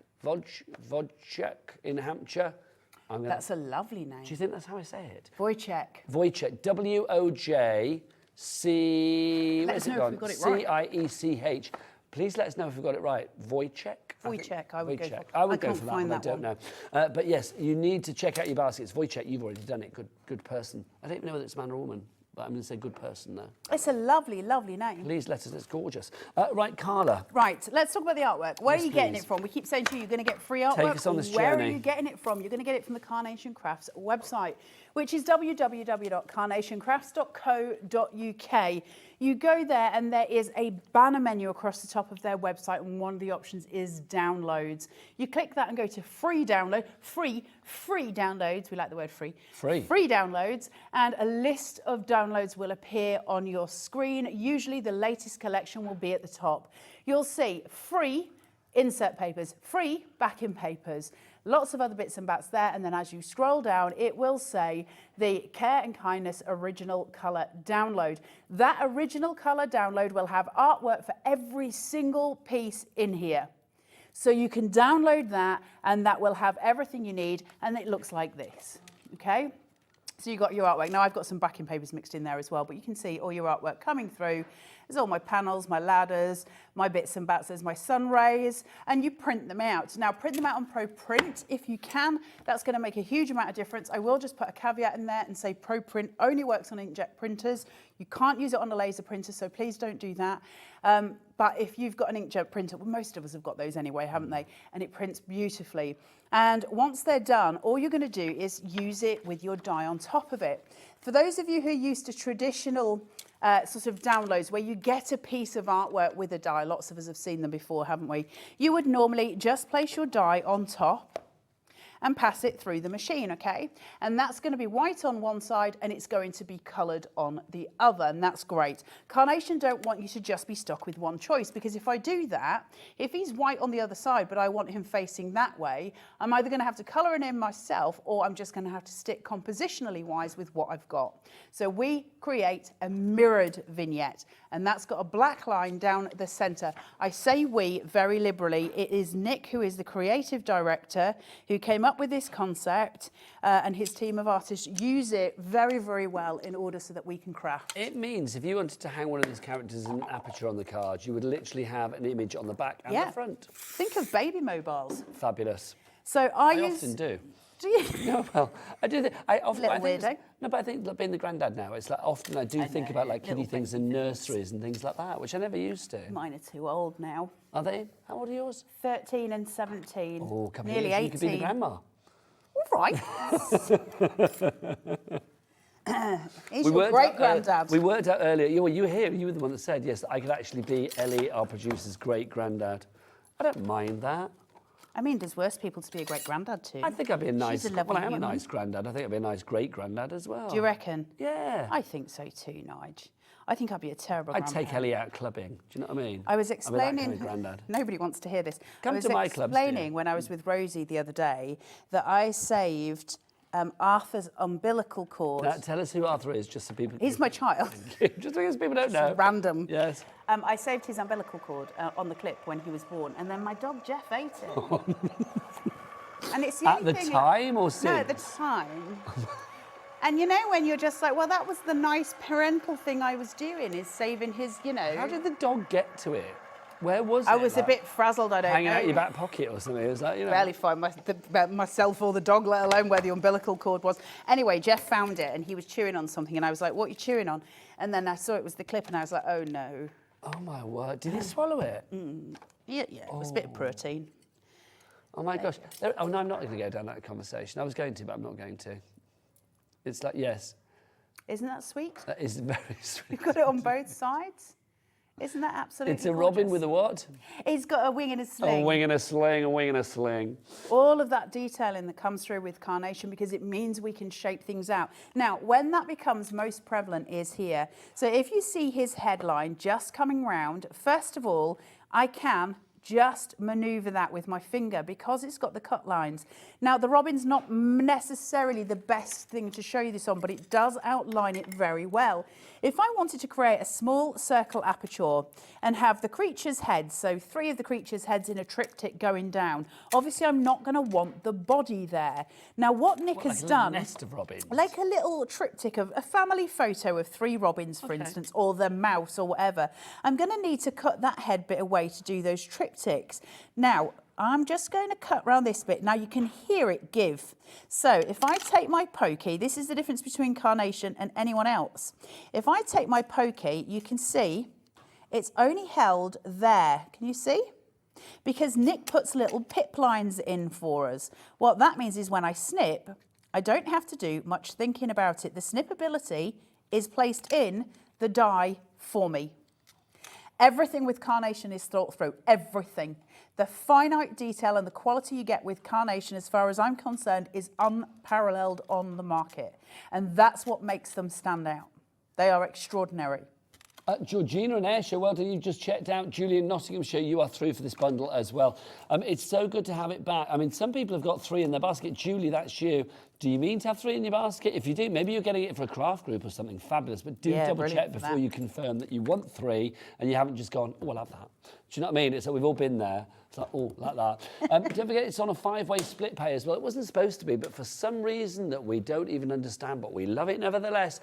in Hampshire. That's a lovely name. Do you think that's how I say it? Wojciech. Wojciech. W-O-J-C... Let us know if we got it right. C-I-E-C-H. Please let us know if we've got it right. Wojciech? Wojciech, I would go for. I would go can't for that find one. that I don't know. But yes, you need to check out your baskets. Wojciech, you've already done it. Good person. I don't even know whether it's man or woman, but I'm going to say good person now. It's a lovely, lovely name. Please let us. It's gorgeous. Right, Carla. Right, let's talk about the artwork. Where Yes, are you getting please. it from? We keep saying to you, you're going to get free artwork. Take us on this Where journey. are you getting it from? You're going to get it from the Carnation Crafts website. which is www.carnationcrafts.co.uk. You go there and there is a banner menu across the top of their website, and one of the options is downloads. You click that and go to free download, free downloads. We like the word free. Free downloads, and a list of downloads will appear on your screen. Usually the latest collection will be at the top. You'll see free insert papers, free backing papers, lots of other bits and bats there, and then as you scroll down it will say the Care and Kindness original colour download. That original colour download will have artwork for every single piece in here. So you can download that and that will have everything you need, and it looks like this, okay? So you've got your artwork. Now I've got some backing papers mixed in there as well, but you can see all your artwork coming through. There's all my panels, my ladders, my bits and bats, there's my sun rays, and you print them out. Now print them out on Pro Print if you can. That's going to make a huge amount of difference. I will just put a caveat in there and say Pro Print only works on inkjet printers. You can't use it on a laser printer, so please don't do that. But if you've got an inkjet printer, well, most of us have got those anyway, haven't they? And it prints beautifully. And once they're done, all you're going to do is use it with your die on top of it. For those of you who are used to traditional sort of downloads where you get a piece of artwork with a die, lots of us have seen them before, haven't we? You would normally just place your die on top and pass it through the machine, okay? And that's going to be white on one side and it's going to be coloured on the other, and that's great. Carnation don't want you to just be stuck with one choice, because if I do that, if he's white on the other side but I want him facing that way, I'm either going to have to colour it in myself or I'm just going to have to stick compositionally wise with what I've got. So we create a mirrored vignette, and that's got a black line down the centre. I say we very liberally. It is Nick, who is the creative director, who came up with this concept, and his team of artists use it very, very well in order so that we can craft. It means if you wanted to hang one of these characters in an aperture on the card, you would literally have an image on the back and the front. Think of baby mobiles. Fabulous. So I often do. Do you? No, well, I do. I often. Little weirdo. No, but I think like, being the granddad now, it's like often I do think about like kiddie things in nurseries and things like that, which I never used to. Mine are too old now. Are they? How old are yours? 13 and 17. Oh, come nearly here. 18. You could be the grandma. All right. He's your great granddad. We worked out earlier. You were here. You were the one that said yes. I could actually be Ellie, our producer's great granddad. I don't mind that. I mean, there's worse people to be a great granddad to. I think I'd be a nice. She's a lovely well, I am human. a nice granddad. I think I'd be a nice great granddad as well. Do you reckon? Yeah. I think so too, Nige. I think I'd be a terrible I'd grandparent. take Ellie out clubbing. Do you know what I mean? I was I'd be that kind explaining. of granddad. Nobody wants to hear this. Come to my clubs, explaining dear. when I was with Rosie the other day that I saved Arthur's umbilical cord. Now, tell us who Arthur is, just so people. He's my child. Just because people don't know. Random. Yes. I saved his umbilical cord on the clip when he was born, and then my dog Jeff ate it. And it's the At only the thing time or since? No, at the time. And you know when you're just like, well, that was the nice parental thing I was doing, is saving his, you know. How did the dog get to it? Where was it? I was like, a bit frazzled, I don't know. hanging out your back pocket or something. It was like, you know. Barely find myself or the dog, let alone where the umbilical cord was. Anyway, Jeff found it and he was chewing on something, and I was like, what are you chewing on? And then I saw it was the clip and I was like, oh no. Oh my word! Did he swallow it? Yeah, it was a bit of protein. Oh my gosh! Oh no, I'm not going to go down that conversation. I was going to, but I'm not going to. It's like yes. Isn't that sweet? That is very sweet. You've got it on both sides. Isn't that absolutely It's a robin with a what? He's got a wing and a sling. A wing and a sling, a wing and a sling. All of that detailing that comes through with Carnation, because it means we can shape things out. Now, when that becomes most prevalent is here. So if you see his headline just coming round, first of all, I can just manoeuvre that with my finger because it's got the cut lines. Now, the robin's not necessarily the best thing to show you this on, but it does outline it very well. If I wanted to create a small circle aperture and have the creature's heads, so 3 of the creature's heads in a triptych going down, obviously I'm not going to want the body there. Now, what Nick has done, A nest of robins. like a little triptych of a family photo of 3 robins, for instance, or the mouse or whatever, I'm going to need to cut that head bit away to do those triptychs. Now, I'm just going to cut around this bit. Now you can hear it give. So if I take my pokey, this is the difference between Carnation and anyone else. If I take my pokey, you can see it's only held there. Can you see? Because Nick puts little pip lines in for us. What that means is when I snip, I don't have to do much thinking about it. The snippability is placed in the die for me. Everything with Carnation is thought through, everything. The finite detail and the quality you get with Carnation, as far as I'm concerned, is unparalleled on the market. And that's what makes them stand out. They are extraordinary. Georgina and Ayrshire, well done. You've just checked out. Julian, Nottinghamshire, you are through for this bundle as well. It's so good to have it back. I mean, some people have got 3 in their basket. Julie, that's you. Do you mean to have 3 in your basket? If you do, maybe you're getting it for a craft group or something fabulous, but do double check before you confirm that you want 3 and you haven't just gone, oh, I'll have that. Do you know what I mean? It's like we've all been there. It's like, oh, like that. Don't forget it's on a 5-way split pay as well. It wasn't supposed to be, but for some reason that we don't even understand, but we love it nevertheless,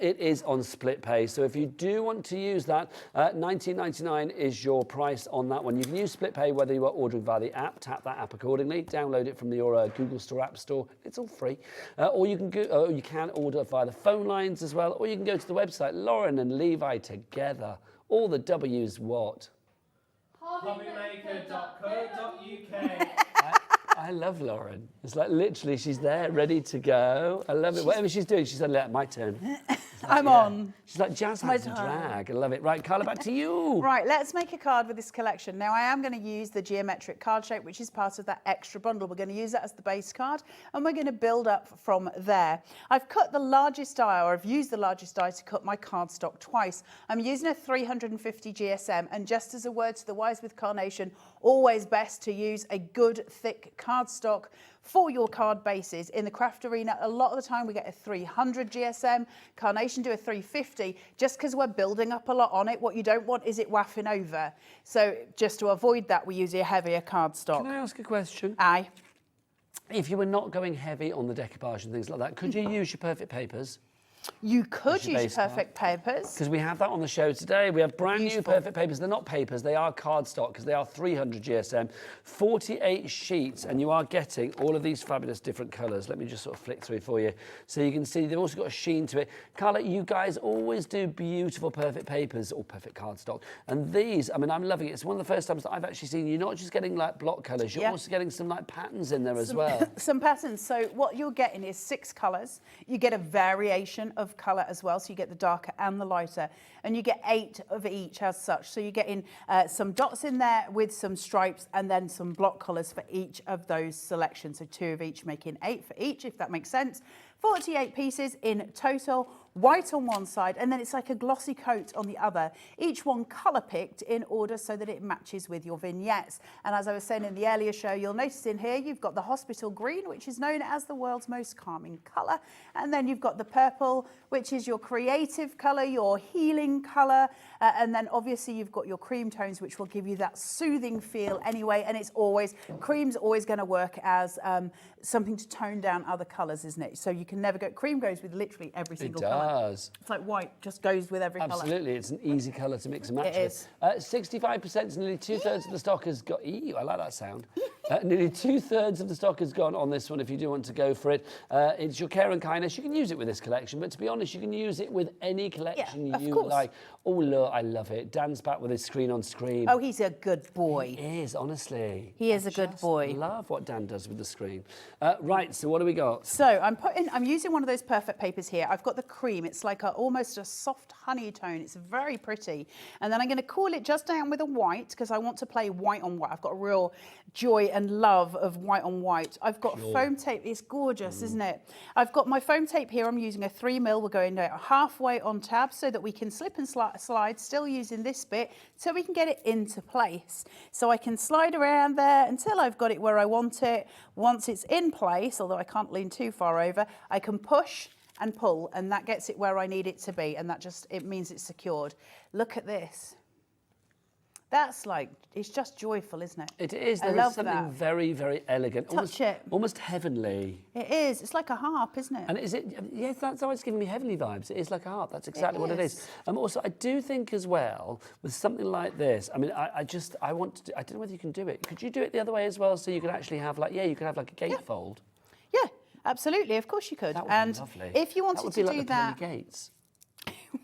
it is on split pay. So if you do want to use that, $19.99 is your price on that one. You can use split pay whether you are ordering via the app. Tap that app accordingly. Download it from your Google Store, App Store. It's all free. Or you can order via the phone lines as well, or you can go to the website. Lauren and Levi together. All the W's what? Hobbymaker.co.uk. I love Lauren. It's like literally she's there, ready to go. I love it. Whatever she's doing, she's like, my turn. I'm on. She's like jazz hands and drag. I love it. Right, Carla, back to you. Right, let's make a card with this collection. Now, I am going to use the geometric card shape, which is part of that extra bundle. We're going to use that as the base card, and we're going to build up from there. I've cut the largest die, or I've used the largest die to cut my cardstock twice. I'm using a 350 GSM, and just as a word to the wise with Carnation, always best to use a good, thick cardstock for your card bases. In the craft arena, a lot of the time we get a 300 GSM. Carnation do a 350 just because we're building up a lot on it. What you don't want is it waffing over. So just to avoid that, we use a heavier cardstock. Can I ask a question? Aye. If you were not going heavy on the decoupage and things like that, could you use your perfect papers? You could use your perfect papers. Because we have that on the show today. We have brand new perfect papers. They're not papers, they are cardstock because they are 300 GSM, 48 sheets, and you are getting all of these fabulous different colours. Let me just sort of flick through for you. So you can see they've also got a sheen to it. Carla, you guys always do beautiful perfect papers or perfect cardstock. And these, I mean, I'm loving it. It's one of the first times that I've actually seen you're not just getting like block colours, you're also getting some like patterns in there as well. Some patterns. So what you're getting is 6 colours. You get a variation of colour as well, so you get the darker and the lighter, and you get 8 of each as such. So you get in some dots in there with some stripes, and then some block colours for each of those selections. So 2 of each, making 8 for each, if that makes sense. 48 pieces in total, white on one side, and then it's like a glossy coat on the other. Each one colour picked in order so that it matches with your vignettes. And as I was saying in the earlier show, you'll notice in here you've got the hospital green, which is known as the world's most calming colour. And then you've got the purple, which is your creative colour, your healing colour. And then obviously you've got your cream tones, which will give you that soothing feel anyway. And it's always, cream's always going to work as something to tone down other colours, isn't it? So you can never go, cream goes with literally every single colour. It's like white, just goes with every colour. Absolutely, it's an easy colour to mix and match with. 65%, nearly 2/3 of the stock has got, I like that sound. Nearly 2/3 of the stock has gone on this one if you do want to go for it. It's your care and kindness. You can use it with this collection, but to be honest, you can use it with any collection you like. Oh, look, I love it. Dan's back with his screen on screen. Oh, he's a good boy. He is, honestly. He is a good boy. I love what Dan does with the screen. Right, so what do we got? So I'm using one of those perfect papers here. I've got the cream. It's like almost a soft honey tone. It's very pretty. And then I'm going to cool it just down with a white because I want to play white on white. I've got a real joy and love of white on white. I've got foam tape. It's gorgeous, isn't it? I've got my foam tape here. I'm using a 3mm. We're going halfway on tab so that we can slip and slide, still using this bit so we can get it into place. So I can slide around there until I've got it where I want it. Once it's in place, although I can't lean too far over, I can push and pull, and that gets it where I need it to be, and it means it's secured. Look at this. That's like, it's just joyful, isn't it? It is. There is something very, very elegant. Almost heavenly. It is. It's like a harp, isn't it? And is it? Yes, that's always giving me heavenly vibes. It is like a harp. That's exactly what it is. Also, I do think as well, with something like this, I mean, I want to do, I don't know whether you can do it. Could you do it the other way as well, so you could actually have like, you could have like a gatefold? Yeah, absolutely. Of course you could. That would be lovely. If you wanted to do that... Pearly gates.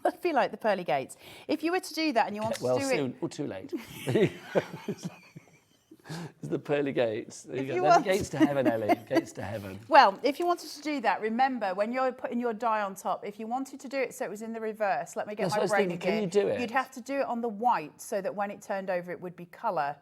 It'd be like the pearly gates. If you were to do that and you wanted to do soon, or too late. It's the pearly gates. There you you go. They're the want- gates to heaven, Ellie. Gates to heaven. Well, if you wanted to do that, remember when you're putting your die on top, if you wanted to do it so it was in the reverse, let me get That's my what I was brain thinking, can again. you do it? You'd have to do it on the white so that when it turned over it would be colour.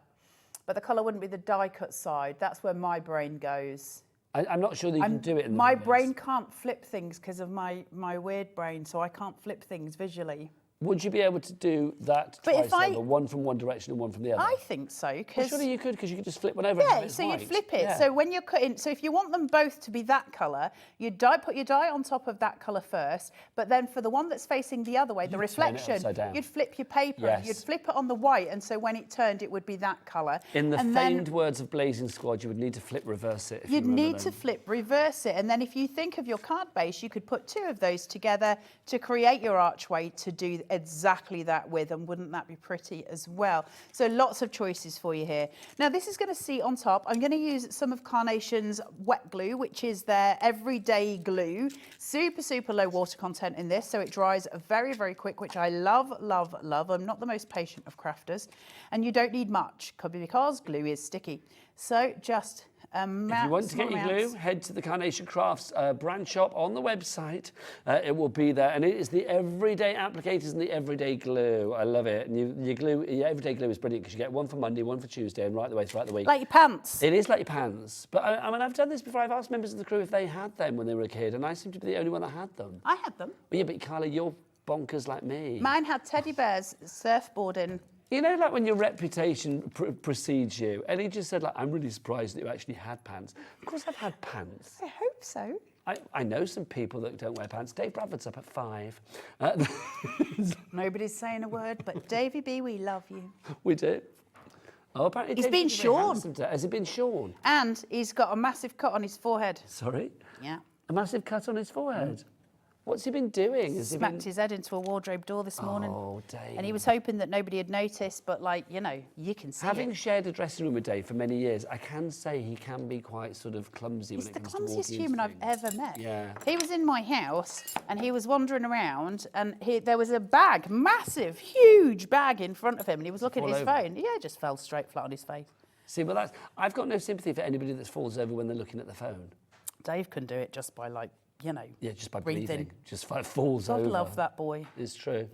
But the colour wouldn't be the die cut side. That's where my brain goes. I'm not sure that you can do it in the My reverse. brain can't flip things because of my weird brain, so I can't flip things visually. Would you be able to do that But if twice I- over, one from one direction and one from the other? I think so, Well, because... surely you could, because you could just flip one over. and have Yeah, it so white. you'd flip it. Yeah. So when you're cutting, so if you want them both to be that colour, you'd put your die on top of that colour first, but then for the one that's facing the other way, the turn it reflection, upside down. you'd flip your paper, Yes. you'd flip it on the white, and so when it turned, it would be that colour. In the and famed then words of Blazing Squad, you would need to flip reverse it. If you'd you remember need to them. flip reverse it, and then if you think of your card base, you could put two of those together to create your archway to do exactly that with, and wouldn't that be pretty as well? So lots of choices for you here. Now this is going to see on top, I'm going to use some of Carnation's wet glue, which is their everyday glue. Super, super low water content in this, so it dries very, very quick, which I love, love, love. I'm not the most patient of crafters, and you don't need much, because glue is sticky. So just If you want to get your glue, head to the Carnation Crafts brand shop on the website. It will be there, and it is the everyday applicators and the everyday glue. I love it. And your everyday glue is brilliant because you get one for Monday, one for Tuesday, and right the way throughout the week. like your pants. It is like your pants. But I mean, I've done this before. I've asked members of the crew if they had them when they were a kid, and I seem to be the only one that had them. I had them. But yeah, but Carla, you're bonkers like me. Mine had teddy bears surfboarding. You know, like when your reputation precedes you, and he just said, like, I'm really surprised that you actually had pants. Of course I've had pants. I hope so. I know some people that don't wear pants. Dave Bradford's up at 5. Nobody's saying a word, but Davy B, we love you. We do. Oh, apparently He's Dave's been very shorn. handsome today. Has he been shorn? And he's got a massive cut on his forehead. Sorry? Yeah. A massive cut on his forehead. What's he been doing? Has he Smacked been... his head into a wardrobe door this morning. Oh, Dave. And he was hoping that nobody had noticed, but like, you know, you can see Having it. shared a dressing room with Dave for many years, I can say he can be quite sort of clumsy He's when the it comes to clumsiest walking human into I've things. ever met. Yeah. He was in my house and he was wandering around and there was a bag, massive, huge bag in front of him, and he was looking at fall his over? phone. Yeah, just fell straight flat on his face. See, well, I've got no sympathy for anybody that falls over when they're looking at the phone. Dave can do it just by, like, you know, Yeah, just by breathing. breathing. Just falls God over. love that boy. It's true.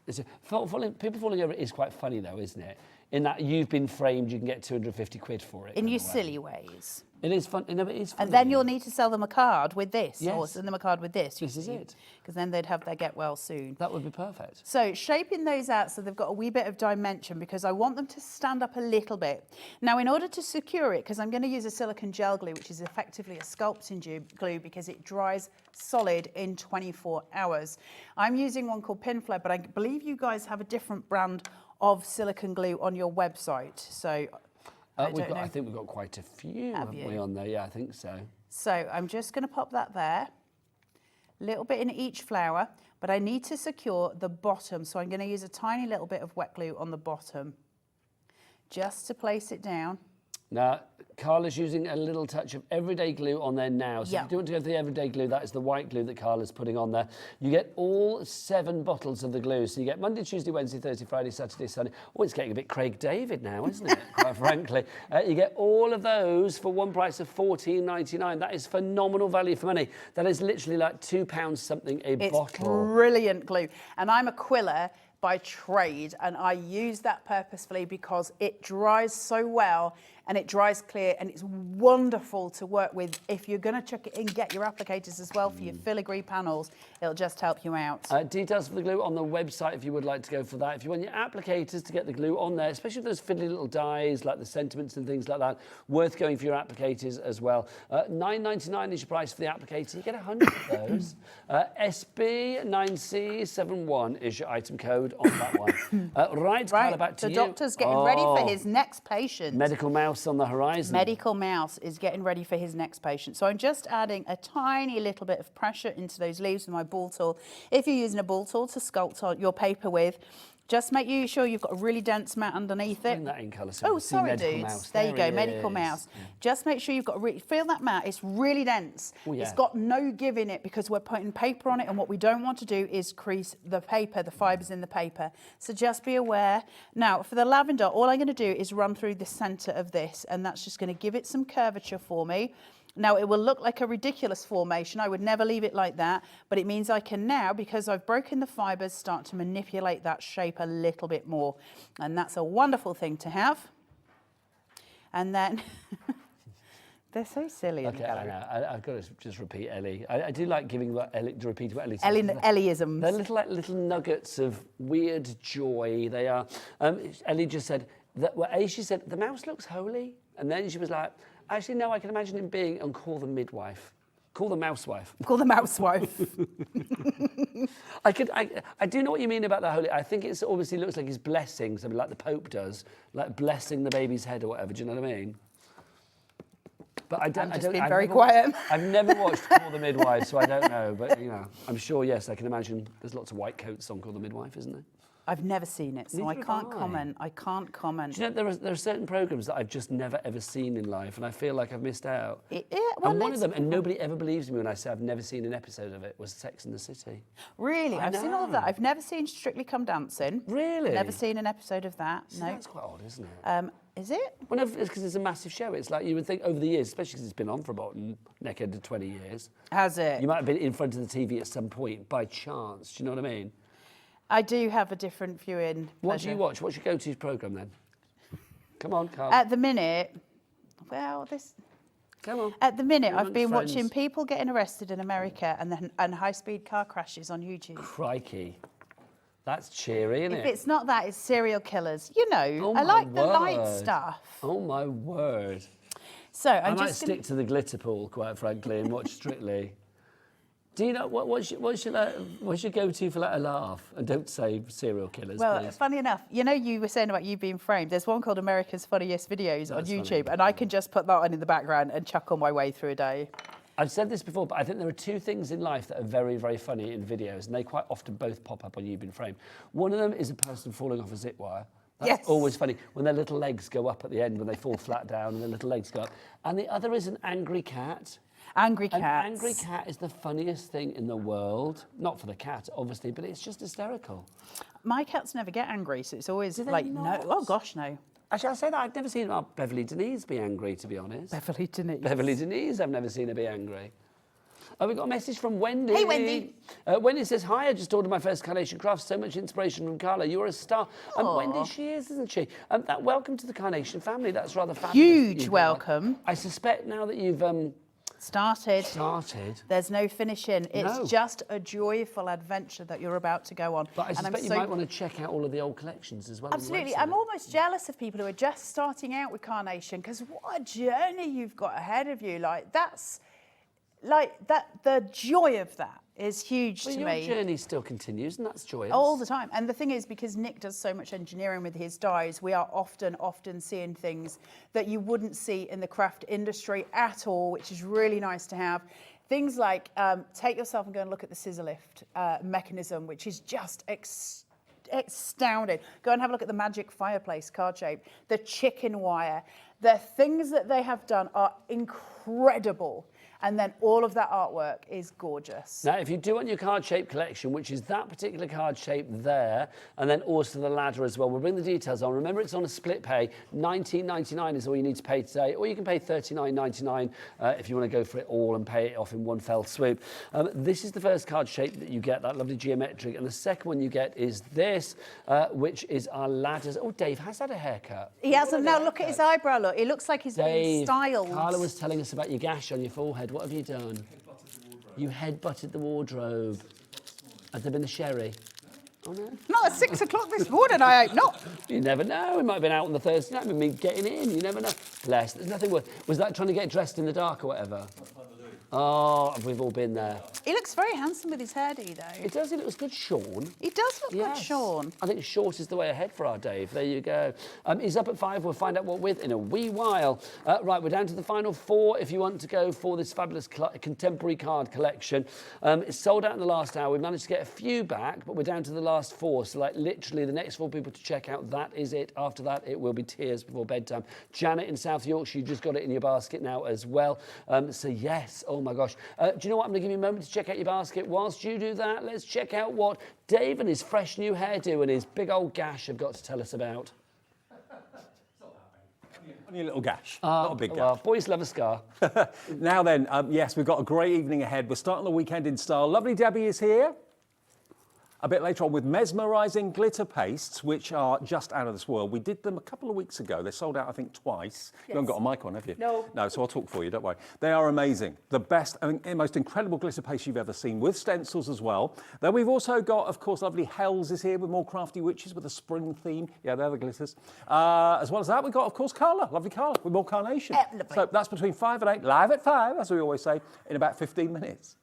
People falling over is quite funny, though, isn't it? In that you've been framed, you can get 250 quid for it. In kind your of way. silly ways. It is fun. No, it is funny. And then you'll need to sell them a card with this, or Yes. send them a card with this. This is it. Because then they'd have their get well soon. That would be perfect. So shaping those out so they've got a wee bit of dimension, because I want them to stand up a little bit. Now, in order to secure it, because I'm going to use a silicone gel glue, which is effectively a sculpting glue because it dries solid in 24 hours. I'm using one called Pinflare, but I believe you guys have a different brand of silicone glue on your website. So I don't know. I think we've got quite a few, Have haven't you? we, on there? Yeah, I think so. So I'm just going to pop that there, a little bit in each flower, but I need to secure the bottom. So I'm going to use a tiny little bit of wet glue on the bottom just to place it down. Now, Carla's using a little touch of everyday glue on there now. So Yeah. if you do want to go for the everyday glue, that is the white glue that Carla's putting on there. You get all 7 bottles of the glue. So you get Monday, Tuesday, Wednesday, Thursday, Friday, Saturday, Sunday. Oh, it's getting a bit Craig David now, isn't it? Quite frankly. You get all of those for one price of $14.99. That is phenomenal value for money. That is literally like £2 something a It's bottle. brilliant glue. And I'm a quiller by trade, and I use that purposefully because it dries so well and it dries clear, and it's wonderful to work with. If you're going to chuck it in, get your applicators as well for your filigree panels. It'll just help you out. Details for the glue on the website if you would like to go for that. If you want your applicators to get the glue on there, especially those fiddly little dies like the sentiments and things like that, worth going for your applicators as well. $9.99 is your price for the applicator. You get 100 of those. SB9C71 is your item code on that one. Right, Carla, back to the you. doctor's getting ready for his next patient. Medical mouse on the horizon. Medical Mouse is getting ready for his next patient. So I'm just adding a tiny little bit of pressure into those leaves with my ball tool. If you're using a ball tool to sculpt on your paper with, Just make sure you've got a really dense mat underneath it. Bring that in colour. So Oh, we can see sorry, medical dudes. mouse. There you go, he medical is. mouse. Just make sure you've got feel that mat. It's really dense. Oh, yeah. It's got no give in it because we're putting paper on it, and what we don't want to do is crease the paper, the fibres in the paper. So just be aware. Now, for the lavender, all I'm going to do is run through the centre of this, and that's just going to give it some curvature for me. Now, it will look like a ridiculous formation. I would never leave it like that, but it means I can now, because I've broken the fibres, start to manipulate that shape a little bit more. And that's a wonderful thing to have. And then, they're so silly. Okay, I know. I've got to just repeat Ellie. I do like giving Ellie, to repeat what Ellie said. Ellieisms. They're little nuggets of weird joy. They are. Ellie just said, she said, the mouse looks holy. And then she was like, actually, no, I can imagine him being, and call the midwife. Call the mousewife. Call the mousewife. I do know what you mean about the holy. I think it obviously looks like he's blessing, something like the Pope does, like blessing the baby's head or whatever. Do you know what I mean? But I don't. Been very quiet. I've never watched Call the Midwife, so I don't know. But I'm sure. Yes, I can imagine. There's lots of white coats on Call the Midwife, isn't there? I've never seen it, so I can't comment. I can't comment. Do you know, there are certain programmes that I've just never, ever seen in life, and I feel like I've missed out. Well, and one of them, and nobody ever believes me when I say I've never seen an episode of it, was Sex and the City. Really? I've seen all of that. I've never seen Strictly Come Dancing. Really? Never seen an episode of that. So no. That's quite odd, isn't it? Is it? Well, no, it's because it's a massive show. It's like you would think over the years, especially because it's been on for about neck end of 20 years. Has it? You might have been in front of the TV at some point by chance. Do you know what I mean? I do have a different viewing. What do you watch? What's your go-to programme then? Come on, Carl. At the minute, Come on. At the minute, You're I've been amongst watching friends. people getting arrested in America and high-speed car crashes on YouTube. Crikey. That's cheery, isn't If it? it's not that, it's serial killers. You know, Oh I my like the light word. stuff. Oh, my word. So I I'm might just stick to the glitter pool, quite frankly, and watch Strictly. Do you know what's your go-to for like a laugh? And don't say serial killers, Well, please. funny enough, you know, you were saying about you being framed. There's one called America's Funniest Videos on That's YouTube, funny. and I can just put that on in the background and chuckle my way through a day. I've said this before, but I think there are two things in life that are very, very funny in videos, and they quite often both pop up on You've Been Framed. One of them is a person falling off a zip wire. That's Yes. always funny, when their little legs go up at the end, when they fall flat down and their little legs go up. And the other is an angry cat. Angry An cats. angry cat is the funniest thing in the world. Not for the cat, obviously, but it's just hysterical. My cats never get angry, so it's always Do they like, not? no. Oh, gosh, no. Actually, I'll say that I've never seen Beverly Denise be angry, to be honest. Beverly Denise. Beverly Denise, I've never seen her be angry. Oh, we got a message from Wendy. Hey, Wendy. Wendy says, hi, I just ordered my first Carnation craft. So much inspiration from Carla. You're a star. And Wendy, she is, isn't she? Welcome to the Carnation family. That's rather fabulous. Huge You've welcome. I suspect now that you've Started. There's no finishing. It's just a joyful adventure that you're about to go on. But I suspect you might want to check out all of the old collections as well. Absolutely. I'm almost jealous of people who are just starting out with Carnation, because what a journey you've got ahead of you. The joy of that is huge to me. Your journey still continues, and that's joyous. All the time. And the thing is, because Nick does so much engineering with his dyes, we are often seeing things that you wouldn't see in the craft industry at all, which is really nice to have. Things like, take yourself and go and look at the scissor lift mechanism, which is just astounding. Go and have a look at the magic fireplace card shape, the chicken wire. The things that they have done are incredible. And then all of that artwork is gorgeous. Now, if you do want your card shape collection, which is that particular card shape there, and then also the ladder as well, we'll bring the details on. Remember, it's on a split pay. $19.99 is all you need to pay today, or you can pay $39.99 if you want to go for it all and pay it off in one fell swoop. This is the first card shape that you get, that lovely geometric, and the second one you get is this, which is our ladders. Oh, Dave has had a haircut. He hasn't. Now look at his eyebrow. Look, it looks like he's been styled. Carla was telling us about your gash on your forehead. What have you done? You head-butted the wardrobe. Has there been a sherry? Oh, no? Not at 6 o'clock this morning, I hope not. You never know. It might have been out on the Thursday night with me getting in. You never know. Bless. There's nothing worse. Was that trying to get dressed in the dark or whatever? Oh, we've all been there. He looks very handsome with his hairdo, though. It does. It looks good, Sean. He does look Yes. good, Sean. I think short is the way ahead for our Dave. There you go. He's up at 5. We'll find out what with in a wee while. Right, we're down to the final 4 if you want to go for this fabulous contemporary card collection. It's sold out in the last hour. We managed to get a few back, but we're down to the last 4. So, like, literally the next 4 people to check out, that is it. After that, it will be tears before bedtime. Janet in South Yorkshire, you just got it in your basket now as well. So, yes, oh my gosh. Do you know what? I'm going to give you a moment to check out your basket. Whilst you do that, let's check out what Dave and his fresh new hairdo and his big old gash have got to tell us about. Only a little gash, not a big gash. Well, boys love a scar. Now then, yes, we've got a great evening ahead. We're starting the weekend in style. Lovely Debbie is here. A bit later on with mesmerising glitter pastes, which are just out of this world. We did them a couple of weeks ago. They sold out, I think, twice. Yes. You haven't got a mic on, have you? No. No, so I'll talk for you, don't worry. They are amazing. The best, most incredible glitter paste you've ever seen, with stencils as well. Then we've also got, of course, lovely Hels is here with more Crafty Witches with a spring theme. Yeah, they're the glitters. As well as that, we've got, of course, Carla, lovely Carla, with more Carnation. So that's between 5 and 8, live at 5, as we always say, in about 15 minutes.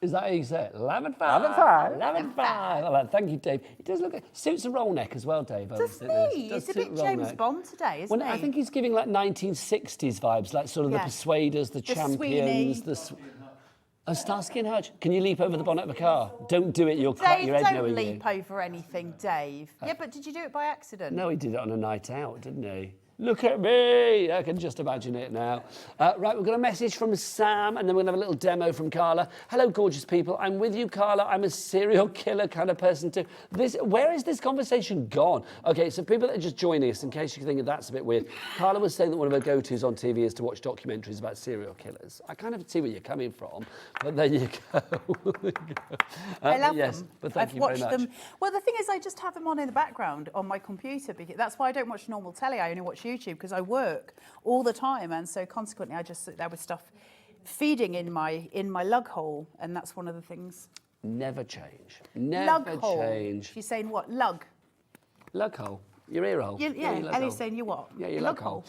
Is that how you say it? 11 5. 11 5. 11 5. I like, thank you, Dave. It does look, suits a roll neck as well, Dave. Does he? He's a bit James Bond today, isn't he? I think he's giving like 1960s vibes, like sort of the Persuaders, the Champions, Starsky and Hutch. Can you leap over the bonnet of a car? Don't do it, you'll crack your head knowing Dave, don't leap over anything, Dave. Yeah, but did you do it by accident? No, he did it on a night out, didn't he? Look at me! I can just imagine it now. Right, we've got a message from Sam, and then we're going to have a little demo from Carla. Hello, gorgeous people. I'm with you, Carla. I'm a serial killer kind of person too. Where is this conversation gone? Okay, so people that are just joining us, in case you think that's a bit weird, Carla was saying that one of her go-tos on TV is to watch documentaries about serial killers. I kind of see where you're coming from, but there you go. I love them. But thank you watched very much. them. Well, the thing is, I just have them on in the background on my computer. Because that's why I don't watch normal telly. I only watch YouTube because I work all the time, and so consequently I just sit there with stuff feeding in my lug hole, and that's one of the things. Never change. Never lug hole. change. She's saying what? Lug. Lug hole. Your ear hole. Ellie's saying you what? Yeah, your lug hole.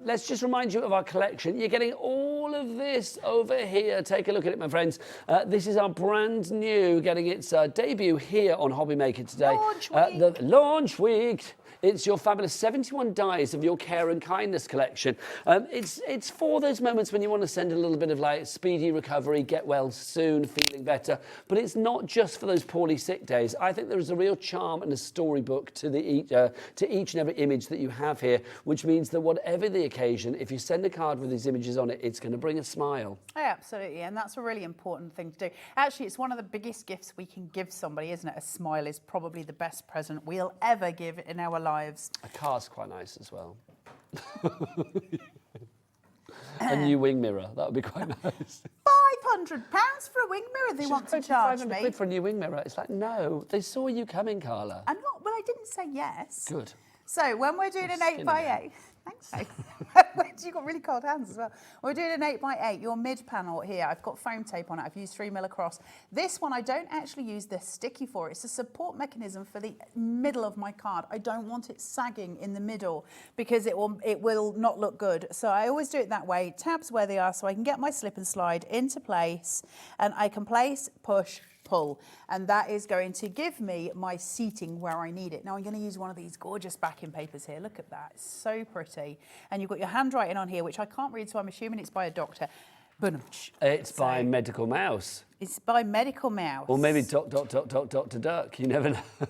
Let's just remind you of our collection. You're getting all of this over here. Take a look at it, my friends. This is our brand new, getting its debut here on Hobby Maker today. Launch week. The launch week. It's your fabulous 71 dies of your care and kindness collection. It's for those moments when you want to send a little bit of like speedy recovery, get well soon, feeling better. But it's not just for those poorly sick days. I think there is a real charm and a storybook to each and every image that you have here, which means that whatever the occasion, if you send a card with these images on it, it's going to bring a smile. Oh, absolutely, and that's a really important thing to do. Actually, it's one of the biggest gifts we can give somebody, isn't it? A smile is probably the best present we'll ever give in our lives. A car's quite nice as well. A new wing mirror, that would be quite nice. £500 for a wing mirror they want to charge me. £500 for a new wing mirror. It's like, no, they saw you coming, Carla. I'm not, well, I didn't say yes. Good. So when we're doing an 8x8, thanks, you've got really cold hands as well. We're doing an 8x8, your mid panel here, I've got foam tape on it, I've used 3mm across. This one I don't actually use the sticky for, it's a support mechanism for the middle of my card. I don't want it sagging in the middle because it will not look good. So I always do it that way, tabs where they are so I can get my slip and slide into place, and I can place, push, pull, and that is going to give me my seating where I need it. Now I'm going to use one of these gorgeous backing papers here. Look at that, it's so pretty. And you've got your handwriting on here, which I can't read, so I'm assuming it's by a doctor. It's by Medical Mouse. It's by Medical Mouse. Or maybe Dr. Duck, you never know.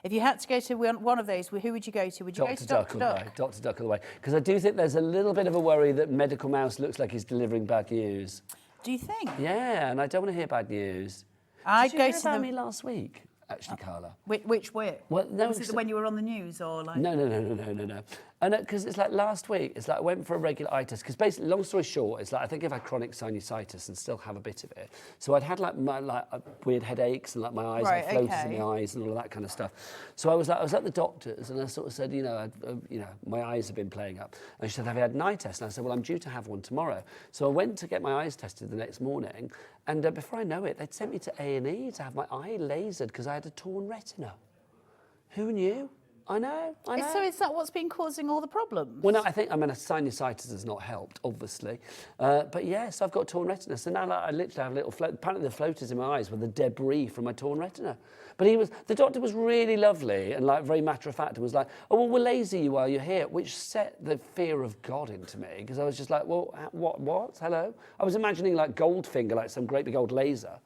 If you had to go to one of those, who would you go to? Would you go to Dr. Duck? Dr. Duck all the way. Because I do think there's a little bit of a worry that Medical Mouse looks like he's delivering bad news. Do you think? Yeah, and I don't want to hear bad news. I'd Did you go hear to about me last week, actually, Carla? Which way? Well, no, was it when you were on the news or like? No. And because it's like last week, it's like I went for a regular eye test. Because basically, long story short, it's like I think I've had chronic sinusitis and still have a bit of it. So I'd had like weird headaches and like my eyes had floaters in my eyes and all of that kind of stuff. So I was at the doctor's and I sort of said, my eyes have been playing up. And she said, have you had an eye test? And I said, well, I'm due to have one tomorrow. So I went to get my eyes tested the next morning, and before I know it, they'd sent me to A&E to have my eye lasered because I had a torn retina. Who knew? I know. So is that what's been causing all the problems? Well, no, I think, sinusitis has not helped, obviously. But yes, I've got torn retina. So now I literally have little apparently the floaters in my eyes were the debris from my torn retina. But the doctor was really lovely and like very matter of fact and was like, oh, well, we'll laser you while you're here, which set the fear of God into me because I was just like, well, what? Hello? I was imagining like Goldfinger, like some great big old laser.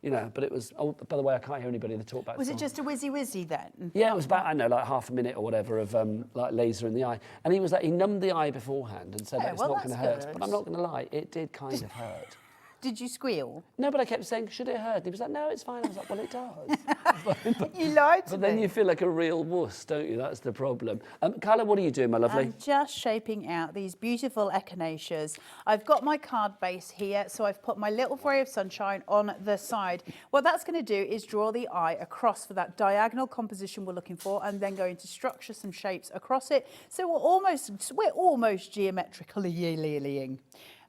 You know, but it was, oh, by the way, I can't hear anybody in the talk back. Was it just a whizzy then? Yeah, it was about, I don't know, like half a minute or whatever of like laser in the eye. And he was like, he numbed the eye beforehand and said, it's not going to hurt. But I'm not going to lie, it did kind of hurt. Did you squeal? No, but I kept saying, should it hurt? And he was like, no, it's fine. I was like, well, it does. You lied to me. But then you feel like a real wuss, don't you? That's the problem. Carla, what are you doing, my lovely? I'm just shaping out these beautiful echinaceas. I've got my card base here, so I've put my little ray of sunshine on the side. What that's going to do is draw the eye across for that diagonal composition we're looking for, and then going to structure some shapes across it. So we're almost geometrically yelling.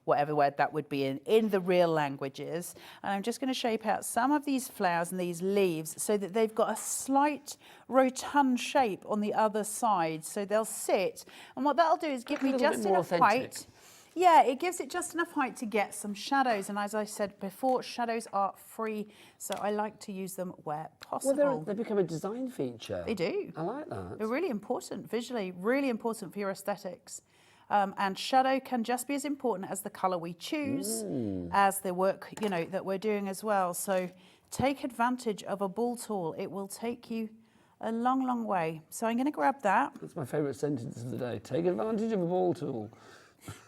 Whatever word that would be in the real languages. And I'm just going to shape out some of these flowers and these leaves so that they've got a slight rotund shape on the other side. So they'll sit. And what that'll do is give me just enough height. Yeah, it gives it just enough height to get some shadows. And as I said before, shadows are free. So I like to use them where possible. Well, they become a design feature. They do. I like that. They're really important visually, really important for your aesthetics. And shadow can just be as important as the colour we choose, as the work, you know, that we're doing as well. So take advantage of a ball tool. It will take you a long, long way. So I'm going to grab that. That's my favourite sentence of the day. Take advantage of a ball tool.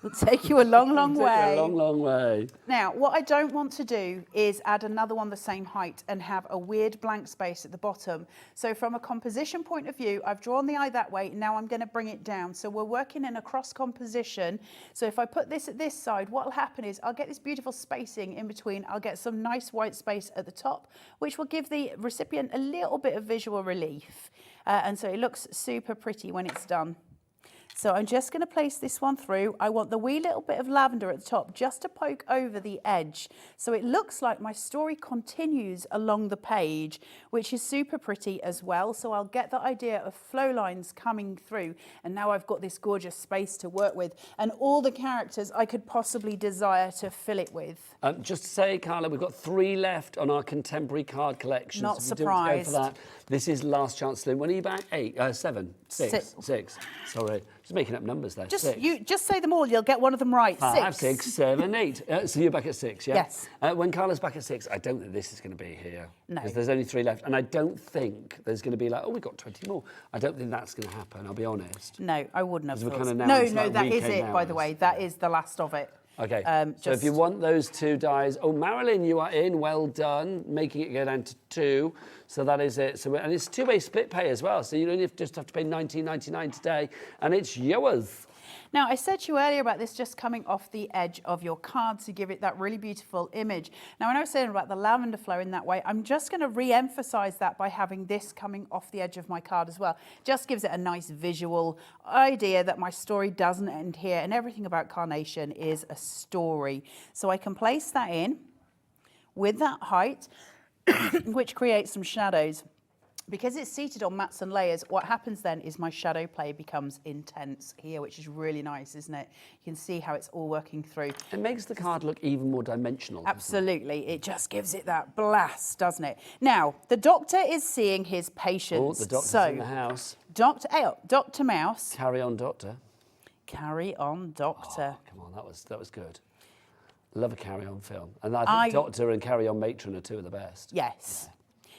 Will take you a long, long way. Take you a long, long way. Now, what I don't want to do is add another one the same height and have a weird blank space at the bottom. So from a composition point of view, I've drawn the eye that way. Now I'm going to bring it down. So we're working in a cross composition. So if I put this at this side, what will happen is I'll get this beautiful spacing in between. I'll get some nice white space at the top, which will give the recipient a little bit of visual relief. And so it looks super pretty when it's done. So I'm just going to place this one through. I want the wee little bit of lavender at the top just to poke over the edge. So it looks like my story continues along the page, which is super pretty as well. So I'll get the idea of flow lines coming through. And now I've got this gorgeous space to work with and all the characters I could possibly desire to fill it with. Just to say, Carla, we've got 3 left on our contemporary card collection. Not so surprised. Go for that. This is last chance saloon. When are you back? 7? 6. 6. Sorry. Just making up numbers there. Just say them all, you'll get one of them right. 5, 6, 7, 8. So you're back at 6, yeah? Yes. When Carla's back at 6, I don't think this is going to be here. No. Because there's only 3 left. And I don't think there's going to be like, oh, we've got 20 more. I don't think that's going to happen, I'll be honest. No, I wouldn't have thought. No, that is it, by the way. That is the last of it. Okay, so if you want those 2 dies, oh, Marilyn, you are in, well done, making it go down to 2, so that is it. So, and it's 2-way split pay as well, so you only just have to pay $19.99 today, and it's yours. Now, I said to you earlier about this just coming off the edge of your card to give it that really beautiful image. Now, when I was saying about the lavender flow in that way, I'm just going to re-emphasize that by having this coming off the edge of my card as well. Just gives it a nice visual idea that my story doesn't end here, and everything about Carnation is a story. So I can place that in with that height, which creates some shadows. Because it's seated on mats and layers, what happens then is my shadow play becomes intense here, which is really nice, isn't it? You can see how it's all working through. It makes the card look even more dimensional. Absolutely. It just gives it that blast, doesn't it? Now, the doctor is seeing his patients. Oh, the doctor's in the house. Dr. Mouse. Carry on, Doctor. Carry on, Doctor. Oh, come on, that was good. Love a Carry On film. And I think Doctor and Carry On Matron are 2 of the best. Yes. Yeah.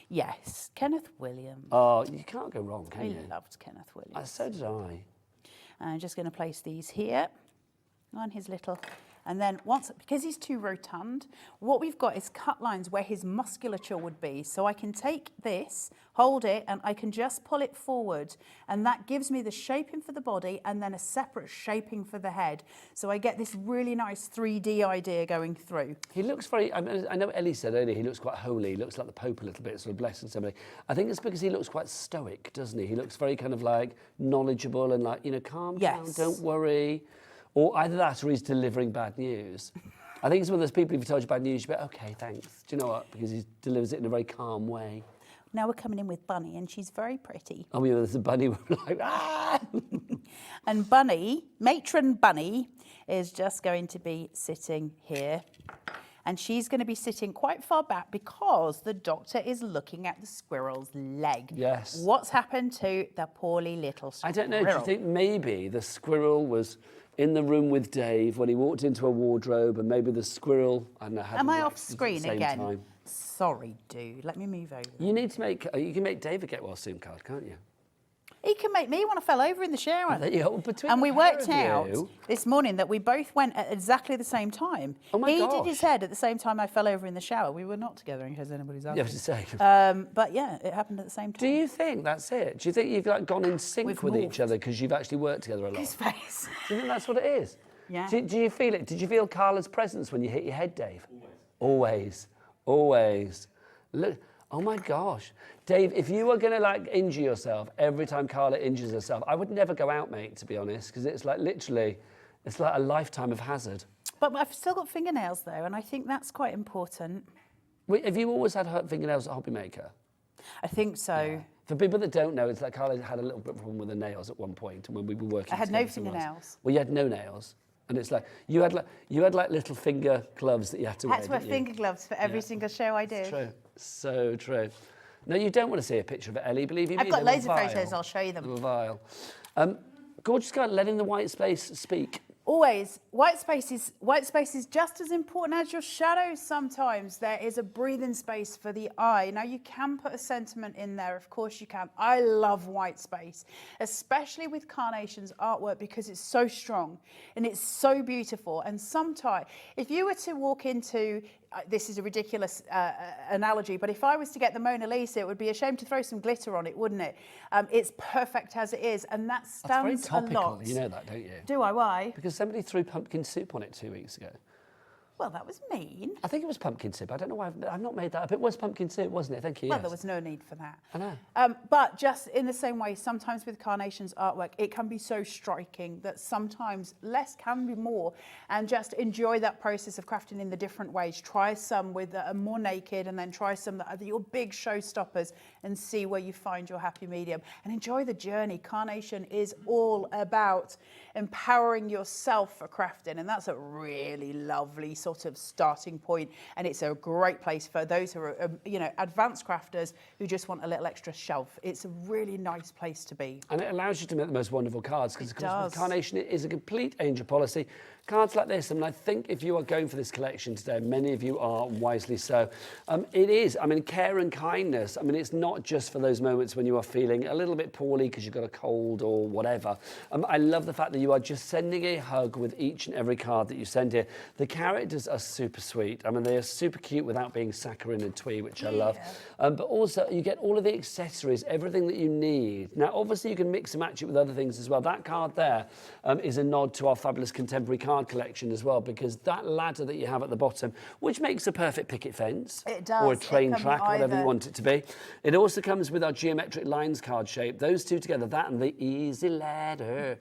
Yes, Kenneth Williams. Oh, you can't go wrong, can you? I loved Kenneth Williams. So did I. I'm just going to place these here on his little... And then because he's too rotund, what we've got is cut lines where his musculature would be. So I can take this, hold it, and I can just pull it forward. And that gives me the shaping for the body and then a separate shaping for the head. So I get this really nice 3D idea going through. He looks very, I know Ellie said earlier, he looks quite holy. He looks like the Pope a little bit, sort of blessing somebody. I think it's because he looks quite stoic, doesn't he? He looks very kind of like knowledgeable and like, calm down, don't worry. Or either that or he's delivering bad news. I think it's one of those people, if he told you bad news, you'd be like, OK, thanks. Do you know what? Because he delivers it in a very calm way. Now we're coming in with Bunny, and she's very pretty. Oh, yeah, there's a bunny. We're like, ah! And Bunny, matron Bunny, is just going to be sitting here. And she's going to be sitting quite far back because the doctor is looking at the squirrel's leg. Yes. What's happened to the poorly little squirrel? I don't know. Do you think maybe the squirrel was in the room with Dave when he walked into a wardrobe, and maybe the squirrel, I don't know, had Am I the off screen at the same again? time. Sorry, dude. Let me move over. You need to make, you can make Dave a get well soon card, can't you? He can make me when I fell over in the shower. There you go. Between And we the pair worked of out you- this morning that we both went at exactly the same time. Oh my he gosh. did his head at the same time I fell over in the shower. We were not together in case anybody's asking. Yeah, I was just saying. But yeah, it happened at the same time. Do you think that's it? Do you think you've like gone in sync We've with morphed. each other because you've actually worked together a lot? His face. Do you think that's what it is? Yeah. Do you feel it? Did you feel Carla's presence when you hit your head, Dave? Always. Always. Look. Oh my gosh. Dave, if you were going to like injure yourself every time Carla injures herself, I would never go out, mate, to be honest, because it's like literally, it's like a lifetime of hazard. But I've still got fingernails though, and I think that's quite important. Wait, have you always had hurt fingernails at Hobby Maker? I think so. Yeah. For people that don't know, it's like Carla had a little bit of problem with her nails at one point, and when we were working. I had no together somewhere else. fingernails. Well, you had no nails, and it's like you had like little finger gloves that you had to I wear. had to wear didn't you? finger gloves for every single show I did. True. So true. No, you don't want to see a picture of it, Ellie, believe you me. I've got they were loads of vile. photos, I'll show you them. They were vile. Gorgeous girl, letting the white space speak. Always, white space is just as important as your shadows sometimes. There is a breathing space for the eye. Now you can put a sentiment in there, of course you can. I love white space, especially with Carnation's artwork because it's so strong and it's so beautiful. And sometimes, if you were to walk into, this is a ridiculous analogy, but if I was to get the Mona Lisa, it would be a shame to throw some glitter on it, wouldn't it? It's perfect as it is, and that stands That's very topical, a lot. you know that, don't you? Do I? Why? Because somebody threw pumpkin soup on it 2 weeks ago. Well, that was mean. I think it was pumpkin soup. I don't know why I've not made that up. It was pumpkin soup, wasn't it? Thank you. Well, yes. there was no need for that. I know. But just in the same way, sometimes with Carnation's artwork, it can be so striking that sometimes less can be more. And just enjoy that process of crafting in the different ways. Try some with more naked, and then try some that are your big showstoppers, and see where you find your happy medium. And enjoy the journey. Carnation is all about empowering yourself for crafting, and that's a really lovely sort of starting point, and it's a great place for those who are advanced crafters who just want a little extra shelf. It's a really nice place to be. And it allows you to make the most wonderful cards, because of course does. with Carnation it is a complete angel policy. Cards like this, I mean, I think if you are going for this collection today, many of you are, wisely so, it is, I mean, care and kindness. I mean, it's not just for those moments when you are feeling a little bit poorly because you've got a cold or whatever. I love the fact that you are just sending a hug with each and every card that you send here. The characters are super sweet. I mean, they are super cute without being saccharine and twee, which I love. But also, you get all of the accessories, everything that you need. Now, obviously, you can mix and match it with other things as well. That card there is a nod to our fabulous contemporary card collection as well, because that ladder that you have at the bottom, which makes a perfect picket fence, It does. or a It train can be track, whatever you either. want it to be. It also comes with our geometric lines card shape. Those two together, that and the easy ladder,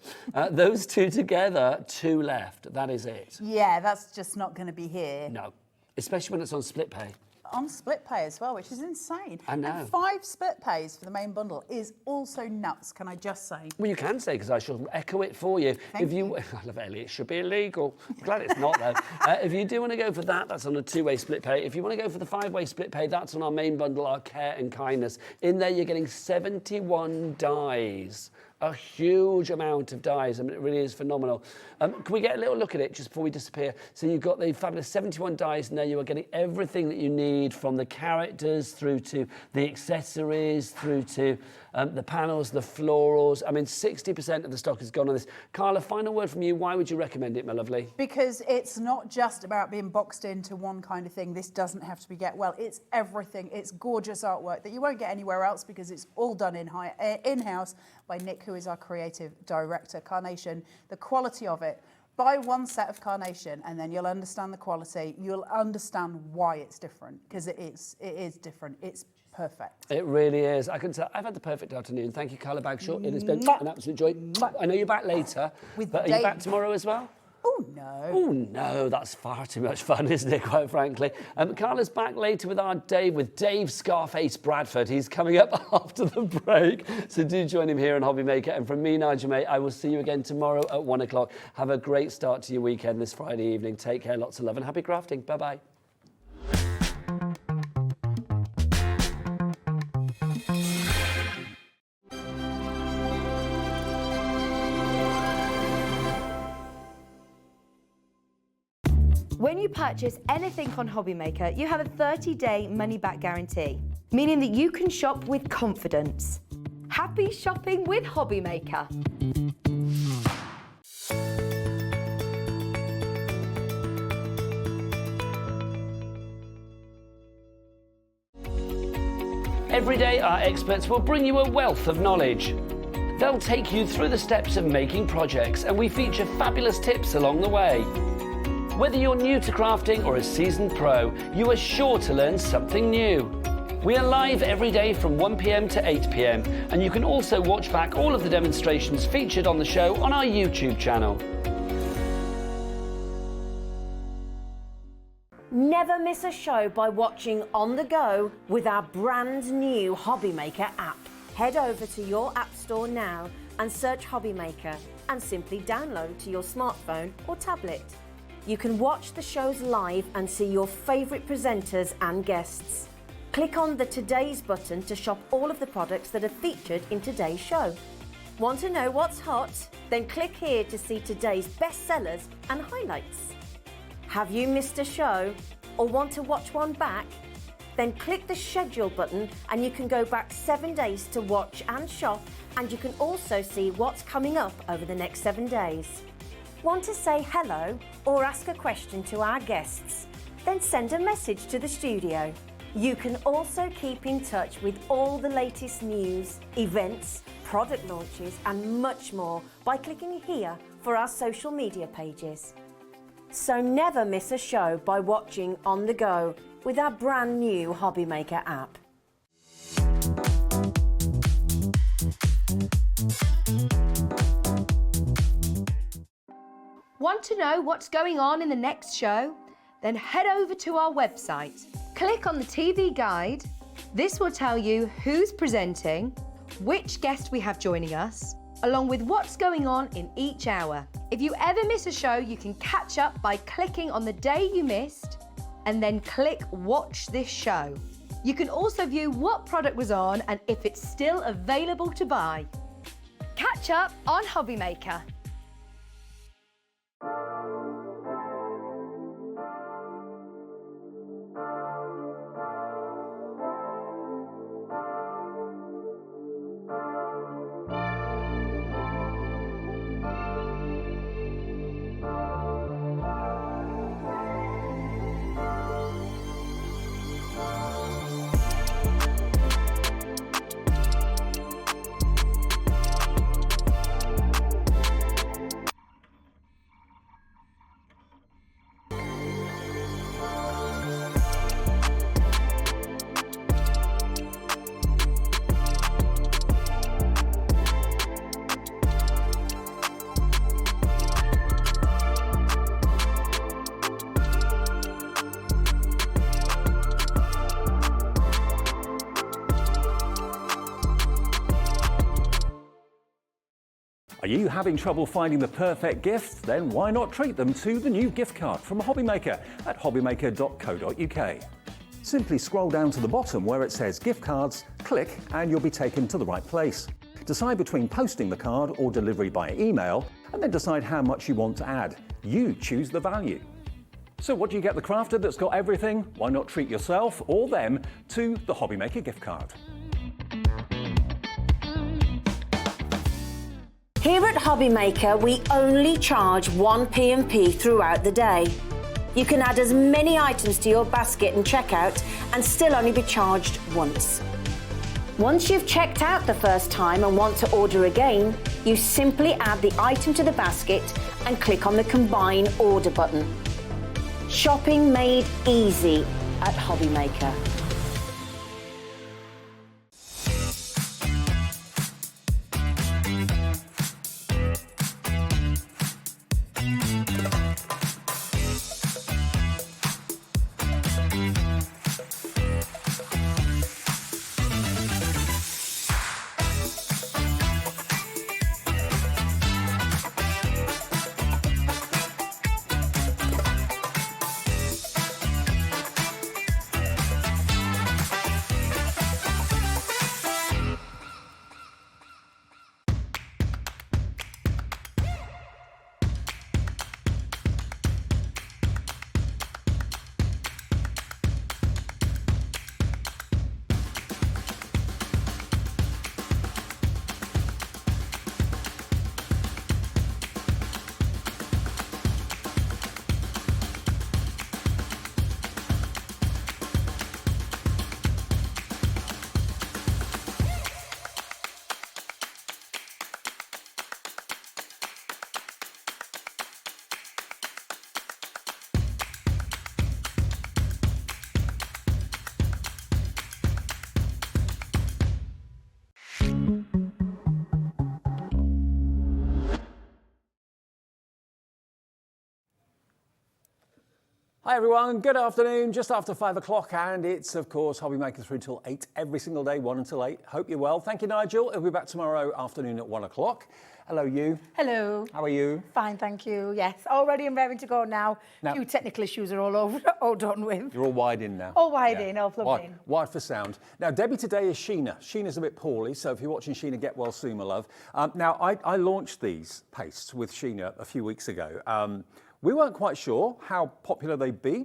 those two together, two left. That is it. Yeah, that's just not going to be here. No, especially when it's on split pay. On split pay as well, which is insane. I know. And 5 split pays for the main bundle is also nuts, can I just say? Well, you can say, because I shall echo it for you. Thank you. I love Ellie, it should be illegal. I'm glad it's not, though. If you do want to go for that, that's on a 2-way split pay. If you want to go for the 5-way split pay, that's on our main bundle, our care and kindness. In there, you're getting 71 dies. A huge amount of dies. I mean, it really is phenomenal. Can we get a little look at it just before we disappear? So you've got the fabulous 71 dies, and there you are getting everything that you need, from the characters through to the accessories, through to the panels, the florals. I mean, 60% of the stock has gone on this. Carla, final word from you. Why would you recommend it, my lovely? Because it's not just about being boxed into one kind of thing. This doesn't have to be get well. It's everything. It's gorgeous artwork that you won't get anywhere else, because it's all done in-house by Nick, who is our creative director. Carnation, the quality of it. Buy one set of Carnation and then you'll understand the quality. You'll understand why it's different, because it is different. It's perfect. It really is. I can tell. I've had the perfect afternoon. Thank you, Carla Bagshaw. It has been an absolute joy. I know you're back later, but are you back tomorrow as well? Oh, no. Oh, no, that's far too much fun, isn't it, quite frankly? Carla's back later with Dave Scarface Bradford. He's coming up after the break, so do join him here on Hobby Maker. And from me, Nigel May, I will see you again tomorrow at 1 o'clock. Have a great start to your weekend this Friday evening. Take care, lots of love, and happy crafting. Bye-bye. When you purchase anything on Hobby Maker, you have a 30-day money-back guarantee, meaning that you can shop with confidence. Happy shopping with Hobby Maker. Every day, our experts will bring you a wealth of knowledge. They'll take you through the steps of making projects, and we feature fabulous tips along the way. Whether you're new to crafting or a seasoned pro, you are sure to learn something new. We are live every day from 1 p.m. to 8 p.m, and you can also watch back all of the demonstrations featured on the show on our YouTube channel. Never miss a show by watching on the go with our brand new Hobby Maker app. Head over to your app store now and search Hobby Maker and simply download to your smartphone or tablet. You can watch the shows live and see your favourite presenters and guests. Click on the Today's button to shop all of the products that are featured in today's show. Want to know what's hot? Then click here to see today's bestsellers and highlights. Have you missed a show or want to watch one back? Then click the schedule button and you can go back 7 days to watch and shop, and you can also see what's coming up over the next 7 days. Want to say hello or ask a question to our guests? Then send a message to the studio. You can also keep in touch with all the latest news, events, product launches and much more by clicking here for our social media pages. So never miss a show by watching on the go with our brand new Hobby Maker app. Want to know what's going on in the next show? Then head over to our website. Click on the TV guide. This will tell you who's presenting, which guest we have joining us, along with what's going on in each hour. If you ever miss a show, you can catch up by clicking on the day you missed and then click Watch This Show. You can also view what product was on and if it's still available to buy. Catch up on Hobby Maker. Are you having trouble finding the perfect gift? Then why not treat them to the new gift card from Hobby Maker at hobbymaker.co.uk. Simply scroll down to the bottom where it says gift cards, click and you'll be taken to the right place. Decide between posting the card or delivery by email, and then decide how much you want to add. You choose the value. So what do you get the crafter that's got everything? Why not treat yourself or them to the Hobby Maker gift card? Here at Hobby Maker, we only charge 1 P&P throughout the day. You can add as many items to your basket and checkout and still only be charged once. Once you've checked out the first time and want to order again, you simply add the item to the basket and click on the Combine Order button. Shopping made easy at Hobby Maker. Hi everyone, good afternoon, just after 5 o'clock, and it's of course Hobby Maker through till 8 every single day, 1 until 8. Hope you're well. Thank you, Nigel. He'll be back tomorrow afternoon at 1 o'clock. Hello, you. Hello. How are you? Fine, thank you. Yes, all ready and raring to go now. A few technical issues are all over, all done with. You're all wired in now. All wired in, all plugged in. Wired for sound. Now, Debbie today is Sheena. Sheena's a bit poorly, so if you're watching Sheena, get well soon, my love. Now, I launched these pastes with Sheena a few weeks ago. We weren't quite sure how popular they'd be,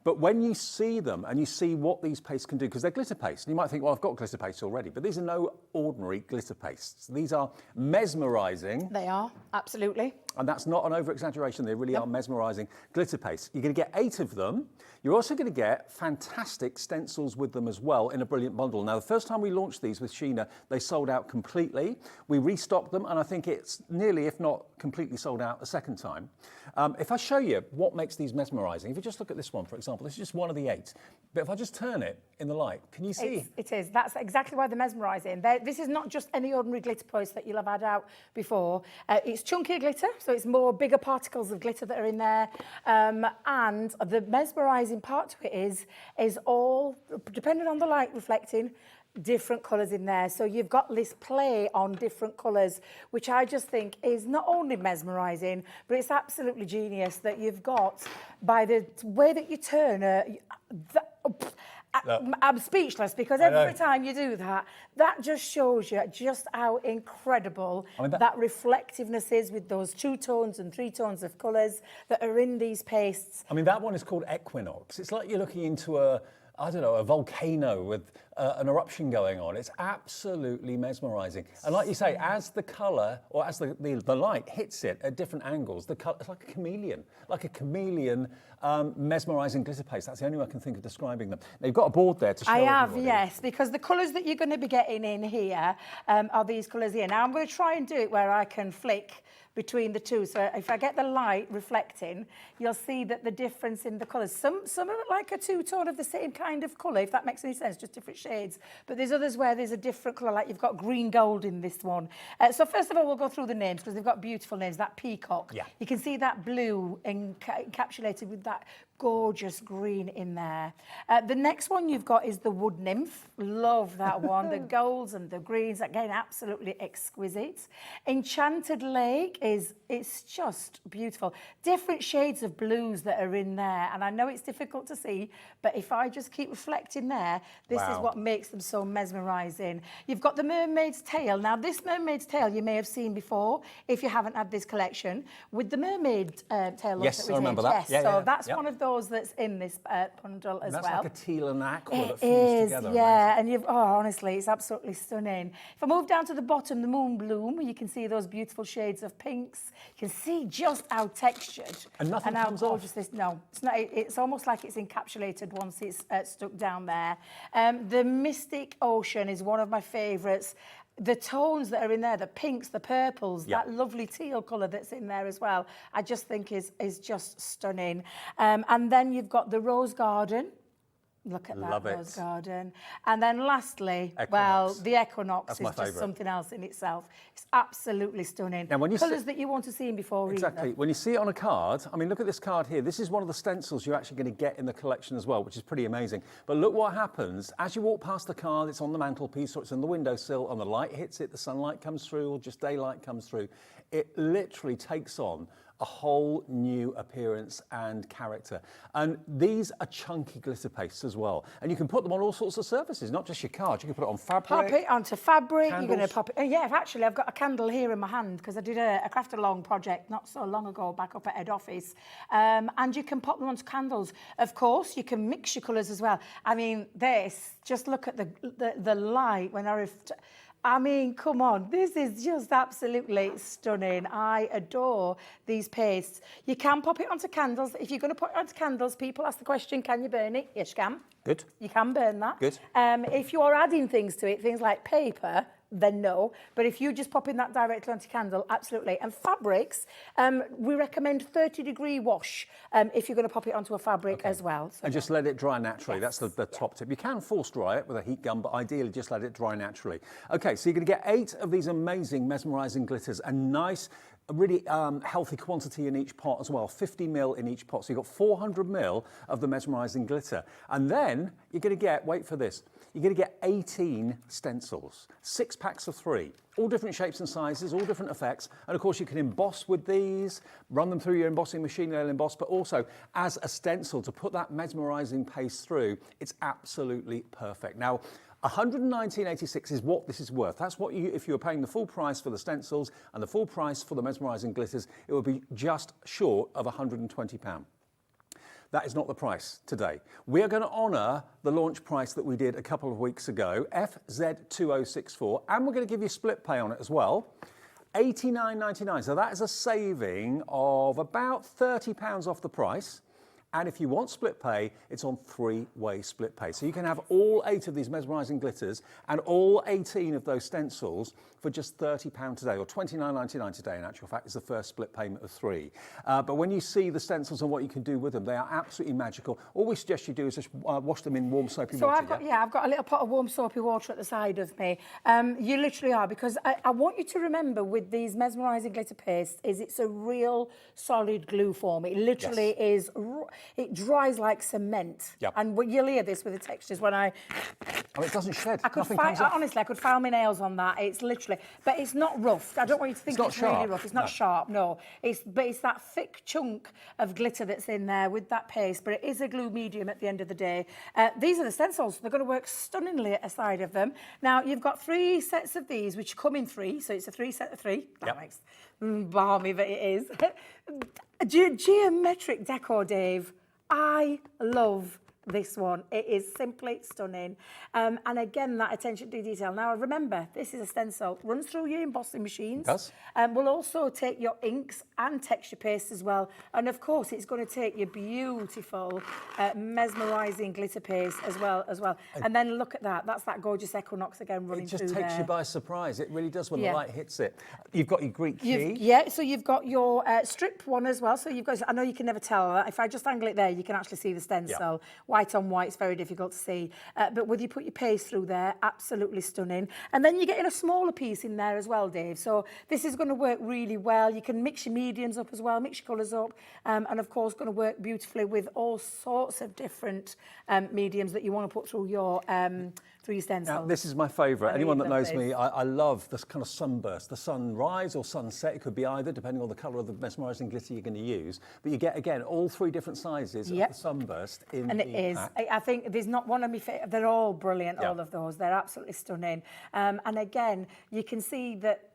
but when you see them and you see what these pastes can do, because they're glitter pastes, and you might think, well, I've got glitter pastes already, but these are no ordinary glitter pastes. These are mesmerising. They are, absolutely. And that's not an over-exaggeration, they really are mesmerising glitter pastes. You're going to get 8 of them. You're also going to get fantastic stencils with them as well in a brilliant bundle. Now, the first time we launched these with Sheena, they sold out completely. We restocked them, and I think it's nearly, if not completely sold out a second time. If I show you what makes these mesmerising, if you just look at this one, for example, this is just one of the 8. But if I just turn it in the light, can you see? It is. That's exactly why they're mesmerising. This is not just any ordinary glitter paste that you'll have had out before. It's chunkier glitter, so it's more bigger particles of glitter that are in there. And the mesmerising part to it is all, depending on the light reflecting, different colours in there. So you've got this play on different colours, which I just think is not only mesmerising, but it's absolutely genius that you've got, by the way that you turn I'm speechless, because every time you do that, that just shows you just how incredible that reflectiveness is with those 2 tones and 3 tones of colours that are in these pastes. I mean, that one is called Equinox. It's like you're looking into a volcano with an eruption going on. It's absolutely mesmerising. And like you say, as the colour, or as the light hits it at different angles, the colour, it's like a chameleon mesmerising glitter paste. That's the only way I can think of describing them. Now, you've got a board there to show everybody. Yes, because the colours that you're going to be getting in here are these colours here. Now, I'm going to try and do it where I can flick between the two. So if I get the light reflecting, you'll see that the difference in the colours. Some are like a 2-tone of the same kind of colour, if that makes any sense, just different shades. But there's others where there's a different colour, like you've got green gold in this one. So first of all, we'll go through the names, because they've got beautiful names. That peacock. Yeah. You can see that blue encapsulated with that gorgeous green in there. The next one you've got is the wood nymph. Love that one. The golds and the greens, again, absolutely exquisite. Enchanted lake it's just beautiful. Different shades of blues that are in there, and I know it's difficult to see, but if I just keep reflecting there, this is what makes them so mesmerising. You've got the mermaid's tail. Now, this mermaid's tail you may have seen before if you haven't had this collection with the mermaid tail. Yes, I remember that. Yes, so that's one of those that's in this bundle as well. That's like a teal and aqua that fused together. Yeah, and honestly, it's absolutely stunning. If I move down to the bottom, the moon bloom, you can see those beautiful shades of pinks. You can see just how textured and nothing how comes gorgeous off. this. No, it's not. It's almost like it's encapsulated once it's stuck down there. The Mystic Ocean is one of my favourites. The tones that are in there, the pinks, the purples, that lovely teal colour that's in there as well, I just think is just stunning. And then you've got the Rose Garden. Look at that Rose Garden. And then lastly, the Equinox is just something else in itself. It's absolutely stunning. Now, when you colours that you want to see before Exactly. When you see it on a card, I mean, look at this card here. This is one of the stencils you're actually going to get in the collection as well, which is pretty amazing. But look what happens. As you walk past the card, it's on the mantelpiece or it's on the windowsill, and the light hits it, the sunlight comes through, or just daylight comes through. It literally takes on a whole new appearance and character. And these are chunky glitter pastes as well. And you can put them on all sorts of surfaces, not just your cards. You can put it on fabric. Pop it onto fabric. Candles. You're going to pop it. Yeah, actually, I've got a candle here in my hand because I did a craft along project not so long ago back up at head office. And you can pop them onto candles. Of course, you can mix your colours as well. I mean, just look at the light when I mean, come on, this is just absolutely stunning. I adore these pastes. You can pop it onto candles. If you're going to put it onto candles, people ask the question, can you burn it? Yes, you can. Good. You can burn that. Good. If you're adding things to it, things like paper, then no. But if you just pop in that directly onto candle, absolutely. And fabrics, we recommend 30-degree wash if you're going to pop it onto a fabric as well. So and just let it dry naturally. Yes. That's the top tip. You can force dry it with a heat gun, but ideally just let it dry naturally. Okay, so you're going to get 8 of these amazing mesmerising glitters and nice a really healthy quantity in each pot as well, 50 ml in each pot. So you've got 400 ml of the mesmerising glitter. And then you're going to get, wait for this, you're going to get 18 stencils, 6 packs of 3, all different shapes and sizes, all different effects. And of course you can emboss with these, run them through your embossing machine, they'll emboss, but also as a stencil to put that mesmerising paste through, it's absolutely perfect. Now, $119.86 is what this is worth. That's what you, if you were paying the full price for the stencils and the full price for the mesmerising glitters, it would be just short of £120. That is not the price today. We are going to honour the launch price that we did a couple of weeks ago, FZ2064, and we're going to give you split pay on it as well. $89.99, so that is a saving of about £30 off the price. And if you want split pay, it's on 3-way split pay. So you can have all 8 of these mesmerising glitters and all 18 of those stencils for just £30 today, or $29.99 today in actual fact is the first split payment of 3. But when you see the stencils and what you can do with them, they are absolutely magical. All we suggest you do is just wash them in warm soapy water. I've got a little pot of warm soapy water at the side of me. You literally are, because I want you to remember with these mesmerising glitter pastes is it's a real solid glue form. It literally is. It dries like cement. Yep. And you'll hear this with the textures when I... Oh, it doesn't shed. Honestly, I could file my nails on that. It's literally... But it's not rough. I don't want you to think it's really rough. It's not sharp, no. But it's that thick chunk of glitter that's in there with that paste. But it is a glue medium at the end of the day. These are the stencils. They're going to work stunningly at the side of them. Now, you've got 3 sets of these, which come in 3. So it's a 3 set of 3. That makes balmy, but it is. Geometric decor, Dave. I love this one. It is simply stunning. And again, that attention to detail. Now, remember, this is a stencil. Runs through your embossing machines. It does. We'll also take your inks and texture paste as well. And of course, it's going to take your beautiful, mesmerising glitter paste as well. And then look at that. That's that gorgeous equinox again running through there. It just takes you by surprise. It really does when the light hits it. You've got your Greek key. So you've got your strip one as well. So you've got, I know you can never tell that. If I just angle it there, you can actually see the stencil. White on white, it's very difficult to see. But whether you put your paste through there, absolutely stunning. And then you're getting a smaller piece in there as well, Dave. So this is going to work really well. You can mix your mediums up as well, mix your colours up. And of course, going to work beautifully with all sorts of different mediums that you want to put through your stencil. Now, this is my favourite. Anyone that knows me, I love this kind of sunburst, the sunrise or sunset. It could be either, depending on the colour of the mesmerising glitter you're going to use. But you get, again, all 3 different sizes of the sunburst in the pack. I think there's not one of my favourite. They're all brilliant, all of those. They're absolutely stunning. And again, you can see that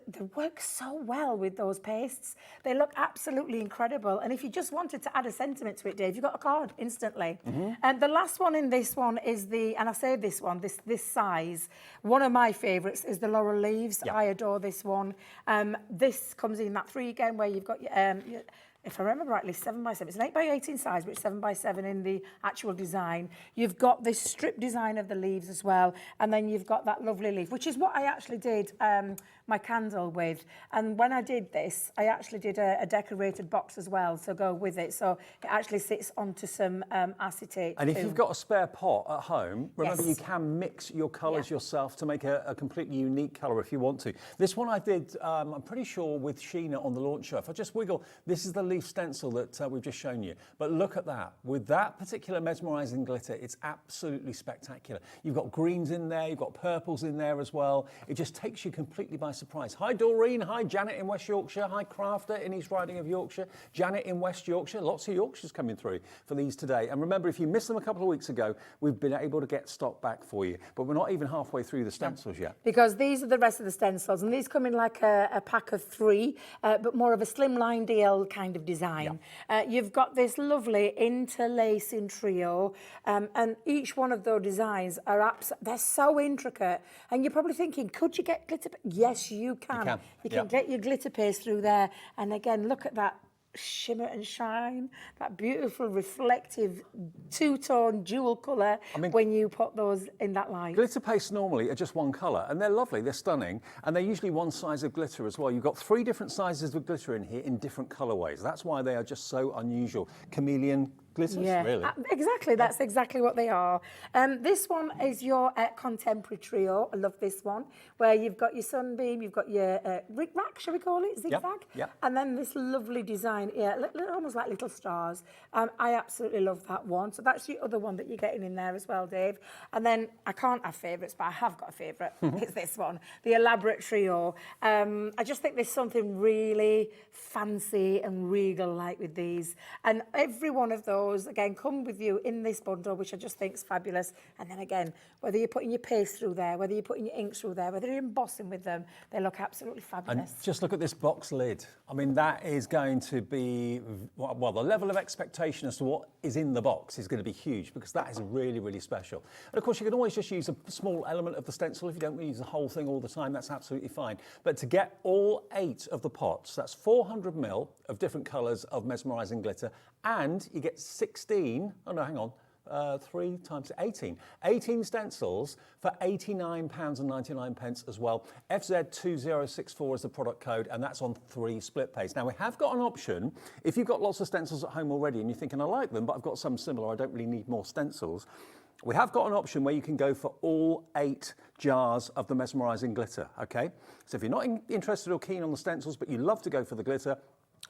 they work so well with those pastes. They look absolutely incredible. And if you just wanted to add a sentiment to it, Dave, you've got a card instantly. And the last one in this one is and I say this one, this size. One of my favourites is the Laurel Leaves. I adore this one. This comes in that 3 again, where you've got your if I remember rightly, 7x7. It's an 8x18 size, but it's 7x7 in the actual design. You've got this strip design of the leaves as well, and then you've got that lovely leaf, which is what I actually did my candle with. And when I did this, I actually did a decorated box as well, so go with it. So it actually sits onto some acetate. And if you've got a spare pot at home, remember you can mix your colours yourself to make a completely unique colour if you want to. This one I did, I'm pretty sure, with Sheena on the launch show. If I just wiggle, this is the leaf stencil that we've just shown you. But look at that. With that particular mesmerising glitter, it's absolutely spectacular. You've got greens in there, you've got purples in there as well. It just takes you completely by surprise. Hi Doreen, hi Janet in West Yorkshire, hi Crafter in East Riding of Yorkshire, Janet in West Yorkshire. Lots of Yorkshires coming through for these today. And remember, if you missed them a couple of weeks ago, we've been able to get stock back for you. But we're not even halfway through the stencils yet. Because these are the rest of the stencils, and these come in like a pack of 3, but more of a slimline deal kind of design. You've got this lovely interlacing trio, and each one of those designs are they're so intricate. And you're probably thinking, could you get glitter? Yes, you can. You can get your glitter paste through there. And again, look at that shimmer and shine, that beautiful reflective 2-tone dual colour when you put those in that light. Glitter pastes normally are just one colour, and they're lovely, they're stunning, and they're usually one size of glitter as well. You've got 3 different sizes of glitter in here in different colourways. That's why they are just so unusual. Chameleon, glitters, Yeah, really. exactly. That's exactly what they are. This one is your contemporary trio. I love this one, where you've got your sunbeam, you've got your rick-rack, shall we call it, zigzag? Yep. And then this lovely design, almost like little stars. I absolutely love that one. So that's the other one that you're getting in there as well, Dave. And then I can't have favourites, but I have got a favourite. It's this one, the elaborate trio. I just think there's something really fancy and regal-like with these. And every one of those, again, come with you in this bundle, which I just think is fabulous. And then again, whether you're putting your paste through there, whether you're putting your inks through there, whether you're embossing with them, they look absolutely fabulous. And just look at this box lid. I mean, that is going to be, well, the level of expectation as to what is in the box is going to be huge, because that is really, really special. And of course, you can always just use a small element of the stencil. If you don't use the whole thing all the time, that's absolutely fine. But to get all 8 of the pots, that's 400 ml of different colours of mesmerising glitter, and you get 16, oh no, hang on, 3 times 18. 18 stencils for £89.99 as well. FZ2064 is the product code, and that's on 3 split pays. Now, we have got an option. If you've got lots of stencils at home already and you're thinking, I like them, but I've got some similar, I don't really need more stencils, we have got an option where you can go for all 8 jars of the mesmerising glitter, okay? So if you're not interested or keen on the stencils, but you love to go for the glitter,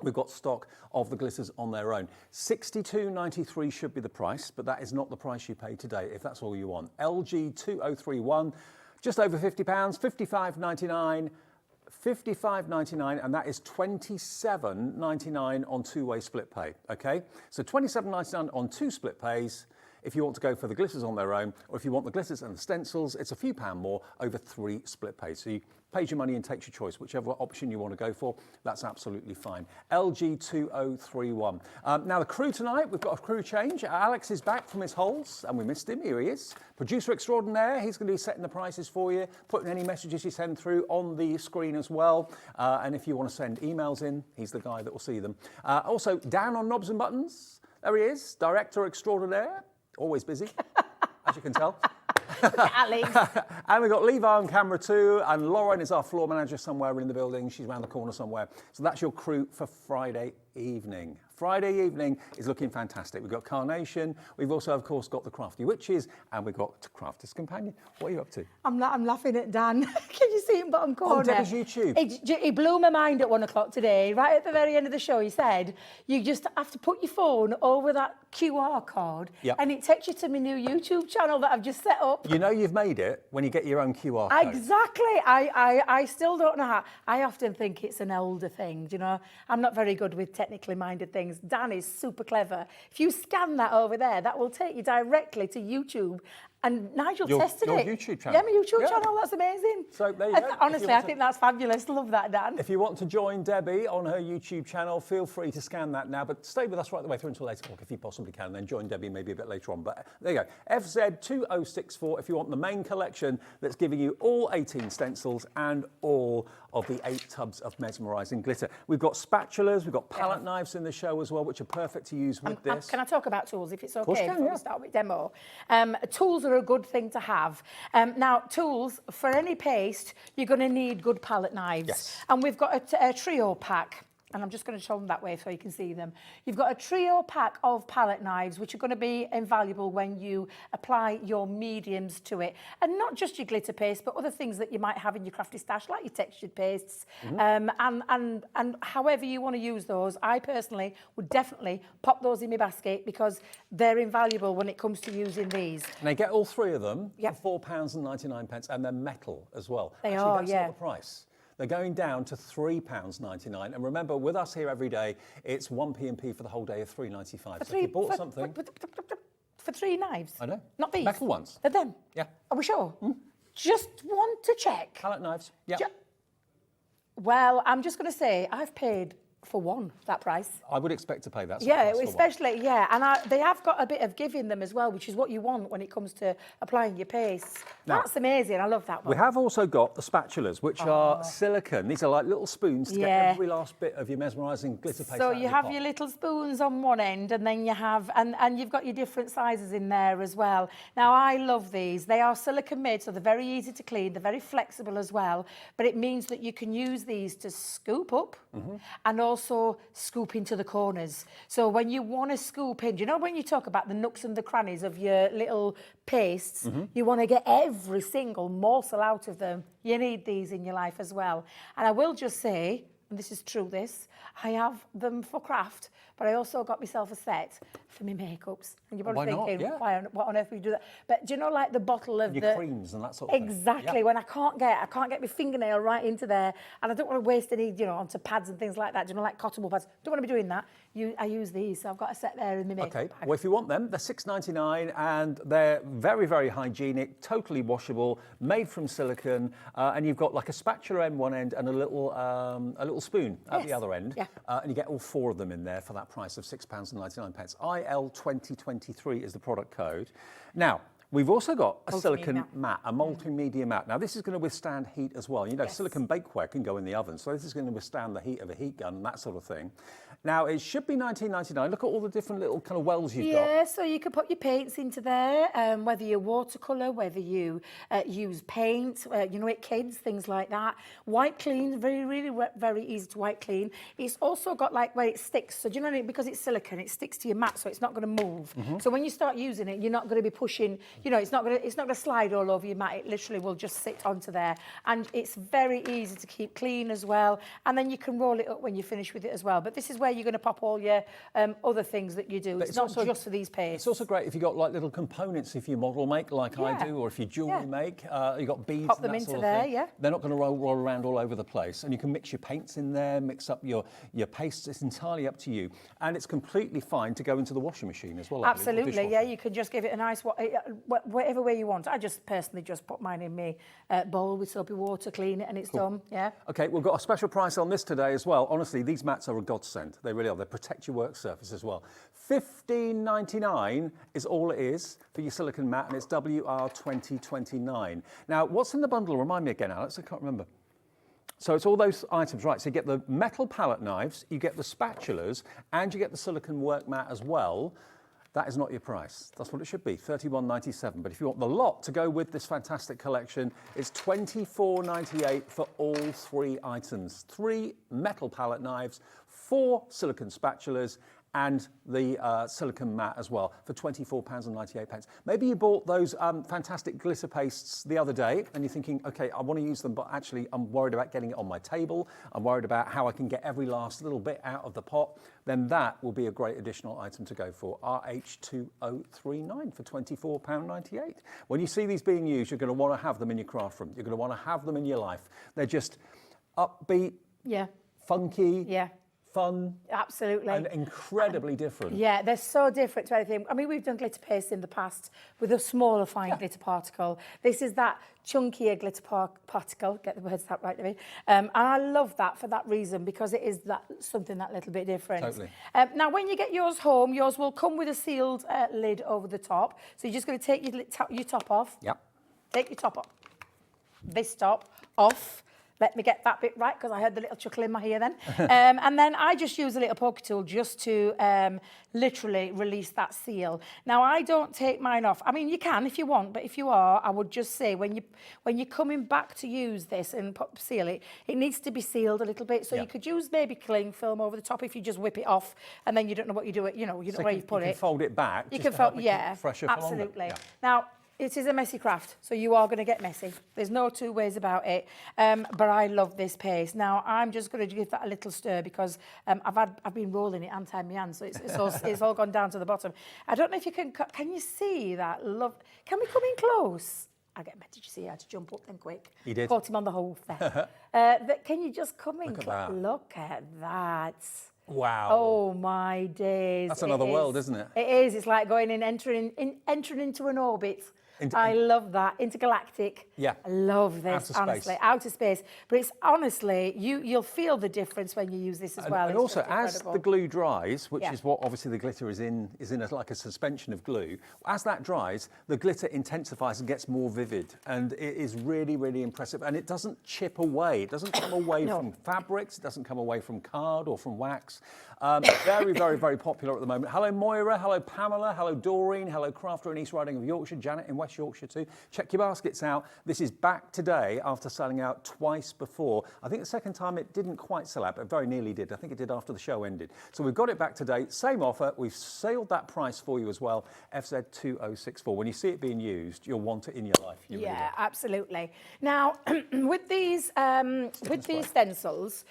we've got stock of the glitters on their own. £62.93 should be the price, but that is not the price you pay today, if that's all you want. LG2031, just over £50, $55.99, $55.99, and that is $27.99 on 2-way split pay, okay? So $27.99 on 2 split pays, if you want to go for the glitters on their own, or if you want the glitters and the stencils, it's a few pound more over 3 split pays. So you pays your money and takes your choice. Whichever option you want to go for, that's absolutely fine. LG2031. Now the crew tonight, we've got a crew change. Alex is back from his holes, and we missed him. Here he is. Producer extraordinaire. He's going to be setting the prices for you, putting any messages you send through on the screen as well. And if you want to send emails in, he's the guy that will see them. Also, down on knobs and buttons, there he is, director extraordinaire. Always busy, as you can tell. Alex. And we've got Levi on camera too, and Lauren is our floor manager somewhere in the building. She's around the corner somewhere. So that's your crew for Friday evening. Friday evening is looking fantastic. We've got Carnation. We've also, of course, got the Crafty Witches, and we've got Crafter's Companion. What are you up to? I'm laughing at Dan. Can you see him bottom corner? On Debbie's YouTube. He blew my mind at 1 o'clock today. Right at the very end of the show, he said, you just have to put your phone over that QR code, and it takes you to my new YouTube channel that I've just set up. You know you've made it when you get your own QR code. Exactly. I still don't know how. I often think it's an older thing, you know. I'm not very good with technically minded things. Dan is super clever. If you scan that over there, that will take you directly to YouTube. And Nigel tested it. Your YouTube channel. Yeah, my YouTube channel. That's amazing. So there you go. Honestly, I think that's fabulous. Love that, Dan. If you want to join Debbie on her YouTube channel, feel free to scan that now. But stay with us right the way through until 8 o'clock if you possibly can. Then join Debbie maybe a bit later on. But there you go. FZ2064 if you want the main collection that's giving you all 18 stencils and all of the 8 tubs of mesmerising glitter. We've got spatulas, we've got palette knives in the show as well, which are perfect to use with this. Can I talk about tools, if it's okay, Of course you can, before we start with demo? Tools are a good thing to have. Now, tools, for any paste, you're going to need good palette knives. Yes. And we've got a trio pack. And I'm just going to show them that way so you can see them. You've got a trio pack of palette knives, which are going to be invaluable when you apply your mediums to it. And not just your glitter paste, but other things that you might have in your crafty stash, like your textured pastes. And however you want to use those, I personally would definitely pop those in my basket because they're invaluable when it comes to using these. And they get all 3 of them for £4.99, and they're metal as well. They Actually, are, that's not the price. They're going down to £3.99. And remember, with us here every day, it's 1p&p for the whole day of £3.95. So if you bought something... For 3 knives? I know. Not these? Metal ones. They're them? Yeah. Are we sure? Just want to check. Palette knives. Yeah. Well, I'm just going to say, I've paid for one that price. I would expect to pay that. Yeah, especially, and they have got a bit of give in them as well, which is what you want when it comes to applying your paste. Now, that's amazing. I love that one. We have also got the spatulas, which are silicone. These are like little spoons to get every last bit of your mesmerising glitter paste So out you of have pot. your little spoons on one end, and then you have, and you've got your different sizes in there as well. Now, I love these. They are silicone made, so they're very easy to clean. They're very flexible as well, but it means that you can use these to scoop up and also also scoop into the corners. So when you want to scoop in, do you know when you talk about the nooks and the crannies of your little pastes, you want to get every single morsel out of them. You need these in your life as well. And I will just say, and this is true, I have them for craft, but I also got myself a set for my makeups. And you're probably thinking, what on earth would you do that? But do you know, like the bottle of your creams and that sort of thing? Exactly. When I can't get my fingernail right into there, and I don't want to waste any, onto pads and things like that. Do you know, like cotton wool pads? Don't want to be doing that. I use these, so I've got a set there in my makeup bag. Well, if you want them, they're $6.99 and they're very, very hygienic, totally washable, made from silicone, and you've got like a spatula on one end and a little spoon at the other end, and you get all 4 of them in there for that price of £6.99. IL2023 is the product code. Now, we've also got a silicone mat, a multimedia mat. Now, this is going to withstand heat as well. Silicone bakeware can go in the oven, so this is going to withstand the heat of a heat gun and that sort of thing. Now, it should be $19.99. Look at all the different little kind of wells you've got. Yeah, so you can put your paints into there, whether you watercolour, whether you use paint, kids, things like that. White clean, very easy to white clean. It's also got like where it sticks. So do you know what I mean? Because it's silicone, it sticks to your mat, so it's not going to move. So when you start using it, you're not going to be pushing. It's not going to slide all over your mat. It literally will just sit onto there, and it's very easy to keep clean as well. And then you can roll it up when you finish with it as well. But this is where you're going to pop all your other things that you do. It's not also, just for these pastes. It's also great if you've got like little components, if you model make like I do, or if you jewellery make, you've got beads pop and them that into sort of there, thing. They're not going to roll around all over the place. And you can mix your paints in there, mix up your pastes. It's entirely up to you. And it's completely fine to go into the washing machine as well. Absolutely, yeah. You can just give it a nice, whatever way you want. I just personally just put mine in my bowl with soapy water, clean it, and it's done, Okay, we've got a special price on this today as well. Honestly, these mats are a godsend. They really are. They protect your work surface as well. $15.99 is all it is for your silicone mat, and it's WR2029. Now, what's in the bundle? Remind me again, Alex. I can't remember. So it's all those items, right? So you get the metal palette knives, you get the spatulas, and you get the silicone work mat as well. That is not your price. That's what it should be, $31.97. But if you want the lot to go with this fantastic collection, it's $24.98 for all 3 items. 3 metal palette knives, 4 silicone spatulas, and the silicone mat as well for £24.98. Maybe you bought those fantastic glitter pastes the other day and you're thinking, okay, I want to use them, but actually I'm worried about getting it on my table. I'm worried about how I can get every last little bit out of the pot. Then that will be a great additional item to go for. RH2039 for £24.98. When you see these being used, you're going to want to have them in your craft room. You're going to want to have them in your life. They're just upbeat, funky, fun, absolutely, and incredibly different. Yeah, they're so different to anything. I mean, we've done glitter paste in the past with a smaller fine glitter particle. This is that chunkier glitter particle. Get the words out right, Debbie. And I love that for that reason, because it is something that little bit different. Totally. Now, when you get yours home, yours will come with a sealed lid over the top. So you're just going to take your top off. Yep. Take your top off. This top off. Let me get that bit right, because I heard the little chuckle in my ear then. And then I just use a little poker tool just to literally release that seal. Now, I don't take mine off. I mean, you can if you want, but if you are, I would just say when you're coming back to use this and seal it, it needs to be sealed a little bit. So you could use maybe cling film over the top if you just whip it off, and then you don't know what you do. You don't know where you put it. You can fold it back. You can fold, fresher absolutely. Now, it is a messy craft, so you are going to get messy. There's no 2 ways about it. But I love this paste. Now, I'm just going to give that a little stir, because I've been rolling it and tying my hands, so it's all gone down to the bottom. I don't know if you can you see that? Can we come in close? Did you see I had to jump up then quick? You did. Caught him on the hoof there. Can you just come in? Look at that. Wow. Oh my days. That's another world, isn't it? It is. It's like entering into an orbit. I love that. Intergalactic. Yeah. I love this, honestly. Outer space. But it's honestly, you'll feel the difference when you use this as well. And also, as the glue dries, which is what obviously the glitter is in like a suspension of glue, as that dries, the glitter intensifies and gets more vivid. And it is really, really impressive. And it doesn't chip away. It doesn't come away from fabrics. It doesn't come away from card or from wax. Very, very, very popular at the moment. Hello, Moira. Hello, Pamela. Hello, Doreen. Hello, Crafter in East Riding of Yorkshire. Janet in West West Yorkshire too. Check your baskets out. This is back today after selling out twice before. I think the second time it didn't quite sell out, but very nearly did. I think it did after the show ended. So we've got it back today. Same offer. We've sailed that price for you as well. FZ2064. When you see it being used, you'll want it in your life. You really do. Absolutely. Now, with these stencils,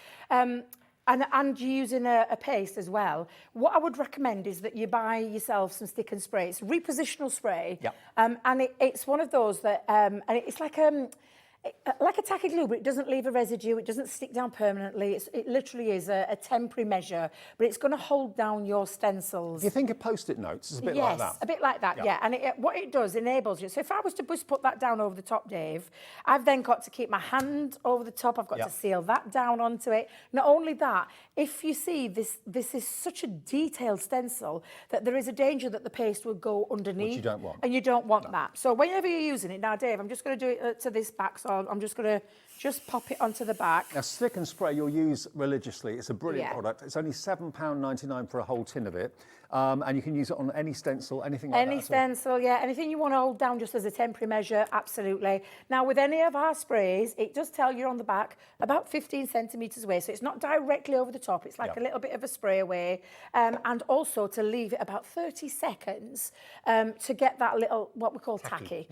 and using a paste as well, what I would recommend is that you buy yourself some stick and spray. It's repositional spray, and it's one of those that, and it's like a tacky glue, but it doesn't leave a residue. It doesn't stick down permanently. It literally is a temporary measure, but it's going to hold down your stencils. Do you think of Post-it notes? It's a bit like that. Yes, a bit like that, yeah. And what it does enables you. So if I was to just put that down over the top, Dave, I've then got to keep my hand over the top. I've got to seal that down onto it. Not only that, if you see this is such a detailed stencil that there is a danger that the paste will go underneath. Which you don't want. And you don't want that. So whenever you're using it, now, Dave, I'm just going to do it to this back, so I'm just going to pop it onto the back. Now, stick and spray you'll use religiously. It's a brilliant product. It's only £7.99 for a whole tin of it. And you can use it on any stencil, anything like that. Any stencil, anything you want to hold down just as a temporary measure, absolutely. Now, with any of our sprays, it does tell you on the back about 15 centimetres away, so it's not directly over the top. It's like a little bit of a spray away. And also to leave it about 30 seconds to get that little, what we call tacky.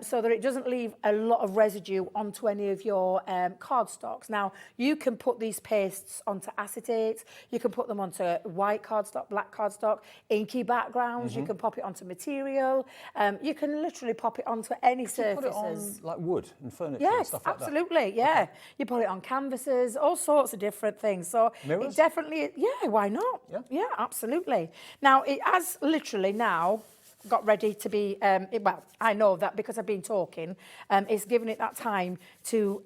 So that it doesn't leave a lot of residue onto any of your cardstocks. Now, you can put these pastes onto acetate, you can put them onto white cardstock, black cardstock, inky backgrounds, you can pop it onto material, you can literally pop it onto any surfaces. You put it on like wood and furniture and stuff like that? Absolutely, You put it on canvases, all sorts of different things. So mirrors? It definitely, why not? Yeah, absolutely. Now, it has literally now got ready to be, well, I know that because I've been talking, it's given it that time to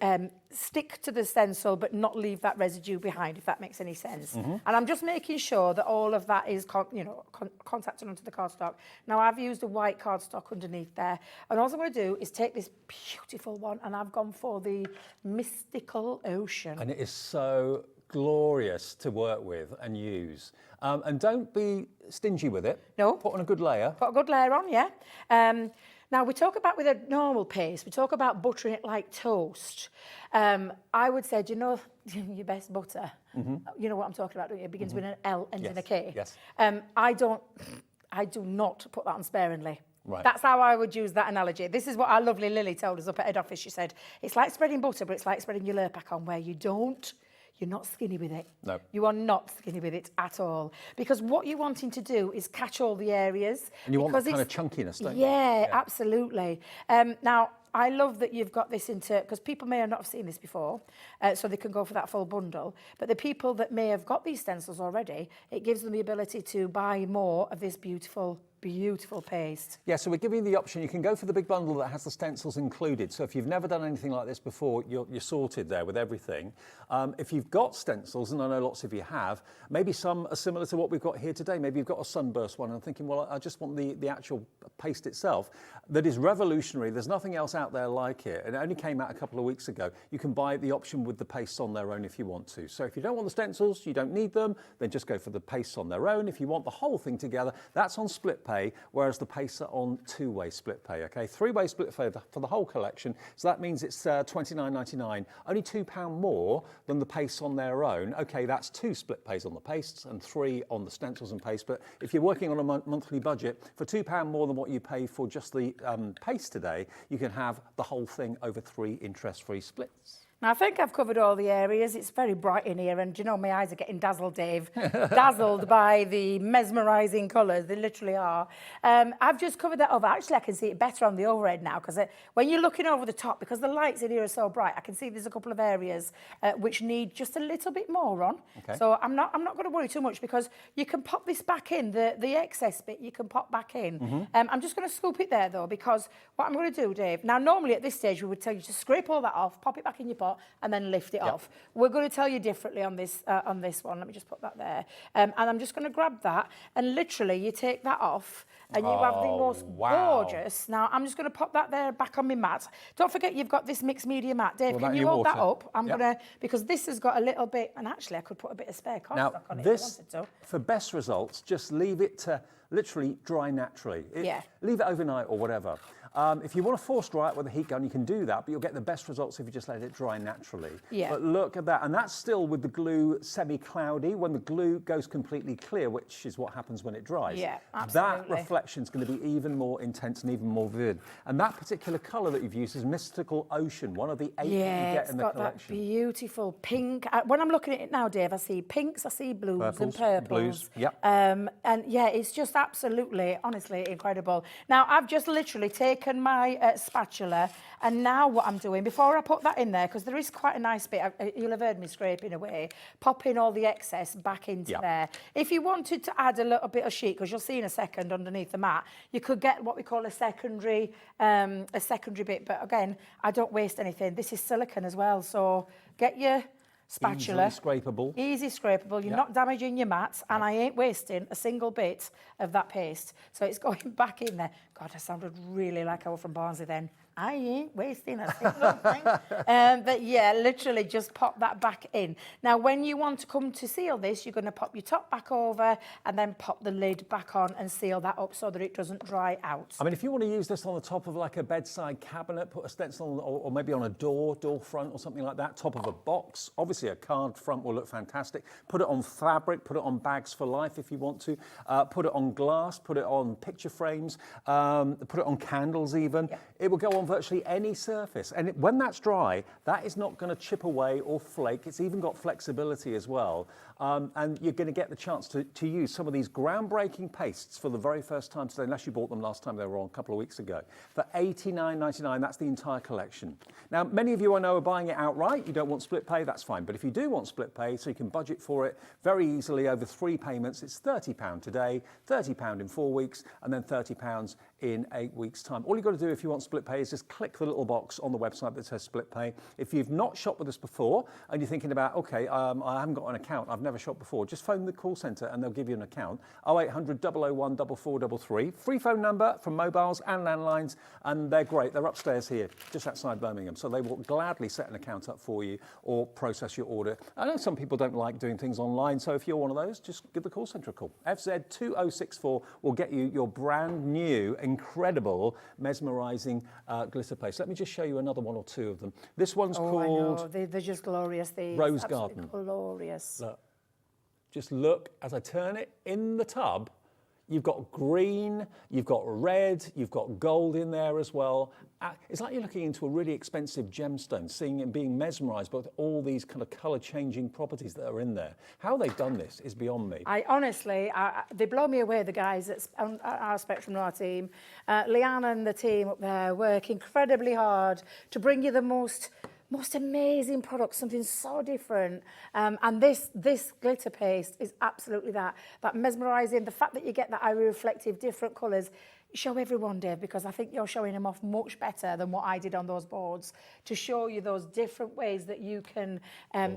stick to the stencil but not leave that residue behind, if that makes any sense. And I'm just making sure that all of that is, contacted onto the cardstock. Now, I've used a white cardstock underneath there, and all I'm going to do is take this beautiful one, and I've gone for the Mystical Ocean. And it is so glorious to work with and use. And don't be stingy with it. No. Put on a good layer. Put a good layer on, Now, we talk about with a normal paste, we talk about buttering it like toast. I would say, do you know your best butter? You know what I'm talking about, don't you? It begins with an L, ends in a K. Yes. I do not put that on sparingly. Right. That's how I would use that analogy. This is what our lovely Lily told us up at head office. She said, it's like spreading butter, but it's like spreading your Lurpak on, where you're not skinny with it. No. You are not skinny with it at all. Because what you're wanting to do is catch all the areas. And you want that kind of chunkiness, don't you? Yeah, absolutely. Now, I love that you've got this into, because people may not have seen this before, so they can go for that full bundle. But the people that may have got these stencils already, it gives them the ability to buy more of this beautiful paste. Yeah, so we're giving you the option. You can go for the big bundle that has the stencils included. So if you've never done anything like this before, you're sorted there with everything. If you've got stencils, and I know lots of you have, maybe some are similar to what we've got here today. Maybe you've got a sunburst one and thinking, well, I just want the actual paste itself. That is revolutionary. There's nothing else out there like it. And it only came out a couple of weeks ago. You can buy the option with the pastes on their own if you want to. So if you don't want the stencils, you don't need them, then just go for the pastes on their own. If you want the whole thing together, that's on split pay, whereas the pastes are on two-way split pay, okay? Three-way split pay for the whole collection. So that means it's $29.99, only £2 more than the pastes on their own. Okay, that's 2 split pays on the pastes and 3 on the stencils and paste. But if you're working on a monthly budget, for £2 more than what you pay for just the paste today, you can have the whole thing over 3 interest-free splits. Now, I think I've covered all the areas. It's very bright in here, and you know, my eyes are getting dazzled, Dave. Dazzled by the mesmerising colours. They literally are. I've just covered that over. Actually, I can see it better on the overhead now, because when you're looking over the top, because the lights in here are so bright, I can see there's a couple of areas which need just a little bit more on. Okay. So I'm not going to worry too much, because you can pop this back in, the excess bit you can pop back in. I'm just going to scoop it there, though, because what I'm going to do, Dave, now normally at this stage we would tell you to scrape all that off, pop it back in your pot, and then lift it off. We're going to tell you differently on this one. Let me just put that there. And I'm just going to grab that, and literally you take that off, and you have the most gorgeous. Now, I'm just going to pop that there back on my mat. Don't forget you've got this mixed media mat. Dave, can you hold that up? I'm going to, because this has got a little bit, and actually I could put a bit of spare cardstock on it if I wanted to. For best results, just leave it to literally dry naturally. Leave it overnight or whatever. If you want to force dry it with a heat gun, you can do that, but you'll get the best results if you just let it dry naturally. Yeah. But look at that, and that's still with the glue semi-cloudy. When the glue goes completely clear, which is what happens when it dries, Yeah, that absolutely. reflection is going to be even more intense and even more vivid. And that particular colour that you've used is Mystical Ocean, one of the 8 that you get in the got collection. that beautiful pink. When I'm looking at it now, Dave, I see pinks, I see blues and Purples, purples. blues, yep. And yeah, it's just absolutely, honestly, incredible. Now, I've just literally taken my spatula, and now what I'm doing, before I put that in there, because there is quite a nice bit, you'll have heard me scraping away, popping all the excess back into there. If you wanted to add a little bit of sheet, because you'll see in a second underneath the mat, you could get what we call a secondary bit. But again, I don't waste anything. This is silicone as well, so get your spatula. Easily scrapable. Easy scrapable. You're not damaging your mats, and I ain't wasting a single bit of that paste. So it's going back in there. God, I sounded really like I was from Barnsley then. I ain't wasting a single thing. But yeah, literally just pop that back in. Now, when you want to come to seal this, you're going to pop your top back over and then pop the lid back on and seal that up so that it doesn't dry out. I mean, if you want to use this on the top of like a bedside cabinet, put a stencil or maybe on a door front or something like that, top of a box. Obviously, a card front will look fantastic. Put it on fabric, put it on bags for life if you want to. Put it on glass, put it on picture frames, put it on candles even. It will go on virtually any surface. And when that's dry, that is not going to chip away or flake. It's even got flexibility as well. And you're going to get the chance to use some of these groundbreaking pastes for the very first time today, unless you bought them last time they were on a couple of weeks ago. For $89.99, that's the entire collection. Now, many of you I know are buying it outright. You don't want split pay, that's fine. But if you do want split pay, so you can budget for it very easily over 3 payments, it's £30 today, £30 in 4 weeks, and then £30 in 8 weeks' time. All you've got to do if you want split pay is just click the little box on the website that says split pay. If you've not shopped with us before and you're thinking about, okay, I haven't got an account, I've never shopped before, just phone the call centre and they'll give you an account. 0800 001 4433. Free phone number from mobiles and landlines, and they're great. They're upstairs here, just outside Birmingham, so they will gladly set an account up for you or process your order. I know some people don't like doing things online, so if you're one of those, just give the call centre a call. FZ2064 will get you your brand new, incredible, mesmerising glitter paste. Let me just show you another one or two of them. This one's called... I know. They're just glorious. These. Rose Absolutely Garden. Glorious. Look. Just look, as I turn it in the tub, you've got green, you've got red, you've got gold in there as well. It's like you're looking into a really expensive gemstone, seeing and being mesmerised by all these kind of colour-changing properties that are in there. How they've done this is beyond me. I honestly, they blow me away, the guys at our Spectrum Noir team. Leanne and the team up there work incredibly hard to bring you the most amazing product, something so different. And this glitter paste is absolutely that mesmerising. The fact that you get that iris reflective, different colours. Show everyone, Dave, because I think you're showing them off much better than what I did on those boards, to show you those different ways that you can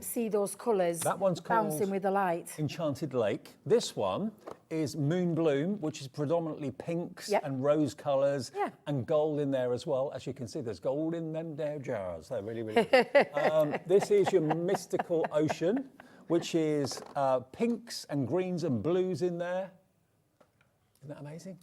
see those colours bouncing with the light. Enchanted Lake. This one is Moon Bloom, which is predominantly pinks and rose colours and gold in there as well. As you can see, there's gold in them there jars. They're really, really good. This is your Mystical Ocean, which is pinks and greens and blues in there. Isn't that amazing?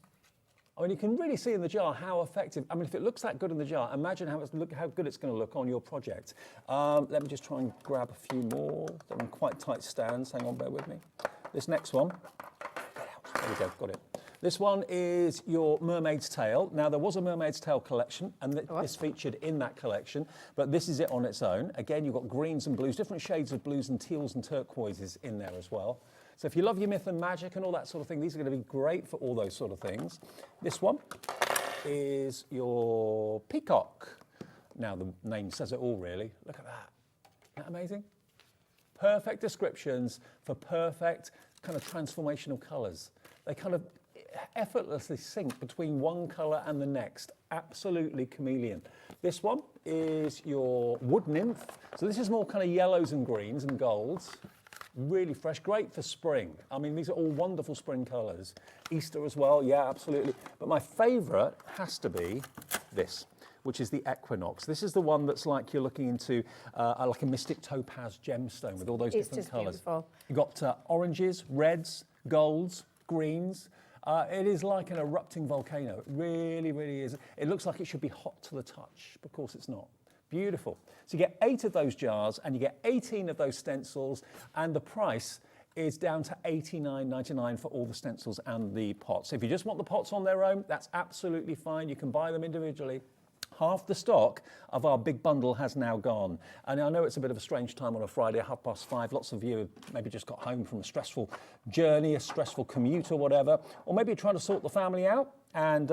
I mean, you can really see in the jar how effective. I mean, if it looks that good in the jar, imagine how good it's going to look on your project. Let me just try and grab a few more. They're in quite tight stands. Hang on, bear with me. This next one. Get out. There we go, got it. This one is your Mermaid's Tail. Now, there was a Mermaid's Tail collection, and this featured in that collection, but this is it on its own. Again, you've got greens and blues, different shades of blues and teals and turquoises in there as well. So if you love your myth and magic and all that sort of thing, these are going to be great for all those sort of things. This one is your Peacock. Now, the name says it all, really. Look at that. Isn't that amazing? Perfect descriptions for perfect kind of transformational colours. They kind of effortlessly sync between one colour and the next. Absolutely chameleon. This one is your Wood Nymph. So this is more kind of yellows and greens and golds. Really fresh, great for spring. I mean, these are all wonderful spring colours. Easter as well, yeah, absolutely. But my favourite has to be this, which is the Equinox. This is the one that's like you're looking into like a mystic topaz gemstone with all those different colours. Beautiful. You've got oranges, reds, golds, greens. It is like an erupting volcano. It really, really is. It looks like it should be hot to the touch, but of course it's not. Beautiful. So you get 8 of those jars and you get 18 of those stencils, and the price is down to $89.99 for all the stencils and the pots. If you just want the pots on their own, that's absolutely fine. You can buy them individually. Half the stock of our big bundle has now gone. And I know it's a bit of a strange time on a Friday, 5:30. Lots of you have maybe just got home from a stressful journey, a stressful commute or whatever. Or maybe you're trying to sort the family out and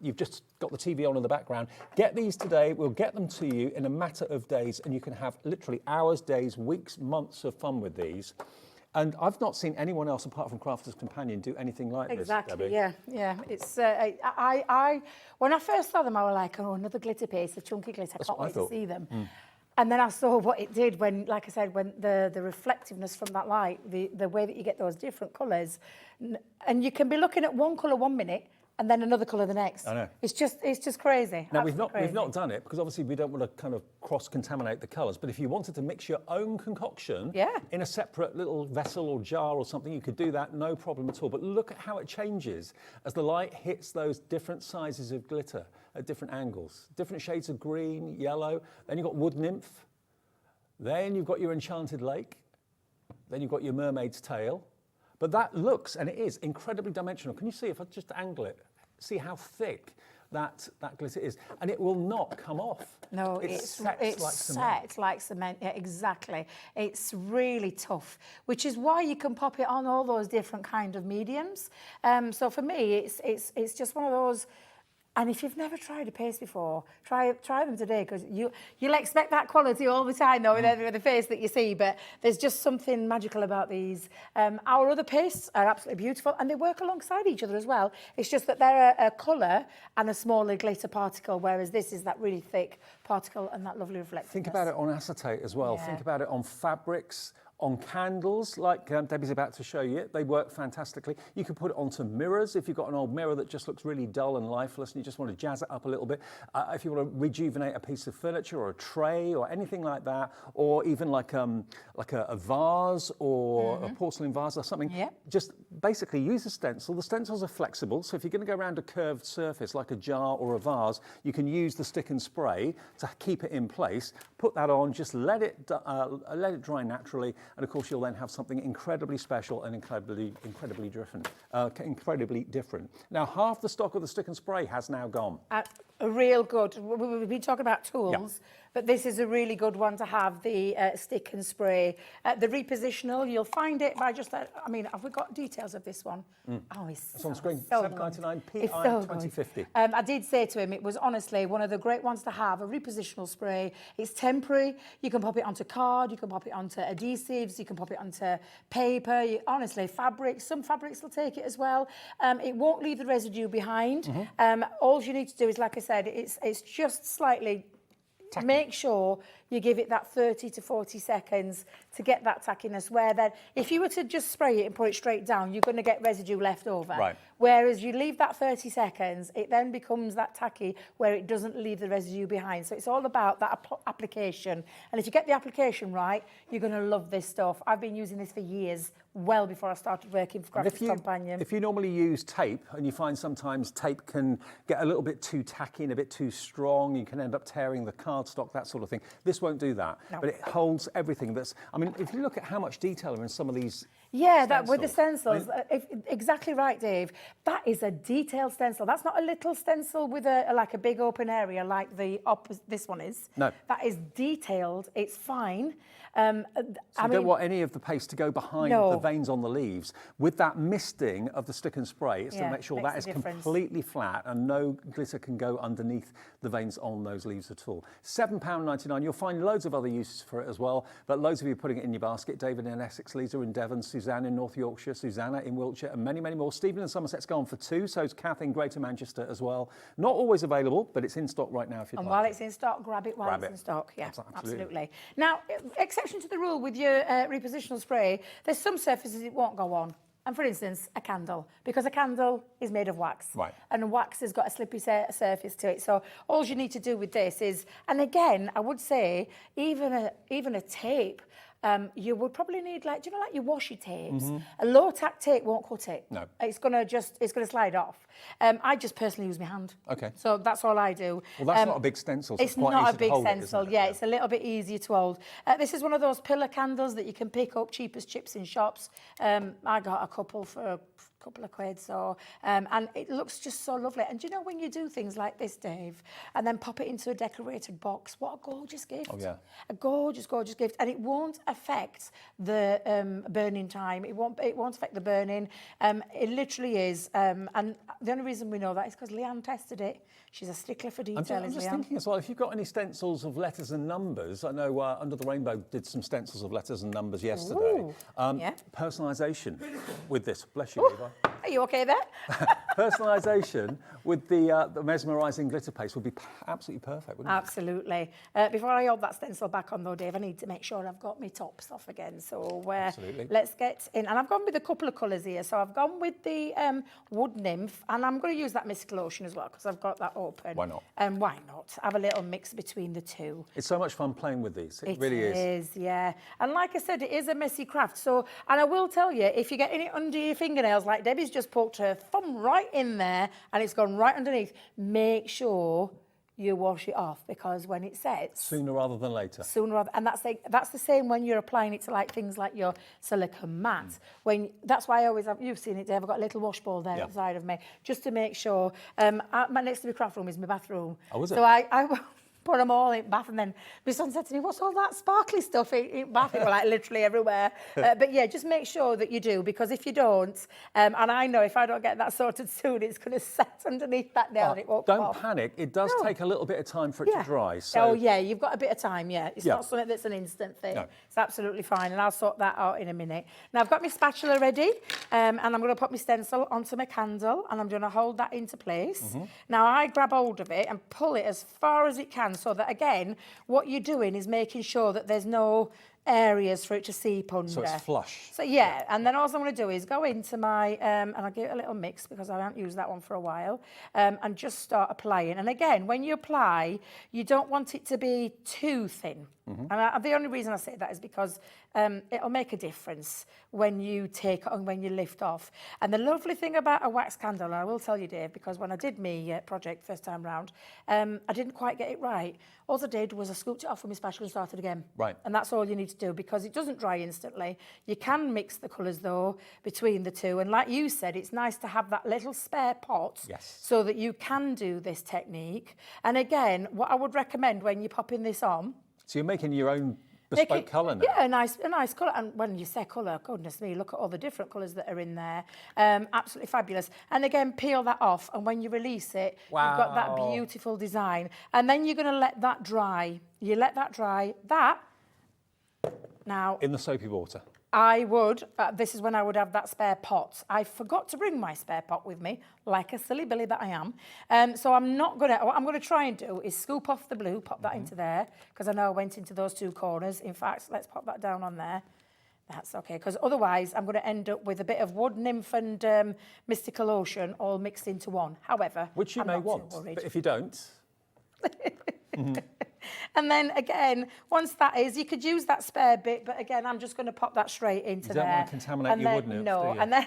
you've just got the TV on in the background. Get these today. We'll get them to you in a matter of days, and you can have literally hours, days, weeks, months of fun with these. And I've not seen anyone else apart from Crafter's Companion do anything like this, Debbie. Yeah. It's I when I first saw them, I was like, oh, another glitter piece, a chunky glitter. I can't wait to see them. And then I saw what it did when, like I said, when the reflectiveness from that light, the way that you get those different colours, and you can be looking at one colour 1 minute and then another colour the next. I know. It's just crazy. Now we've not done it because obviously we don't want to kind of cross-contaminate the colours. But if you wanted to mix your own concoction in a separate little vessel or jar or something, you could do that, no problem at all. But look at how it changes as the light hits those different sizes of glitter at different angles, different shades of green, yellow. Then you've got Wood Nymph. Then you've got your Enchanted Lake. Then you've got your Mermaid's Tail. But that looks, and it is, incredibly dimensional. Can you see, if I just angle it, see how thick that glitter is? And it will not come off. No, it's set like cement. Yeah, exactly. It's really tough, which is why you can pop it on all those different kind of mediums. So for me, it's just one of those. And if you've never tried a paste before, try them today, because you'll expect that quality all the time, though, with the face that you see. But there's just something magical about these. Our other pastes are absolutely beautiful, and they work alongside each other as well. It's just that they're a colour and a smaller glitter particle, whereas this is that really thick particle and that lovely reflective. Think about it on acetate as well. Yeah. Think about it on fabrics, on candles, like Debbie's about to show you. They work fantastically. You can put it onto mirrors if you've got an old mirror that just looks really dull and lifeless and you just want to jazz it up a little bit. If you want to rejuvenate a piece of furniture or a tray or anything like that, or even like a vase or a porcelain vase or something, just basically use a stencil. The stencils are flexible, so if you're going to go around a curved surface like a jar or a vase, you can use the stick and spray to keep it in place. Put that on, just let it dry naturally, and of course you'll then have something incredibly special and incredibly different. Now, half the stock of the stick and spray has now gone. Real good. We've been talking about tools, but this is a really good one to have, the stick and spray. The repositional, you'll find it by just, have we got details of this one? Oh, it's on screen, so $7.99, PI so 2050. I did say to him, it was honestly one of the great ones to have, a repositional spray. It's temporary. You can pop it onto card, you can pop it onto adhesives, you can pop it onto paper. Honestly, fabrics, some fabrics will take it as well. It won't leave the residue behind. All you need to do is, like I said, it's just slightly tacky. Make sure you give it that 30 to 40 seconds to get that tackiness, where then if you were to just spray it and put it straight down, you're going to get residue left over. Right. Whereas you leave that 30 seconds, it then becomes that tacky where it doesn't leave the residue behind. So it's all about that application. And if you get the application right, you're going to love this stuff. I've been using this for years, well before I started working for Crafty Companion. If you normally use tape, and you find sometimes tape can get a little bit too tacky and a bit too strong, you can end up tearing the cardstock, that sort of thing. This won't do that, but it holds everything. If you look at how much detail are in some of these that with the stencils, exactly right, Dave. That is a detailed stencil. That's not a little stencil with a big open area like this one is. No. That is detailed. It's fine. So you don't want any of the paste to go behind the veins on the leaves. With that misting of the stick and spray, it's to make sure that is completely flat and no glitter can go underneath the veins on those leaves at all. £7.99. You'll find loads of other uses for it as well, but loads of you are putting it in your basket. David in Essex, Lisa in Devon, Suzanne in North Yorkshire, Susanna in Wiltshire, and many, many more. Stephen in Somerset's gone for 2, so is Kath in Greater Manchester as well. Not always available, but it's in stock right now if you'd like. And while it's in stock, grab it while it's in stock. Yeah, absolutely. Now, exception to the rule with your repositional spray, there's some surfaces it won't go on. And for instance, a candle, because a candle is made of wax. Right. And wax has got a slippery surface to it. So all you need to do with this is, and again, I would say, even a tape, you would probably need, like, do you know, like your washi tapes? A low tack tape won't cut it. No. It's gonna slide off. I just personally use my hand. Okay. So that's all I do. Well, that's not a big stencil. So It's quite not easy a to big hold it, stencil. isn't it? Yeah, it's a little bit easier to hold. This is one of those pillar candles that you can pick up cheap as chips in shops. I got a couple for a couple of quid. So, and it looks just so lovely. And do you know, when you do things like this, Dave, and then pop it into a decorated box, what a gorgeous gift. Oh, yeah. A gorgeous, gorgeous gift. And it won't affect the burning time. It won't affect the burning. It literally is. And the only reason we know that is because Leanne tested it. She's a stickler for detail. I'm just thinking as well, if you've got any stencils of letters and numbers, I know Under the Rainbow did some stencils of letters and numbers yesterday. Yeah. Personalisation with this. Bless you, Levi. Are you okay there? Personalisation with the mesmerising glitter paste would be absolutely perfect, wouldn't it? Absolutely. Before I hold that stencil back on though, Dave, I need to make sure I've got my tops off again. So let's get in. And I've gone with a couple of colours here. So I've gone with the Wood Nymph, and I'm going to use that mystical ocean as well because I've got that open. Why not? Why not? Have a little mix between the two. It's so much fun playing with these. It really is. It is, yeah. And like I said, it is a messy craft. So, and I will tell you, if you're getting it under your fingernails, like Debbie's just poked her thumb right in there and it's gone right underneath, make sure you wash it off, because when it sets, Sooner rather than later. and that's the same when you're applying it to like things like your silicone mat. That's why I always have, you've seen it, Dave, I've got a little wash bowl there outside of me, just to make sure. Next to my craft room is my bathroom. Oh, is it? So I put them all in bath, and then my son said to me, what's all that sparkly stuff in bath? It was like literally everywhere. But yeah, just make sure that you do, because if you don't, and I know if I don't get that sorted soon, it's going to set underneath that nail and it won't come Don't off. panic. It does take a little bit of time for it to dry. So Oh yeah, you've got a bit of time, yeah. It's not something that's an instant thing. No. It's absolutely fine, and I'll sort that out in a minute. Now I've got my spatula ready, and I'm going to put my stencil onto my candle, and I'm going to hold that into place. Now I grab hold of it and pull it as far as it can, so that again, what you're doing is making sure that there's no areas for it to seep under. So it's flush. So yeah, and then all I'm going to do is go into my, and I'll give it a little mix because I haven't used that one for a while, and just start applying. And again, when you apply, you don't want it to be too thin. And the only reason I say that is because it'll make a difference when you take and when you lift off. And the lovely thing about a wax candle, and I will tell you, Dave, because when I did my project first time round, I didn't quite get it right. All I did was I scooped it off with my spatula and started again. Right. And that's all you need to do, because it doesn't dry instantly. You can mix the colours though between the two, and like you said, it's nice to have that little spare pot so that you can do this technique. And again, what I would recommend when you're popping this on, So you're making your own bespoke colour now? Yeah, a nice colour. And when you say colour, goodness me, look at all the different colours that are in there. Absolutely fabulous. And again, peel that off, and when you release it, you've got that beautiful design. And then you're going to let that dry. You let that dry. Now, In the soapy water? I would, this is when I would have that spare pot. I forgot to bring my spare pot with me, like a silly Billy that I am. So I'm not going to, what I'm going to try and do is scoop off the blue, pop that into there, because I know I went into those two corners. In fact, let's pop that down on there. That's okay, because otherwise I'm going to end up with a bit of Wood Nymph and Mystical Ocean all mixed into one. However, Which you I'm may not too want, worried. but if you don't... And then again, once that is, you could use that spare bit, but again, I'm just going to pop that straight into there. You don't want to contaminate and your then, wood nymph, no, do you? and then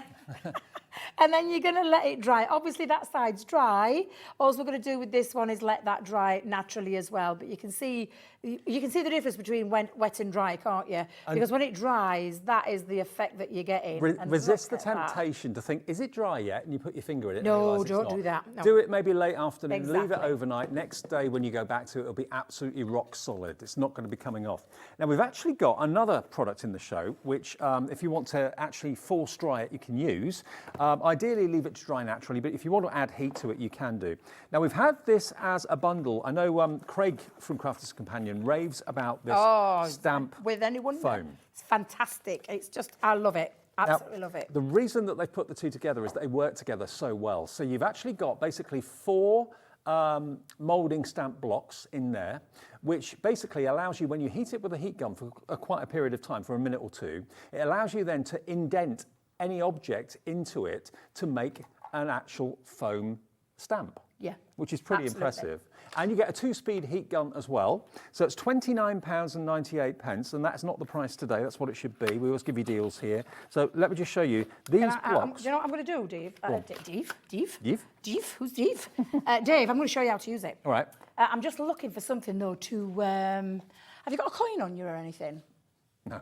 and then you're going to let it dry. Obviously, that side's dry. All we're going to do with this one is let that dry naturally as well. But you can see the difference between wet and dry, can't you? Because when it dries, that is the effect that you're getting. And Resist the look at that. temptation to think, is it dry yet? And you put your finger in it. No, and realise don't it's not. do that. No. Do it maybe late afternoon. Leave it Exactly. overnight. Next day, when you go back to it, it'll be absolutely rock solid. It's not going to be coming off. Now, we've actually got another product in the show, which if you want to actually force dry it, you can use. Ideally, leave it to dry naturally, but if you want to add heat to it, you can do. Now, we've had this as a bundle. I know Craig from Crafter's Companion raves about this stamp with anyone foam. It's fantastic. It's just, I love it. Absolutely love it. The reason that they put the two together is that they work together so well. So you've actually got basically 4 moulding stamp blocks in there, which basically allows you, when you heat it with a heat gun for quite a period of time, for a minute or two, it allows you then to indent any object into it to make an actual foam stamp. Yeah. Which is pretty Absolutely. impressive. And you get a 2-speed heat gun as well. So it's £29.98, and that's not the price today. That's what it should be. We always give you deals here. So let me just show you these blocks. Do you know what I'm going to do, Dave? Dave? Dave? Who's Dave? Dave, I'm going to show you how to use it. All right. I'm just looking for something, though, to... have you got a coin on you or anything? No.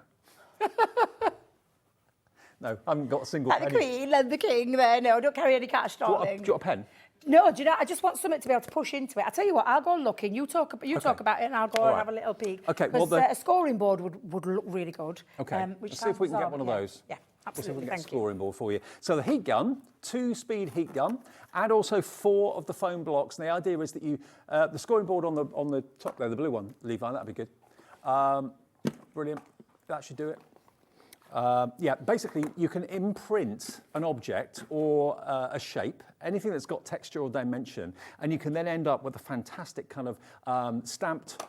No, I haven't got a single Like the penny. Queen and the King there. No, don't carry any cash, Do you want darling. a pen? No, do you know, I just want something to be able to push into it. I tell you what, I'll go looking. You talk about it, and I'll go and have a little peek. Okay, well, a scoring board would look really good. Okay, let's see if we can get one of those. Yeah, We'll see if we absolutely. can get a Thank you. scoring board for you. So the heat gun, 2-speed heat gun, and also 4 of the foam blocks. And the idea is that you, the scoring board on the top there, the blue one, Levi, that'd be good. Brilliant. That should do it. Yeah, basically you can imprint an object or a shape, anything that's got texture or dimension, and you can then end up with a fantastic kind of stamped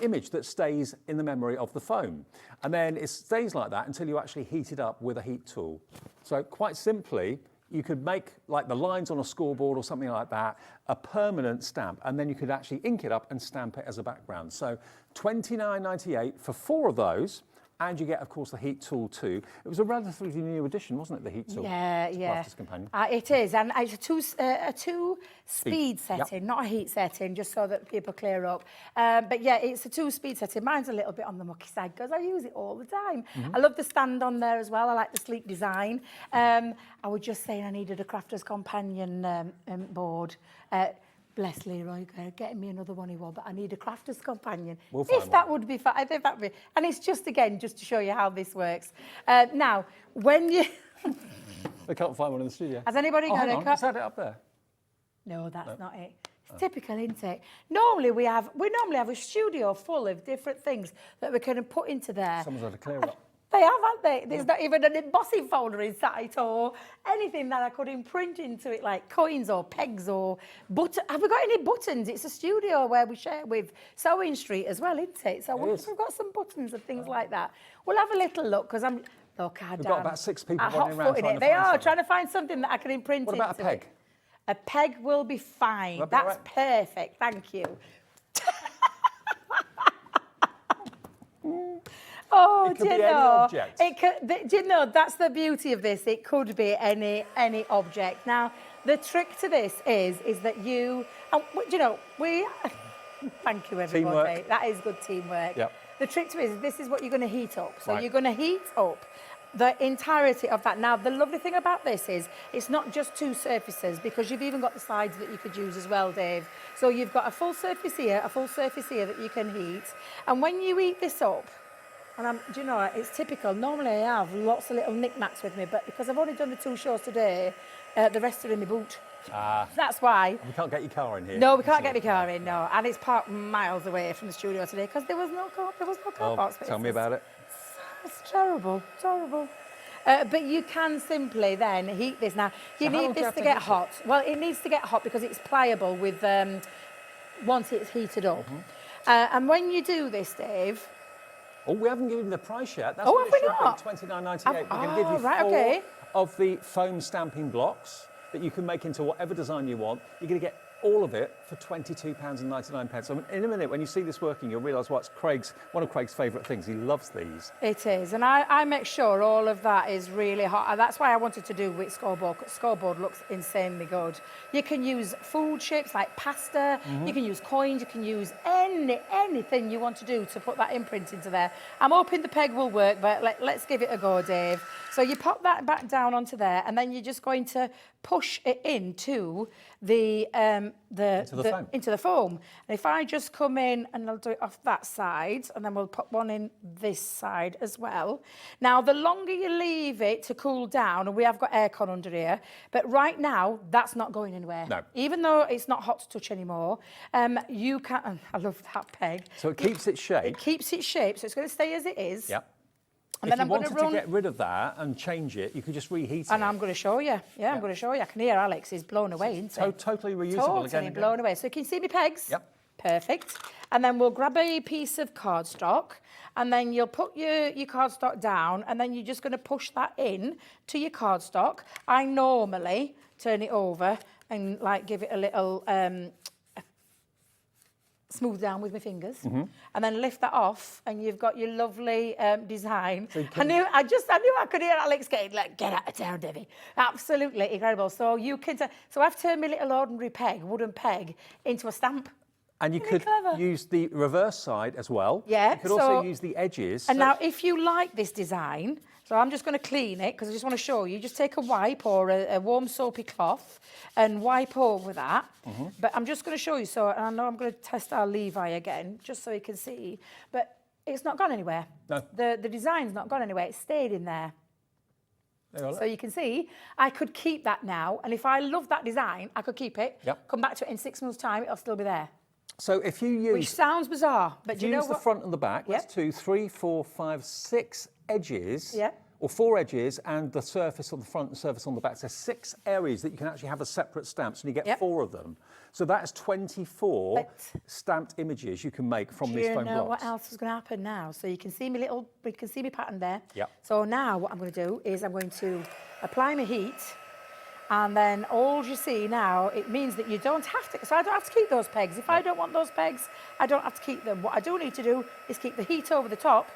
image that stays in the memory of the foam. And then it stays like that until you actually heat it up with a heat tool. So quite simply, you could make, like the lines on a scoreboard or something like that, a permanent stamp, and then you could actually ink it up and stamp it as a background. So £29.98 for 4 of those. And you get, of course, the heat tool too. It was a relatively new addition, wasn't it, the heat tool? Yeah, It's yeah. Crafter's Companion. It is, and it's a two-speed setting, Yep. not a heat setting, just so that people clear up. But yeah, it's a 2-speed setting. Mine's a little bit on the mucky side because I use it all the time. I love the stand on there as well. I like the sleek design. I was just saying I needed a Crafter's Companion board. Bless Leroy, getting me another one he will, but I need a Crafter's Companion. We'll find If that one. would be fine, if that would be, and it's just again just to show you how this works. Now, when you They can't find one in the studio. has anybody Oh, got hang a on, let's add it up there. No, that's not it. It's typical, isn't it? Normally we normally have a studio full of different things that we can put into there. Someone's had to clear it up. They have, haven't they? There's not even an embossing folder inside or anything that I could imprint into it, like coins or pegs or buttons. Have we got any buttons? It's a studio where we share with Sewing Street as well, isn't it? So we've got some buttons and things like that. We'll have a little look because I'm... Look, We've got about 6 people running around hot-footing trying it. to They find are something. trying to find something that I can imprint What into about a peg? it. A peg will be fine. Will that be all That's right? perfect. Thank you. Oh, It could do you be any know? object. Do you know, that's the beauty of this. It could be any object. Now, the trick to this is that you, and, you know, we, thank you, everybody. Teamwork. That is good teamwork. Yep. The trick to it is this is what you're going to heat up. So Right. you're going to heat up the entirety of that. Now, the lovely thing about this is it's not just 2 surfaces because you've even got the sides that you could use as well, Dave. So you've got a full surface here, that you can heat. And when you heat this up, and do you know, it's typical. Normally I have lots of little knickknacks with me, but because I've only done the 2 shows today, the rest are in my boot. That's why. We can't get your car in here. No, we can't get my car in, no. And it's parked miles away from the studio today because there was no car park spaces. Tell me about it. It's terrible, terrible. But you can simply then heat this. Now, you So how long need do you this have to to get heat it? hot. Well, it needs to get hot because it's pliable with once it's heated up. And when you do this, Dave... Oh, we haven't given the price yet. That's Oh, what have we it not? should be, £29.98. We're going to give you right, 4 okay. of the foam stamping blocks that you can make into whatever design you want. You're going to get all of it for £22.99. So in a minute, when you see this working, you'll realise what's one of Craig's favourite things. He loves these. It is, and I make sure all of that is really hot. And that's why I wanted to do with scoreboard. Scoreboard looks insanely good. You can use food shapes like pasta. You can use coins. You can use anything you want to do to put that imprint into there. I'm hoping the peg will work, but let's give it a go, Dave. So you pop that back down onto there, and then you're just going to push it into into the foam. And if I just come in and I'll do it off that side, and then we'll put one in this side as well. Now, the longer you leave it to cool down, and we have got aircon under here, but right now that's not going anywhere. No. Even though it's not hot to touch anymore, you can. I love that peg. So it keeps its shape. It keeps its shape, so it's going to stay as it is. Yep. And If then you I'm going wanted to run. to get rid of that and change it, you could just reheat it. And I'm going to show you. Yeah, I'm going to show you. I can hear Alex is blown away, isn't he? Totally reusable Totally again. and again. blown away. So you can see my pegs? Yep. Perfect. And then we'll grab a piece of cardstock, and then you'll put your cardstock down, and then you're just going to push that in to your cardstock. I normally turn it over and like give it a little smooth down with my fingers, and then lift that off, and you've got your lovely design. So I knew I could hear Alex getting like, get out of town, Debbie. Absolutely incredible. So you can, so I've turned my little ordinary peg, wooden peg, into a stamp. And you could use the reverse side as well. Yeah. You could also use the edges. And now, if you like this design, so I'm just going to clean it because I just want to show you. Just take a wipe or a warm soapy cloth and wipe over that. But I'm just going to show you. So I know I'm going to test our Levi again, just so you can see. But it's not gone anywhere. No. The design's not gone anywhere. It stayed in there. So you can see, I could keep that now. And if I love that design, I could keep it. Yep. Come back to it in 6 months' time, it'll still be there. So if you use... Which sounds bizarre, but do you know what? Use the front and the back. Yep. That's 2, 3, 4, 5, 6 edges. Yeah. Or 4 edges, and the surface on the front and surface on the back. So 6 areas that you can actually have as separate stamps, and you get 4 of them. So that's 24 stamped images you can make from these foam blocks. Do you know what else is going to happen now? So you can see me pattern there. Yep. So now what I'm going to do is I'm going to apply my heat. And then all you see now, it means that you don't have to, so I don't have to keep those pegs. If I don't want those pegs, I don't have to keep them. What I do need to do is keep the heat over the top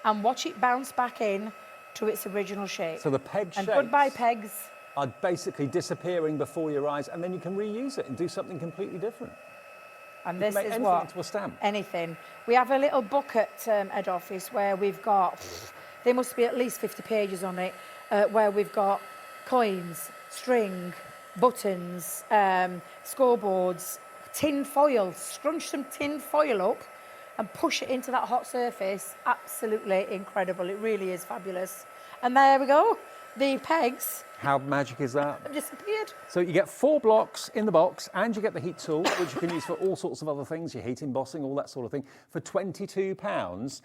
and watch it bounce back in to its original shape. So the peg shapes... And goodbye pegs. ...are basically disappearing before your eyes, and then you can reuse it and do something completely different. And this is what? Into a stamp. Anything. We have a little book at head office where we've got, there must be at least 50 pages on it, where we've got coins, string, buttons, scoreboards, tin foil. Scrunch some tin foil up and push it into that hot surface. Absolutely incredible. It really is fabulous. And there we go. The pegs. How magic is that? Have disappeared. So you get 4 blocks in the box, and you get the heat tool, which you can use for all sorts of other things, your heat embossing, all that sort of thing, for £22.99.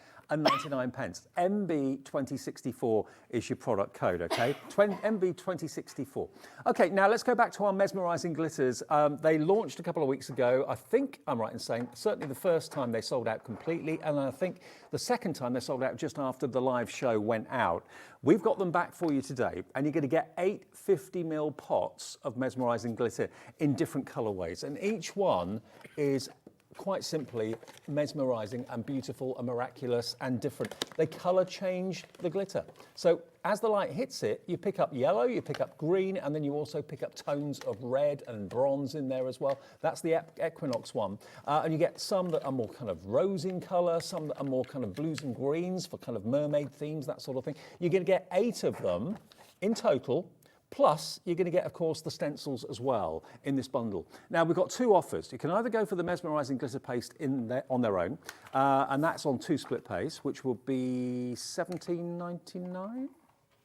MB2064 is your product code, okay? MB2064. Okay, now let's go back to our mesmerising glitters. They launched a couple of weeks ago. I think I'm right in saying certainly the first time they sold out completely, and I think the second time they sold out just after the live show went out. We've got them back for you today, and you're going to get 8 50ml pots of mesmerising glitter in different colourways, and each one is quite simply mesmerising and beautiful and miraculous and different. They colour change the glitter. So as the light hits it, you pick up yellow, you pick up green, and then you also pick up tones of red and bronze in there as well. That's the Equinox one. And you get some that are more kind of rose in colour, some that are more kind of blues and greens for kind of mermaid themes, that sort of thing. You're going to get 8 of them in total. Plus, you're going to get, of course, the stencils as well in this bundle. Now, we've got 2 offers. You can either go for the mesmerising glitter paste on their own, and that's on 2 split paste, which will be $17.99.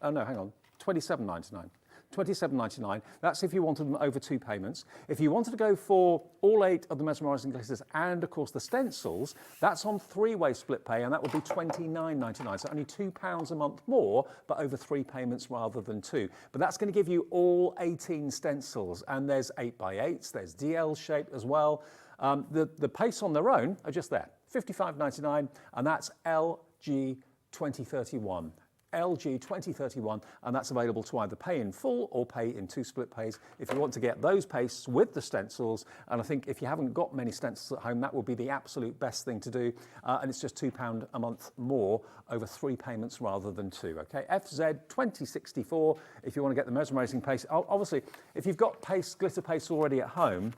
Oh, no, hang on, $27.99. $27.99. That's if you wanted them over 2 payments. If you wanted to go for all 8 of the mesmerising glitters and, of course, the stencils, that's on 3-way split pay, and that would be $29.99. So only £2 a month more, but over 3 payments rather than 2. But that's going to give you all 18 stencils, and there's 8x8s, there's DL shape as well. The pastes on their own are just there, $55.99, and that's LG 2031. LG 2031, and that's available to either pay in full or pay in 2 split pays if you want to get those pastes with the stencils. And I think if you haven't got many stencils at home, that would be the absolute best thing to do. And it's just £2 a month more over 3 payments rather than 2. Okay, FZ 2064 if you want to get the mesmerising paste. Obviously, if you've got glitter paste already at home,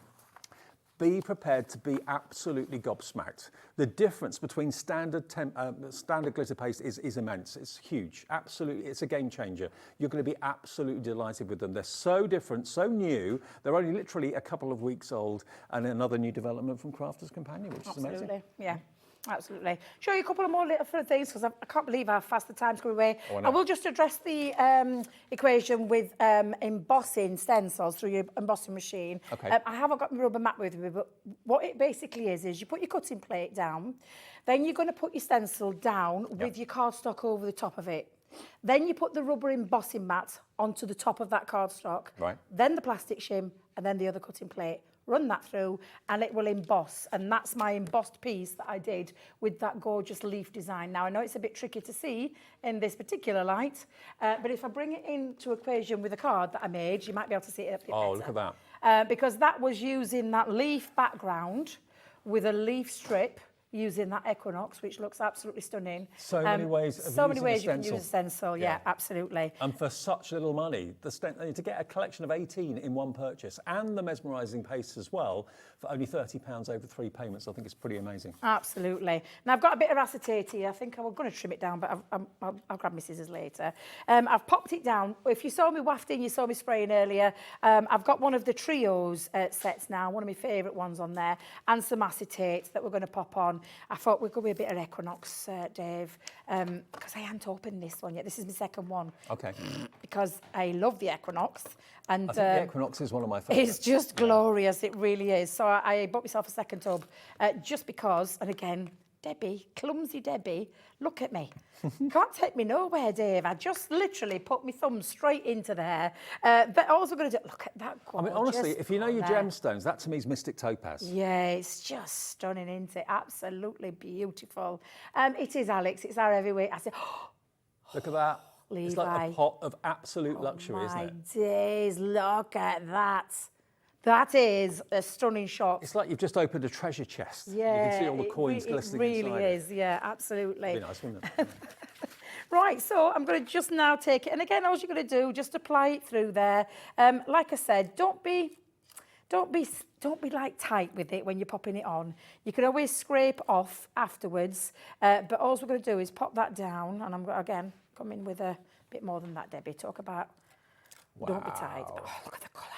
be prepared to be absolutely gobsmacked. The difference between standard glitter paste is immense. It's huge. Absolutely, it's a game changer. You're going to be absolutely delighted with them. They're so different, so new. They're only literally a couple of weeks old, and another new development from Crafters Companion, which is amazing. Absolutely, yeah. Absolutely. Show you a couple of more little things because I can't believe how fast the time's going away. I will just address the equation with embossing stencils through your embossing machine. Okay. I haven't got my rubber mat with me, but what it basically is you put your cutting plate down, then you're going to put your stencil down with your cardstock over the top of it. Then you put the rubber embossing mat onto the top of that cardstock. Right. Then the plastic shim, and then the other cutting plate. run that through, and it will emboss. And that's my embossed piece that I did with that gorgeous leaf design. Now, I know it's a bit tricky to see in this particular light, but if I bring it into equation with a card that I made, you might be able to see it a bit better. Oh, look at that. Because that was using that leaf background with a leaf strip, using that equinox, which looks absolutely stunning. So many ways of so many using ways a you can stencil. use a stencil, yeah, absolutely. And for such little money, to get a collection of 18 in one purchase and the mesmerising paste as well for only £30 over 3 payments, I think it's pretty amazing. Absolutely. Now, I've got a bit of acetate here. I think I was going to trim it down, but I'll grab my scissors later. I've popped it down. If you saw me wafting, you saw me spraying earlier. I've got one of the trios sets now, one of my favourite ones on there, and some acetate that we're going to pop on. I thought we'd go with a bit of equinox, Dave, because I haven't opened this one yet. This is my second one. Okay. Because I love the equinox. And I think the equinox is one of my favourites. It's just glorious, it really is. So I bought myself a second tub just because, and again, Debbie, clumsy Debbie, look at me. Can't take me nowhere, Dave. I just literally put my thumb straight into there. But all we're going to do, look at that gorgeous. I mean, honestly, if you know your gemstones, that to me is Mystic Topaz. Yeah, it's just stunning, isn't it? Absolutely beautiful. It is, Alex. It's our heavyweight. I said, oh, look at that. Levi. It's like a pot of absolute luxury, isn't it? My days, look at that. That is a stunning shot. It's like you've just opened a treasure chest. Yeah, You can see all the coins glistening inside. It really is, yeah, absolutely. It'd be nice, wouldn't it? Right, so I'm going to just now take it, and again, all you're going to do, just apply it through there. Like I said, don't be like tight with it when you're popping it on. You can always scrape off afterwards, but all we're going to do is pop that down, and I'm going to, again, come in with a bit more than that, Debbie. Talk about don't be tight. Oh, look at the colour.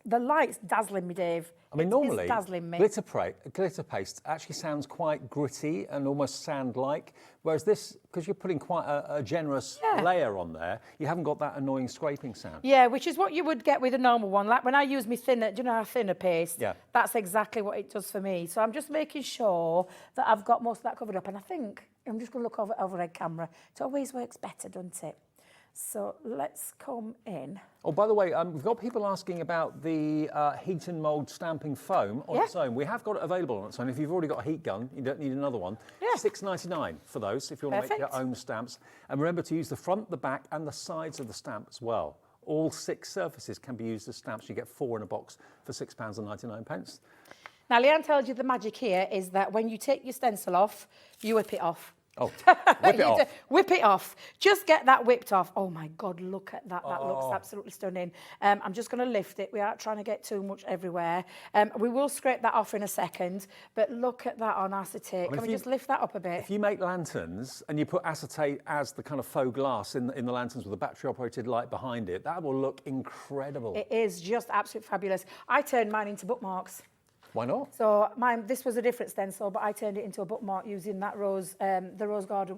The light's dazzling me, Dave. I mean, normally, dazzling me. glitter paste actually sounds quite gritty and almost sand-like, whereas this, because you're putting quite a generous layer on there, you haven't got that annoying scraping sound. Yeah, which is what you would get with a normal one. Like when I use my thinner, do you know how thinner paste? Yeah. That's exactly what it does for me. So I'm just making sure that I've got most of that covered up. And I think, I'm just going to look over overhead camera. It always works better, doesn't it? So let's come in. Oh, by the way, we've got people asking about the heat and mould stamping foam on its own. We have got it available on its own. If you've already got a heat gun, you don't need another one. Yeah. $6.99 for those if you want to make your own stamps. And remember to use the front, the back and the sides of the stamp as well. All 6 surfaces can be used as stamps. You get 4 in a box for £6.99. Now, Leanne tells you the magic here is that when you take your stencil off, you whip it off. Oh, whip it off. Whip it off. Just get that whipped off. Oh, my God, look at that. That looks absolutely stunning. I'm just going to lift it. We aren't trying to get too much everywhere. We will scrape that off in a second, but look at that on acetate. Can we just lift that up a bit? If you make lanterns and you put acetate as the kind of faux glass in the lanterns with a battery-operated light behind it, that will look incredible. It is just absolutely fabulous. I turned mine into bookmarks. Why not? So this was a different stencil, but I turned it into a bookmark using that the rose garden,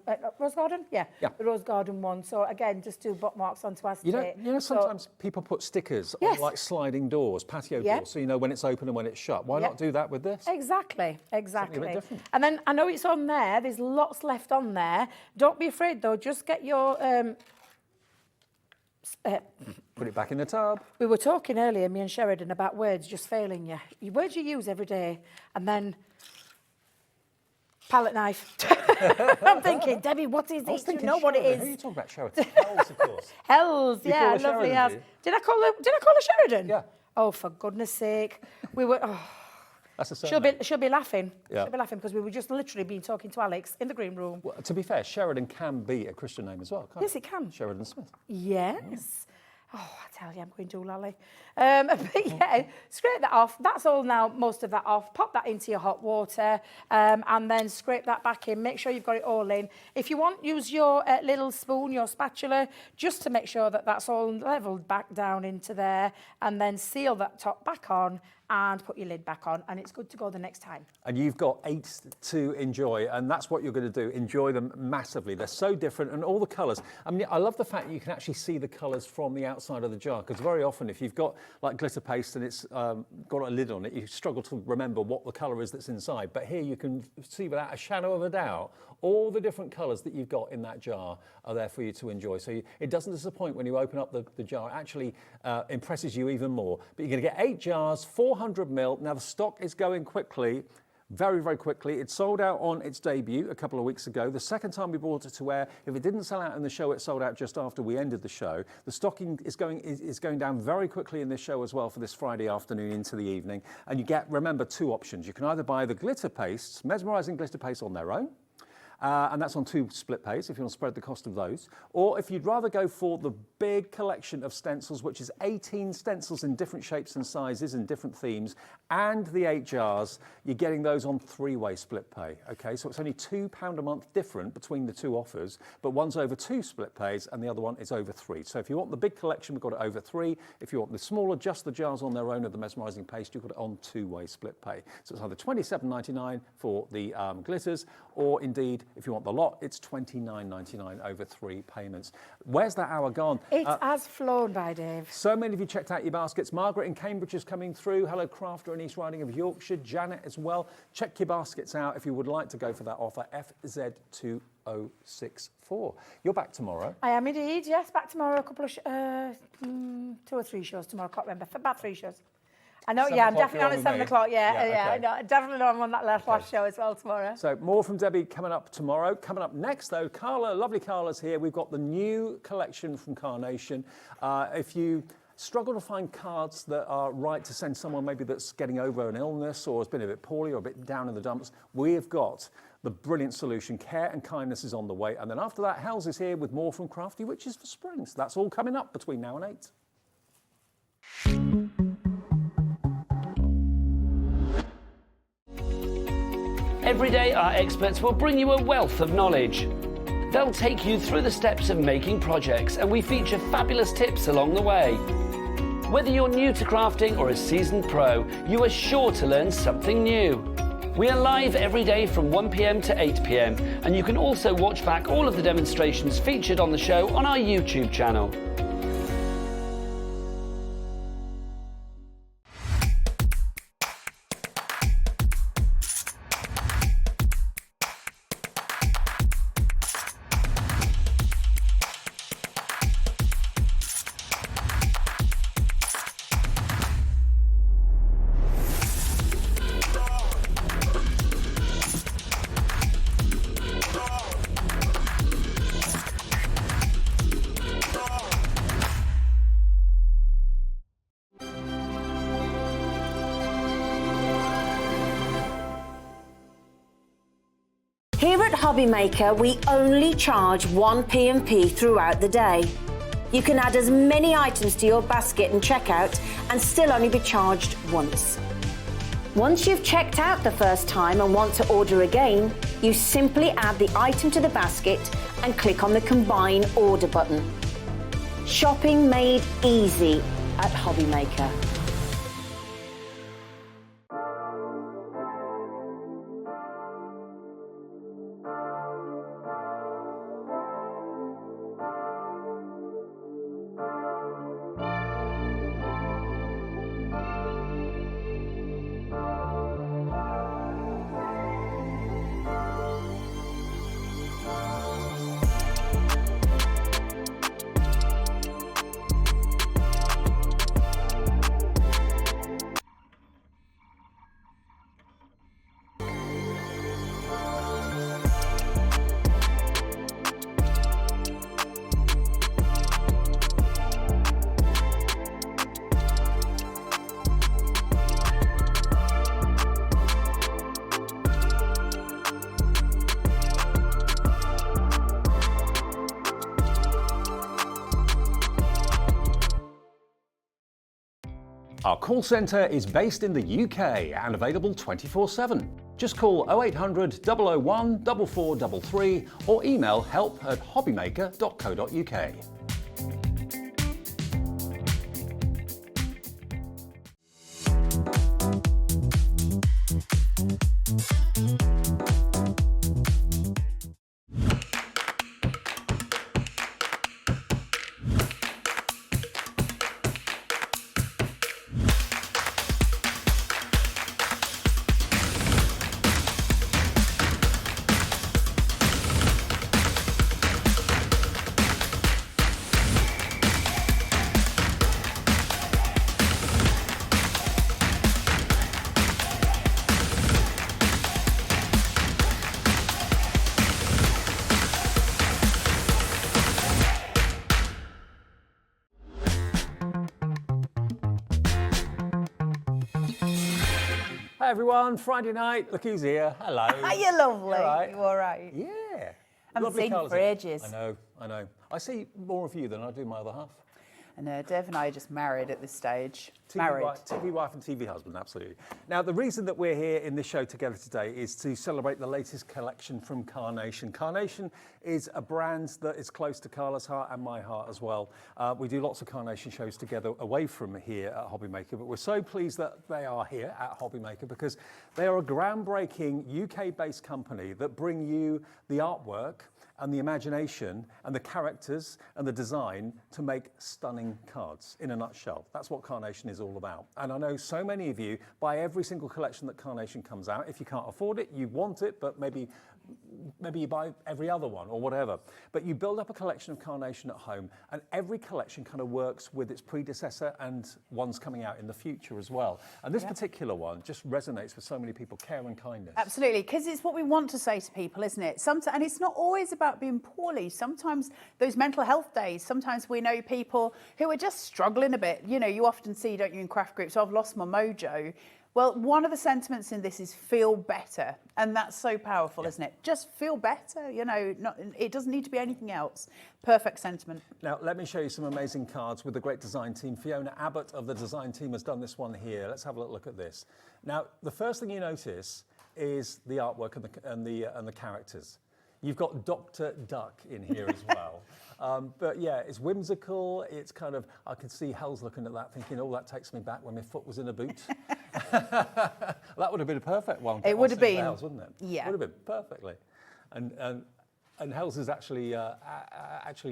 yeah, the rose garden one. So again, just do bookmarks onto acetate. You know, sometimes people put stickers on like sliding doors, patio doors, so you know when it's open and when it's shut. Why not do that with this? Exactly. Something a bit different. And then I know it's on there. There's lots left on there. Don't be afraid though. Just get your. Put it back in the tub. We were talking earlier, me and Sheridan, about words just failing you. Words you use every day, and then palette knife. I'm thinking, Debbie, what is it? You know what it is? Who are you talking about, Sheridan? Hels, of course. Hels, You call her lovely Sheridan, Hels. do you? Did I call her Sheridan? Yeah. Oh, for goodness sake. We were. Oh. That's a surname. She'll be laughing. Yeah. She'll be laughing because we were just literally been talking to Alex in the green room. Well, to be fair, Sheridan can be a Christian name as well, can't Yes, it can. Sheridan Smith. Yes. Oh, I tell you, I'm going doolally. But yeah, scrape that off. That's all now, most of that off. Pop that into your hot water and then scrape that back in. Make sure you've got it all in. If you want, use your little spoon, your spatula, just to make sure that that's all levelled back down into there, and then seal that top back on and put your lid back on, and it's good to go the next time. And you've got 8 to enjoy, and that's what you're going to do. Enjoy them massively. They're so different, and all the colours. I mean, I love the fact that you can actually see the colours from the outside of the jar, because very often if you've got like glitter paste and it's got a lid on it, you struggle to remember what the colour is that's inside. But here you can see without a shadow of a doubt all the different colours that you've got in that jar are there for you to enjoy. So it doesn't disappoint when you open up the jar. It actually impresses you even more. But you're going to get 8 jars, 4 400ml. Now the stock is going quickly. Very, very quickly. It sold out on its debut a couple of weeks ago. The second time we brought it to air, if it didn't sell out in the show, it sold out just after we ended the show. The stocking is going down very quickly in this show as well for this Friday afternoon into the evening. And you get, remember, two options. You can either buy the glitter pastes, mesmerising glitter pastes on their own, and that's on 2 split pays if you want to spread the cost of those. Or if you'd rather go for the big collection of stencils, which is 18 stencils in different shapes and sizes and different themes, and the 8 jars, you're getting those on 3-way split pay. Okay, so it's only £2 a month different between the 2 offers, but one's over 2 split pays and the other one is over 3. So if you want the big collection, we've got it over 3. If you want the smaller, just the jars on their own of the mesmerising paste, you've got it on 2-way split pay. So it's either £27.99 for the glitters, or indeed, if you want the lot, it's £29.99 over 3 payments. Where's that hour gone? It has flown by, Dave. So many of you checked out your baskets. Margaret in Cambridge is coming through. Hello, Crafter in East Riding of Yorkshire. Janet as well. Check your baskets out if you would like to go for that offer, FZ2064. You're back tomorrow. I am indeed, yes. Back tomorrow, a couple of 2 or 3 shows tomorrow. I can't remember. About 3 shows. I know, yeah, I'm definitely on at 7 o'clock, yeah, okay. I know, definitely know I'm on that last show as well tomorrow. So more from Debbie coming up tomorrow. Coming up next, though, Carla, lovely Carla's here. We've got the new collection from Carnation. If you struggle to find cards that are right to send someone maybe that's getting over an illness or has been a bit poorly or a bit down in the dumps, we've got the brilliant solution. Care and Kindness is on the way. And then after that, Hels is here with more from Crafty Witches for spring. So that's all coming up between now and 8. Every day, our experts will bring you a wealth of knowledge. They'll take you through the steps of making projects, and we feature fabulous tips along the way. Whether you're new to crafting or a seasoned pro, you are sure to learn something new. We are live every day from 1 p.m. to 8 p.m, and you can also watch back all of the demonstrations featured on the show on our YouTube channel. Here at Hobbymaker, we only charge 1 P&P throughout the day. You can add as many items to your basket and checkout and still only be charged once. Once you've checked out the first time and want to order again, you simply add the item to the basket and click on the Combine Order button. Shopping made easy at Hobbymaker. Our call centre is based in the UK and available 24/7. Just call 0800 001 4433 or email help@hobbymaker.co.uk. Hi everyone, Friday night, look who's here. Hello. You're lovely. You all right? You all right? Yeah. I haven't seen you for ages. I know. I see more of you than I do my other half. And Dev and I are just married at this stage. TV wife and TV husband, absolutely. Now, the reason that we're here in this show together today is to celebrate the latest collection from Carnation. Carnation is a brand that is close to Carla's heart and my heart as well. We do lots of Carnation shows together away from here at Hobbymaker, but we're so pleased that they are here at Hobbymaker because they are a groundbreaking UK-based company that bring you the artwork and the imagination and the characters and the design to make stunning cards in a nutshell. That's what Carnation is all about. And I know so many of you buy every single collection that Carnation comes out. If you can't afford it, you want it, but maybe you buy every other one or whatever. But you build up a collection of Carnation at home, and every collection kind of works with its predecessor and ones coming out in the future as well. And this particular one just resonates with so many people, care and kindness. Absolutely, because it's what we want to say to people, isn't it? Sometimes, and it's not always about being poorly. Sometimes those mental health days, sometimes we know people who are just struggling a bit. You know, you often see, don't you, in craft groups, I've lost my mojo. Well, one of the sentiments in this is feel better. And that's so powerful, isn't it? Just feel better, you know, it doesn't need to be anything else. Perfect sentiment. Now, let me show you some amazing cards with the great design team. Fiona Abbott of the design team has done this one here. Let's have a look at this. Now, the first thing you notice is the artwork and the characters. You've got Dr. Duck in here as well. But yeah, it's whimsical. It's kind of, I can see Hels looking at that thinking, oh, that takes me back when my foot was in a boot. That would have been a perfect one. It would have been. Hels, wouldn't it? Yeah. Would have been, perfectly. And Hels is actually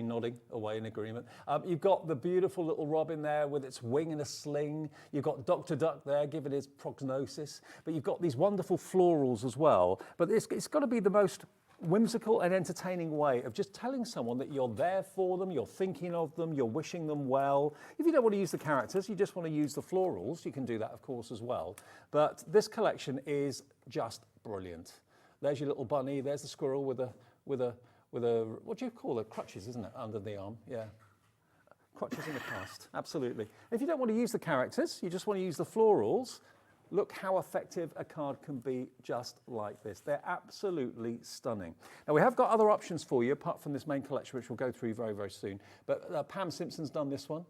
nodding away in agreement. You've got the beautiful little robin there with its wing and a sling. You've got Dr. Duck there giving his prognosis. But you've got these wonderful florals as well. But it's got to be the most whimsical and entertaining way of just telling someone that you're there for them, you're thinking of them, you're wishing them well. If you don't want to use the characters, you just want to use the florals, you can do that, of course, as well. But this collection is just brilliant. There's your little bunny, there's the squirrel with a what do you call it? Crutches, isn't it? Under the arm, yeah. Crutches in the past, absolutely. If you don't want to use the characters, you just want to use the florals, look how effective a card can be just like this. They're absolutely stunning. Now, we have got other options for you, apart from this main collection, which we'll go through very, very soon. But Pam Simpson's done this one.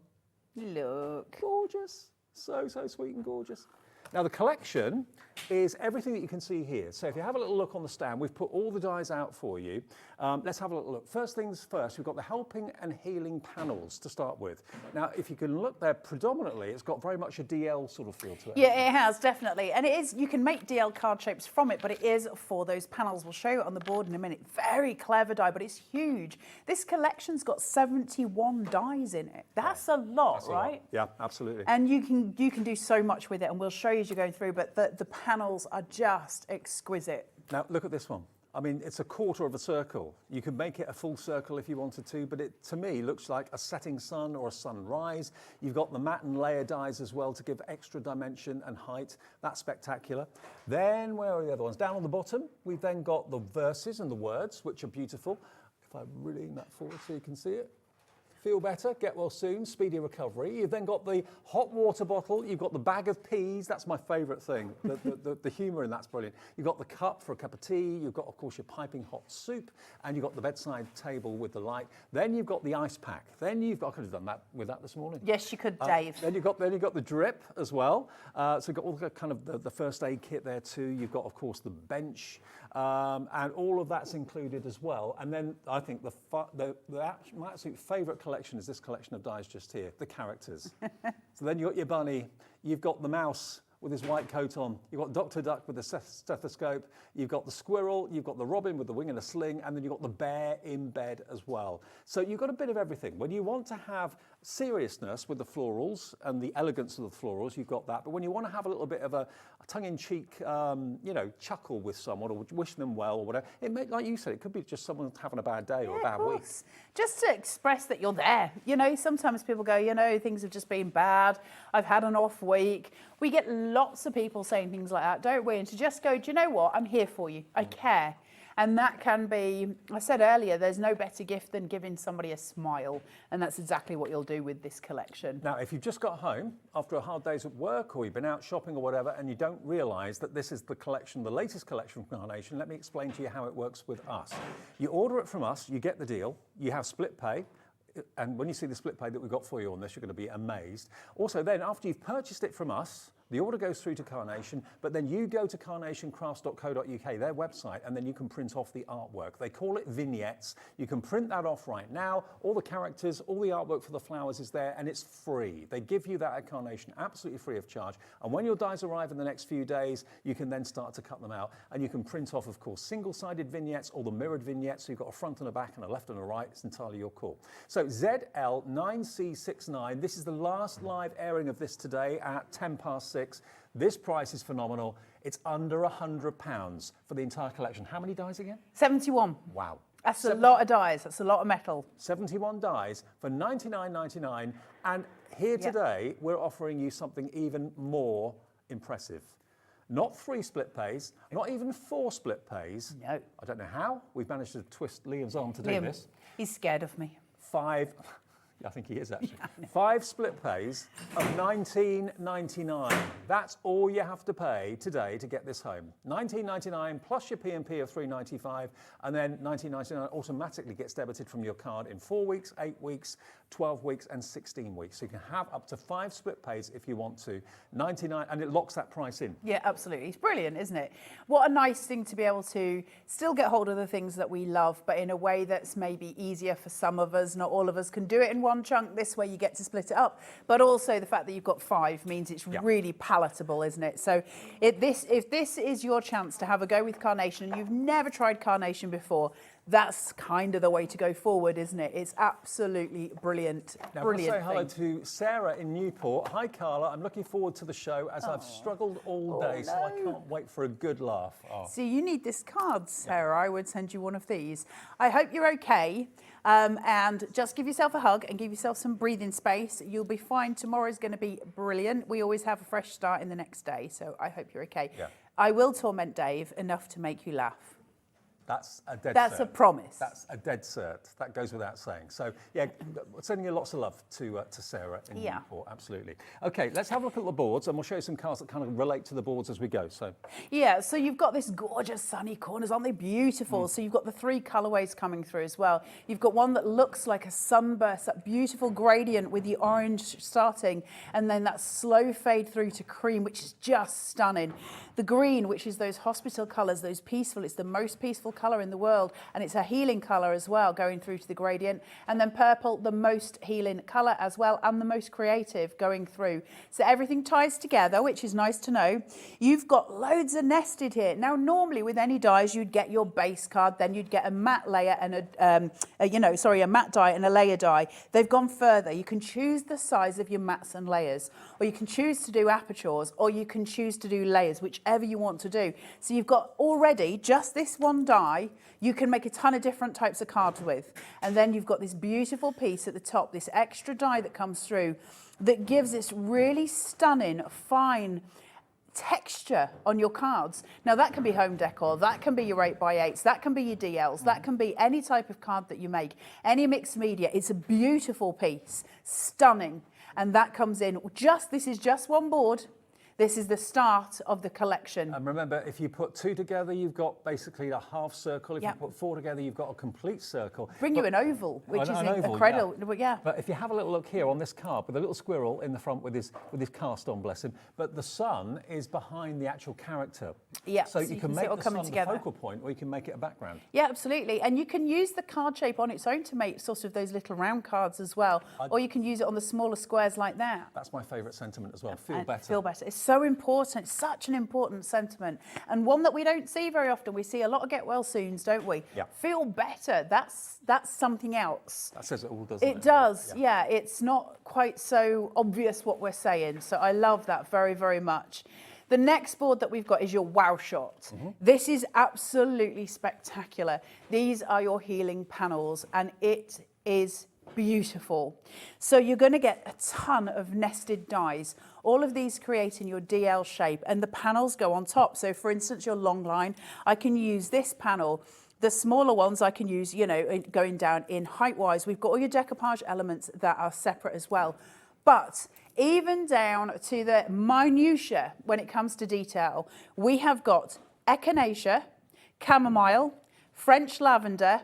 Look. Gorgeous. So, so sweet and gorgeous. Now, the collection is everything that you can see here. So if you have a little look on the stand, we've put all the dies out for you. Let's have a little look. First things first, we've got the helping and healing panels to start with. Now, if you can look there, predominantly, it's got very much a DL sort of feel to it. Yeah, it has, definitely. And it is, you can make DL card shapes from it, but it is for those panels. We'll show you it on the board in a minute. Very clever die, but it's huge. This collection's got 71 dies in it. That's a lot, right? Yeah, absolutely. And you can do so much with it, and we'll show you as you're going through, but the panels are just exquisite. Now, look at this one. I mean, it's a quarter of a circle. You could make it a full circle if you wanted to, but it, to me, looks like a setting sun or a sunrise. You've got the matte and layer dies as well to give extra dimension and height. That's spectacular. Then, where are the other ones? Down on the bottom, we've then got the verses and the words, which are beautiful. If I lean that forward so you can see it. Feel better, get well soon, speedy recovery. You've then got the hot water bottle, you've got the bag of peas, that's my favourite thing. The humour in that's brilliant. You've got the cup for a cup of tea, you've got, of course, your piping hot soup, and you've got the bedside table with the light. Then you've got the ice pack. Then you've got, I could have done that with that this morning. Yes, you could, Dave. Then you've got the drip as well. So you've got all the kind of the first aid kit there too. You've got, of course, the bench, and all of that's included as well. And then I think my absolute favourite collection is this collection of dies just here, the characters. So then you've got your bunny, you've got the mouse with his white coat on, you've got Dr. Duck with the stethoscope, you've got the squirrel, you've got the robin with the wing and a sling, and then you've got the bear in bed as well. So you've got a bit of everything. When you want to have seriousness with the florals and the elegance of the florals, you've got that. But when you want to have a little bit of a tongue-in-cheek, chuckle with someone or wish them well or whatever, it may, like you said, it could be just someone having a bad day or a bad week. Just to express that you're there. You know, sometimes people go, things have just been bad. I've had an off week. We get lots of people saying things like that, don't we? And to just go, do you know what? I'm here for you. I care. And that can be, I said earlier, there's no better gift than giving somebody a smile. And that's exactly what you'll do with this collection. Now, if you've just got home after a hard day's at work, or you've been out shopping or whatever, and you don't realise that this is the collection, the latest collection from Carnation, let me explain to you how it works with us. You order it from us, you get the deal, you have split pay. And when you see the split pay that we've got for you on this, you're going to be amazed. Also, then, after you've purchased it from us, the order goes through to Carnation, but then you go to carnationcrafts.co.uk, their website, and then you can print off the artwork. They call it vignettes. You can print that off right now. All the characters, all the artwork for the flowers is there, and it's free. They give you that at Carnation, absolutely free of charge. And when your dies arrive in the next few days, you can then start to cut them out. And you can print off, of course, single-sided vignettes or the mirrored vignettes. So you've got a front and a back and a left and a right. It's entirely your call. So ZL9C69, this is the last live airing of this today at 6:10. This price is phenomenal. It's under £100 for the entire collection. How many dies again? 71. Wow. That's a lot of dies. That's a lot of metal. 71 dies for $99.99. And here today, we're offering you something even more impressive. Not 3 split pays, not even 4 split pays. No. I don't know how we've managed to twist Liam's arm to do this. He's scared of me. 5, I think he is actually. 5 split pays of $19.99. That's all you have to pay today to get this home. $19.99 plus your P&P of $3.95, and then $19.99 automatically gets debited from your card in 4 weeks, 8 weeks, 12 weeks, and 16 weeks. So you can have up to 5 split pays if you want to. $99, and it locks that price in. Yeah, absolutely. It's brilliant, isn't it? What a nice thing to be able to still get hold of the things that we love, but in a way that's maybe easier for some of us. Not all of us can do it in one chunk. This way you get to split it up. But also the fact that you've got 5 means it's really palatable, isn't it? So if this is your chance to have a go with Carnation and you've never tried Carnation before, that's kind of the way to go forward, isn't it? It's absolutely brilliant. Now, Brilliant say hello thing. to Sarah in Newport. Hi, Carla. I'm looking forward to the show as I've struggled all day, so I can't wait for a good laugh. So you need this card, Sarah. I would send you one of these. I hope you're okay. And just give yourself a hug and give yourself some breathing space. You'll be fine. Tomorrow's going to be brilliant. We always have a fresh start in the next day, so I hope you're okay. Yeah. I will torment Dave enough to make you laugh. That's a dead That's cert. a promise. That's a dead cert. That goes without saying. So, yeah, sending you lots of love to Sarah in Newport, absolutely. Okay, let's have a look at the boards, and we'll show you some cards that kind of relate to the boards as we go. So, yeah, so you've got this gorgeous sunny corners, aren't they beautiful? So you've got the 3 colourways coming through as well. You've got one that looks like a sunburst, that beautiful gradient with the orange starting, and then that slow fade through to cream, which is just stunning. The green, which is those hospital colours, those peaceful, it's the most peaceful colour in the world, and it's a healing colour as well, going through to the gradient. And then purple, the most healing colour as well, and the most creative going through. So everything ties together, which is nice to know. You've got loads of nested here. Now, normally with any dies, you'd get your base card, then you'd get a matte layer and a matte die and a layer die. They've gone further. You can choose the size of your mattes and layers, or you can choose to do apertures, or you can choose to do layers, whichever you want to do. So you've got already just this one die, you can make a ton of different types of cards with. And then you've got this beautiful piece at the top, this extra die that comes through that gives this really stunning, fine texture on your cards. Now that can be home decor, that can be your 8x8s, that can be your DLs, that can be any type of card that you make, any mixed media. It's a beautiful piece, stunning. And that comes in this is just one board. This is the start of the collection. And remember, if you put 2 together, you've got basically a half circle. If you put 4 together, you've got a complete circle. You an oval, which is incredible. But if you have a little look here on this card with a little squirrel in the front with his cast on, bless him, but the sun is behind the actual character. Yeah, so you can make the sun together. the focal point, or you can make it a background. Yeah, absolutely. And you can use the card shape on its own to make sort of those little round cards as well. Or you can use it on the smaller squares like that. That's my favourite sentiment as well. Feel better. Feel better. It's so important, such an important sentiment, and one that we don't see very often. We see a lot of get well soons, don't we? Yeah. Feel better. That's something else. That says it all, doesn't it? It does, yeah. It's not quite so obvious what we're saying, so I love that very, very much. The next board that we've got is your Wow Shot. This is absolutely spectacular. These are your healing panels, and it is beautiful. So you're going to get a ton of nested dies, all of these creating your DL shape, and the panels go on top. So for instance, your long line, I can use this panel The smaller ones I can use, you know, going down in height-wise. We've got all your decoupage elements that are separate as well. But even down to the minutiae when it comes to detail, we have got echinacea, chamomile, French lavender,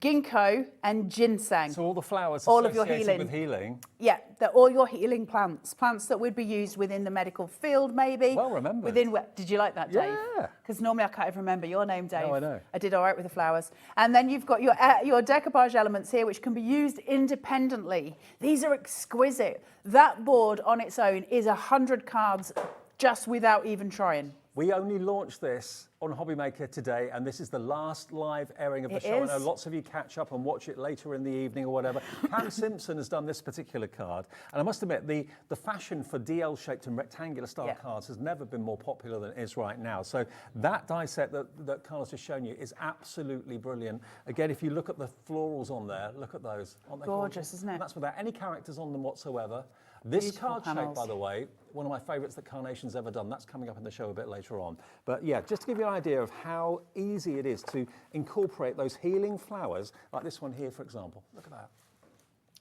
ginkgo and ginseng. So all the flowers all of your associated with healing. Yeah, they're all your healing plants that would be used within the medical field, maybe. Well remembered. Did you like that, Dave? Yeah. Because normally I can't even remember your name, Dave. No, I know. I did all right with the flowers. And then you've got your decoupage elements here, which can be used independently. These are exquisite. That board on its own is 100 cards just without even trying. We only launched this on Hobbymaker today, and this is the last live airing of the show. I know lots of you catch up and watch it later in the evening or whatever. Pam Simpson has done this particular card, and I must admit, the fashion for DL-shaped and rectangular style cards has never been more popular than it is right now. So that die set that Carla's just shown you is absolutely brilliant. Again, if you look at the florals on there, look at those. Aren't they gorgeous, isn't it? And that's without any characters on them whatsoever. This card shape, by the way, one of my favourites that Carnation's ever done. That's coming up in the show a bit later on. But yeah, just to give you an idea of how easy it is to incorporate those healing flowers, like this one here, for example. Look at that.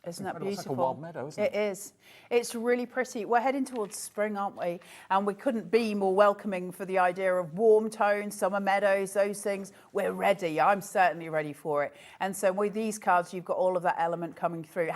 Isn't that Incredible. beautiful? It's like a wild meadow, isn't it? It is. It's really pretty. We're heading towards spring, aren't we? And we couldn't be more welcoming for the idea of warm tones, summer meadows, those things. We're ready. I'm certainly ready for it. And so with these cards, you've got all of that element coming through.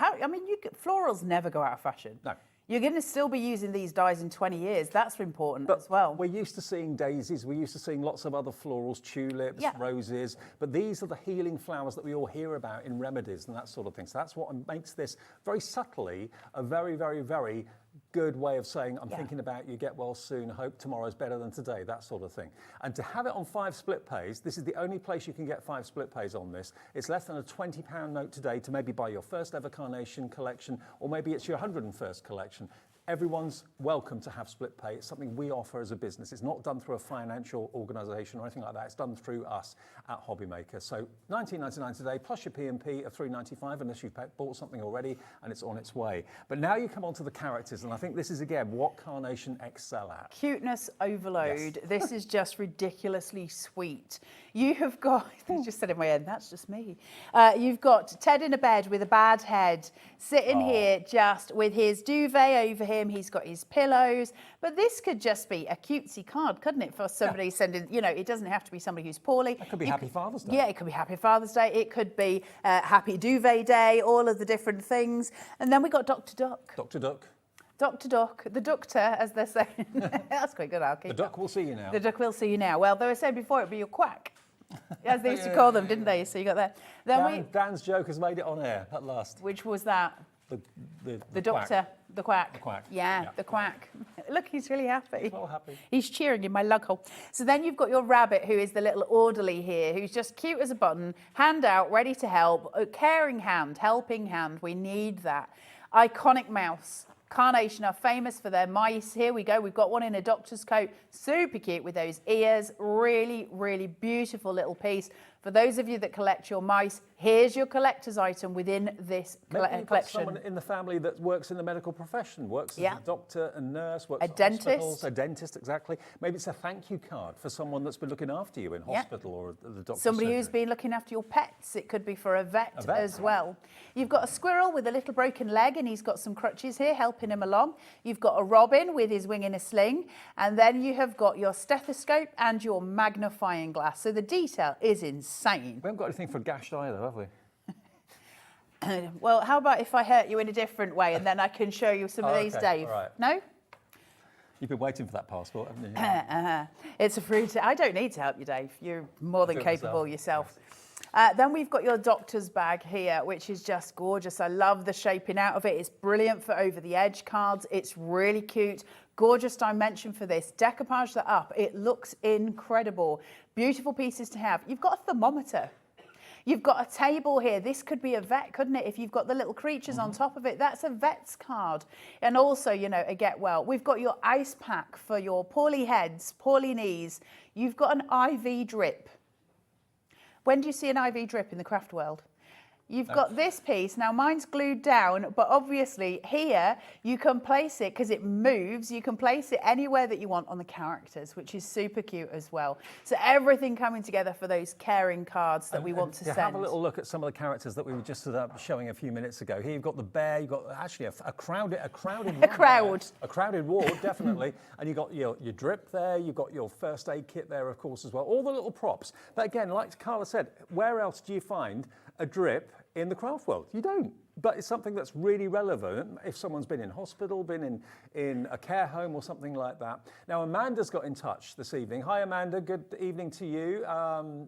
Florals never go out of fashion. No. You're going to still be using these dies in 20 years. That's important as well. We're used to seeing daisies. We're used to seeing lots of other florals, tulips, roses. But these are the healing flowers that we all hear about in remedies and that sort of thing. So that's what makes this very subtly a very, very, very good way of saying, I'm thinking about you, get well soon, hope tomorrow's better than today, that sort of thing. And to have it on 5 split pays, this is the only place you can get 5 split pays on this. It's less than a £20 note today to maybe buy your first ever Carnation collection, or maybe it's your 101st collection. Everyone's welcome to have split pay. It's something we offer as a business. It's not done through a financial organisation or anything like that. It's done through us at Hobbymaker. So $19.99 today, plus your P&P of $3.95, unless you've bought something already, and it's on its way. But now you come on to the characters, and I think this is, again, what Carnation excel at. Cuteness overload. Yes. This is just ridiculously sweet. You have got, I just said in my head, that's just me. You've got Ted in a bed with a bad head, sitting here just with his duvet over him. He's got his pillows. But this could just be a cutesy card, couldn't it, for somebody sending, you know, it doesn't have to be somebody who's poorly. It could be Happy Father's Day. Yeah, it could be Happy Father's Day. It could be Happy Duvet Day, all of the different things. And then we got Dr. Duck. Dr. Duck. Dr. Duck, the doctor, as they're saying. That's quite good, Alki. The duck will see you now. The duck will see you now. Well, they were saying before it'd be your quack, as they used to call them, didn't they? So you got that. Then Dan's joke has made it on air at last. Which was that? The doctor, the quack. The quack. Yeah, the quack. Look, he's really happy. He's well happy. He's cheering in my lug hole. So then you've got your rabbit, who is the little orderly here, who's just cute as a button, hand out, ready to help, a caring hand, helping hand. We need that. Iconic mouse. Carnation are famous for their mice. Here we go. We've got one in a doctor's coat. Super cute with those ears. Really, really beautiful little piece. For those of you that collect your mice, here's your collector's item within this collection. Maybe someone in the family that works in the medical profession, works as a doctor and nurse, works at hospitals, a dentist, exactly. Maybe it's a thank you card for someone that's been looking after you in hospital or at the doctor's Somebody surgery. who's been looking after your pets. It could be for a vet as well. You've got a squirrel with a little broken leg, and he's got some crutches here helping him along. You've got a robin with his wing in a sling, and then you have got your stethoscope and your magnifying glass. So the detail is insane. We haven't got anything for a gashed eye, though, have we? Well, how about if I hurt you in a different way, and then I can show you some of these, Dave? All right. No? You've been waiting for that passport, haven't you? It's a free. I don't need to help you, Dave. You're more than capable yourself. Then we've got your doctor's bag here, which is just gorgeous. I love the shaping out of it. It's brilliant for over the edge cards. It's really cute. Gorgeous dimension for this. Decoupage that up. It looks incredible. Beautiful pieces to have. You've got a thermometer. You've got a table here. This could be a vet, couldn't it? If you've got the little creatures on top of it, that's a vet's card. And also, you know, a get well. We've got your ice pack for your poorly heads, poorly knees. You've got an IV drip. When do you see an IV drip in the craft world? You've got this piece. Now, mine's glued down, but obviously here you can place it because it moves. You can place it anywhere that you want on the characters, which is super cute as well. So everything coming together for those caring cards that we want to send. Have a little look at some of the characters that we were just showing a few minutes ago. Here you've got the bear. You've got actually a crowded A crowded ward, definitely. And you've got your drip there. You've got your first aid kit there, of course, as well. All the little props. But again, like Carla said, where else do you find a drip in the craft world? You don't. But it's something that's really relevant if someone's been in hospital, been in a care home or something like that. Now, Amanda's got in touch this evening. Hi, Amanda. Good evening to you.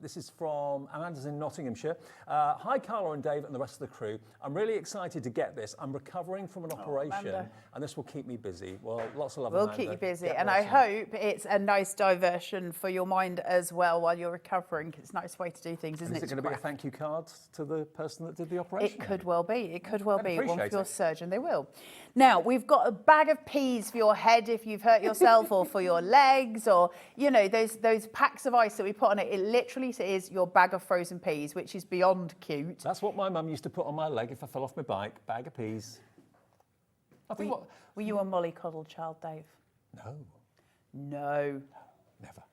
This is from Amanda's in Nottinghamshire. Hi, Carla and Dave and the rest of the crew. I'm really excited to get this. I'm recovering from an operation, and this will keep me busy. Well, lots of love, We'll Amanda. keep you busy. Get And well I soon. hope it's a nice diversion for your mind as well while you're recovering. It's a nice way to do things, isn't Is it? it going to be a thank you card to the person that did the operation? It could well be. It could well I'd be. One for appreciate your it. surgeon. They will. Now, we've got a bag of peas for your head if you've hurt yourself or for your legs or, you know, those packs of ice that we put on it. It literally is your bag of frozen peas, which is beyond cute. That's what my mum used to put on my leg if I fell off my bike. Bag of peas. I think Were you a mollycoddle child, Dave? No, No. never.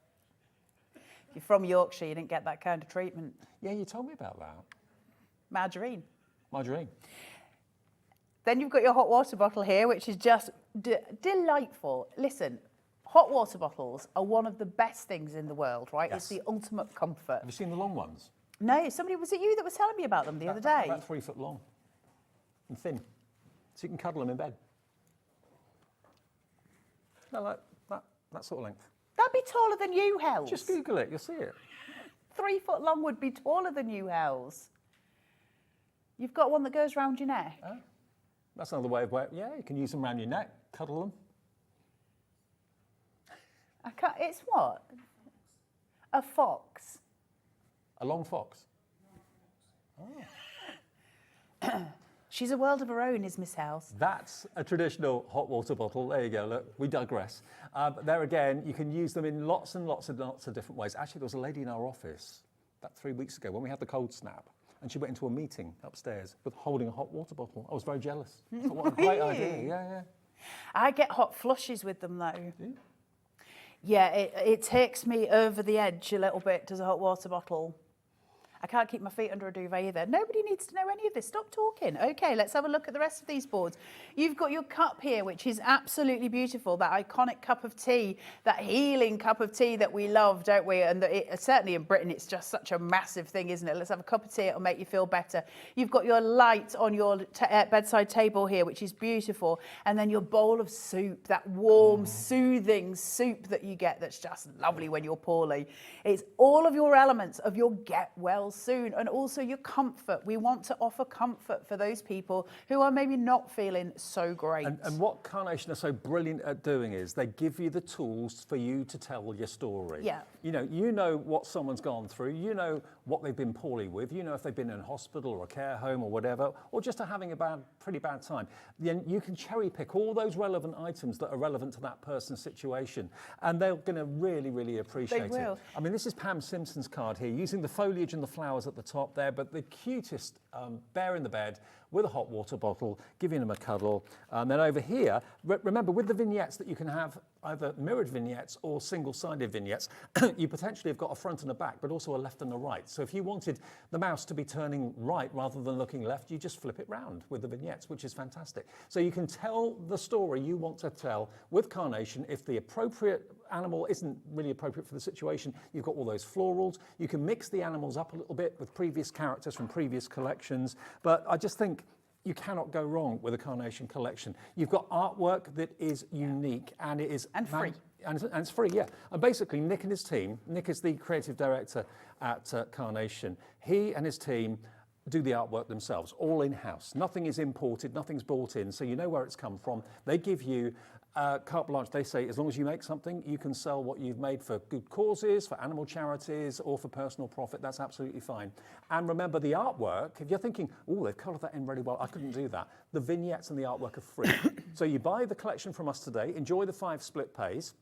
If you're from Yorkshire, you didn't get that kind of treatment. Yeah, you told me about that. Margarine. Margarine. Then you've got your hot water bottle here, which is just delightful. Listen, hot water bottles are one of the best things in the world, right? Yes. It's the ultimate comfort. Have you seen the long ones? No, was it you that was telling me about them the other day? About 3 foot long and thin. So you can cuddle them in bed. No, like that sort of length. That'd be taller than you, Hels. Just Google it, you'll see it. 3 foot long would be taller than you, Hels. You've got one that goes round your neck. That's another way of wearing. Yeah, you can use them around your neck, cuddle them. It's what? A fox. A long fox. She's a world of her own, is Miss Hels. That's a traditional hot water bottle. There you go, look, we digress. But there again, you can use them in lots and lots of different ways. Actually, there was a lady in our office about 3 weeks ago when we had the cold snap, and she went into a meeting upstairs with holding a hot water bottle. I was very jealous. I thought, what a great idea. Yeah. I get hot flushes with them, though. Yeah, it takes me over the edge a little bit, does a hot water bottle. I can't keep my feet under a duvet either. Nobody needs to know any of this. Stop talking. Okay, let's have a look at the rest of these boards. You've got your cup here, which is absolutely beautiful. That iconic cup of tea, that healing cup of tea that we love, don't we? And certainly in Britain, it's just such a massive thing, isn't it? Let's have a cup of tea. It'll make you feel better. You've got your light on your bedside table here, which is beautiful. And then your bowl of soup, that warm, soothing soup that you get that's just lovely when you're poorly. It's all of your elements of your get well soon, and also your comfort. We want to offer comfort for those people who are maybe not feeling so great. And what Carnation are so brilliant at doing is they give you the tools for you to tell your story. Yeah. You know what someone's gone through, you know what they've been poorly with, you know if they've been in hospital or a care home or whatever, or just are having a pretty bad time. Then you can cherry pick all those relevant items that are relevant to that person's situation, and they're going to really, really appreciate it. will. I mean, this is Pam Simpson's card here, using the foliage and the flowers at the top there, but the cutest bear in the bed with a hot water bottle, giving him a cuddle. And then over here, remember with the vignettes that you can have either mirrored vignettes or single-sided vignettes, you potentially have got a front and a back, but also a left and a right. So if you wanted the mouse to be turning right rather than looking left, you just flip it round with the vignettes, which is fantastic. So you can tell the story you want to tell with Carnation. If the appropriate animal isn't really appropriate for the situation, you've got all those florals. You can mix the animals up a little bit with previous characters from previous collections. But I just think you cannot go wrong with a Carnation collection. You've got artwork that is unique and it is... And free. And it's free, yeah. And basically, Nick and his team, Nick is the creative director at Carnation. He and his team do the artwork themselves, all in-house. Nothing is imported, nothing's bought in, so you know where it's come from. They give you carte blanche. They say as long as you make something, you can sell what you've made for good causes, for animal charities, or for personal profit. That's absolutely fine. And remember, the artwork, if you're thinking, oh, they've coloured that in really well, I couldn't do that. The vignettes and the artwork are free. So you buy the collection from us today, enjoy the 5 split pays,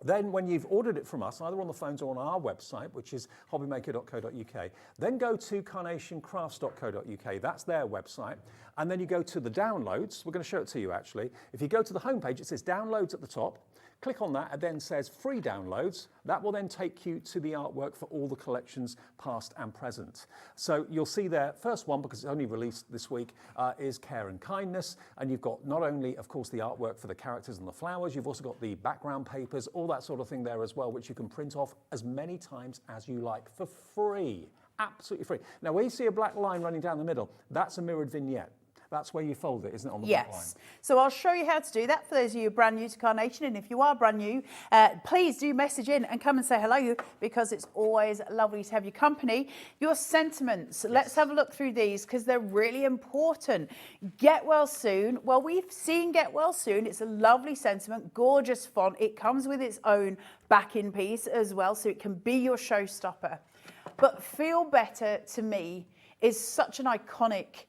Then when you've ordered it from us, either on the phones or on our website, which is hobbymaker.co.uk, then go to carnationcrafts.co.uk. That's their website. And then you go to the downloads. We're going to show it to you, actually. If you go to the homepage, it says downloads at the top. Click on that, and then says free downloads. That will then take you to the artwork for all the collections, past and present. So you'll see there, first one, because it's only released this week, is Care and Kindness. And you've got not only, of course, the artwork for the characters and the flowers, you've also got the background papers, all that sort of thing there as well, which you can print off as many times as you like for free. Absolutely free. Now, where you see a black line running down the middle, that's a mirrored vignette. That's where you fold it, isn't it, on the black line? Yes. So I'll show you how to do that for those of you who are brand new to Carnation. And if you are brand new, please do message in and come and say hello, because it's always lovely to have your company. Your sentiments, let's have a look through these because they're really important. Get well soon. Well, we've seen Get Well Soon. It's a lovely sentiment, gorgeous font. It comes with its own backing piece as well, so it can be your showstopper. But Feel Better, to me, is such an iconic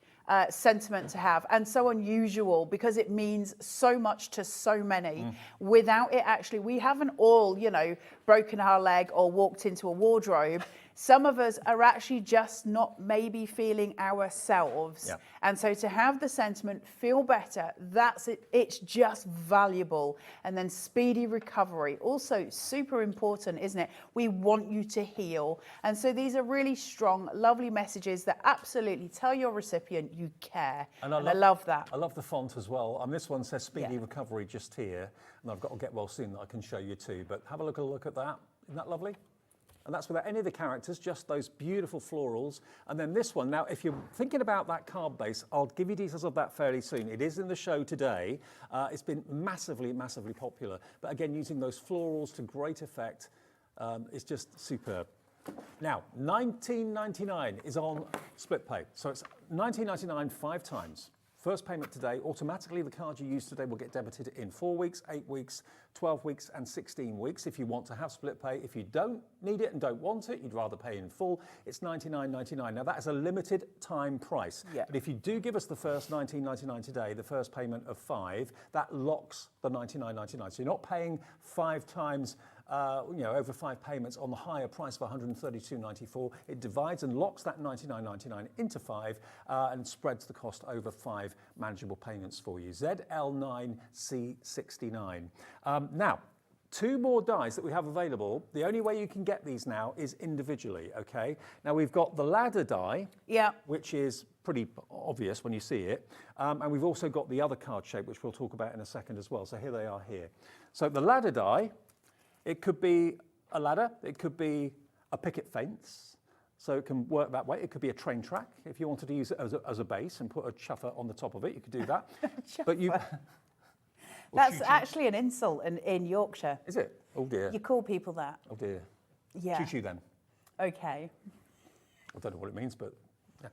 sentiment to have, and so unusual because it means so much to so many. Without it, actually, we haven't all, you know, broken our leg or walked into a wardrobe. Some of us are actually just not maybe feeling ourselves. Yeah. And so to have the sentiment Feel Better, that's it. It's just valuable. And then speedy recovery, also super important, isn't it? We want you to heal. And so these are really strong, lovely messages that absolutely tell your recipient you care. And I love that. I love the font as well. This one says speedy recovery just here. And I've got to Get Well Soon that I can show you too. But have a look at that. Isn't that lovely? And that's without any of the characters, just those beautiful florals. And then this one, now, if you're thinking about that card base, I'll give you details of that fairly soon. It is in the show today. It's been massively, massively popular. But again, using those florals to great effect is just superb. Now, $19.99 is on split pay. So it's $19.99 5 times. First payment today, automatically the card you use today will get debited in 4 weeks, 8 weeks, 12 weeks and 16 weeks if you want to have split pay. If you don't need it and don't want it, you'd rather pay in full, it's $99.99. Now that is a limited time price. Yeah. But if you do give us the first $19.99 today, the first payment of 5, that locks the $99.99. So you're not paying 5 times over 5 payments on the higher price of $132.94. It divides and locks that $99.99 into 5 and spreads the cost over 5 manageable payments for you. ZL9C69. Now, 2 more dies that we have available. The only way you can get these now is individually, okay? Now, we've got the ladder die, which is pretty obvious when you see it. And we've also got the other card shape, which we'll talk about in a second as well. So here they are here. So the ladder die, it could be a ladder, it could be a picket fence, so it can work that way. It could be a train track. If you wanted to use it as a base and put a chuffer on the top of it, you could do that. But you... That's actually an insult in Yorkshire. Is it? Oh dear. You call people that? Oh dear. Yeah. Choo-choo then. Okay. I don't know what it means, but... Yeah.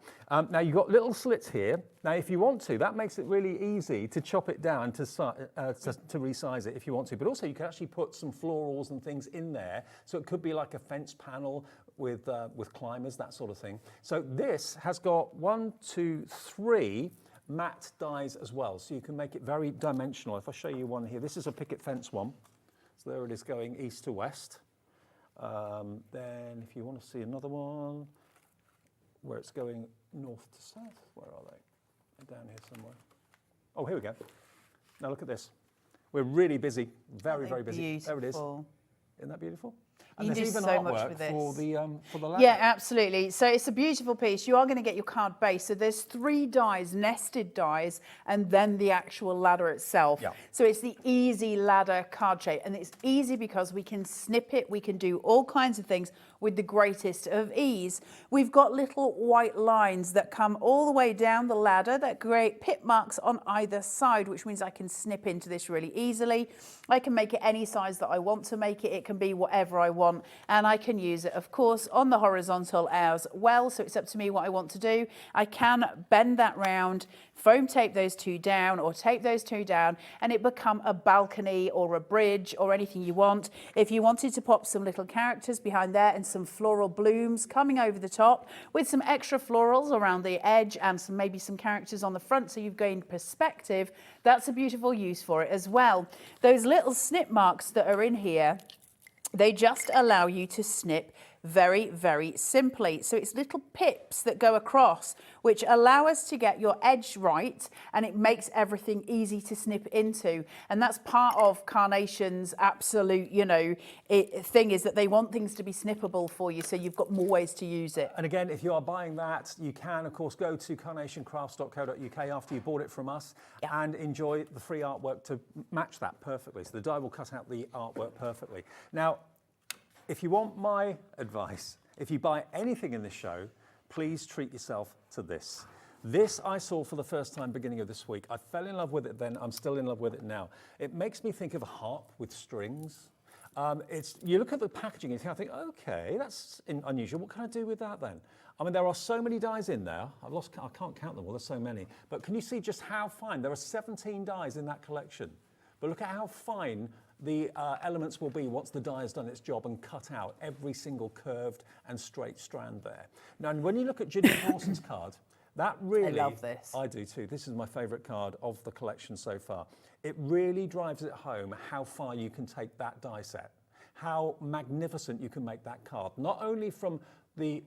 Now you've got little slits here. Now if you want to, that makes it really easy to chop it down to resize it if you want to. But also you can actually put some florals and things in there. So it could be like a fence panel with climbers, that sort of thing. So this has got 1, 2, 3 matte dies as well. So you can make it very dimensional. If I show you one here, this is a picket fence one. So there it is going east to west. Then if you want to see another one, where it's going north to south. Where are they? They're down here somewhere. Oh, here we go. Now look at this. We're really busy, very, very busy. Beautiful. There it is. Isn't that beautiful? And You can there's do even so much artwork with this. for the ladder. Yeah, absolutely. So it's a beautiful piece. You are going to get your card base. So there's 3 dies, nested dies, and then the actual ladder itself. Yeah. So it's the easy ladder card shape. And it's easy because we can snip it. We can do all kinds of things with the greatest of ease. We've got little white lines that come all the way down the ladder that create pit marks on either side, which means I can snip into this really easily. I can make it any size that I want to make it. It can be whatever I want. want, and I can use it, of course, on the horizontal as well. So it's up to me what I want to do. I can bend that round, foam tape those two down or tape those two down, and it become a balcony or a bridge or anything you want. If you wanted to pop some little characters behind there and some floral blooms coming over the top with some extra florals around the edge and maybe some characters on the front, so you've gained perspective, that's a beautiful use for it as well. Those little snip marks that are in here, they just allow you to snip very, very simply. So it's little pips that go across, which allow us to get your edge right, and it makes everything easy to snip into. And that's part of Carnation's absolute, thing, is that they want things to be snippable for you, so you've got more ways to use it. And again, if you are buying that, you can, of course, go to carnationcrafts.co.uk after you bought it from us and enjoy the free artwork to match that perfectly. So the die will cut out the artwork perfectly. Now, if you want my advice, if you buy anything in this show, please treat yourself to this. This I saw for the first time beginning of this week. I fell in love with it then, I'm still in love with it now. It makes me think of a harp with strings. You look at the packaging and you think, okay, that's unusual. What can I do with that then? I mean, there are so many dies in there. I can't count them all, there's so many. But can you see just how fine? There are 17 dies in that collection. But look at how fine the elements will be once the die has done its job and cut out every single curved and straight strand there. Now, and when you look at Janine Dawson's card, that really... I love this. I do too. This is my favourite card of the collection so far. It really drives it home how far you can take that die set, how magnificent you can make that card, not only from the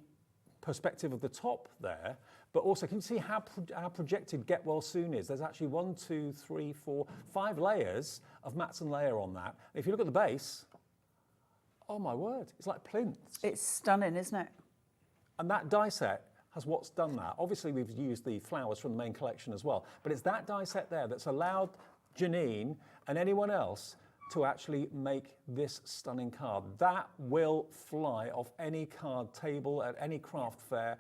perspective of the top there, but also, can you see how projected Get Well Soon is? There's actually 1, 2, 3, 4, 5 layers of Matson layer on that. If you look at the base, oh my word, it's like plinths. It's stunning, isn't it? And that die set has what's done that. Obviously, we've used the flowers from the main collection as well, but it's that die set there that's allowed Janine and anyone else to actually make this stunning card. That will fly off any card table at any craft fair.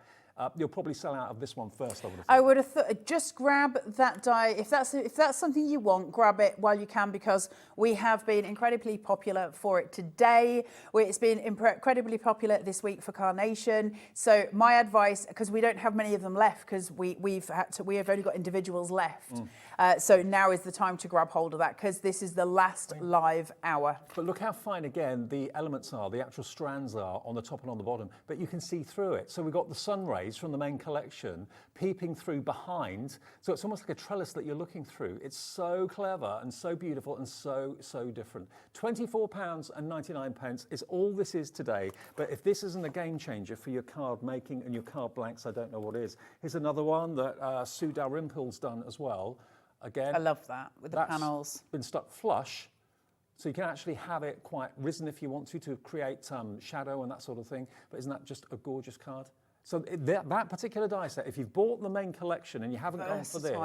You'll probably sell out of this one first, I would have thought. I would have thought, just grab that die. If that's something you want, grab it while you can, because we have been incredibly popular for it today. It's been incredibly popular this week for Carnation. So my advice, because we don't have many of them left, because we have only got individuals left. So now is the time to grab hold of that, because this is the last live hour. But look how fine, again, the elements are, the actual strands are on the top and on the bottom, but you can see through it. So we've got the sun rays from the main collection peeping through behind. So it's almost like a trellis that you're looking through. It's so clever and so beautiful and so different. £24.99 is all this is today. But if this isn't a game changer for your card making and your card blanks, I don't know what is. Here's another one that Sue Dalrymple's done as well. Again, I love that, with the panels. Been stuck flush, so you can actually have it quite risen if you want to create shadow and that sort of thing. But isn't that just a gorgeous card? So that particular die set, if you've bought the main collection and you haven't gone for this,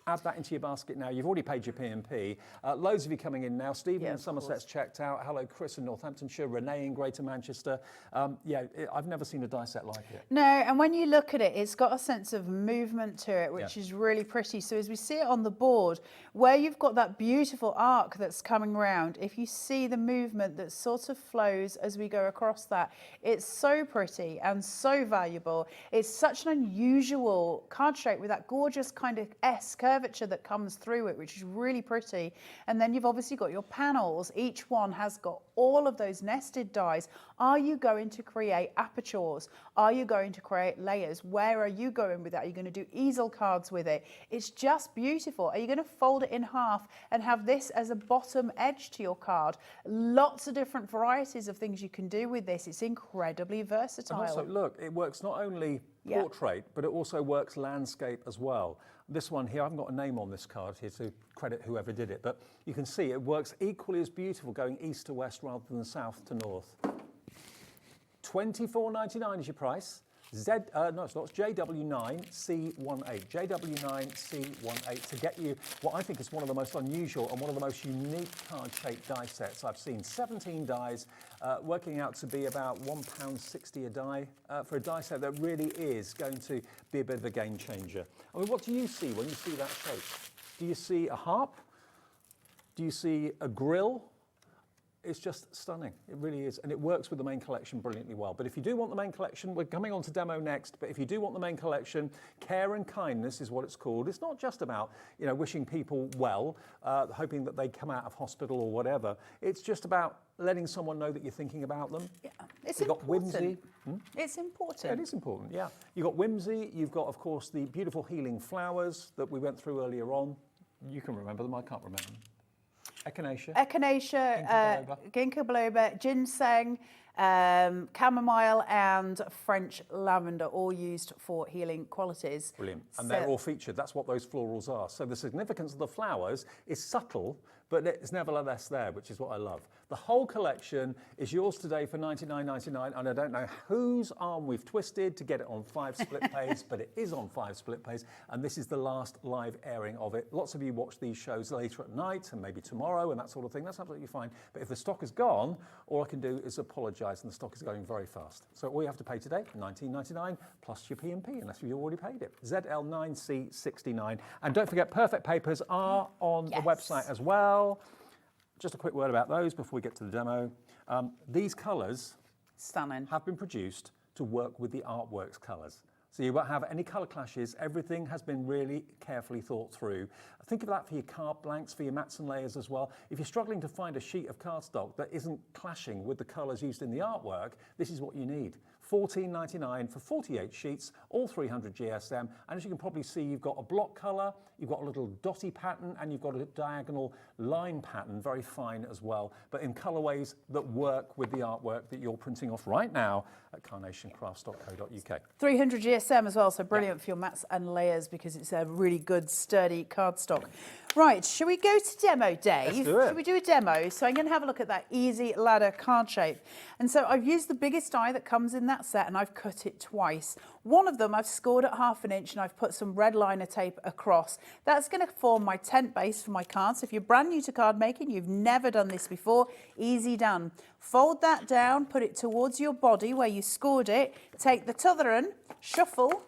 add that into your basket now. You've already paid your P&P. Loads of you coming in now. Stephen in Somerset's checked out. Hello, Chris in Northamptonshire. Renee in Greater Manchester. I've never seen a die set like it. No, and when you look at it, it's got a sense of movement to it, which is really pretty. So as we see it on the board, where you've got that beautiful arc that's coming round, if you see the movement that sort of flows as we go across that, it's so pretty and so valuable. It's such an unusual card shape with that gorgeous kind of S curvature that comes through it, which is really pretty. And then you've obviously got your panels. Each one has got all of those nested dies. Are you going to create apertures? Are you going to create layers? Where are you going with that? Are you going to do easel cards with it? It's just beautiful. Are you going to fold it in half and have this as a bottom edge to your card? Lots of different varieties of things you can do with this. It's incredibly versatile. And also, look, it works not only portrait, but it also works landscape as well. This one here, I haven't got a name on this card here to credit whoever did it, but you can see it works equally as beautiful going east to west rather than south to north. £24.99 is your price. It's JW9C18. JW9C18 to get you what I think is one of the most unusual and one of the most unique card-shaped die sets I've seen. 17 dies, working out to be about £1.60 a die for a die set that really is going to be a bit of a game changer. I mean, what do you see when you see that shape? Do you see a harp? Do you see a grill? It's just stunning. It really is. And it works with the main collection brilliantly well. But if you do want the main collection, we're coming on to demo next, but if you do want the main collection, care and kindness is what it's called. It's not just about, you know, wishing people well, hoping that they come out of hospital or whatever. It's just about letting someone know that you're thinking about them. Yeah, it's You've got important. whimsy. It's important. Yeah, it is important, yeah. You've got whimsy. You've got, of course, the beautiful healing flowers that we went through earlier on. You can remember them. I can't remember them. Echinacea, ginkgo biloba, ginseng, chamomile and French lavender, all used for healing qualities. Brilliant. And they're all featured. That's what those florals are. So the significance of the flowers is subtle, but it's nevertheless there, which is what I love. The whole collection is yours today for $99.99, and I don't know whose arm we've twisted to get it on 5 split pays, but it is on 5 split pays, and this is the last live airing of it. Lots of you watch these shows later at night and maybe tomorrow and that sort of thing. That's absolutely fine. But if the stock is gone, all I can do is apologise, and the stock is going very fast. So all you have to pay today, $19.99 plus your P&P, unless you've already paid it. ZL9C69. And don't forget, Perfect Papers are on the website as well. Just a quick word about those before we get to the demo. These colours Stunning. have been produced to work with the Artworks colours. So you won't have any colour clashes. Everything has been really carefully thought through. Think of that for your card blanks, for your mats and layers as well. If you're struggling to find a sheet of cardstock that isn't clashing with the colours used in the artwork, this is what you need. $14.99 for 48 sheets, all 300 GSM. And as you can probably see, you've got a block colour, you've got a little dotty pattern, and you've got a diagonal line pattern, very fine as well, but in colourways that work with the artwork that you're printing off right now at carnationcrafts.co.uk. 300 GSM as well, so brilliant for your mats and layers because it's a really good, sturdy cardstock. Right, shall we go to demo, Dave? Let's do it. Shall we do a demo? So I'm going to have a look at that easy ladder card shape. And so I've used the biggest die that comes in that set and I've cut it twice. One of them I've scored at 1/2 inch and I've put some red liner tape across. That's going to form my tent base for my card. So if you're brand new to card making, you've never done this before, easy done. Fold that down, put it towards your body where you scored it, take the t'other one, shuffle,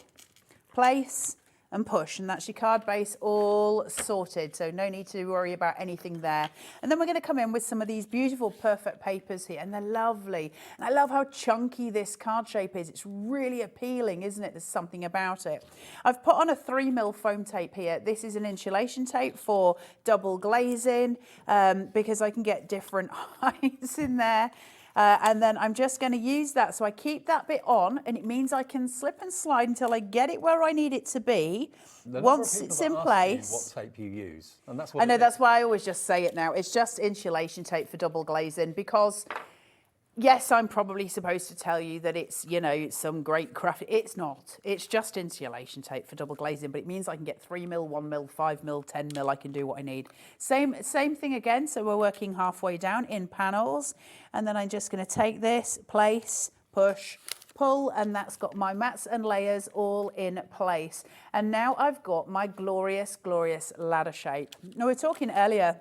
place, and push, and that's your card base all sorted, so no need to worry about anything there. And then we're going to come in with some of these beautiful Perfect Papers here, and they're lovely. And I love how chunky this card shape is. It's really appealing, isn't it? There's something about it. I've put on a 3mm foam tape here. This is an insulation tape for double glazing, because I can get different heights in there. And then I'm just going to use that. So I keep that bit on, and it means I can slip and slide until I get it where I need it to be. Once it's in place. What tape you use, and that's what I know, that's why I always just say it now. It's just insulation tape for double glazing because, yes, I'm probably supposed to tell you that it's, you know, some great craft. It's not. It's just insulation tape for double glazing, but it means I can get 3mm, 1mm, 5mm, 10mm. I can do what I need. Same thing again. So we're working halfway down in panels, and then I'm just going to take this, place, push, pull, and that's got my mats and layers all in place. And now I've got my glorious, glorious ladder shape. Now, we were talking earlier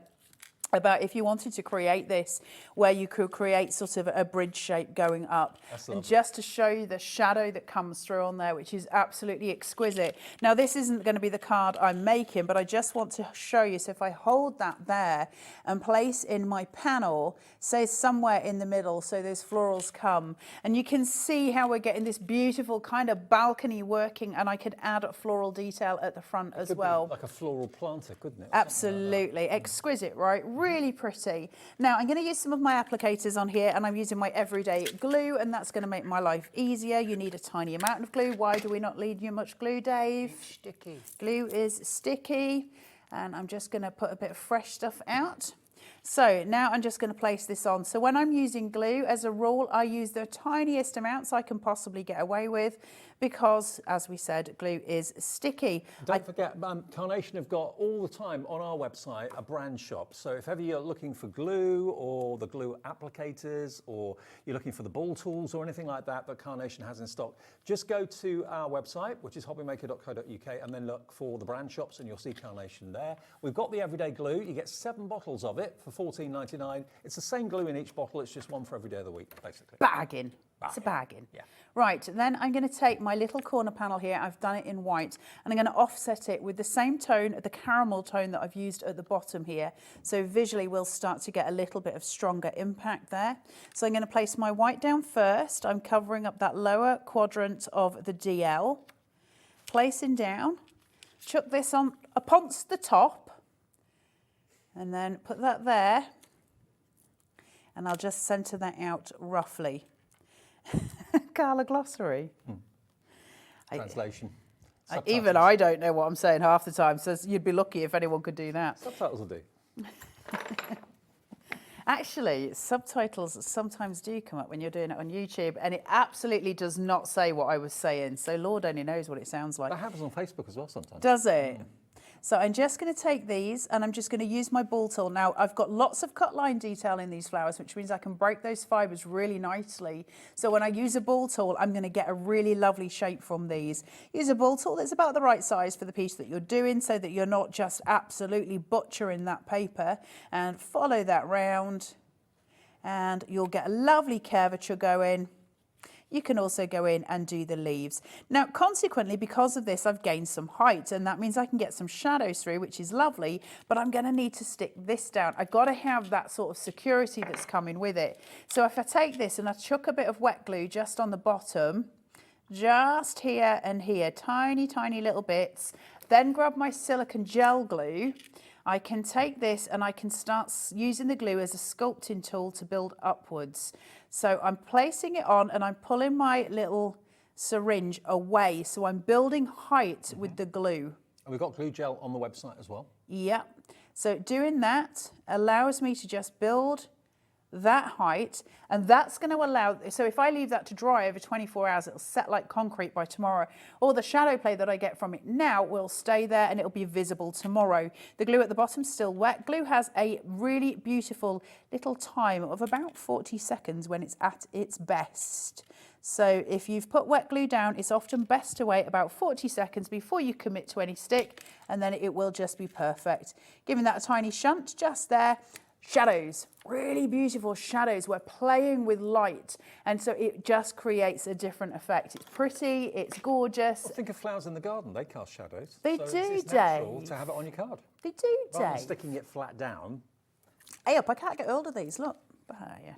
about if you wanted to create this, where you could create sort of a bridge shape going up. And just to show you the shadow that comes through on there, which is absolutely exquisite. Now, this isn't going to be the card I'm making, but I just want to show you. So if I hold that there and place in my panel, say somewhere in the middle, so those florals come, and you can see how we're getting this beautiful kind of balcony working, and I could add a floral detail at the front as well. Like a floral planter, couldn't it? Absolutely. Exquisite, right? Really pretty. Now, I'm going to use some of my applicators on here, and I'm using my everyday glue, and that's going to make my life easier. You need a tiny amount of glue. Why do we not need you much glue, Dave? It's sticky. Glue is sticky, and I'm just going to put a bit of fresh stuff out. So now I'm just going to place this on. So when I'm using glue, as a rule, I use the tiniest amounts I can possibly get away with because, as we said, glue is sticky. Don't forget, Carnation have got all the time on our website a brand shop. So if ever you're looking for glue or the glue applicators, or you're looking for the ball tools or anything like that that Carnation has in stock, just go to our website, which is hobbymaker.co.uk, and then look for the brand shops and you'll see Carnation there. We've got the everyday glue. You get 7 bottles of it for $14.99. It's the same glue in each bottle. It's just one for every day of the week, basically. Bagging. It's a bagging. Yeah. Right, then I'm going to take my little corner panel here, I've done it in white, and I'm going to offset it with the same tone, the caramel tone that I've used at the bottom here. So visually we'll start to get a little bit of stronger impact there. So I'm going to place my white down first. I'm covering up that lower quadrant of the DL, placing down, chuck this on upon the top, and then put that there, and I'll just centre that out roughly. Carla glossary. Translation. Even I don't know what I'm saying half the time, so you'd be lucky if anyone could do that. Subtitles will do. Actually, subtitles sometimes do come up when you're doing it on YouTube, and it absolutely does not say what I was saying, so Lord only knows what it sounds like. That happens on Facebook as well sometimes. Does it? So I'm just going to take these and I'm just going to use my ball tool. Now I've got lots of cut line detail in these flowers, which means I can break those fibres really nicely. So when I use a ball tool, I'm going to get a really lovely shape from these. Use a ball tool that's about the right size for the piece that you're doing so that you're not just absolutely butchering that paper, and follow that round and you'll get a lovely curvature going. You can also go in and do the leaves. Now, consequently, because of this, I've gained some height, and that means I can get some shadows through, which is lovely, but I'm going to need to stick this down. I've got to have that sort of security that's coming with it. So if I take this and I chuck a bit of wet glue just on the bottom, just here and here, tiny, tiny little bits, then grab my silicone gel glue, I can take this and I can start using the glue as a sculpting tool to build upwards. So I'm placing it on and I'm pulling my little syringe away. So I'm building height with the glue. And we've got glue gel on the website as well. Yep. So doing that allows me to just build that height, and that's going to allow, so if I leave that to dry over 24 hours, it'll set like concrete by tomorrow. All the shadow play that I get from it now will stay there and it'll be visible tomorrow. The glue at the bottom is still wet. Glue has a really beautiful little time of about 40 seconds when it's at its best. So if you've put wet glue down, it's often best to wait about 40 seconds before you commit to any stick, and then it will just be perfect. Giving that a tiny shunt just there. Shadows, really beautiful shadows. We're playing with light, and so it just creates a different effect. It's pretty, it's gorgeous. Well, think of flowers in the garden, they cast shadows. They so do, it's natural Dave. to have it on your card. They do, Rather than Dave. sticking it flat down. Hey up, I can't get hold of these, look. Ah, yeah.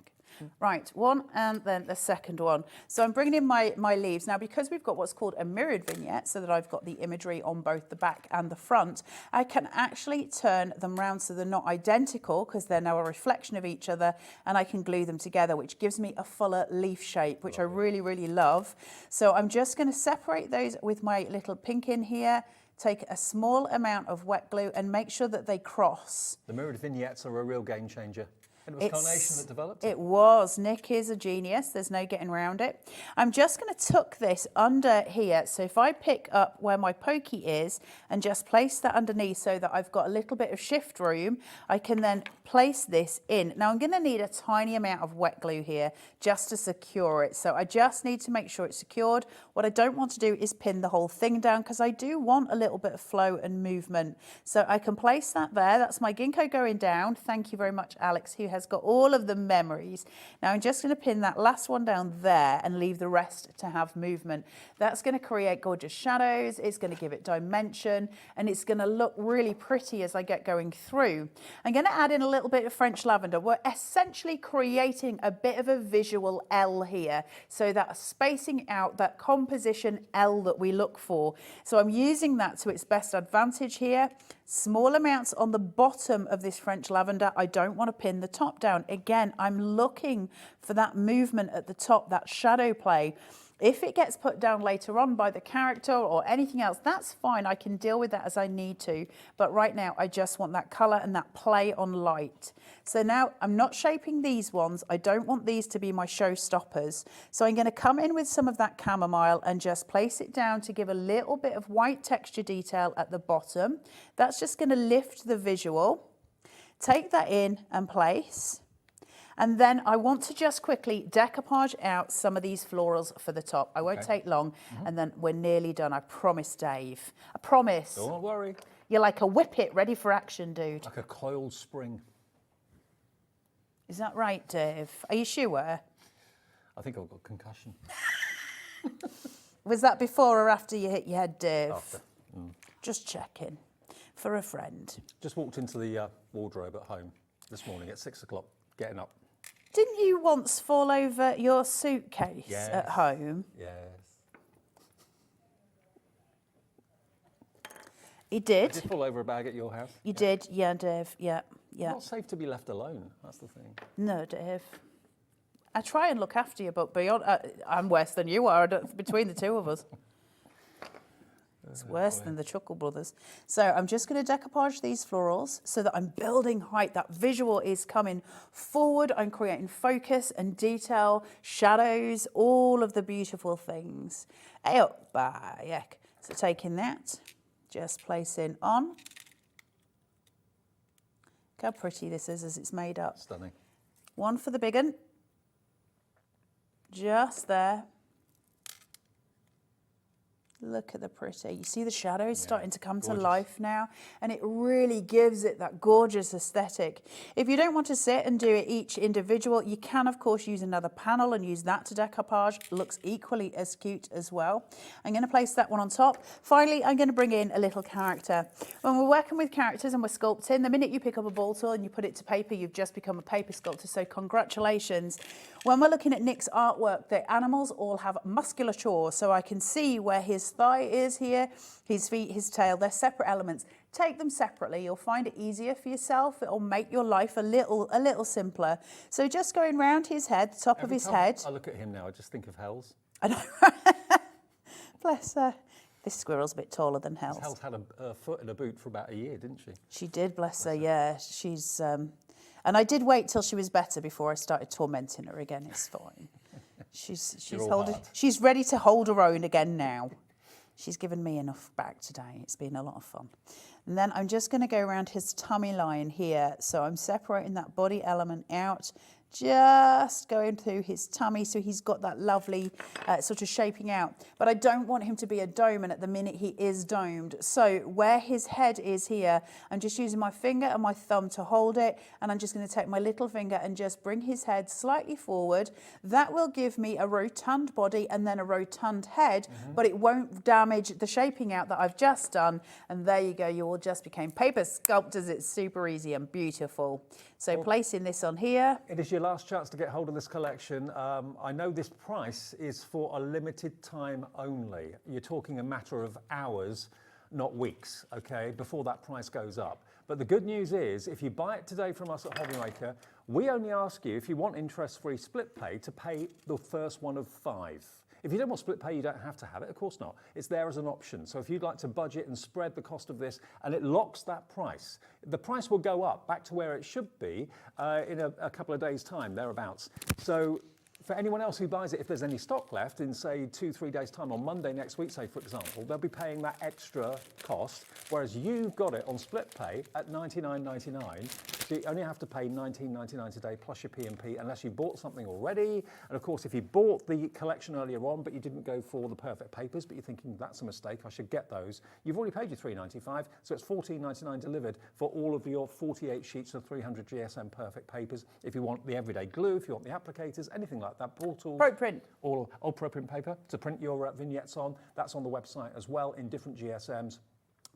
Right, one and then the second one. So I'm bringing in my leaves. Now, because we've got what's called a mirrored vignette, so that I've got the imagery on both the back and the front, I can actually turn them round so they're not identical, because they're now a reflection of each other, and I can glue them together, which gives me a fuller leaf shape, which I really, really love. So I'm just going to separate those with my little pink in here, take a small amount of wet glue and make sure that they cross. The mirrored vignettes are a real game changer. And it was Carnation that developed it? It was. Nick is a genius. There's no getting around it. I'm just going to tuck this under here. So if I pick up where my pokey is and just place that underneath so that I've got a little bit of shift room, I can then place this in. Now I'm going to need a tiny amount of wet glue here just to secure it. So I just need to make sure it's secured. What I don't want to do is pin the whole thing down, because I do want a little bit of flow and movement. So I can place that there. That's my ginkgo going down. Thank you very much, Alex, who has got all of the memories. Now I'm just going to pin that last one down there and leave the rest to have movement. That's going to create gorgeous shadows. It's going to give it dimension, and it's going to look really pretty as I get going through. I'm going to add in a little bit of French lavender. We're essentially creating a bit of a visual L here, so that spacing out, that composition L that we look for. So I'm using that to its best advantage here. Small amounts on the bottom of this French lavender. I don't want to pin the top down. Again, I'm looking for that movement at the top, that shadow play. If it gets put down later on by the character or anything else, that's fine. I can deal with that as I need to. But right now, I just want that colour and that play on light. So now I'm not shaping these ones. I don't want these to be my showstoppers. So I'm going to come in with some of that chamomile and just place it down to give a little bit of white texture detail at the bottom. That's just going to lift the visual. Take that in and place. And then I want to just quickly decoupage out some of these florals for the top. I won't take long, and then we're nearly done. I promise, Dave. I promise. Don't worry. You're like a whippet ready for action, dude. Like a coiled spring. Is that right, Dave? Are you sure? I think I've got concussion. Was that before or after you hit your head, Dave? After. Just checking. For a friend. Just walked into the wardrobe at home this morning at 6 o'clock, getting up. Didn't you once fall over your suitcase at home? Yes. You did? Did you fall over a bag at your house? You did, yeah, Dave. Yeah. Not safe to be left alone, that's the thing. No, Dave. I try and look after you, but beyond, I'm worse than you are between the two of us. It's worse than the Chuckle Brothers. So I'm just going to decoupage these florals so that I'm building height. That visual is coming forward. I'm creating focus and detail, shadows, all of the beautiful things. So taking that, just placing on. Look how pretty this is as it's made up. Stunning. One for the big one. Just there. Look at the pretty. You see the shadows starting to come to life now, and it really gives it that gorgeous aesthetic. If you don't want to sit and do it each individual, you can of course use another panel and use that to decoupage. It looks equally as cute as well. I'm going to place that one on top. Finally, I'm going to bring in a little character. When we're working with characters and we're sculpting, the minute you pick up a ball tool and you put it to paper, you've just become a paper sculptor, so congratulations. When we're looking at Nick's artwork, the animals all have musculature, so I can see where his thigh is here, his feet, his tail. They're separate elements. Take them separately. You'll find it easier for yourself. It'll make your life a little simpler. So just going round his head, the top of his head. I look at him now, I just think of Hels. I know. Bless her. This squirrel's a bit taller than Hels. Hels had a foot in a boot for about a year, didn't she? She did, bless her, yeah. She's... and I did wait till she was better before I started tormenting her again. It's fine. She's ready to hold her own again now. She's given me enough back today. It's been a lot of fun. And then I'm just going to go around his tummy line here. So I'm separating that body element out, just going through his tummy, so he's got that lovely sort of shaping out. But I don't want him to be a dome, and at the minute he is domed. So where his head is here, I'm just using my finger and my thumb to hold it, and I'm just going to take my little finger and just bring his head slightly forward. That will give me a rotund body and then a rotund head, but it won't damage the shaping out that I've just done. And there you go, you all just became paper sculptors. It's super easy and beautiful. So placing this on here. It is your last chance to get hold of this collection. I know this price is for a limited time only. You're talking a matter of hours, not weeks, okay, before that price goes up. But the good news is, if you buy it today from us at Hobbymaker, we only ask you, if you want interest-free split pay, to pay the first one of 5. If you don't want split pay, you don't have to have it, of course not. It's there as an option. So if you'd like to budget and spread the cost of this, and it locks that price, the price will go up back to where it should be in a couple of days' time, thereabouts. So for anyone else who buys it, if there's any stock left in, say, 2-3 days' time, on Monday next week, say, for example, they'll be paying that extra cost, whereas you've got it on split pay at $99.99. So you only have to pay $19.99 today plus your P&P unless you bought something already. And of course, if you bought the collection earlier on, but you didn't go for the perfect papers, but you're thinking that's a mistake, I should get those, you've already paid your $3.95, so it's $14.99 delivered for all of your 48 sheets of 300 GSM perfect papers. If you want the everyday glue, if you want the applicators, anything like that, ball tools, ProPrint, or old ProPrint paper to print your vignettes on, that's on the website as well in different GSMs.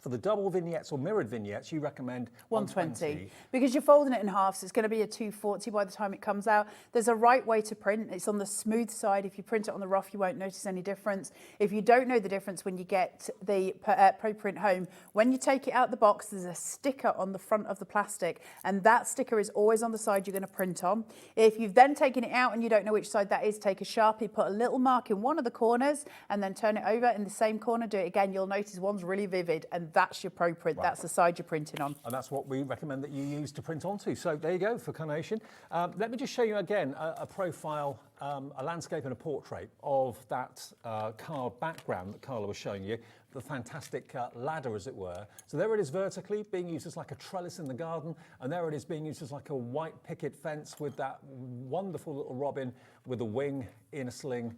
For the double vignettes or mirrored vignettes, you recommend 120. Because you're folding it in half, so it's going to be a 240 by the time it comes out. There's a right way to print. It's on the smooth side. If you print it on the rough, you won't notice any difference. If you don't know the difference when you get the ProPrint home, when you take it out the box, there's a sticker on the front of the plastic, and that sticker is always on the side you're going to print on. If you've then taken it out and you don't know which side that is, take a Sharpie, put a little mark in one of the corners, and then turn it over in the same corner, do it again. You'll notice one's really vivid, and that's your ProPrint. Right. That's the side you're printing on. And that's what we recommend that you use to print onto. So there you go for Carnation. Let me just show you again a profile, a landscape and a portrait of that card background that Carla was showing you, the fantastic ladder, as it were. So there it is vertically, being used as like a trellis in the garden, and there it is being used as like a white picket fence with that wonderful little robin with a wing in a sling.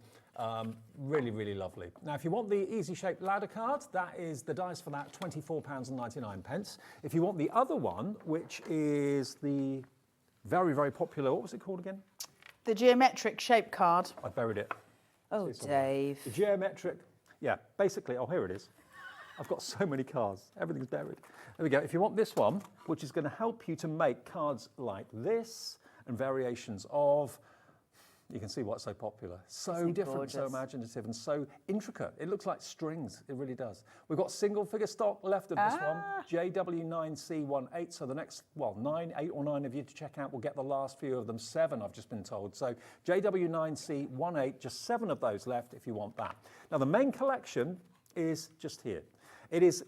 Really, really lovely. Now, if you want the easy shaped ladder card, that is the dice for that, £24.99. If you want the other one, which is the very, very popular, what was it called again? The geometric shape card. I buried it. Oh, Dave. The geometric, yeah, basically, oh, here it is. I've got so many cards. Everything's buried. There we go. If you want this one, which is going to help you to make cards like this and variations of, you can see what's so popular. So different, so imaginative, and so intricate. It looks like strings. It really does. We've got single figure stock left of this one, JW9C18. So the next, well, 8 or 9 of you to check out will get the last few of them. 7, I've just been told. So JW9C18, just 7 of those left if you want that. Now the main collection is just here. It is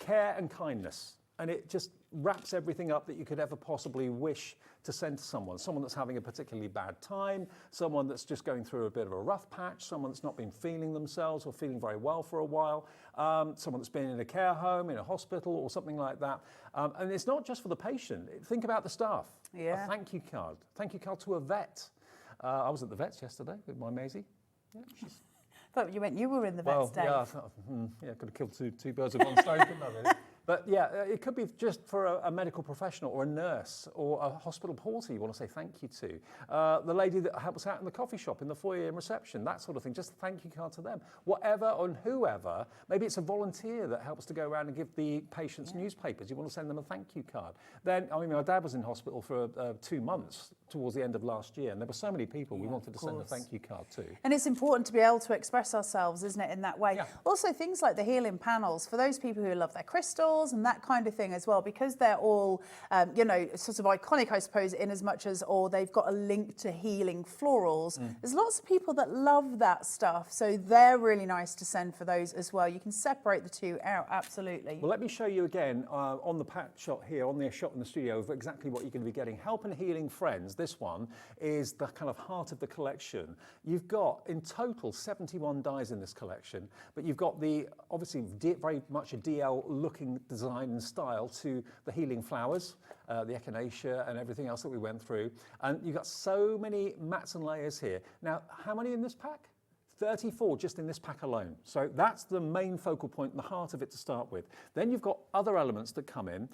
care and kindness, and it just wraps everything up that you could ever possibly wish to send to someone. Someone that's having a particularly bad time, someone that's just going through a bit of a rough patch, someone that's not been feeling themselves or feeling very well for a while, someone that's been in a care home, in a hospital or something like that. And it's not just for the patient. Think about the staff. Yeah. A thank you card. Thank you card to a vet. I was at the vet's yesterday with my Maisie. Yeah, she's... Thought you were in the vet's day. Yeah, I thought, yeah, could have killed two birds with one stone, couldn't I, really? But yeah, it could be just for a medical professional or a nurse or a hospital porter you want to say thank you to. The lady that helps out in the coffee shop, in the foyer and reception, that sort of thing, just a thank you card to them. Whatever and whoever, maybe it's a volunteer that helps to go around and give the patients newspapers. You want to send them a thank you card. Then, I mean, my dad was in hospital for 2 months towards the end of last year, and there were so many people we wanted to send a thank you card to. And it's important to be able to express ourselves, isn't it, in that way? Yeah. Also, things like the healing panels, for those people who love their crystals and that kind of thing as well, because they're all, you know, sort of iconic, I suppose, in as much as, or they've got a link to healing florals. There's lots of people that love that stuff, so they're really nice to send for those as well. You can separate the two out, absolutely. Well, let me show you again on the pack shot here, on the shot in the studio, of exactly what you're going to be getting. Help and Healing Friends, this one, is the kind of heart of the collection. You've got, in total, 71 dies in this collection, but you've got the, obviously, very much a DL-looking design and style to the healing flowers, the echinacea and everything else that we went through. And you've got so many mats and layers here. Now, how many in this pack? 34 just in this pack alone. So that's the main focal point, the heart of it to start with. Then you've got other elements that come in.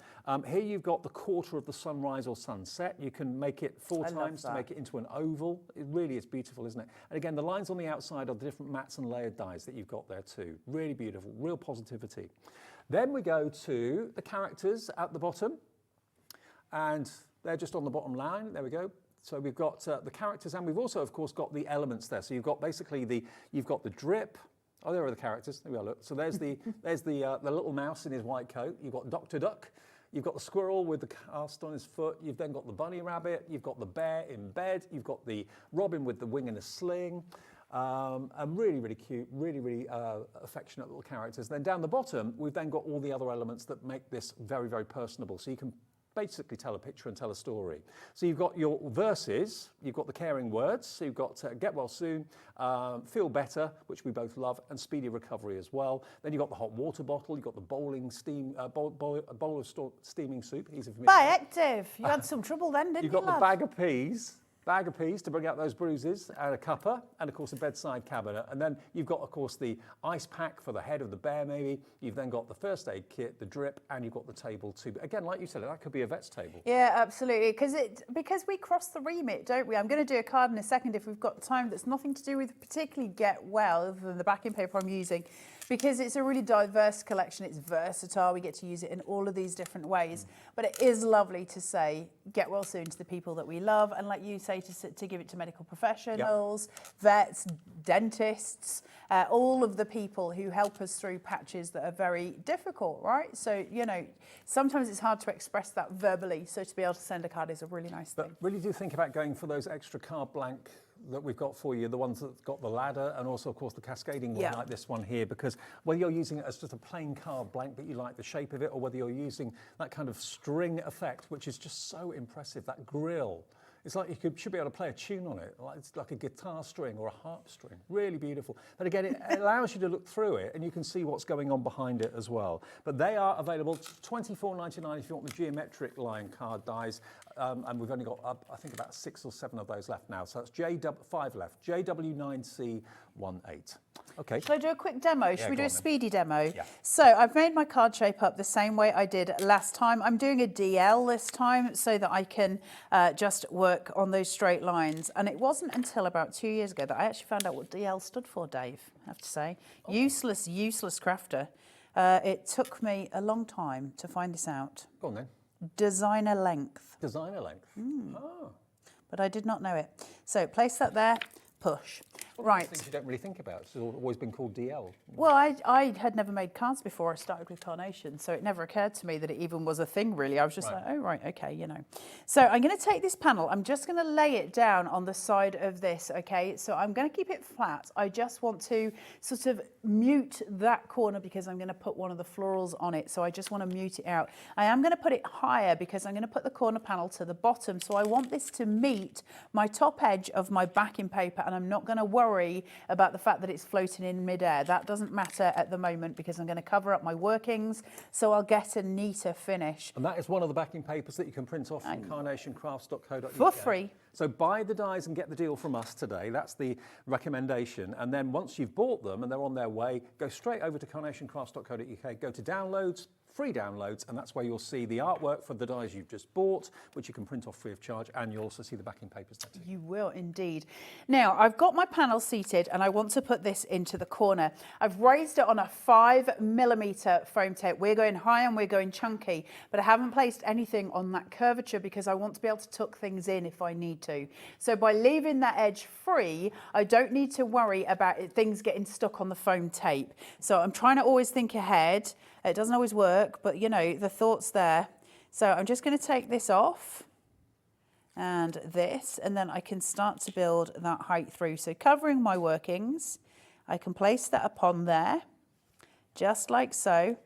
Here you've got the quarter of the sunrise or sunset. You can make it 4 times to make it into an oval. It really is beautiful, isn't it? And again, the lines on the outside are the different mats and layered dies that you've got there too. Really beautiful, real positivity. Then we go to the characters at the bottom, and they're just on the bottom line. There we go. So we've got the characters, and we've also, of course, got the elements there. So you've got basically you've got the drip. Oh, there are the characters. There we are. Look. So there's the little mouse in his white coat. You've got Dr. Duck. You've got the squirrel with the cast on his foot. You've then got the bunny rabbit. You've got the bear in bed. You've got the robin with the wing and a sling. And really, really cute, really, really affectionate little characters. Then down the bottom, we've then got all the other elements that make this very, very personable. So you can basically tell a picture and tell a story. So you've got your verses, you've got the caring words, so you've got get well soon, feel better, which we both love, and speedy recovery as well. Then you've got the hot water bottle, you've got the bowl of steaming soup. Easy for me. By active. You had some trouble then, didn't you, You've got the love? bag of peas to bring out those bruises, and a cuppa, and of course a bedside cabinet. And then you've got, of course, the ice pack for the head of the bear maybe. You've then got the first aid kit, the drip, and you've got the table too. But again, like you said, that could be a vet's table. Yeah, absolutely. Because we cross the remit, don't we? I'm going to do a card in a second if we've got time that's nothing to do with particularly Get Well, other than the backing paper I'm using, because it's a really diverse collection. It's versatile. We get to use it in all of these different ways. But it is lovely to say get well soon to the people that we love, and like you say, to give it to medical professionals, vets, dentists, all of the people who help us through patches that are very difficult, right? So, you know, sometimes it's hard to express that verbally, so to be able to send a card is a really nice thing. But really do think about going for those extra card blank that we've got for you, the ones that got the ladder, and also, of course, the cascading one like this one here, because whether you're using it as just a plain card blank, but you like the shape of it, or whether you're using that kind of string effect, which is just so impressive, that grill. It's like you should be able to play a tune on it. It's like a guitar string or a harp string. Really beautiful. But again, it allows you to look through it and you can see what's going on behind it as well. But they are available $24.99 if you want the geometric line card dies. and we've only got, I think, about 6 or 7 of those left now. So that's 5 left, JW9C18. Okay. Shall I do a quick demo? Should we do a speedy demo? Yeah. So I've made my card shape up the same way I did last time. I'm doing a DL this time so that I can just work on those straight lines. And it wasn't until about 2 years ago that I actually found out what DL stood for, Dave, I have to say. Oh. Useless crafter. It took me a long time to find this out. Go on then. Designer length. Designer length. Oh. But I did not know it. So place that there, push. Right. Things you don't really think about. It's always been called DL. Well, I had never made cards before I started with Carnation, so it never occurred to me that it even was a thing, really. I was just like, oh, right, okay, you know. So I'm going to take this panel. I'm just going to lay it down on the side of this, okay? So I'm going to keep it flat. I just want to sort of mute that corner because I'm going to put one of the florals on it, so I just want to mute it out. I am going to put it higher because I'm going to put the corner panel to the bottom, so I want this to meet my top edge of my backing paper, and I'm not going to worry about the fact that it's floating in midair. That doesn't matter at the moment because I'm going to cover up my workings, so I'll get a neater finish. And that is one of the backing papers that you can print off from carnationcrafts.co.uk. For free. So buy the dies and get the deal from us today. That's the recommendation. And then once you've bought them and they're on their way, go straight over to carnationcrafts.co.uk, go to downloads, free downloads, and that's where you'll see the artwork for the dies you've just bought, which you can print off free of charge, and you'll also see the backing papers there too. You will indeed. Now, I've got my panel seated and I want to put this into the corner. I've raised it on a 5mm foam tape. We're going high and we're going chunky, but I haven't placed anything on that curvature because I want to be able to tuck things in if I need to. So by leaving that edge free, I don't need to worry about things getting stuck on the foam tape. So I'm trying to always think ahead. It doesn't always work, but you know, the thought's there. So I'm just going to take this off and this, and then I can start to build that height through. So covering my workings, I can place that upon there, just like so,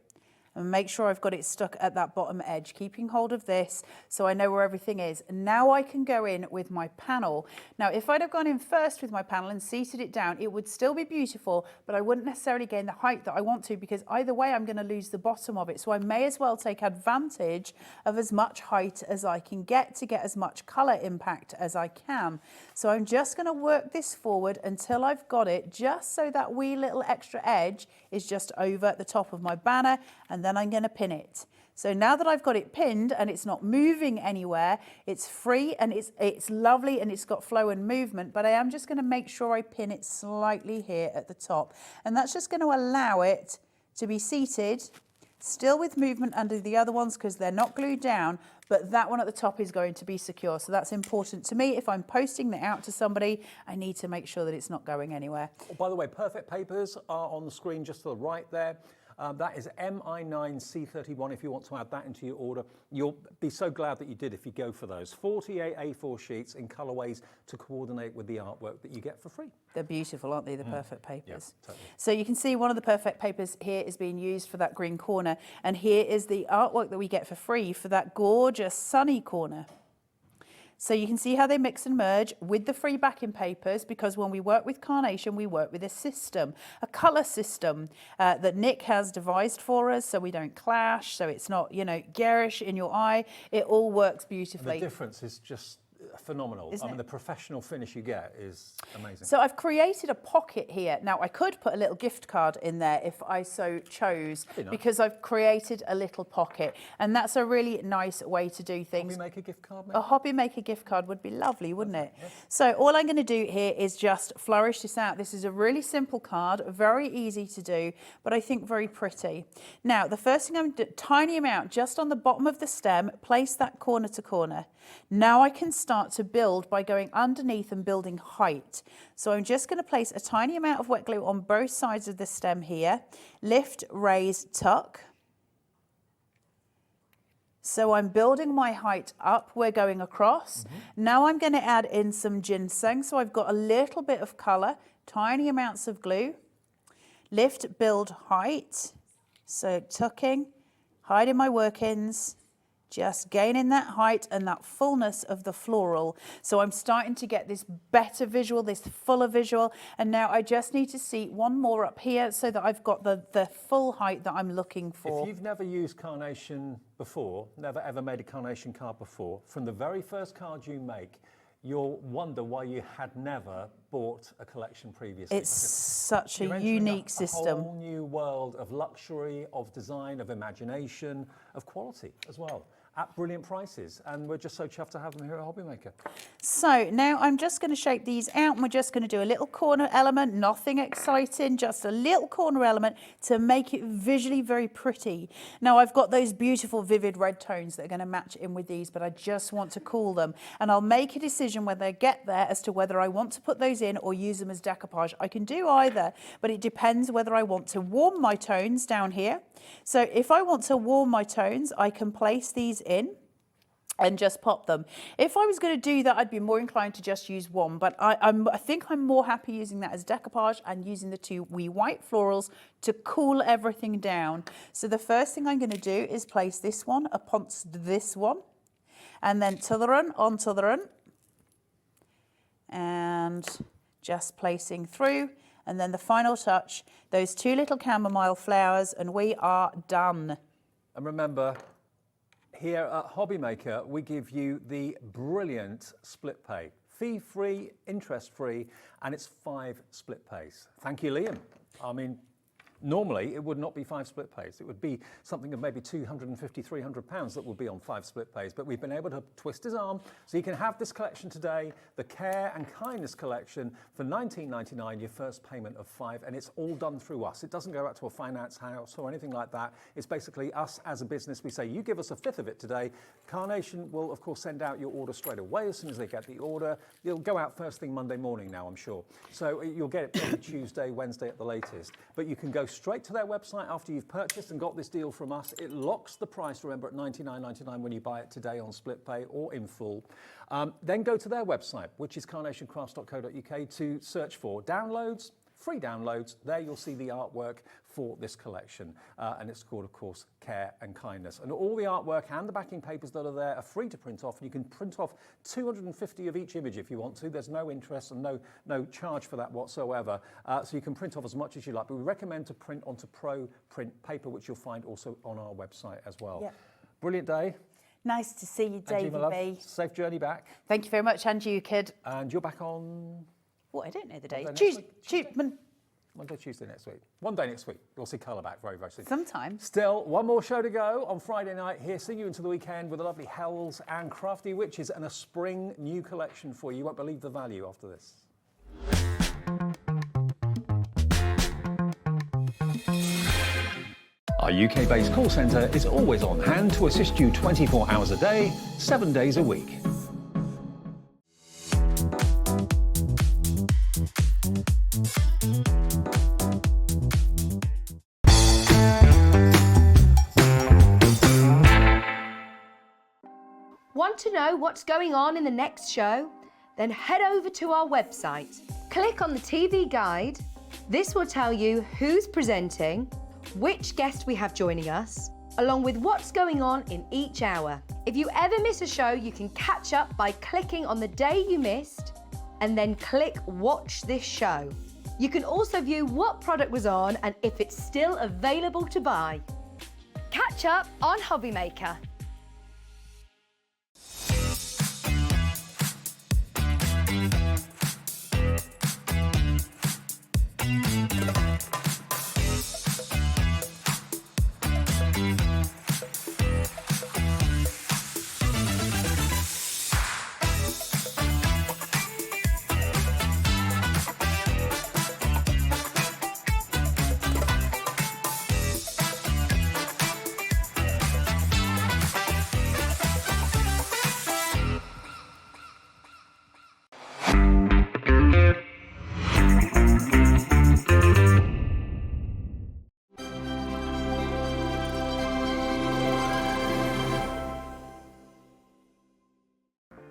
and make sure I've got it stuck at that bottom edge, keeping hold of this so I know where everything is. Now I can go in with my panel. Now, if I'd have gone in first with my panel and seated it down, it would still be beautiful, but I wouldn't necessarily gain the height that I want to because either way I'm going to lose the bottom of it. So I may as well take advantage of as much height as I can get to get as much colour impact as I can. So I'm just going to work this forward until I've got it just so that wee little extra edge is just over the top of my banner, and then I'm going to pin it. So now that I've got it pinned and it's not moving anywhere, it's free and it's lovely and it's got flow and movement, but I am just going to make sure I pin it slightly here at the top. And that's just going to allow it to be seated, still with movement under the other ones because they're not glued down, but that one at the top is going to be secure. So that's important to me. If I'm posting that out to somebody, I need to make sure that it's not going anywhere. Oh, by the way, perfect papers are on the screen just to the right there. That is MI9C31 if you want to add that into your order. You'll be so glad that you did if you go for those. 48 A4 sheets in colourways to coordinate with the artwork that you get for free. They're beautiful, aren't they, the perfect papers? Yeah, totally. So you can see one of the perfect papers here is being used for that green corner. And here is the artwork that we get for free for that gorgeous sunny corner. So you can see how they mix and merge with the free backing papers, because when we work with Carnation, we work with a system, a colour system that Nick has devised for us so we don't clash, so it's not, you know, garish in your eye. It all works beautifully. And the difference is just phenomenal. Isn't I mean, it? the professional finish you get is amazing. So I've created a pocket here. Now, I could put a little gift card in there if I so chose, because I've created a little pocket. And that's a really nice way to do things. Hobby Maker gift card, maybe? A Hobby Maker gift card would be lovely, wouldn't it? Yeah. So all I'm going to do here is just flourish this out. This is a really simple card, very easy to do, but I think very pretty. Now, the first thing I'm doing, tiny amount just on the bottom of the stem, place that corner to corner. Now I can start to build by going underneath and building height. So I'm just going to place a tiny amount of wet glue on both sides of the stem here. Lift, raise, tuck. So I'm building my height up, we're going across. Now I'm going to add in some ginseng. So I've got a little bit of colour, tiny amounts of glue. Lift, build, height. So tucking, hiding my workings, just gaining that height and that fullness of the floral. So I'm starting to get this better visual, this fuller visual. And now I just need to see one more up here so that I've got the full height that I'm looking for. If you've never used Carnation before, never ever made a Carnation card before, from the very first card you make, you'll wonder why you had never bought a collection previously. It's such a unique system. A whole new world of luxury, of design, of imagination, of quality as well, at brilliant prices. And we're just so chuffed to have them here at Hobbymaker. So now I'm just going to shape these out, and we're just going to do a little corner element, nothing exciting, just a little corner element to make it visually very pretty. Now I've got those beautiful vivid red tones that are going to match in with these, but I just want to cool them. And I'll make a decision when they get there as to whether I want to put those in or use them as decoupage. I can do either, but it depends whether I want to warm my tones down here. So if I want to warm my tones, I can place these in and just pop them. If I was going to do that, I'd be more inclined to just use one, but I think I'm more happy using that as decoupage and using the two wee white florals to cool everything down. So the first thing I'm going to do is place this one upon this one, and then t'other on t'other, and just placing through. And then the final touch, those two little chamomile flowers, and we are done. And remember, here at Hobbymaker, we give you the brilliant split pay. Fee-free, interest-free, and it's 5 split pays. Thank you, Liam. I mean, normally it would not be 5 split pays. It would be something of maybe £250, £300 that would be on 5 split pays, but we've been able to twist his arm so you can have this collection today, the Care and Kindness collection, for £19.99, your first payment of £5, and it's all done through us. It doesn't go out to a finance house or anything like that. It's basically us as a business. We say, you give us a fifth of it today. Carnation will, of course, send out your order straight away as soon as they get the order. It'll go out first thing Monday morning now, I'm sure. So you'll get it probably Tuesday, Wednesday at the latest, but you can go straight to their website after you've purchased and got this deal from us. It locks the price, remember, at $99.99 when you buy it today on split pay or in full. Then go to their website, which is carnationcrafts.co.uk, to search for downloads, free downloads. There you'll see the artwork for this collection, and it's called, of course, Care and Kindness. And all the artwork and the backing papers that are there are free to print off, and you can print off 250 of each image if you want to. There's no interest and no charge for that whatsoever, so you can print off as much as you like, but we recommend to print onto Pro Print paper, which you'll find also on our website as well. Yep. Brilliant day. Nice to see you, Davey B. Safe journey back. Thank you very much, and you, kid. And you're back on... Well, I don't know the day. Monday, Tuesday next week. One day next week. You'll see colour back very, very soon. Sometime. Still, one more show to go on Friday night. Here, seeing you into the weekend with the lovely Hels and Crafty Witches and a spring new collection for you. You won't believe the value after this. Our UK-based call centre is always on hand to assist you 24 hours a day, 7 days a week. Want to know what's going on in the next show? Then head over to our website. Click on the TV guide. This will tell you who's presenting, which guest we have joining us, along with what's going on in each hour. If you ever miss a show, you can catch up by clicking on the day you missed and then click Watch This Show. You can also view what product was on and if it's still available to buy. Catch up on Hobbymaker.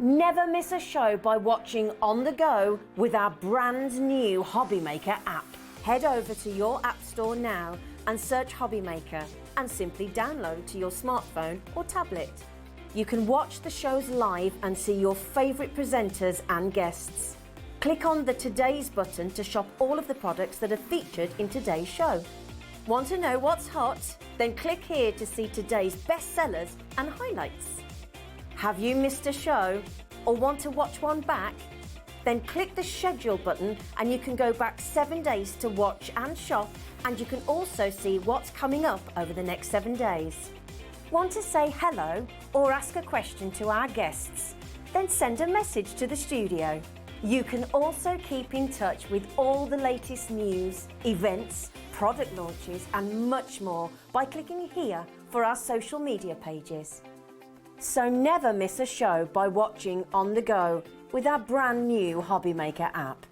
Never miss a show by watching on the go with our brand new Hobbymaker app. Head over to your app store now and search Hobbymaker and simply download to your smartphone or tablet. you can watch the shows live and see your favourite presenters and guests. Click on the Today's button to shop all of the products that are featured in today's show. Want to know what's hot? Then click here to see today's bestsellers and highlights. Have you missed a show or want to watch one back? Then click the schedule button and you can go back 7 days to watch and shop, and you can also see what's coming up over the next 7 days. Want to say hello or ask a question to our guests? Then send a message to the studio. You can also keep in touch with all the latest news, events, product launches and much more by clicking here for our social media pages. So never miss a show by watching on the go with our brand new Hobby Maker app.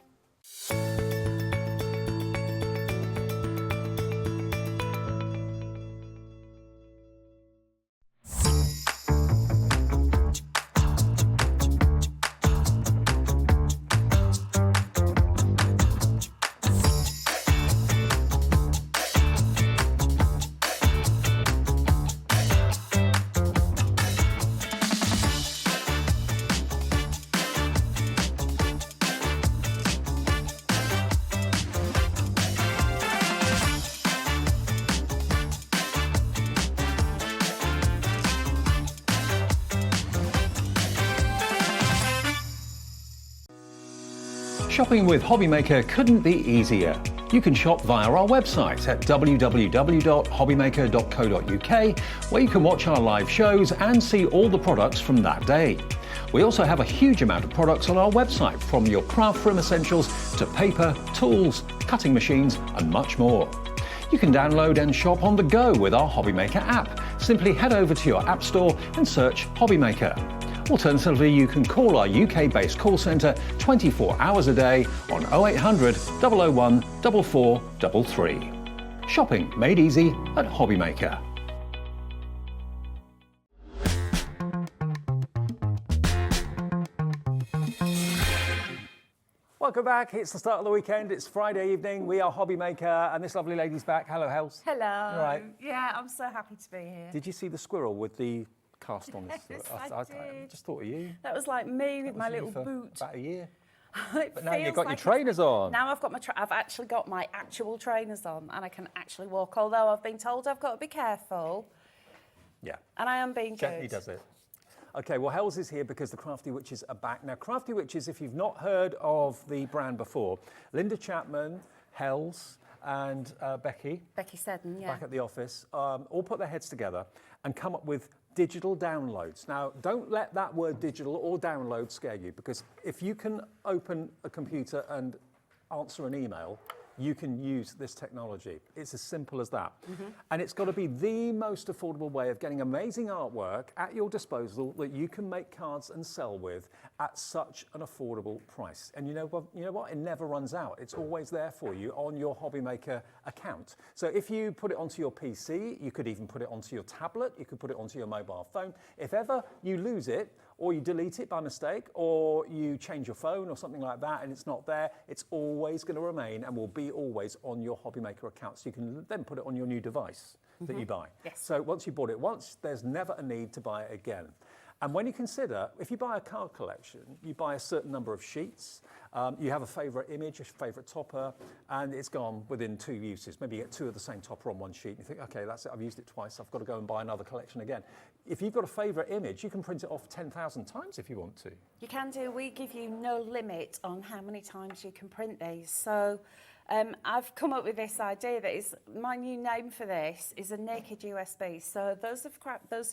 Shopping with Hobbymaker couldn't be easier. You can shop via our website at www.hobbymaker.co.uk, where you can watch our live shows and see all the products from that day. We also have a huge amount of products on our website, from your craft room essentials to paper, tools, cutting machines and much more. You can download and shop on the go with our Hobbymaker app. Simply head over to your app store and search Hobbymaker. Alternatively, you can call our UK-based call centre 24 hours a day on 0800 001 4433. Shopping made easy at Hobbymaker. Welcome back. It's the start of the weekend. It's Friday evening. We are Hobbymaker, and this lovely lady's back. Hello, Hels. Hello. All right. Yeah, I'm so happy to be here. Did you see the squirrel with the cast on his Yes, foot? I I did. just thought of you. That was like me with That my was you little for boot. About a year. But now you've got your trainers on. Now I've got I've actually got my actual trainers on, and I can actually walk. Although I've been told I've got to be careful. Yeah. And I am being Gently good. does it. Okay, well, Hels is here because the Crafty Witches are back. Now, Crafty Witches, if you've not heard of the brand before, Linda Chapman, Hels, and Becky Seddon, yeah. back at the office, all put their heads together and come up with digital downloads. Now, don't let that word digital or download scare you, because if you can open a computer and answer an email, you can use this technology. It's as simple as that. And it's got to be the most affordable way of getting amazing artwork at your disposal that you can make cards and sell with at such an affordable price. And you know what? It never runs out. It's always there for you on your Hobbymaker account. So if you put it onto your PC, you could even put it onto your tablet, you could put it onto your mobile phone. If ever you lose it, or you delete it by mistake, or you change your phone or something like that and it's not there, it's always going to remain and will be always on your Hobbymaker account. So you can then put it on your new device that you buy. Yes. So once you bought it once, there's never a need to buy it again. And when you consider, if you buy a card collection, you buy a certain number of sheets, you have a favourite image, a favourite topper, and it's gone within 2 uses. Maybe you get 2 of the same topper on one sheet, and you think, okay, that's it, I've used it twice, I've got to go and buy another collection again. If you've got a favourite image, you can print it off 10,000 times if you want to. You can do. We give you no limit on how many times you can print these. So I've come up with this idea that is, my new name for this is a naked USB. So those of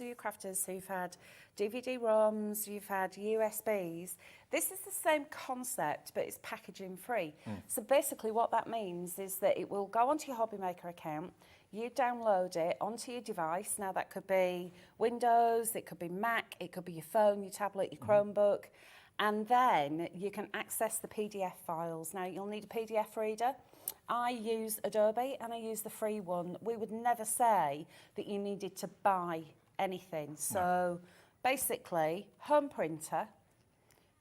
you crafters who've had DVD-ROMs, you've had USBs, this is the same concept, but it's packaging free. So basically what that means is that it will go onto your Hobbymaker account, you download it onto your device. Now that could be Windows, it could be Mac, it could be your phone, your tablet, your Chromebook, and then you can access the PDF files. Now you'll need a PDF reader. I use Adobe and I use the free one. We would never say that you needed to buy anything. So basically, home printer,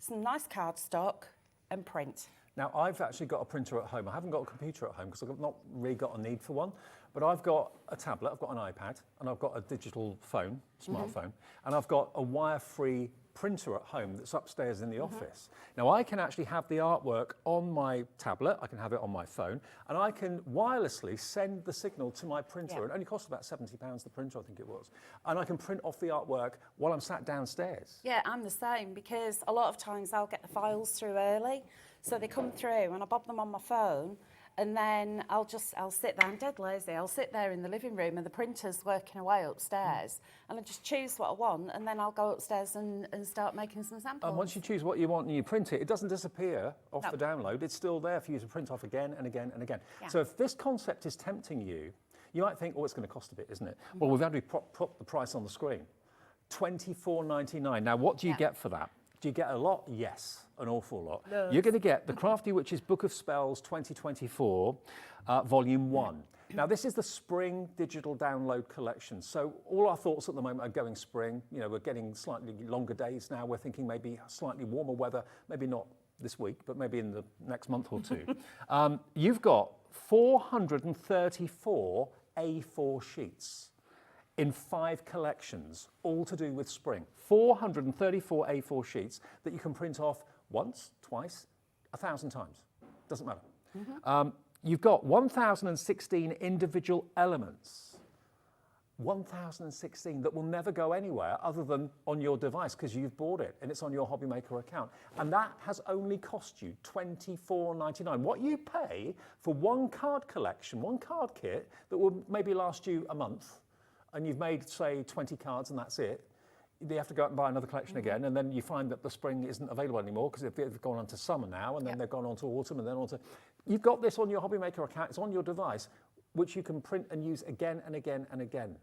some nice cardstock and print. Now, I've actually got a printer at home. I haven't got a computer at home because I've not really got a need for one. But I've got a tablet, I've got an iPad, and I've got a digital phone, smartphone, and I've got a wire-free printer at home that's upstairs in the office. Now, I can actually have the artwork on my tablet, I can have it on my phone, and I can wirelessly send the signal to my printer. It only costs about £70, the printer, I think it was. And I can print off the artwork while I'm sat downstairs. Yeah, I'm the same, because a lot of times I'll get the files through early, so they come through and I bob them on my phone, and then I'll sit there, I'm dead lazy, I'll sit there in the living room and the printer's working away upstairs, and I just choose what I want, and then I'll go upstairs and start making some samples. And once you choose what you want and you print it, it doesn't disappear off the download, it's still there for you to print off again and again and again. Yeah. So if this concept is tempting you, you might think, oh, it's going to cost a bit, isn't it? Well, we've had to put the price on the screen. $24.99. Now, what do you get for that? Do you get a lot? Yes, an awful lot. Loads. You're going to get the Crafty Witches Book of Spells 2024, Volume 1. Now, this is the spring digital download collection. So all our thoughts at the moment are going spring. You know, we're getting slightly longer days now. We're thinking maybe slightly warmer weather, maybe not this week, but maybe in the next month or two. You've got 434 A4 sheets in 5 collections, all to do with spring. 434 A4 sheets that you can print off once, twice, 1,000 times. Doesn't matter. You've got 1,016 individual elements. 1,016 that will never go anywhere other than on your device because you've bought it and it's on your Hobby Maker account. And that has only cost you $24.99. What you pay for one card collection, one card kit that will maybe last you a month, and you've made, say, 20 cards and that's it, you have to go out and buy another collection again, and then you find that the spring isn't available anymore because they've gone on to summer now, and then they've gone on to autumn, and then on to... You've got this on your Hobby Maker account, it's on your device, which you can print and use again and again and again.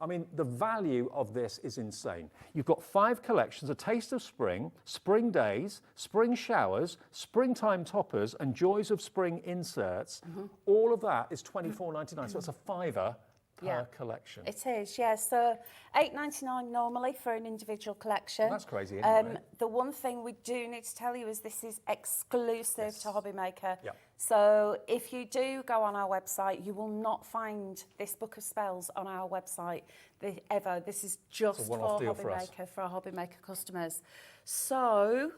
I mean, the value of this is insane. You've got 5 collections, A Taste of Spring, Spring Days, Spring Showers, Springtime Toppers, and Joys of Spring inserts. All of that is $24.99, so it's a $5 per collection. It is, yeah. So $8.99 normally for an individual collection. Well, that's crazy, anyway. The one thing we do need to tell you is this is exclusive to Hobby Maker. Yep. So if you do go on our website, you will not find this book of spells on our website ever. This is just for Hobby Maker, for our Hobby Maker customers. So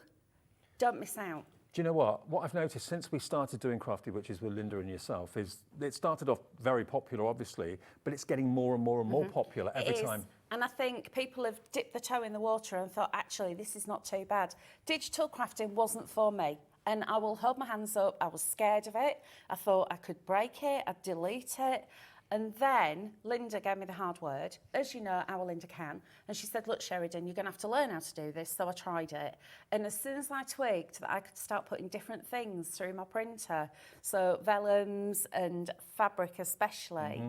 don't miss out. Do you know what? What I've noticed since we started doing Crafty Witches with Linda and yourself is it started off very popular, obviously, but it's getting more and more and more popular every time. And I think people have dipped the toe in the water and thought, actually, this is not too bad. Digital crafting wasn't for me. And I will hold my hands up. I was scared of it. I thought I could break it, I'd delete it. And then Linda gave me the hard word, as you know, our Linda can. And she said, look, Sheridan, you're going to have to learn how to do this. So I tried it. And as soon as I twigged that I could start putting different things through my printer, so vellums and fabric especially,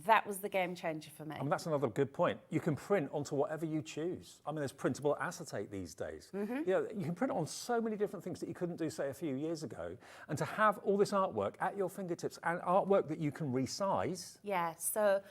that was the game changer for me. I mean, that's another good point. You can print onto whatever you choose. I mean, there's printable acetate these days. You know, you can print on so many different things that you couldn't do, say, a few years ago. And to have all this artwork at your fingertips and artwork that you can resize. Yeah, so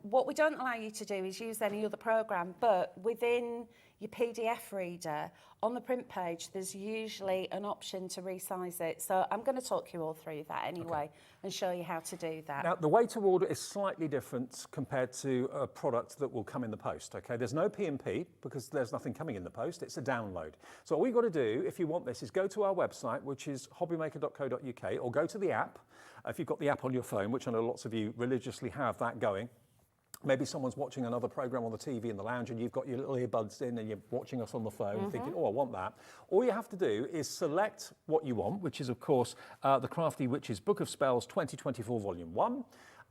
what we don't allow you to do is use any other program, but within your PDF reader, on the print page, there's usually an option to resize it. So I'm going to talk you all through that anyway and show you how to do that. Now, the way to order is slightly different compared to a product that will come in the post, okay? There's no P&P because there's nothing coming in the post, it's a download. So all you've got to do, if you want this, is go to our website, which is hobbymaker.co.uk, or go to the app, if you've got the app on your phone, which I know lots of you religiously have that going. Maybe someone's watching another program on the TV in the lounge and you've got your little earbuds in and you're watching us on the phone thinking, oh, I want that. All you have to do is select what you want, which is, of course, the Crafty Witches Book of Spells 2024 Volume 1.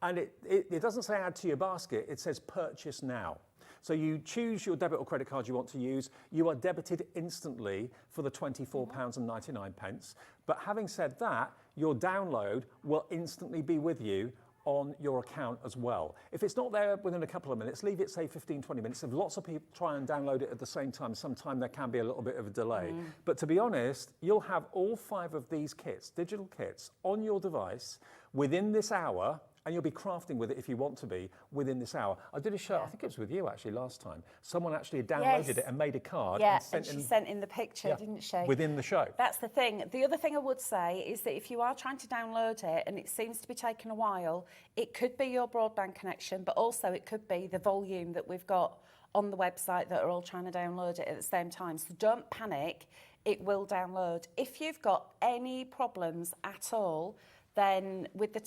And it doesn't say add to your basket, it says purchase now. So you choose your debit or credit card you want to use. You are debited instantly for the £24.99. But having said that, your download will instantly be with you on your account as well. If it's not there within a couple of minutes, leave it, say, 15, 20 minutes. If lots of people try and download it at the same time, sometimes there can be a little bit of a delay. But to be honest, you'll have all 5 of these kits, digital kits, on your device within this hour, and you'll be crafting with it if you want to be within this hour. I did a show, I think it was with you actually last time. Someone actually downloaded it and made a card. Yeah, and she sent in the picture, didn't she? Within the show. That's the thing. The other thing I would say is that if you are trying to download it and it seems to be taking a while, it could be your broadband connection, but also it could be the volume that we've got on the website that are all trying to download it at the same time. So don't panic, it will download. If you've got any problems at all, then with the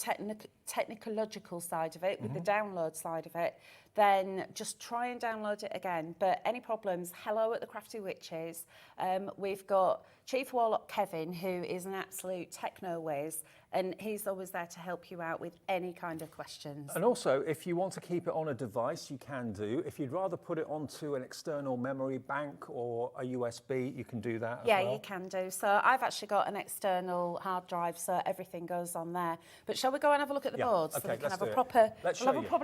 technological side of it, with the download side of it, then just try and download it again. But any problems, hello at the Crafty Witches. We've got Chief Warlock Kevin, who is an absolute techno whiz, and he's always there to help you out with any kind of questions. And also, if you want to keep it on a device, you can do. If you'd rather put it onto an external memory bank or a USB, you can do that as well. Yeah, you can do. So I've actually got an external hard drive, so everything goes on there. But shall we go and have a look at the boards so we can have a proper,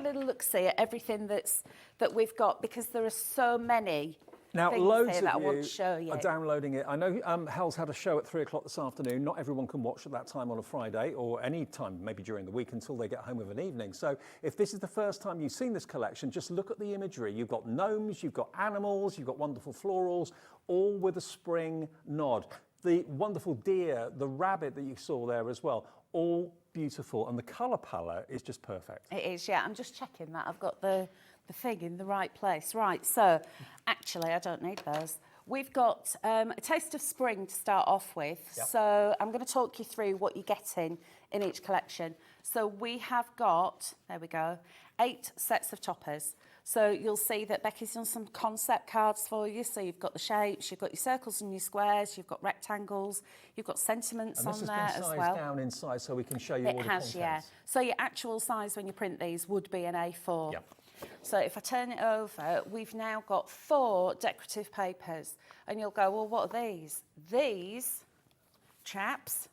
little look-see at everything that we've got, because there are so many. Now, loads of that I want to show you are downloading it. I know Hels had a show at 3 o'clock this afternoon. Not everyone can watch at that time on a Friday or any time, maybe during the week until they get home of an evening. So if this is the first time you've seen this collection, just look at the imagery. You've got gnomes, you've got animals, you've got wonderful florals, all with a spring nod. The wonderful deer, the rabbit that you saw there as well, all beautiful. And the colour palette is just perfect. It is, yeah. I'm just checking that I've got the thing in the right place. Right, so actually I don't need those. We've got a taste of spring to start off with. Yep. So I'm going to talk you through what you're getting in each collection. So we have got, there we go, 8 sets of toppers. So you'll see that Becky's done some concept cards for you. So you've got the shapes, you've got your circles and your squares, you've got rectangles, you've got sentiments on there as well. And this has been sized down inside so we can show you all the contents. It has, yeah. So your actual size when you print these would be an A4. Yep. So if I turn it over, we've now got 4 decorative papers. And you'll go, well, what are these? These, chaps,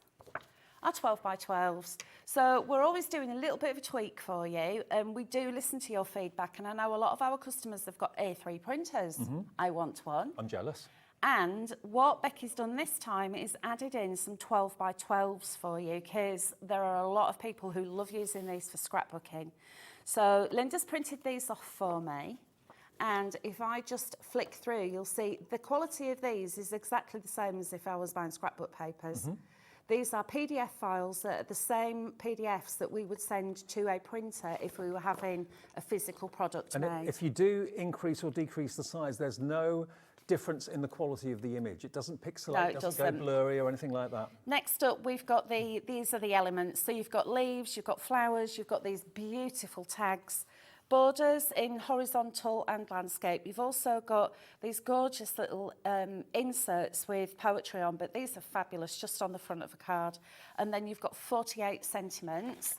are 12 by 12s. So we're always doing a little bit of a tweak for you, and we do listen to your feedback. And I know a lot of our customers have got A3 printers. I want one. I'm jealous. And what Becky's done this time is added in some 12 by 12s for you, because there are a lot of people who love using these for scrapbooking. So Linda's printed these off for me. And if I just flick through, you'll see the quality of these is exactly the same as if I was buying scrapbook papers. These are PDF files that are the same PDFs that we would send to a printer if we were having a physical product made. And if you do increase or decrease the size, there's no difference in the quality of the image. It doesn't pixelate, it doesn't go blurry or anything like that. Next up, we've got these are the elements. So you've got leaves, you've got flowers, you've got these beautiful tags. Borders in horizontal and landscape. You've also got these gorgeous little inserts with poetry on, but these are fabulous, just on the front of a card. And then you've got 48 sentiments.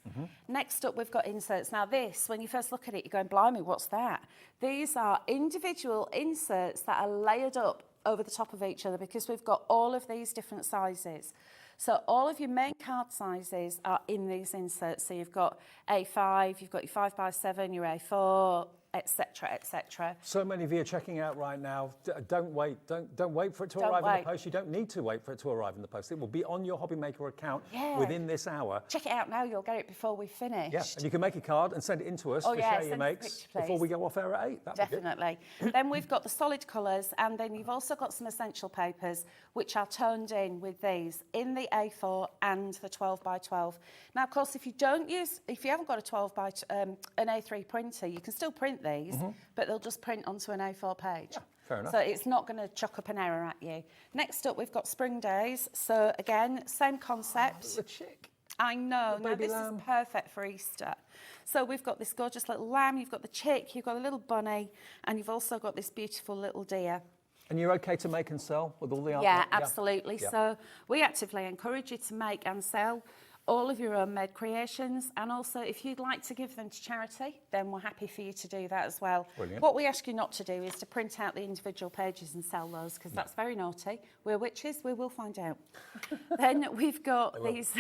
Next up, we've got inserts. Now this, when you first look at it, you're going, blimey, what's that? These are individual inserts that are layered up over the top of each other, because we've got all of these different sizes. So all of your main card sizes are in these inserts. So you've got A5, you've got your 5 by 7, your A4, etc., etc. So many of you are checking out right now. Don't wait. Don't wait for it to arrive in the post. You don't need to wait for it to arrive in the post. It will be on your Hobby Maker account within this hour. Check it out now. You'll get it before we finish. Yeah, and you can make a card and send it in to us to share your makes before we go off air at 8. Definitely. Then we've got the solid colours, and then you've also got some essential papers which are toned in with these in the A4 and the 12 by 12. Now, of course, if you haven't got a 12 by an A3 printer, you can still print these, but they'll just print onto an A4 page. Yeah, fair enough. So it's not going to chuck up an error at you. Next up, we've got Spring Days. So again, same concept. The chick. I know. Now this is perfect for Easter. So we've got this gorgeous little lamb, you've got the chick, you've got a little bunny, and you've also got this beautiful little deer. And you're okay to make and sell with all the artwork? Yeah, absolutely. Yeah. So we actively encourage you to make and sell all of your own made creations, and also if you'd like to give them to charity, then we're happy for you to do that as well. Brilliant. What we ask you not to do is to print out the individual pages and sell those, because that's very naughty. We're witches, we will find out. Then we've got these,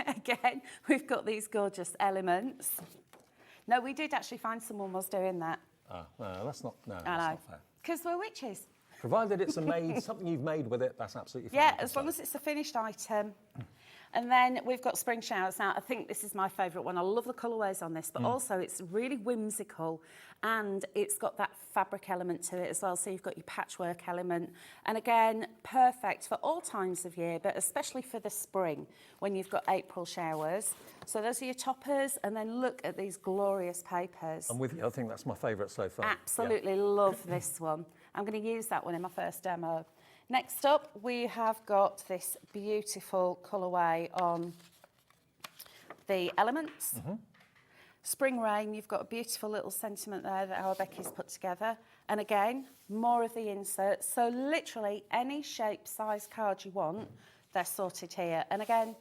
again, we've got these gorgeous elements. No, we did actually find someone was doing that. No, that's not fair. Because we're witches. Provided it's something you've made with it, that's absolutely fine. Yeah, as long as it's a finished item. And then we've got spring showers. Now, I think this is my favourite one. I love the colourways on this, but also it's really whimsical and it's got that fabric element to it as well. So you've got your patchwork element. And again, perfect for all times of year, but especially for the spring when you've got April showers. So those are your toppers. And then look at these glorious papers. I'm with you. I think that's my favourite so far. Absolutely love this one. I'm going to use that one in my first demo. Next up, we have got this beautiful colourway on the elements. Spring Rain, you've got a beautiful little sentiment there that our Becky's put together. And again, more of the inserts. So literally any shape, size card you want, they're sorted here. And again,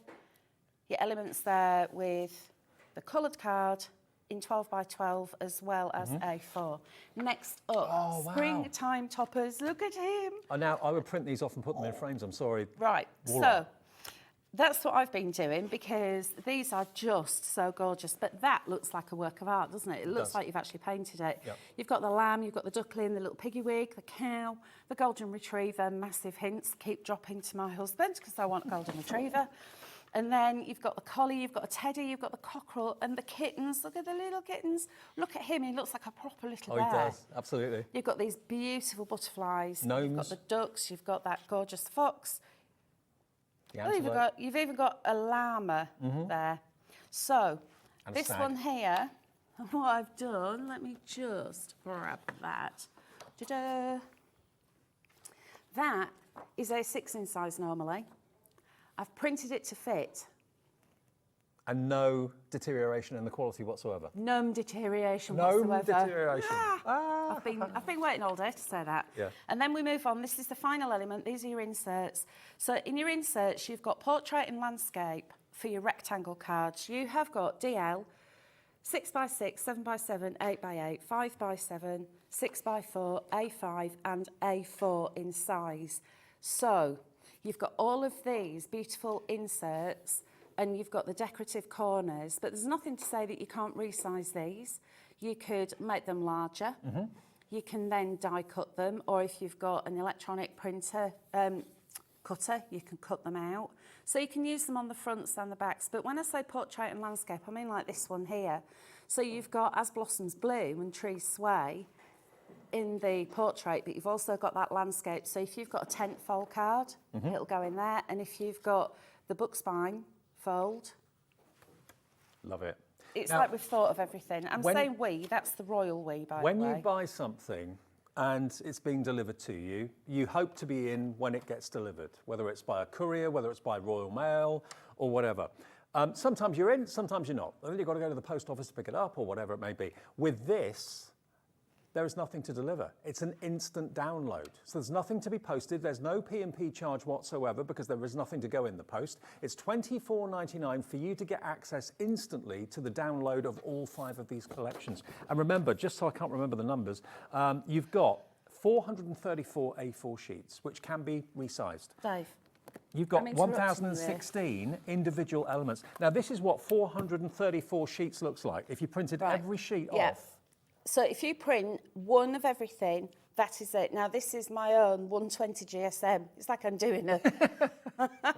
your elements there with the coloured card in 12 by 12 as well as A4. Next up, springtime toppers. Look at him. I would print these off and put them in frames. I'm sorry. Right. So that's what I've been doing because these are just so gorgeous. But that looks like a work of art, doesn't it? It looks like you've actually painted it. Yep. You've got the lamb, you've got the duckling, the little piggy wig, the cow, the golden retriever. Massive hints keep dropping to my husband because I want a golden retriever. And then you've got the collie, you've got a teddy, you've got the cockerel and the kittens. Look at the little kittens. Look at him, he looks like a proper little bear. Oh, he does, absolutely. You've got these beautiful butterflies. Gnomes. You've got the ducks, you've got that gorgeous fox. Oh, you've even got a llama there. So, and this one here, what I've done, let me just grab that. Ta-da! That is a 6-inch size normally. I've printed it to fit. And no deterioration in the quality whatsoever. No deterioration whatsoever. No deterioration. I've been waiting all day to say that. Yeah. And then we move on. This is the final element. These are your inserts. So in your inserts, you've got portrait and landscape for your rectangle cards. You have got DL, 6x6, 7x7, 8x8, 5x7, 6x4, A5 and A4 in size. So you've got all of these beautiful inserts and you've got the decorative corners, but there's nothing to say that you can't resize these. You could make them larger. You can then die cut them, or if you've got an electronic printer cutter, you can cut them out. So you can use them on the fronts and the backs. But when I say portrait and landscape, I mean like this one here. So you've got As Blossoms Bloom and Trees Sway in the portrait, but you've also got that landscape. So if you've got a tent fold card, it'll go in there. And if you've got the book spine fold. Love it. It's now, like we've thought of everything. I'm saying we, that's the royal we, by the way. When you buy something and it's being delivered to you, you hope to be in when it gets delivered, whether it's by a courier, whether it's by Royal Mail or whatever. Sometimes you're in, sometimes you're not. Then you've got to go to the post office to pick it up or whatever it may be. With this, there is nothing to deliver. It's an instant download. So there's nothing to be posted. There's no P&P charge whatsoever because there is nothing to go in the post. It's $24.99 for you to get access instantly to the download of all 5 of these collections. And remember, just so I can't remember the numbers, you've got 434 A4 sheets, which can be resized. Dave. You've got 1,016 individual elements. Now, this is what 434 sheets looks like. If you printed every sheet off. So if you print one of everything, that is it. Now, this is my own 120 GSM. It's like I'm doing a...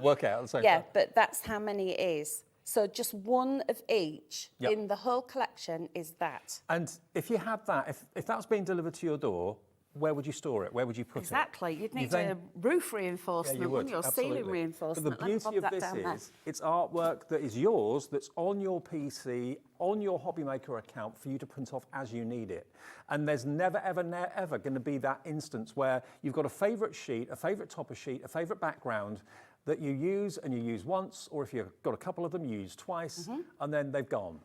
workout at the same time. Yeah, but that's how many it is. So just one of each in the whole collection is that. And if you had that, if that was being delivered to your door, where would you store it? Where would you put it? Exactly. You'd need a roof reinforcement, wouldn't you? Or ceiling reinforcement. But the beauty of this is it's artwork that is yours, that's on your PC, on your Hobbymaker account for you to print off as you need it. And there's never, ever, ever going to be that instance where you've got a favourite sheet, a favourite topper sheet, a favourite background that you use and you use once, or if you've got a couple of them, you use twice, and then they've gone.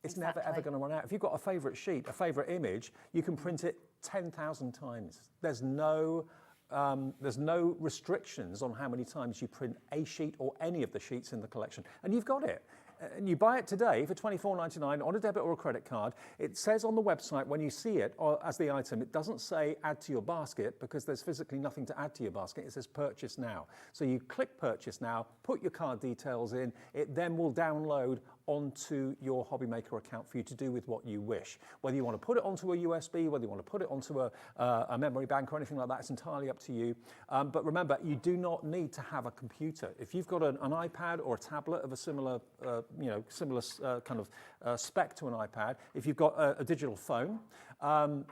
It's never, ever going to run out. If you've got a favourite sheet, a favourite image, you can print it 10,000 times. There's no restrictions on how many times you print a sheet or any of the sheets in the collection. And you've got it. And you buy it today for $24.99 on a debit or a credit card. It says on the website when you see it as the item, it doesn't say add to your basket because there's physically nothing to add to your basket. It says purchase now. So you click purchase now, put your card details in, it then will download onto your Hobby Maker account for you to do with what you wish. Whether you want to put it onto a USB, whether you want to put it onto a memory bank or anything like that, it's entirely up to you. But remember, you do not need to have a computer. If you've got an iPad or a tablet of a similar, kind of spec to an iPad, if you've got a digital phone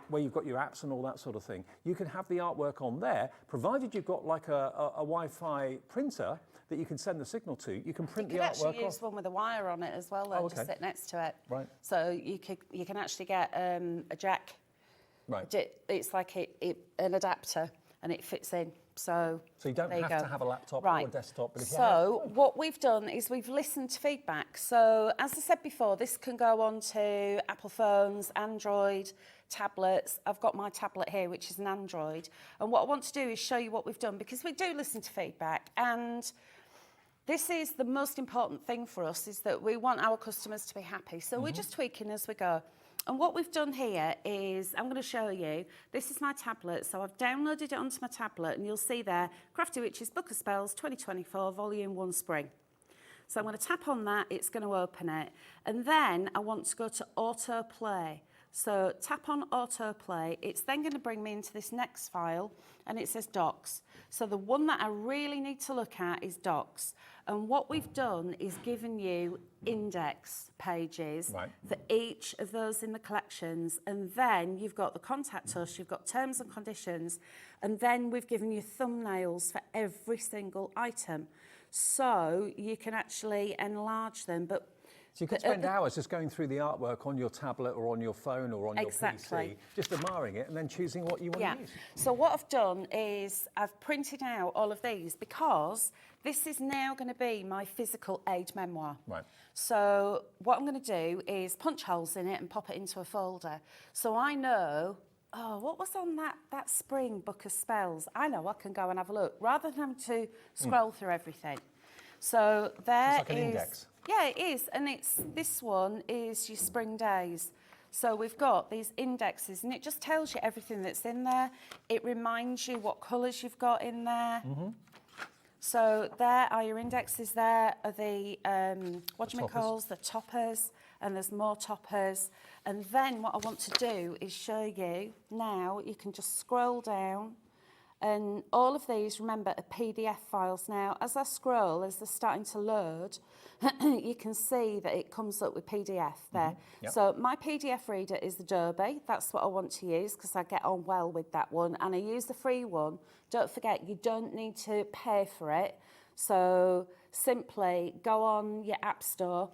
where you've got your apps and all that sort of thing, you can have the artwork on there, provided you've got like a Wi-Fi printer that you can send the signal to. You can print the artwork off. You could actually use one with a wire on it as well, though, just sit next to it. Right. So you can actually get a jack. Right. It's like an adapter, and it fits in. So you don't have to have a laptop or a desktop. But if what we've done is we've listened to feedback. So as I said before, this can go on to Apple phones, Android, tablets. I've got my tablet here, which is an Android. And what I want to do is show you what we've done, because we do listen to feedback. And this is the most important thing for us, is that we want our customers to be happy. So we're just tweaking as we go. And what we've done here is, I'm going to show you, this is my tablet. So I've downloaded it onto my tablet, and you'll see there, Crafty Witches Book of Spells 2024, Volume 1 Spring. So I'm going to tap on that, it's going to open it. And then I want to go to autoplay. So tap on autoplay, it's then going to bring me into this next file, and it says docs. So the one that I really need to look at is docs. And what we've done is given you index pages for each of those in the collections. And then you've got the contact us, you've got terms and conditions, and then we've given you thumbnails for every single item. So you can actually enlarge them. So you could spend hours just going through the artwork on your tablet or on your phone or on your PC, just admiring it and then choosing what you want to use. So what I've done is I've printed out all of these, because this is now going to be my physical aid memoir. Right. So what I'm going to do is punch holes in it and pop it into a folder. So I know, what was on that spring book of spells? I know I can go and have a look, rather than having to scroll through everything. So there it's like an index. Yeah, it is. And this one is your spring days. So we've got these indexes, and it just tells you everything that's in there. It reminds you what colours you've got in there. So there are your indexes. There are the the toppers, and there's more toppers. And then what I want to do is show you now. You can just scroll down. And all of these, remember, are PDF files. Now, as I scroll, as they're starting to load, you can see that it comes up with PDF there. So my PDF reader is the Debby. That's what I want to use, because I get on well with that one. And I use the free one. Don't forget, you don't need to pay for it. So simply go on your App Store,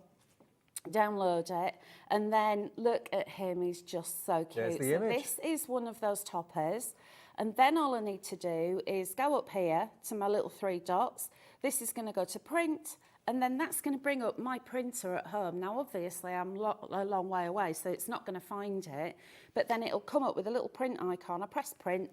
download it, and then look at him. He's just so cute. There's the image. This is one of those toppers. And then all I need to do is go up here to my little 3 dots. This is going to go to print, and then that's going to bring up my printer at home. Now, obviously, I'm a long way away, so it's not going to find it. But then it'll come up with a little print icon. I press print.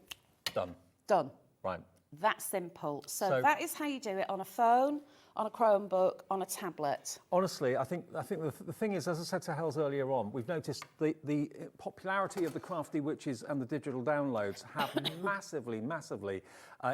Done. Done. Right. That's simple. So that is how you do it on a phone, on a Chromebook, on a tablet. Honestly, I think the thing is, as I said to Hels earlier on, we've noticed the popularity of the Crafty Witches and the digital downloads have massively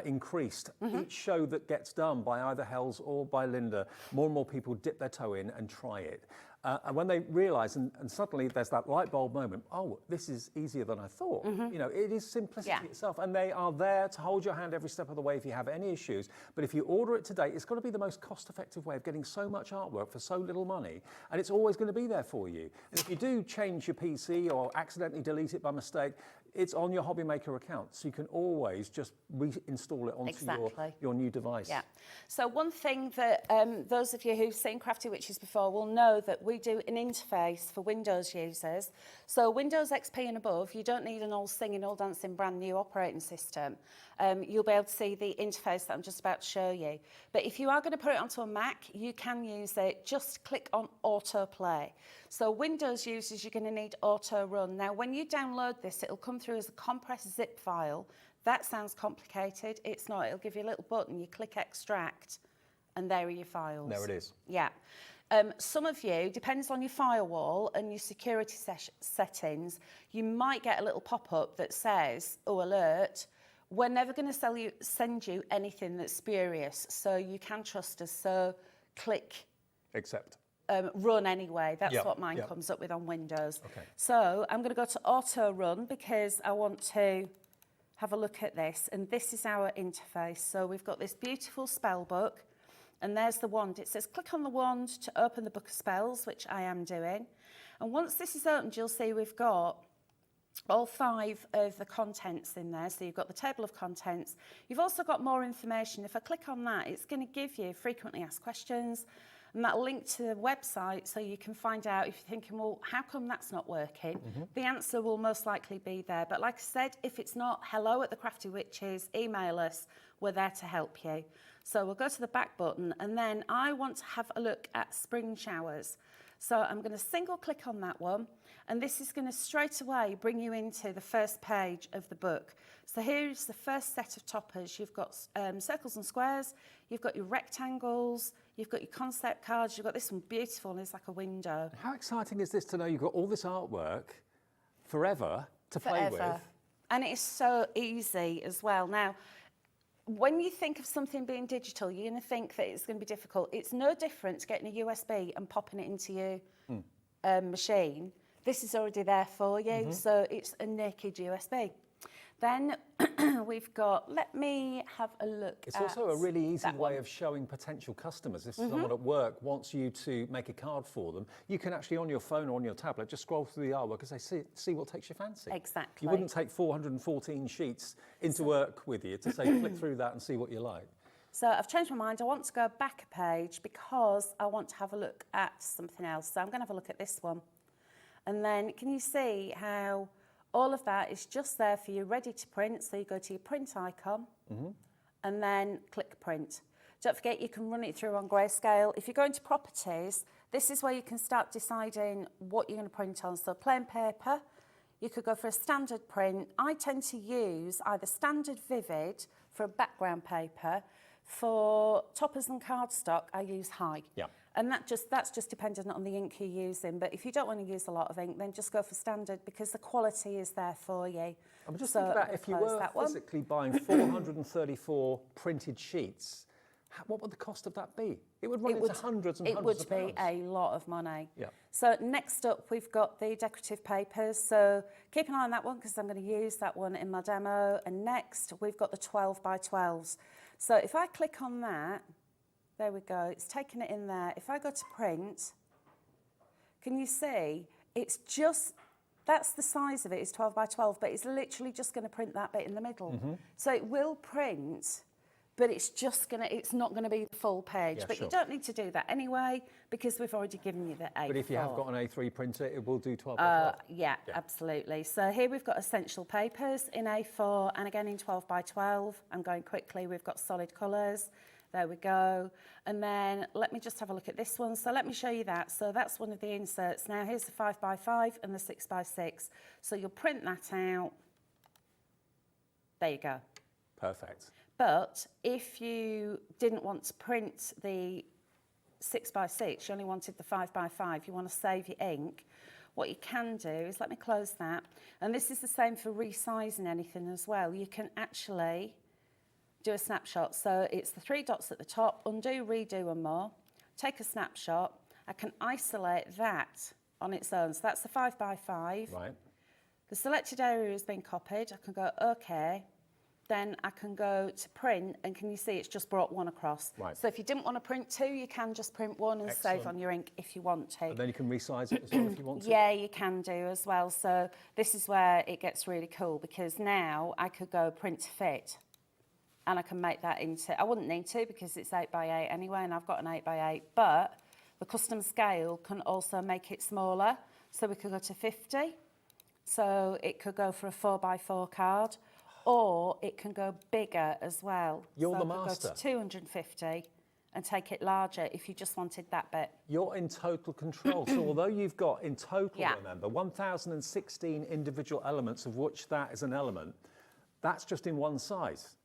increased. Each show that gets done by either Hels or by Linda, more and more people dip their toe in and try it. And when they realise, and suddenly there's that light bulb moment, oh, this is easier than I thought. You know, it is simplicity itself, and they are there to hold your hand every step of the way if you have any issues. But if you order it today, it's got to be the most cost-effective way of getting so much artwork for so little money, and it's always going to be there for you. And if you do change your PC or accidentally delete it by mistake, it's on your Hobby Maker account, so you can always just reinstall it onto your new device. Yeah. So one thing that those of you who've seen Crafty Witches before will know that we do an interface for Windows users. So Windows XP and above, you don't need an all singing, all dancing brand new operating system. You'll be able to see the interface that I'm just about to show you. But if you are going to put it onto a Mac, you can use it. Just click on autoplay. So Windows users, you're going to need auto run. Now, when you download this, it'll come through as a compressed zip file. That sounds complicated. It's not. It'll give you a little button. You click extract, and there are your files. There it is. Yeah. Some of you, depends on your firewall and your security settings, you might get a little pop-up that says, oh, alert, we're never going to send you anything that's spurious, so you can trust us. So click accept. run anyway. That's Yep, what mine yep. comes up with on Windows. Okay. So I'm going to go to auto run because I want to have a look at this. And this is our interface. So we've got this beautiful spell book. And there's the wand. It says click on the wand to open the book of spells, which I am doing. And once this is opened, you'll see we've got all 5 of the contents in there. So you've got the table of contents. You've also got more information. If I click on that, it's going to give you frequently asked questions, and that'll link to the website so you can find out if you're thinking, well, how come that's not working? The answer will most likely be there. But like I said, if it's not, hello at the Crafty Witches, email us. We're there to help you. So we'll go to the back button, and then I want to have a look at spring showers. So I'm going to single click on that one, and this is going to straight away bring you into the first page of the book. So here's the first set of toppers. You've got circles and squares, you've got your rectangles, you've got your concept cards, you've got this one beautiful, and it's like a window. How exciting is this to know you've got all this artwork forever to play with? And it's so easy as well. Now, when you think of something being digital, you're going to think that it's going to be difficult. It's no different to getting a USB and popping it into your machine. This is already there for you, so it's a naked USB. Then we've got, let me have a look It's also a really easy way of showing potential customers. If someone at work wants you to make a card for them, you can actually on your phone or on your tablet just scroll through the artwork and say, see what takes your fancy. Exactly. You wouldn't take 414 sheets into work with you to say, flick through that and see what you like. So I've changed my mind. I want to go back a page because I want to have a look at something else. So I'm going to have a look at this one. And then can you see how all of that is just there for you, ready to print. So you go to your print icon and then click print. Don't forget you can run it through on grayscale. If you go into properties, this is where you can start deciding what you're going to print on. So plain paper, you could go for a standard print. I tend to use either standard vivid for a background paper. For toppers and cardstock, I use high. Yeah. And that's just dependent on the ink you're using. But if you don't want to use a lot of ink, then just go for standard because the quality is there for you. I'm just thinking about if you were physically buying 434 printed sheets, what would the cost of that be? It would run into hundreds and hundreds of pounds. It would be a lot of money. Yeah. So next up, we've got the decorative papers. So keep an eye on that one because I'm going to use that one in my demo. And next, we've got the 12 by 12s. So if I click on that, there we go, it's taken it in there. If I go to print, can you see, it's just, that's the size of it, it's 12 by 12, but it's literally just going to print that bit in the middle. So it will print, but it's not going to be the full page. Yeah, but sure. You don't need to do that anyway, because we've already given you the A4. But if you have got an A3 printer, it will do 12 by 12. Yeah, absolutely. So here we've got essential papers in A4 and again in 12 by 12. I'm going quickly. We've got solid colours. There we go. And then let me just have a look at this one. So let me show you that. So that's one of the inserts. Now here's the 5 by 5 and the 6 by 6. So you'll print that out. There you go. Perfect. But if you didn't want to print the 6 by 6, you only wanted the 5 by 5, you want to save your ink, what you can do is, let me close that, and this is the same for resizing anything as well. You can actually do a snapshot. So it's the 3 dots at the top, undo, redo and more. Take a snapshot. I can isolate that on its own. So that's the 5 by 5. Right. The selected area has been copied. I can go OK. Then I can go to print, and can you see it's just brought one across? Right. So if you didn't want to print 2, you can just print 1 and save on your ink if you want to. And then you can resize it as well if you want to. Yeah, you can do as well. So this is where it gets really cool because now I could go print to fit, and I can make that into, I wouldn't need to because it's 8 by 8 anyway, and I've got an 8 by 8, but the custom scale can also make it smaller. So we could go to 50. So it could go for a 4 by 4 card. Or it can go bigger as well. You're so the master. Go to 250 and take it larger if you just wanted that bit. You're in total control. So although you've got in total, remember, 1,016 individual elements of which that is an element, that's just in one size.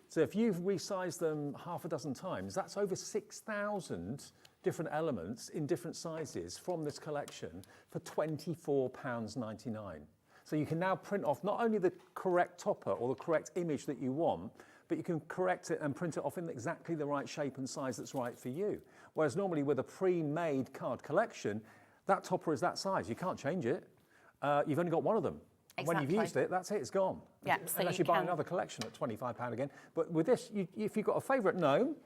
So if you've resized them half a dozen times, that's over 6,000 different elements in different sizes from this collection for £24.99. So you can now print off not only the correct topper or the correct image that you want, but you can correct it and print it off in exactly the right shape and size that's right for you. Whereas normally with a pre-made card collection, that topper is that size. You can't change it. You've only got one of them. And when you've used it, that's it, it's gone. Yeah, so unless you buy another collection at £25 again. But with this, if you've got a favourite gnome,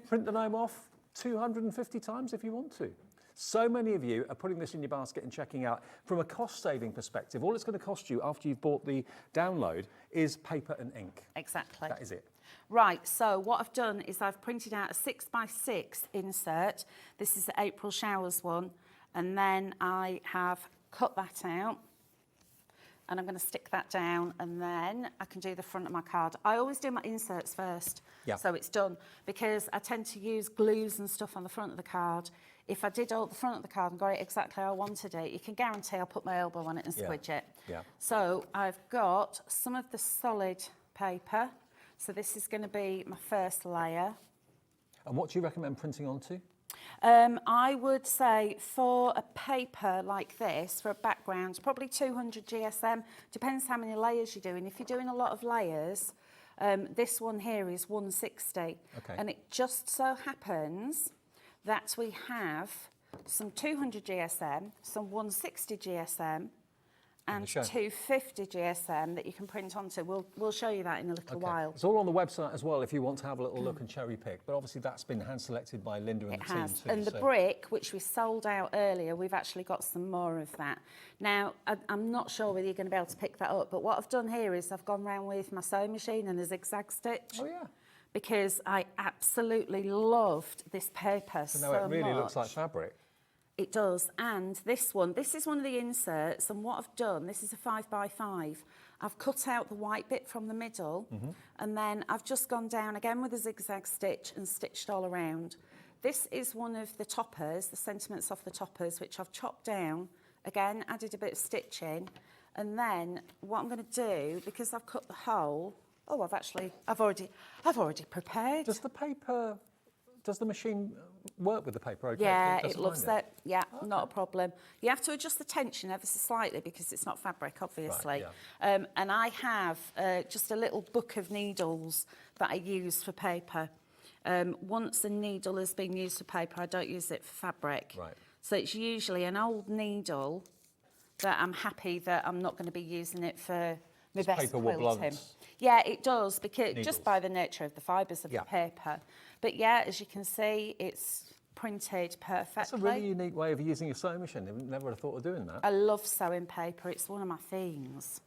print the gnome off 250 times if you want to. So many of you are putting this in your basket and checking out. From a cost-saving perspective, all it's going to cost you after you've bought the download is paper and ink. Exactly. That is it. Right, so what I've done is I've printed out a 6x6 insert. This is the April Showers one. And then I have cut that out. And I'm going to stick that down, and then I can do the front of my card. I always do my inserts first, so it's done, because I tend to use glues and stuff on the front of the card. If I did all the front of the card and got it exactly how I wanted it, you can guarantee I'll put my elbow on it and squidge it. Yeah. So I've got some of the solid paper. So this is going to be my first layer. And what do you recommend printing onto? I would say for a paper like this, for a background, probably 200 GSM. Depends how many layers you're doing. If you're doing a lot of layers, this one here is 160. Okay. And it just so happens that we have some 200 GSM, some 160 GSM, and 250 GSM that you can print onto. We'll show you that in a little while. It's all on the website as well if you want to have a little look and cherry pick. But obviously that's been hand selected by Linda and the team too. And the brick, which we sold out earlier, we've actually got some more of that. Now, I'm not sure whether you're going to be able to pick that up, but what I've done here is I've gone round with my sewing machine and a zigzag stitch. Oh yeah. Because I absolutely loved this paper so much. No, it really looks like fabric. It does, and this is one of the inserts, and what I've done, this is a 5x5. I've cut out the white bit from the middle, and then I've just gone down again with a zigzag stitch and stitched all around. This is one of the toppers, the sentiments off the toppers, which I've chopped down, again, added a bit of stitching, and then what I'm going to do, because I've cut the hole, I've already prepared. Does the machine work with the paper okay? Yeah, it loves it. Yeah, okay. Not a problem. You have to adjust the tension ever so slightly because it's not fabric, obviously. Right, yeah. And I have just a little book of needles that I use for paper. Once a needle has been used for paper, I don't use it for fabric. Right. So it's usually an old needle that I'm happy that I'm not going to be using it for my best quilting. Yeah, it does, because just by the nature of the fibres of the paper. But yeah, as you can see, it's printed perfectly. That's a really unique way of using a sewing machine. I never would have thought of doing that. I love sewing paper. It's one of my things.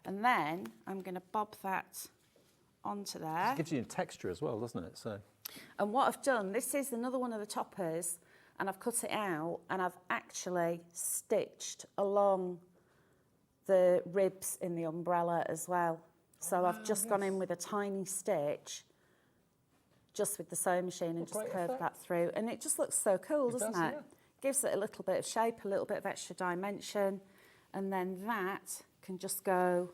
And then I'm going to bob that onto there. It gives you a texture as well, doesn't it? So. And what I've done, this is another one of the toppers, and I've cut it out, and I've actually stitched along the ribs in the umbrella as well. So I've just gone in with a tiny stitch, just with the sewing machine, and just curved that through. And it just looks so cool, doesn't it? Yeah. Gives it a little bit of shape, a little bit of extra dimension. And then that can just go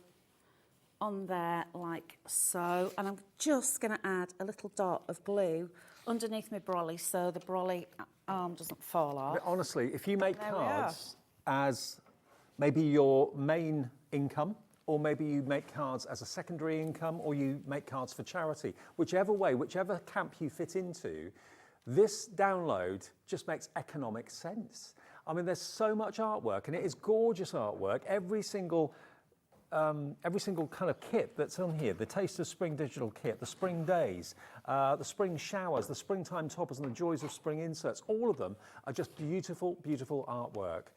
on there like so. And I'm just going to add a little dot of glue underneath my brolly so the brolly arm doesn't fall off. But honestly, if you make cards as maybe your main income, or maybe you make cards as a secondary income, or you make cards for charity. Whichever way, whichever camp you fit into, this download just makes economic sense. I mean, there's so much artwork, and it is gorgeous artwork. Every single kind of kit that's on here, the Taste of Spring digital kit, the Spring Days, the Spring Showers, the Springtime Toppers, and the Joys of Spring inserts, all of them are just beautiful, beautiful artwork.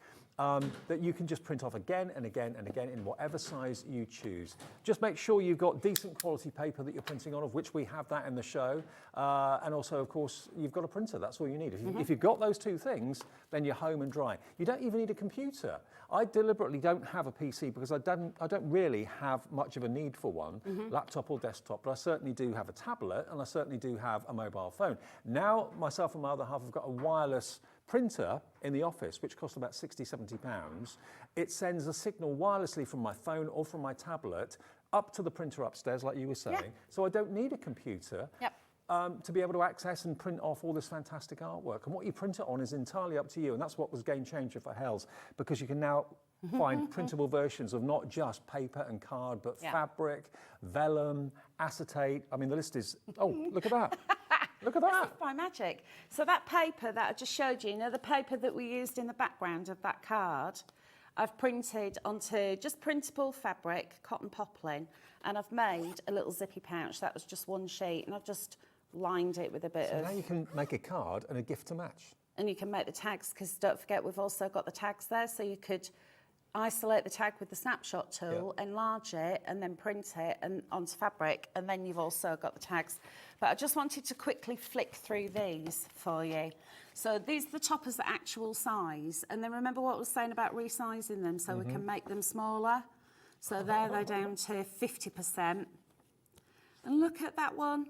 That you can just print off again and again and again in whatever size you choose. Just make sure you've got decent quality paper that you're printing on, of which we have that in the show. And also, of course, you've got a printer. That's all you need. If you've got those two things, then you're home and dry. You don't even need a computer. I deliberately don't have a PC because I don't really have much of a need for one, laptop or desktop, but I certainly do have a tablet, and I certainly do have a mobile phone. Now, myself and my other half have got a wireless printer in the office, which costs about £60–70. It sends a signal wirelessly from my phone or from my tablet up to the printer upstairs, like you were saying. So I don't need a computer to be able to access and print off all this fantastic artwork. And what you print it on is entirely up to you, and that's what was game changer for Hels, because you can now find printable versions of not just paper and card, but fabric, vellum, acetate. I mean, the list is, oh, look at that. Look at that. By magic. So that paper that I just showed you, the paper that we used in the background of that card, I've printed onto just printable fabric, cotton poplin, and I've made a little zippy pouch. That was just one sheet, and I've just lined it with a bit of... So now you can make a card and a gift to match. And you can make the tags, because don't forget we've also got the tags there, so you could isolate the tag with the snapshot tool, enlarge it, and then print it and onto fabric, and then you've also got the tags. But I just wanted to quickly flick through these for you. So these are the toppers, the actual size, and then remember what I was saying about resizing them, so we can make them smaller. So there they're down to 50%. And look at that one.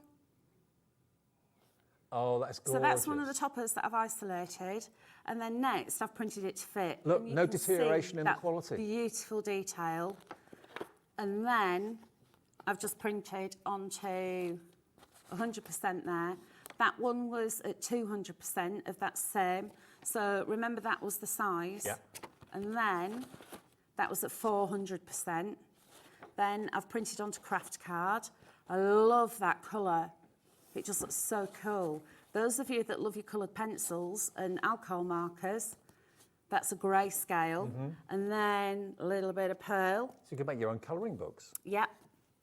Oh, that's gorgeous. So that's one of the toppers that I've isolated. And then next, I've printed it to fit. Look, no deterioration in the quality. Beautiful detail. And then I've just printed onto 100% there. That one was at 200% of that same. So remember that was the size. Yeah. And then that was at 400%. Then I've printed onto craft card. I love that colour. It just looks so cool. Those of you that love your coloured pencils and alcohol markers, that's a grayscale. And then a little bit of pearl. So you can make your own colouring books. Yep.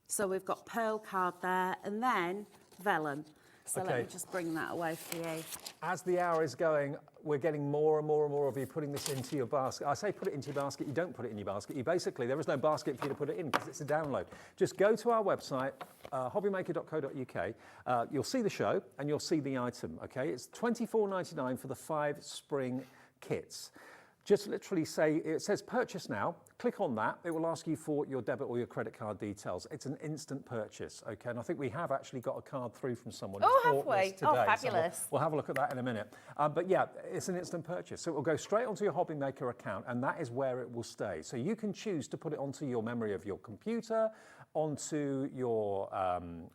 So we've got pearl card there, and then vellum. So let me just bring that away for you. As the hour is going, we're getting more and more and more of you putting this into your basket. I say put it into your basket, you don't put it in your basket. You basically, there is no basket for you to put it in because it's a download. Just go to our website, hobbymaker.co.uk. You'll see the show and you'll see the item, okay? It's $24.99 for the 5 spring kits. Just literally say, it says purchase now, click on that, it will ask you for your debit or your credit card details. It's an instant purchase, okay? And I think we have actually got a card through from someone who's bought this today. Oh, fabulous. So we'll have a look at that in a minute. But yeah, it's an instant purchase. So it will go straight onto your Hobbymaker account, and that is where it will stay. So you can choose to put it onto your memory of your computer, onto your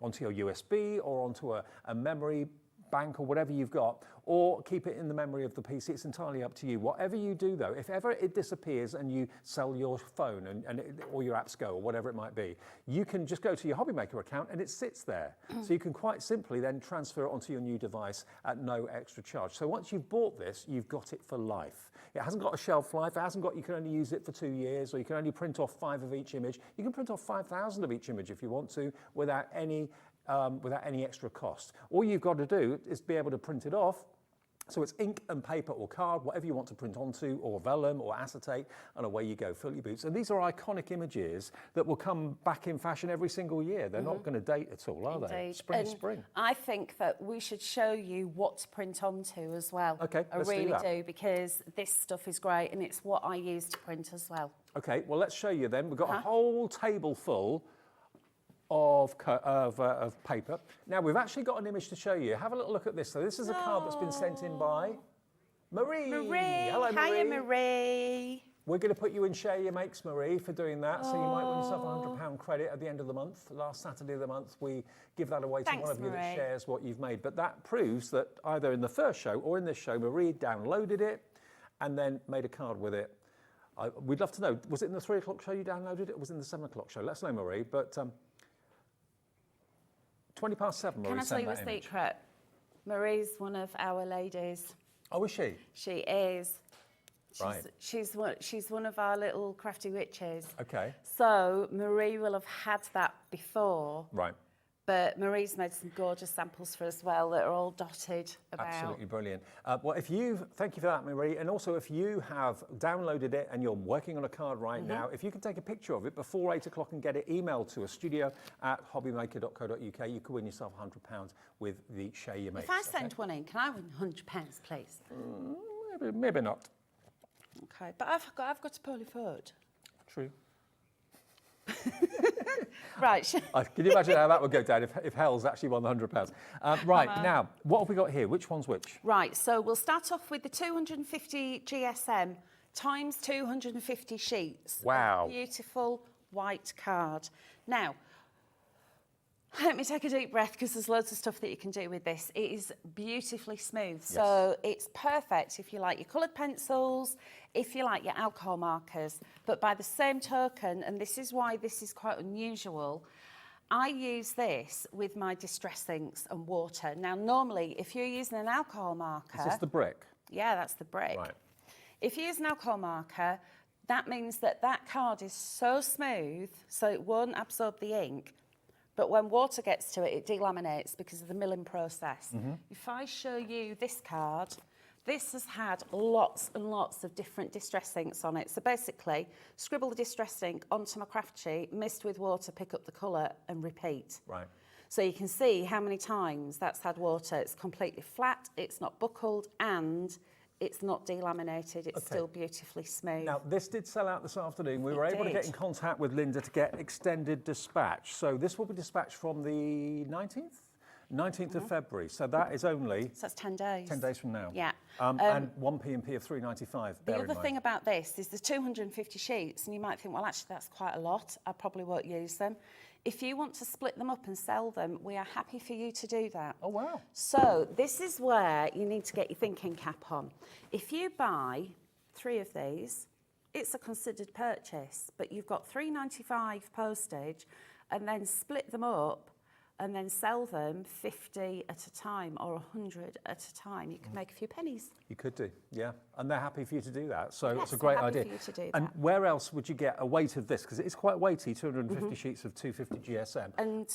USB, or onto a memory bank or whatever you've got, or keep it in the memory of the PC. It's entirely up to you. Whatever you do though, if ever it disappears and you sell your phone or your apps go or whatever it might be, you can just go to your Hobbymaker account and it sits there. So you can quite simply then transfer it onto your new device at no extra charge. So once you've bought this, you've got it for life. It hasn't got a shelf life. It hasn't got, you can only use it for 2 years, or you can only print off 5 of each image. You can print off 5,000 of each image if you want to without any extra cost. All you've got to do is be able to print it off. So it's ink and paper or card, whatever you want to print onto, or vellum or acetate, and away you go, fill your boots. And these are iconic images that will come back in fashion every single year. They're not going to date at all, are they? Spring, spring. I think that we should show you what to print onto as well. Okay, I really do, because this stuff is great, and it's what I use to print as well. Okay, well, let's show you then. We've got a whole table full of paper. Now, we've actually got an image to show you. Have a little look at this. So this is a card that's been sent in by Marie. Hello, Marie. Hiya, Marie. We're going to put you in Share Your Makes, Marie, for doing that. So you might win yourself a £100 credit at the end of the month. Last Saturday of the month, we give that away to one of you that shares what you've made. But that proves that either in the first show or in this show, Marie downloaded it and then made a card with it. We'd love to know, was it in the 3 o'clock show you downloaded it, or was it in the 7 o'clock show? Let us know, Marie. But 20 past 7, Marie. Can I tell you a secret? Marie's one of our ladies. Oh, is she? She is. Right. She's one of our little crafty witches. Okay. So Marie will have had that before. Right. But Marie's made some gorgeous samples for us as well that are all dotted about. Absolutely brilliant. Well, thank you for that, Marie. And also, if you have downloaded it and you're working on a card right now, if you can take a picture of it before 8 o'clock and get it emailed to us, studio@hobbymaker.co.uk, you could win yourself £100 with the Share Your Makes. If I send one in, can I win £100, please? Maybe not. Okay, but I've got a poorly foot. True. Right. Can you imagine how that would go down if Hels actually won the £100? Right, now, what have we got here? Which one's which? Right, so we'll start off with the 250 GSM times 250 sheets. Wow. Beautiful white card. Now, Let me take a deep breath because there's loads of stuff that you can do with this. It is beautifully smooth. So it's perfect if you like your coloured pencils, if you like your alcohol markers. But by the same token, and this is why this is quite unusual, I use this with my distress inks and water. Now, normally, if you're using an alcohol marker... Is this the brick? Yeah, that's the brick. Right. If you use an alcohol marker, that means that that card is so smooth, so it won't absorb the ink. But when water gets to it, it delaminates because of the milling process. If I show you this card, this has had lots and lots of different distress inks on it. So basically, scribble the distress ink onto my craft sheet, mist with water, pick up the colour and repeat. Right. So you can see how many times that's had water. It's completely flat, it's not buckled, and it's not delaminated. It's still beautifully smooth. Now, this did sell out this afternoon. We were able to get in contact with Linda to get extended dispatch. So this will be dispatched from the 19th? 19th of February. So that is only... So that's 10 days. 10 days from now. Yeah. And one P&P of £3.95. The other thing about this is there's 250 sheets, and you might think, well, actually, that's quite a lot. I probably won't use them. If you want to split them up and sell them, we are happy for you to do that. Oh, wow. So this is where you need to get your thinking cap on. If you buy 3 of these, it's a considered purchase, but you've got £3.95 postage, and then split them up and then sell them 50 at a time or 100 at a time. You can make a few pennies. You could do, yeah. And they're happy for you to do that. So Yes, it's a great they're happy idea. for you to do And that. where else would you get a weight of this? Because it is quite weighty, 250 sheets of 250 GSM. And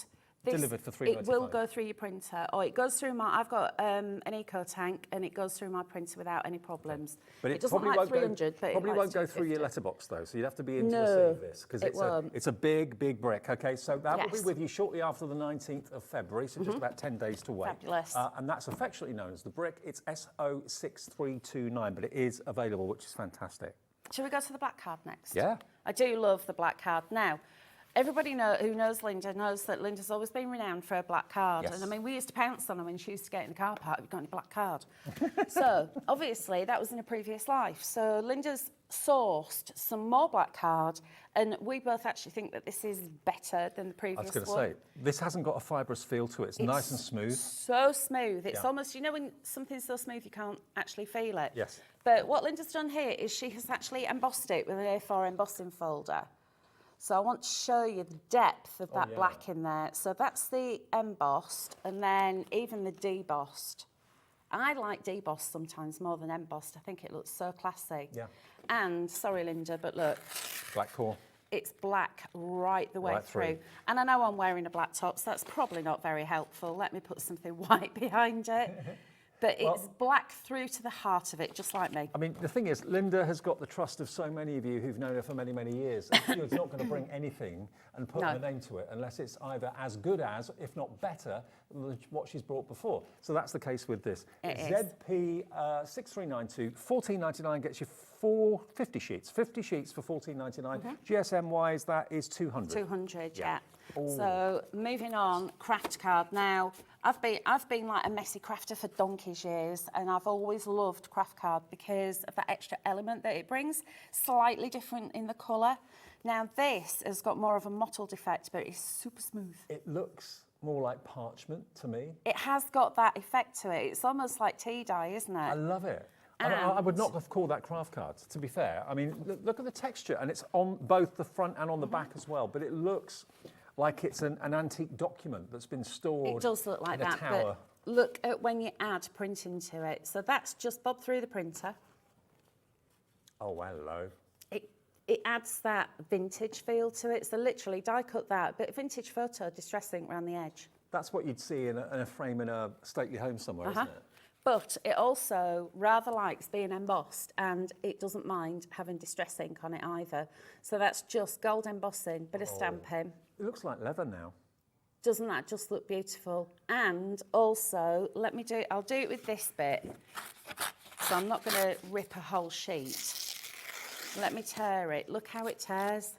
this, delivered for £3.95. it will go through your printer, or it goes through my... I've got an eco tank, and it goes through my printer without any problems. But it doesn't like 300, but it probably likes won't go through your 250. letterbox though, so you'd have to be in to No, receive this because it it's a big, big brick. Okay, so that will be Yes. with you shortly after the 19th of February, so just about 10 days to wait. Fabulous. And that's affectionately known as the brick. It's SO6329, but it is available, which is fantastic. Shall we go to the black card next? Yeah. I do love the black card. Now, everybody who knows Linda knows that Linda's always been renowned for a black card. Yes. And I mean, we used to pounce on her when she used to get in the car park. Have you got any black card? So, obviously, that was in a previous life. So, Linda's sourced some more black card, and we both actually think that this is better than the previous I was going to one. say, this hasn't got a fibrous feel to it. It's nice and smooth. So smooth. It's Yeah. almost, you know, when something's so smooth you can't actually feel it. Yes. But what Linda's done here is she has actually embossed it with an A4 embossing folder. So I want to show you the depth of that black in there. So that's the embossed, and then even the debossed. I like debossed sometimes more than embossed. I think it looks so classy. Yeah. And, sorry Linda, but look, Black core. it's black right the way Right through. through. And I know I'm wearing a black top, so that's probably not very helpful. Let me put something white behind it. But it's black through to the heart of it, just like me. I mean, the thing is, Linda has got the trust of so many of you who've known her for many, many years. And she's not going to bring anything and put her name to it unless it's either as good as, if not better, than what she's brought before. So that's the case with this. It is. ZP 6392, £14.99 gets you 50 sheets. 50 sheets for £14.99. GSM-wise, that is 200. 200, yeah. So moving on, craft card. Now, I've been like a messy crafter for donkey's years, and I've always loved craft card because of that extra element that it brings. Slightly different in the colour. Now, this has got more of a mottled effect, but it's super smooth. It looks more like parchment to me. It has got that effect to it. It's almost like tea dye, isn't it? I love it. I would not have called that craft card, to be fair. I mean, look at the texture, and it's on both the front and on the back as well, but it looks like it's an antique document that's been stored It does look like in a that, tower. but look at when you add printing to it. So that's just bobbed through the printer. Oh, hello. It adds that vintage feel to it. So literally die cut that, but vintage photo distress ink around the edge. That's what you'd see in a frame in a stately home somewhere, isn't it? But it also rather likes being embossed, and it doesn't mind having distress ink on it either. So that's just gold embossing, bit of stamping. It looks like leather now. Doesn't that just look beautiful? And also, I'll do it with this bit. So I'm not going to rip a whole sheet. Let me tear it. Look how it tears.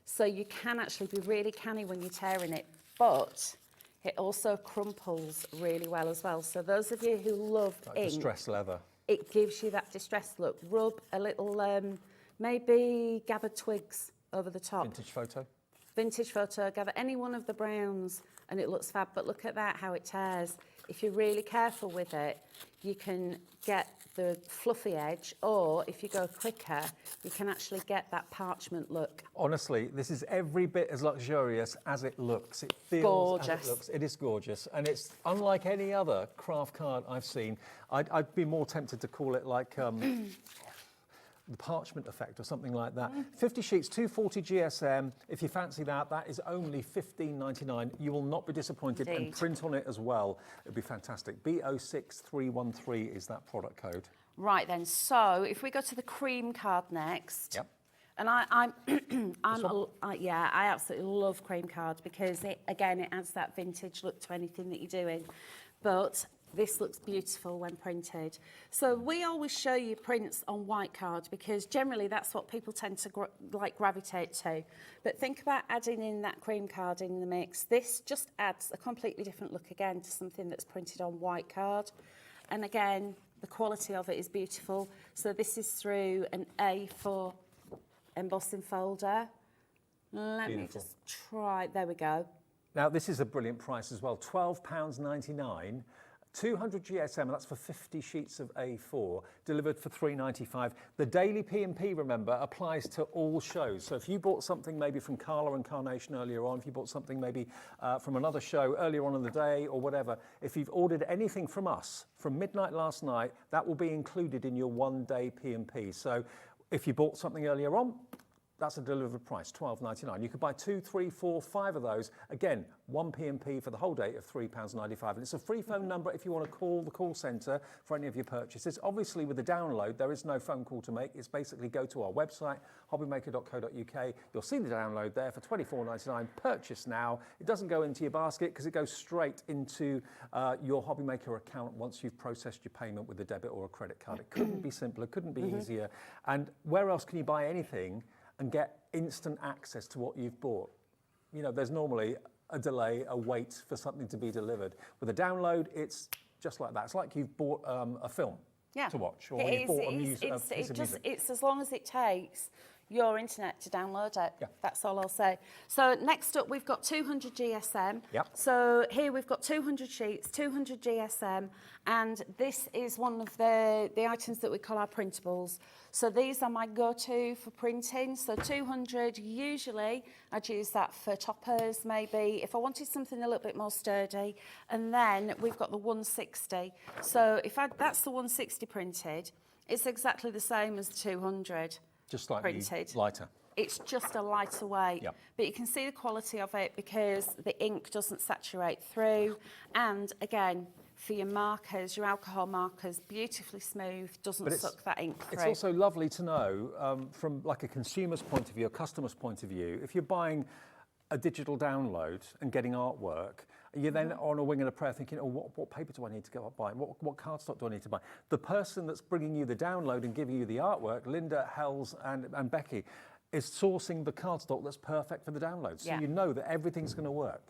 So you can actually be really canny when you're tearing it, but it also crumples really well as well. So those of you who love Like ink, distressed leather. it gives you that distressed look. Rub a little, maybe gathered twigs over the top. Vintage photo. vintage photo, gather any one of the browns and it looks fab, but look at that, how it tears. If you're really careful with it, you can get the fluffy edge, or if you go quicker, you can actually get that parchment look. Honestly, this is every bit as luxurious as it looks. It feels Gorgeous. as it looks. It is gorgeous, and it's unlike any other craft card I've seen. I'd be more tempted to call it like the parchment effect or something like that. 50 sheets, 240 GSM. If you fancy that, that is only $15.99. You will not be disappointed. Indeed. And print on it as well. It'd be fantastic. B06313 is that product code. Right then, so if we go to the cream card next. Yep. And I absolutely love cream cards because it adds that vintage look to anything that you're doing. But this looks beautiful when printed. So we always show you prints on white card because generally that's what people tend to gravitate to. But think about adding in that cream card in the mix. This just adds a completely different look again to something that's printed on white card. And again, the quality of it is beautiful. So this is through an A4 embossing folder. Let me just try, there we go. Now this is a brilliant price as well, £12.99. 200 GSM, and that's for 50 sheets of A4, delivered for $3.95. The daily P&P, remember, applies to all shows. So if you bought something maybe from Carla and Carnation earlier on, if you bought something maybe from another show earlier on in the day or whatever, if you've ordered anything from us from midnight last night, that will be included in your one-day P&P. So if you bought something earlier on, that's a delivered price, $12.99. You could buy 2, 3, 4, 5 of those. Again, one P&P for the whole day of £3.95. And it's a free phone number if you want to call the call centre for any of your purchases. Obviously, with the download, there is no phone call to make. It's basically go to our website, hobbymaker.co.uk. You'll see the download there for $24.99. Purchase now. It doesn't go into your basket because it goes straight into your Hobbymaker account once you've processed your payment with a debit or a credit card. It couldn't be simpler, couldn't be easier. And where else can you buy anything and get instant access to what you've bought? You know, there's normally a delay, a wait for something to be delivered. With a download, it's just like that. It's like you've bought a film to watch, or you've bought a piece of music. It's as long as it takes your internet to download it. Yeah. That's all I'll say. So next up, we've got 200 GSM. Yep. So here we've got 200 sheets, 200 GSM, and this is one of the items that we call our printables. So these are my go-to for printing. So 200, usually I'd use that for toppers, maybe, if I wanted something a little bit more sturdy. And then we've got the 160. So that's the 160 printed. It's exactly the same as 200. Just like printed. Lighter. It's just a lighter weight, Yep. but you can see the quality of it because the ink doesn't saturate through. And again, for your markers, your alcohol markers, beautifully smooth, doesn't suck that ink through. It's also lovely to know from like a consumer's point of view, a customer's point of view, if you're buying a digital download and getting artwork, you're then on a wing and a prayer thinking, oh, what paper do I need to go up buying? What cardstock do I need to buy? The person that's bringing you the download and giving you the artwork, Linda, Hels and Becky, is sourcing the cardstock that's perfect for the download. So you know that everything's going to work.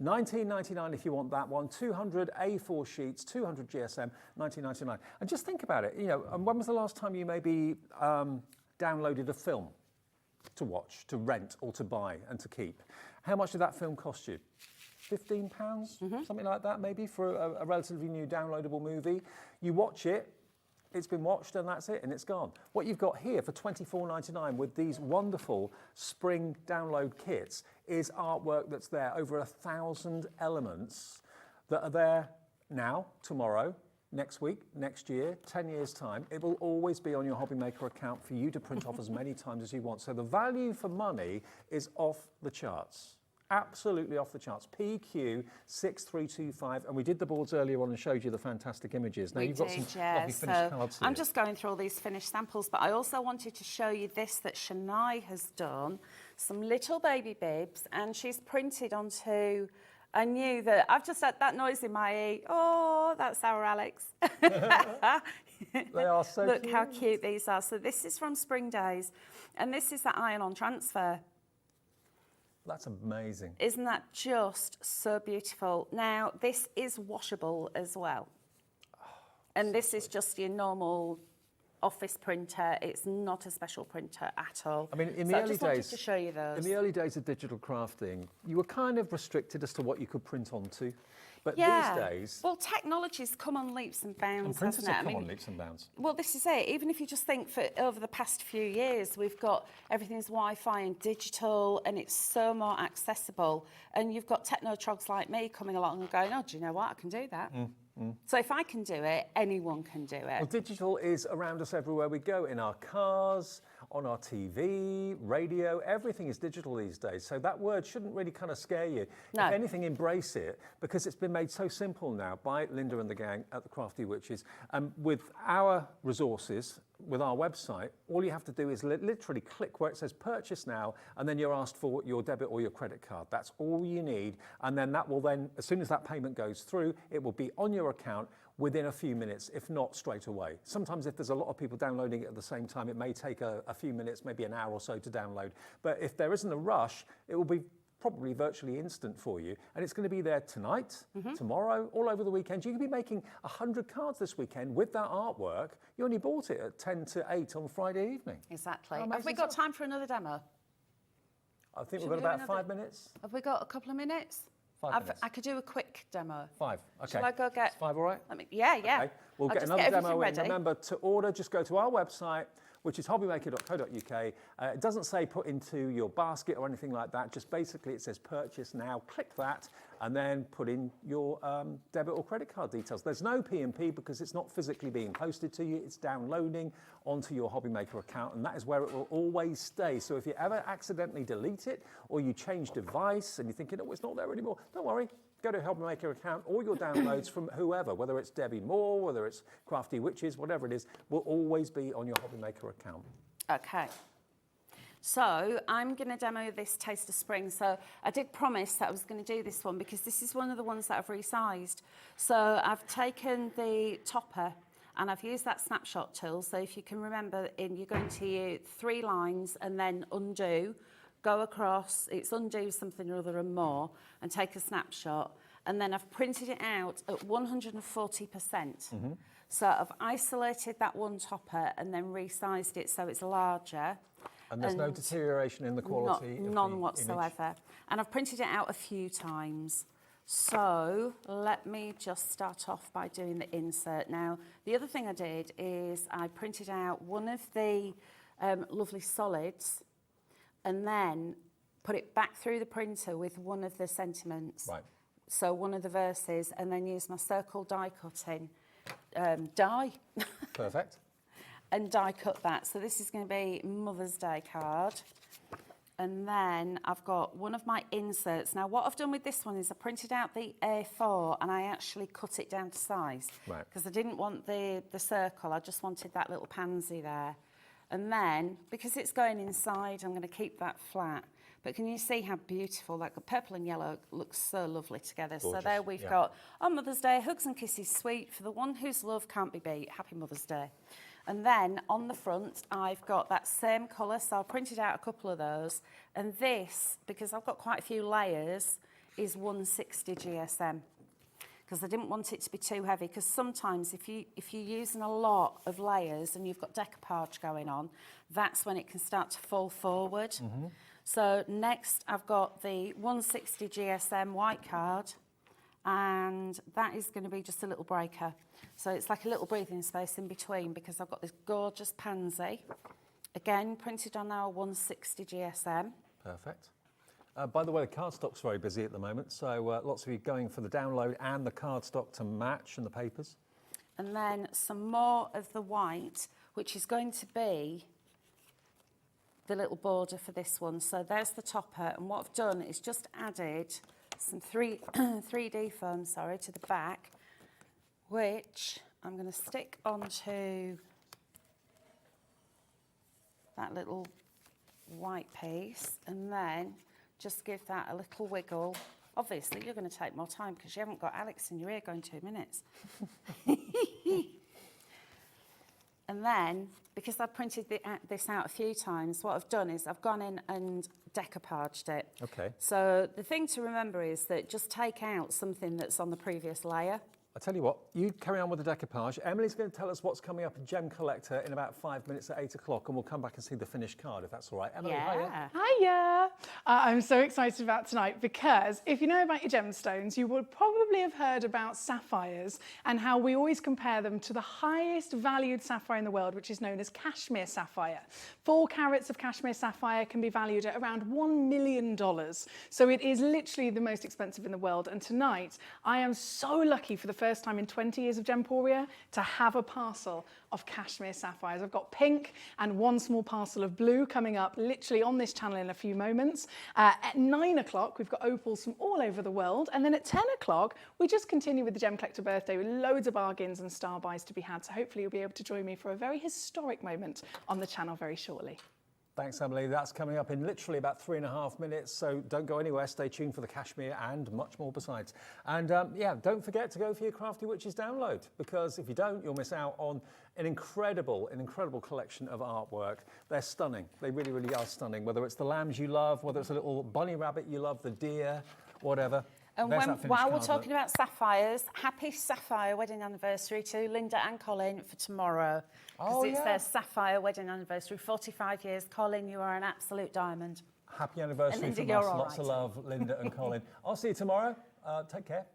$19.99 if you want that one, 200 A4 sheets, 200 GSM, $19.99. And just think about it, you know, when was the last time you maybe downloaded a film to watch, to rent or to buy and to keep? How much did that film cost you? £15, something like that maybe, for a relatively new downloadable movie. You watch it, it's been watched and that's it, and it's gone. What you've got here for $24.99 with these wonderful spring download kits is artwork that's there, over 1,000 elements that are there now, tomorrow, next week, next year, 10 years' time. It will always be on your Hobbymaker account for you to print off as many times as you want. So the value for money is off the charts. Absolutely off the charts. PQ6325, and we did the boards earlier on and showed you the fantastic images. Now you've got some lovely finished cards here. I'm just going through all these finished samples, but I also wanted to show you this that Sheena has done, some little baby bibs, and she's printed onto. I knew that I've just had that noise in my ear. Oh, that's our Alex. They are so Look cute. how cute these are. So this is from Spring Days, and this is that iron-on transfer. That's amazing. Isn't that just so beautiful? Now, this is washable as well. And this is just your normal office printer. It's not a special printer at all. I mean, in So the I early just wanted days, to show you those. in the early days of digital crafting, you were kind of restricted as to what you could print onto. But Yeah. these days, Well, technology's come on leaps and bounds, and printers hasn't it? have come on leaps and bounds. Well, this is it. Even if you just think for over the past few years, we've got everything's Wi-Fi and digital, and it's so more accessible. And you've got techno-trogs like me coming along and going, oh, do you know what? I can do that. So if I can do it, anyone can do it. Well, digital is around us everywhere we go, in our cars, on our TV, radio, everything is digital these days. So that word shouldn't really kind of scare you. No. If anything, embrace it, because it's been made so simple now by Linda and the gang at the Crafty Witches. With our resources, with our website, all you have to do is literally click where it says purchase now, and then you're asked for your debit or your credit card. That's all you need. And then that will then, as soon as that payment goes through, it will be on your account within a few minutes, if not straight away. Sometimes if there's a lot of people downloading it at the same time, it may take a few minutes, maybe an hour or so to download. But if there isn't a rush, it will be probably virtually instant for you. And it's going to be there tonight, tomorrow, all over the weekend. You can be making 100 cards this weekend with that artwork. You only bought it at 10 to 8 on Friday evening. Exactly. How Have we amazing got is that? time for another demo? I think Should we've we got do about another- 5 minutes. Have we got a couple of minutes? 5 minutes. I could do a quick demo. 5, okay. Shall I go get... Is 5 all right? Yeah. Okay. We'll I'll get just another everything demo in. ready. Remember to order, just go to our website, which is hobbymaker.co.uk. It doesn't say put into your basket or anything like that. Just basically it says purchase now. Click that and then put in your debit or credit card details. There's no P&P because it's not physically being posted to you. It's downloading onto your Hobbymaker account, and that is where it will always stay. So if you ever accidentally delete it or you change device and you're thinking, oh, it's not there anymore, don't worry. Go to Hobbymaker account, all your downloads from whoever, whether it's Debbie Moore, whether it's Crafty Witches, whatever it is, will always be on your Hobbymaker account. Okay. So I'm going to demo this Taste of Spring. So I did promise that I was going to do this one because this is one of the ones that I've resized. So I've taken the topper and I've used that snapshot tool. So if you can remember, you're going to use 3 lines and then undo, go across, it's undo something or other and more, and take a snapshot. And then I've printed it out at 140%. So I've isolated that one topper and then resized it so it's larger. And there's no deterioration in the quality of none the whatsoever. image. And I've printed it out a few times. So let me just start off by doing the insert. Now, the other thing I did is I printed out one of the lovely solids and then put it back through the printer with one of the sentiments. Right. So one of the verses, and then use my circle die cutting die. Perfect. And die cut that. So this is going to be Mother's Day card. And then I've got one of my inserts. Now what I've done with this one is I printed out the A4 and I actually cut it down to size. Right. Because I didn't want the circle, I just wanted that little pansy there. And then, because it's going inside, I'm going to keep that flat. But can you see how beautiful that purple and yellow looks so lovely together? Gorgeous, So there we've got, on Mother's Day, hugs and kisses sweet for the one whose love can't be beat. Happy Mother's Day. And then on the front, I've got that same colour, so I printed out a couple of those. And this, because I've got quite a few layers, is 160 GSM. Because I didn't want it to be too heavy, because sometimes if you're using a lot of layers and you've got decoupage going on, that's when it can start to fall forward. So next I've got the 160 GSM white card, and that is going to be just a little breaker. So it's like a little breathing space in between, because I've got this gorgeous pansy, again printed on our 160 GSM. Perfect. By the way, the cardstock's very busy at the moment, so lots of you going for the download and the cardstock to match, and the papers. And then some more of the white, which is going to be the little border for this one. So there's the topper, and what I've done is just added some 3D foam, to the back, which I'm going to stick onto that little white piece, and then just give that a little wiggle. Obviously, you're going to take more time because you haven't got Alex in your ear going 2 minutes. And then, because I printed this out a few times, what I've done is I've gone in and decoupaged it. Okay. So the thing to remember is that just take out something that's on the previous layer. I tell you what, you carry on with the decoupage. Emily's going to tell us what's coming up in Gem Collector in about 5 minutes at 8 o'clock, and we'll come back and see the finished card, if that's all right. Emily, hiya. Hiya! I'm so excited about tonight because if you know about your gemstones, you would probably have heard about sapphires and how we always compare them to the highest valued sapphire in the world, which is known as cashmere sapphire. 4 carats of cashmere sapphire can be valued at around $1 million. So it is literally the most expensive in the world. And tonight, I am so lucky for the first time in 20 years of Gemporia to have a parcel of cashmere sapphires. I've got pink and 1 small parcel of blue coming up literally on this channel in a few moments. At 9 o'clock, we've got opals from all over the world. And then at 10 o'clock, we just continue with the Gem Collector birthday with loads of bargains and star buys to be had. So hopefully you'll be able to join me for a very historic moment on the channel very shortly. Thanks, Emily. That's coming up in literally about 3.5 minutes, so don't go anywhere. Stay tuned for the cashmere and much more besides. And yeah, don't forget to go for your Crafty Witches download, because if you don't, you'll miss out on an incredible collection of artwork. They're stunning. They really, really are stunning. Whether it's the lambs you love, whether it's a little bunny rabbit you love, the deer, whatever. And while we're talking about sapphires, happy sapphire wedding anniversary to Linda and Colin for tomorrow. Because it's their sapphire wedding anniversary, 45 years. Colin, you are an absolute diamond. Happy anniversary Linda, from you're us. all Lots of right. love, Linda and Colin. I'll see you tomorrow. Take care.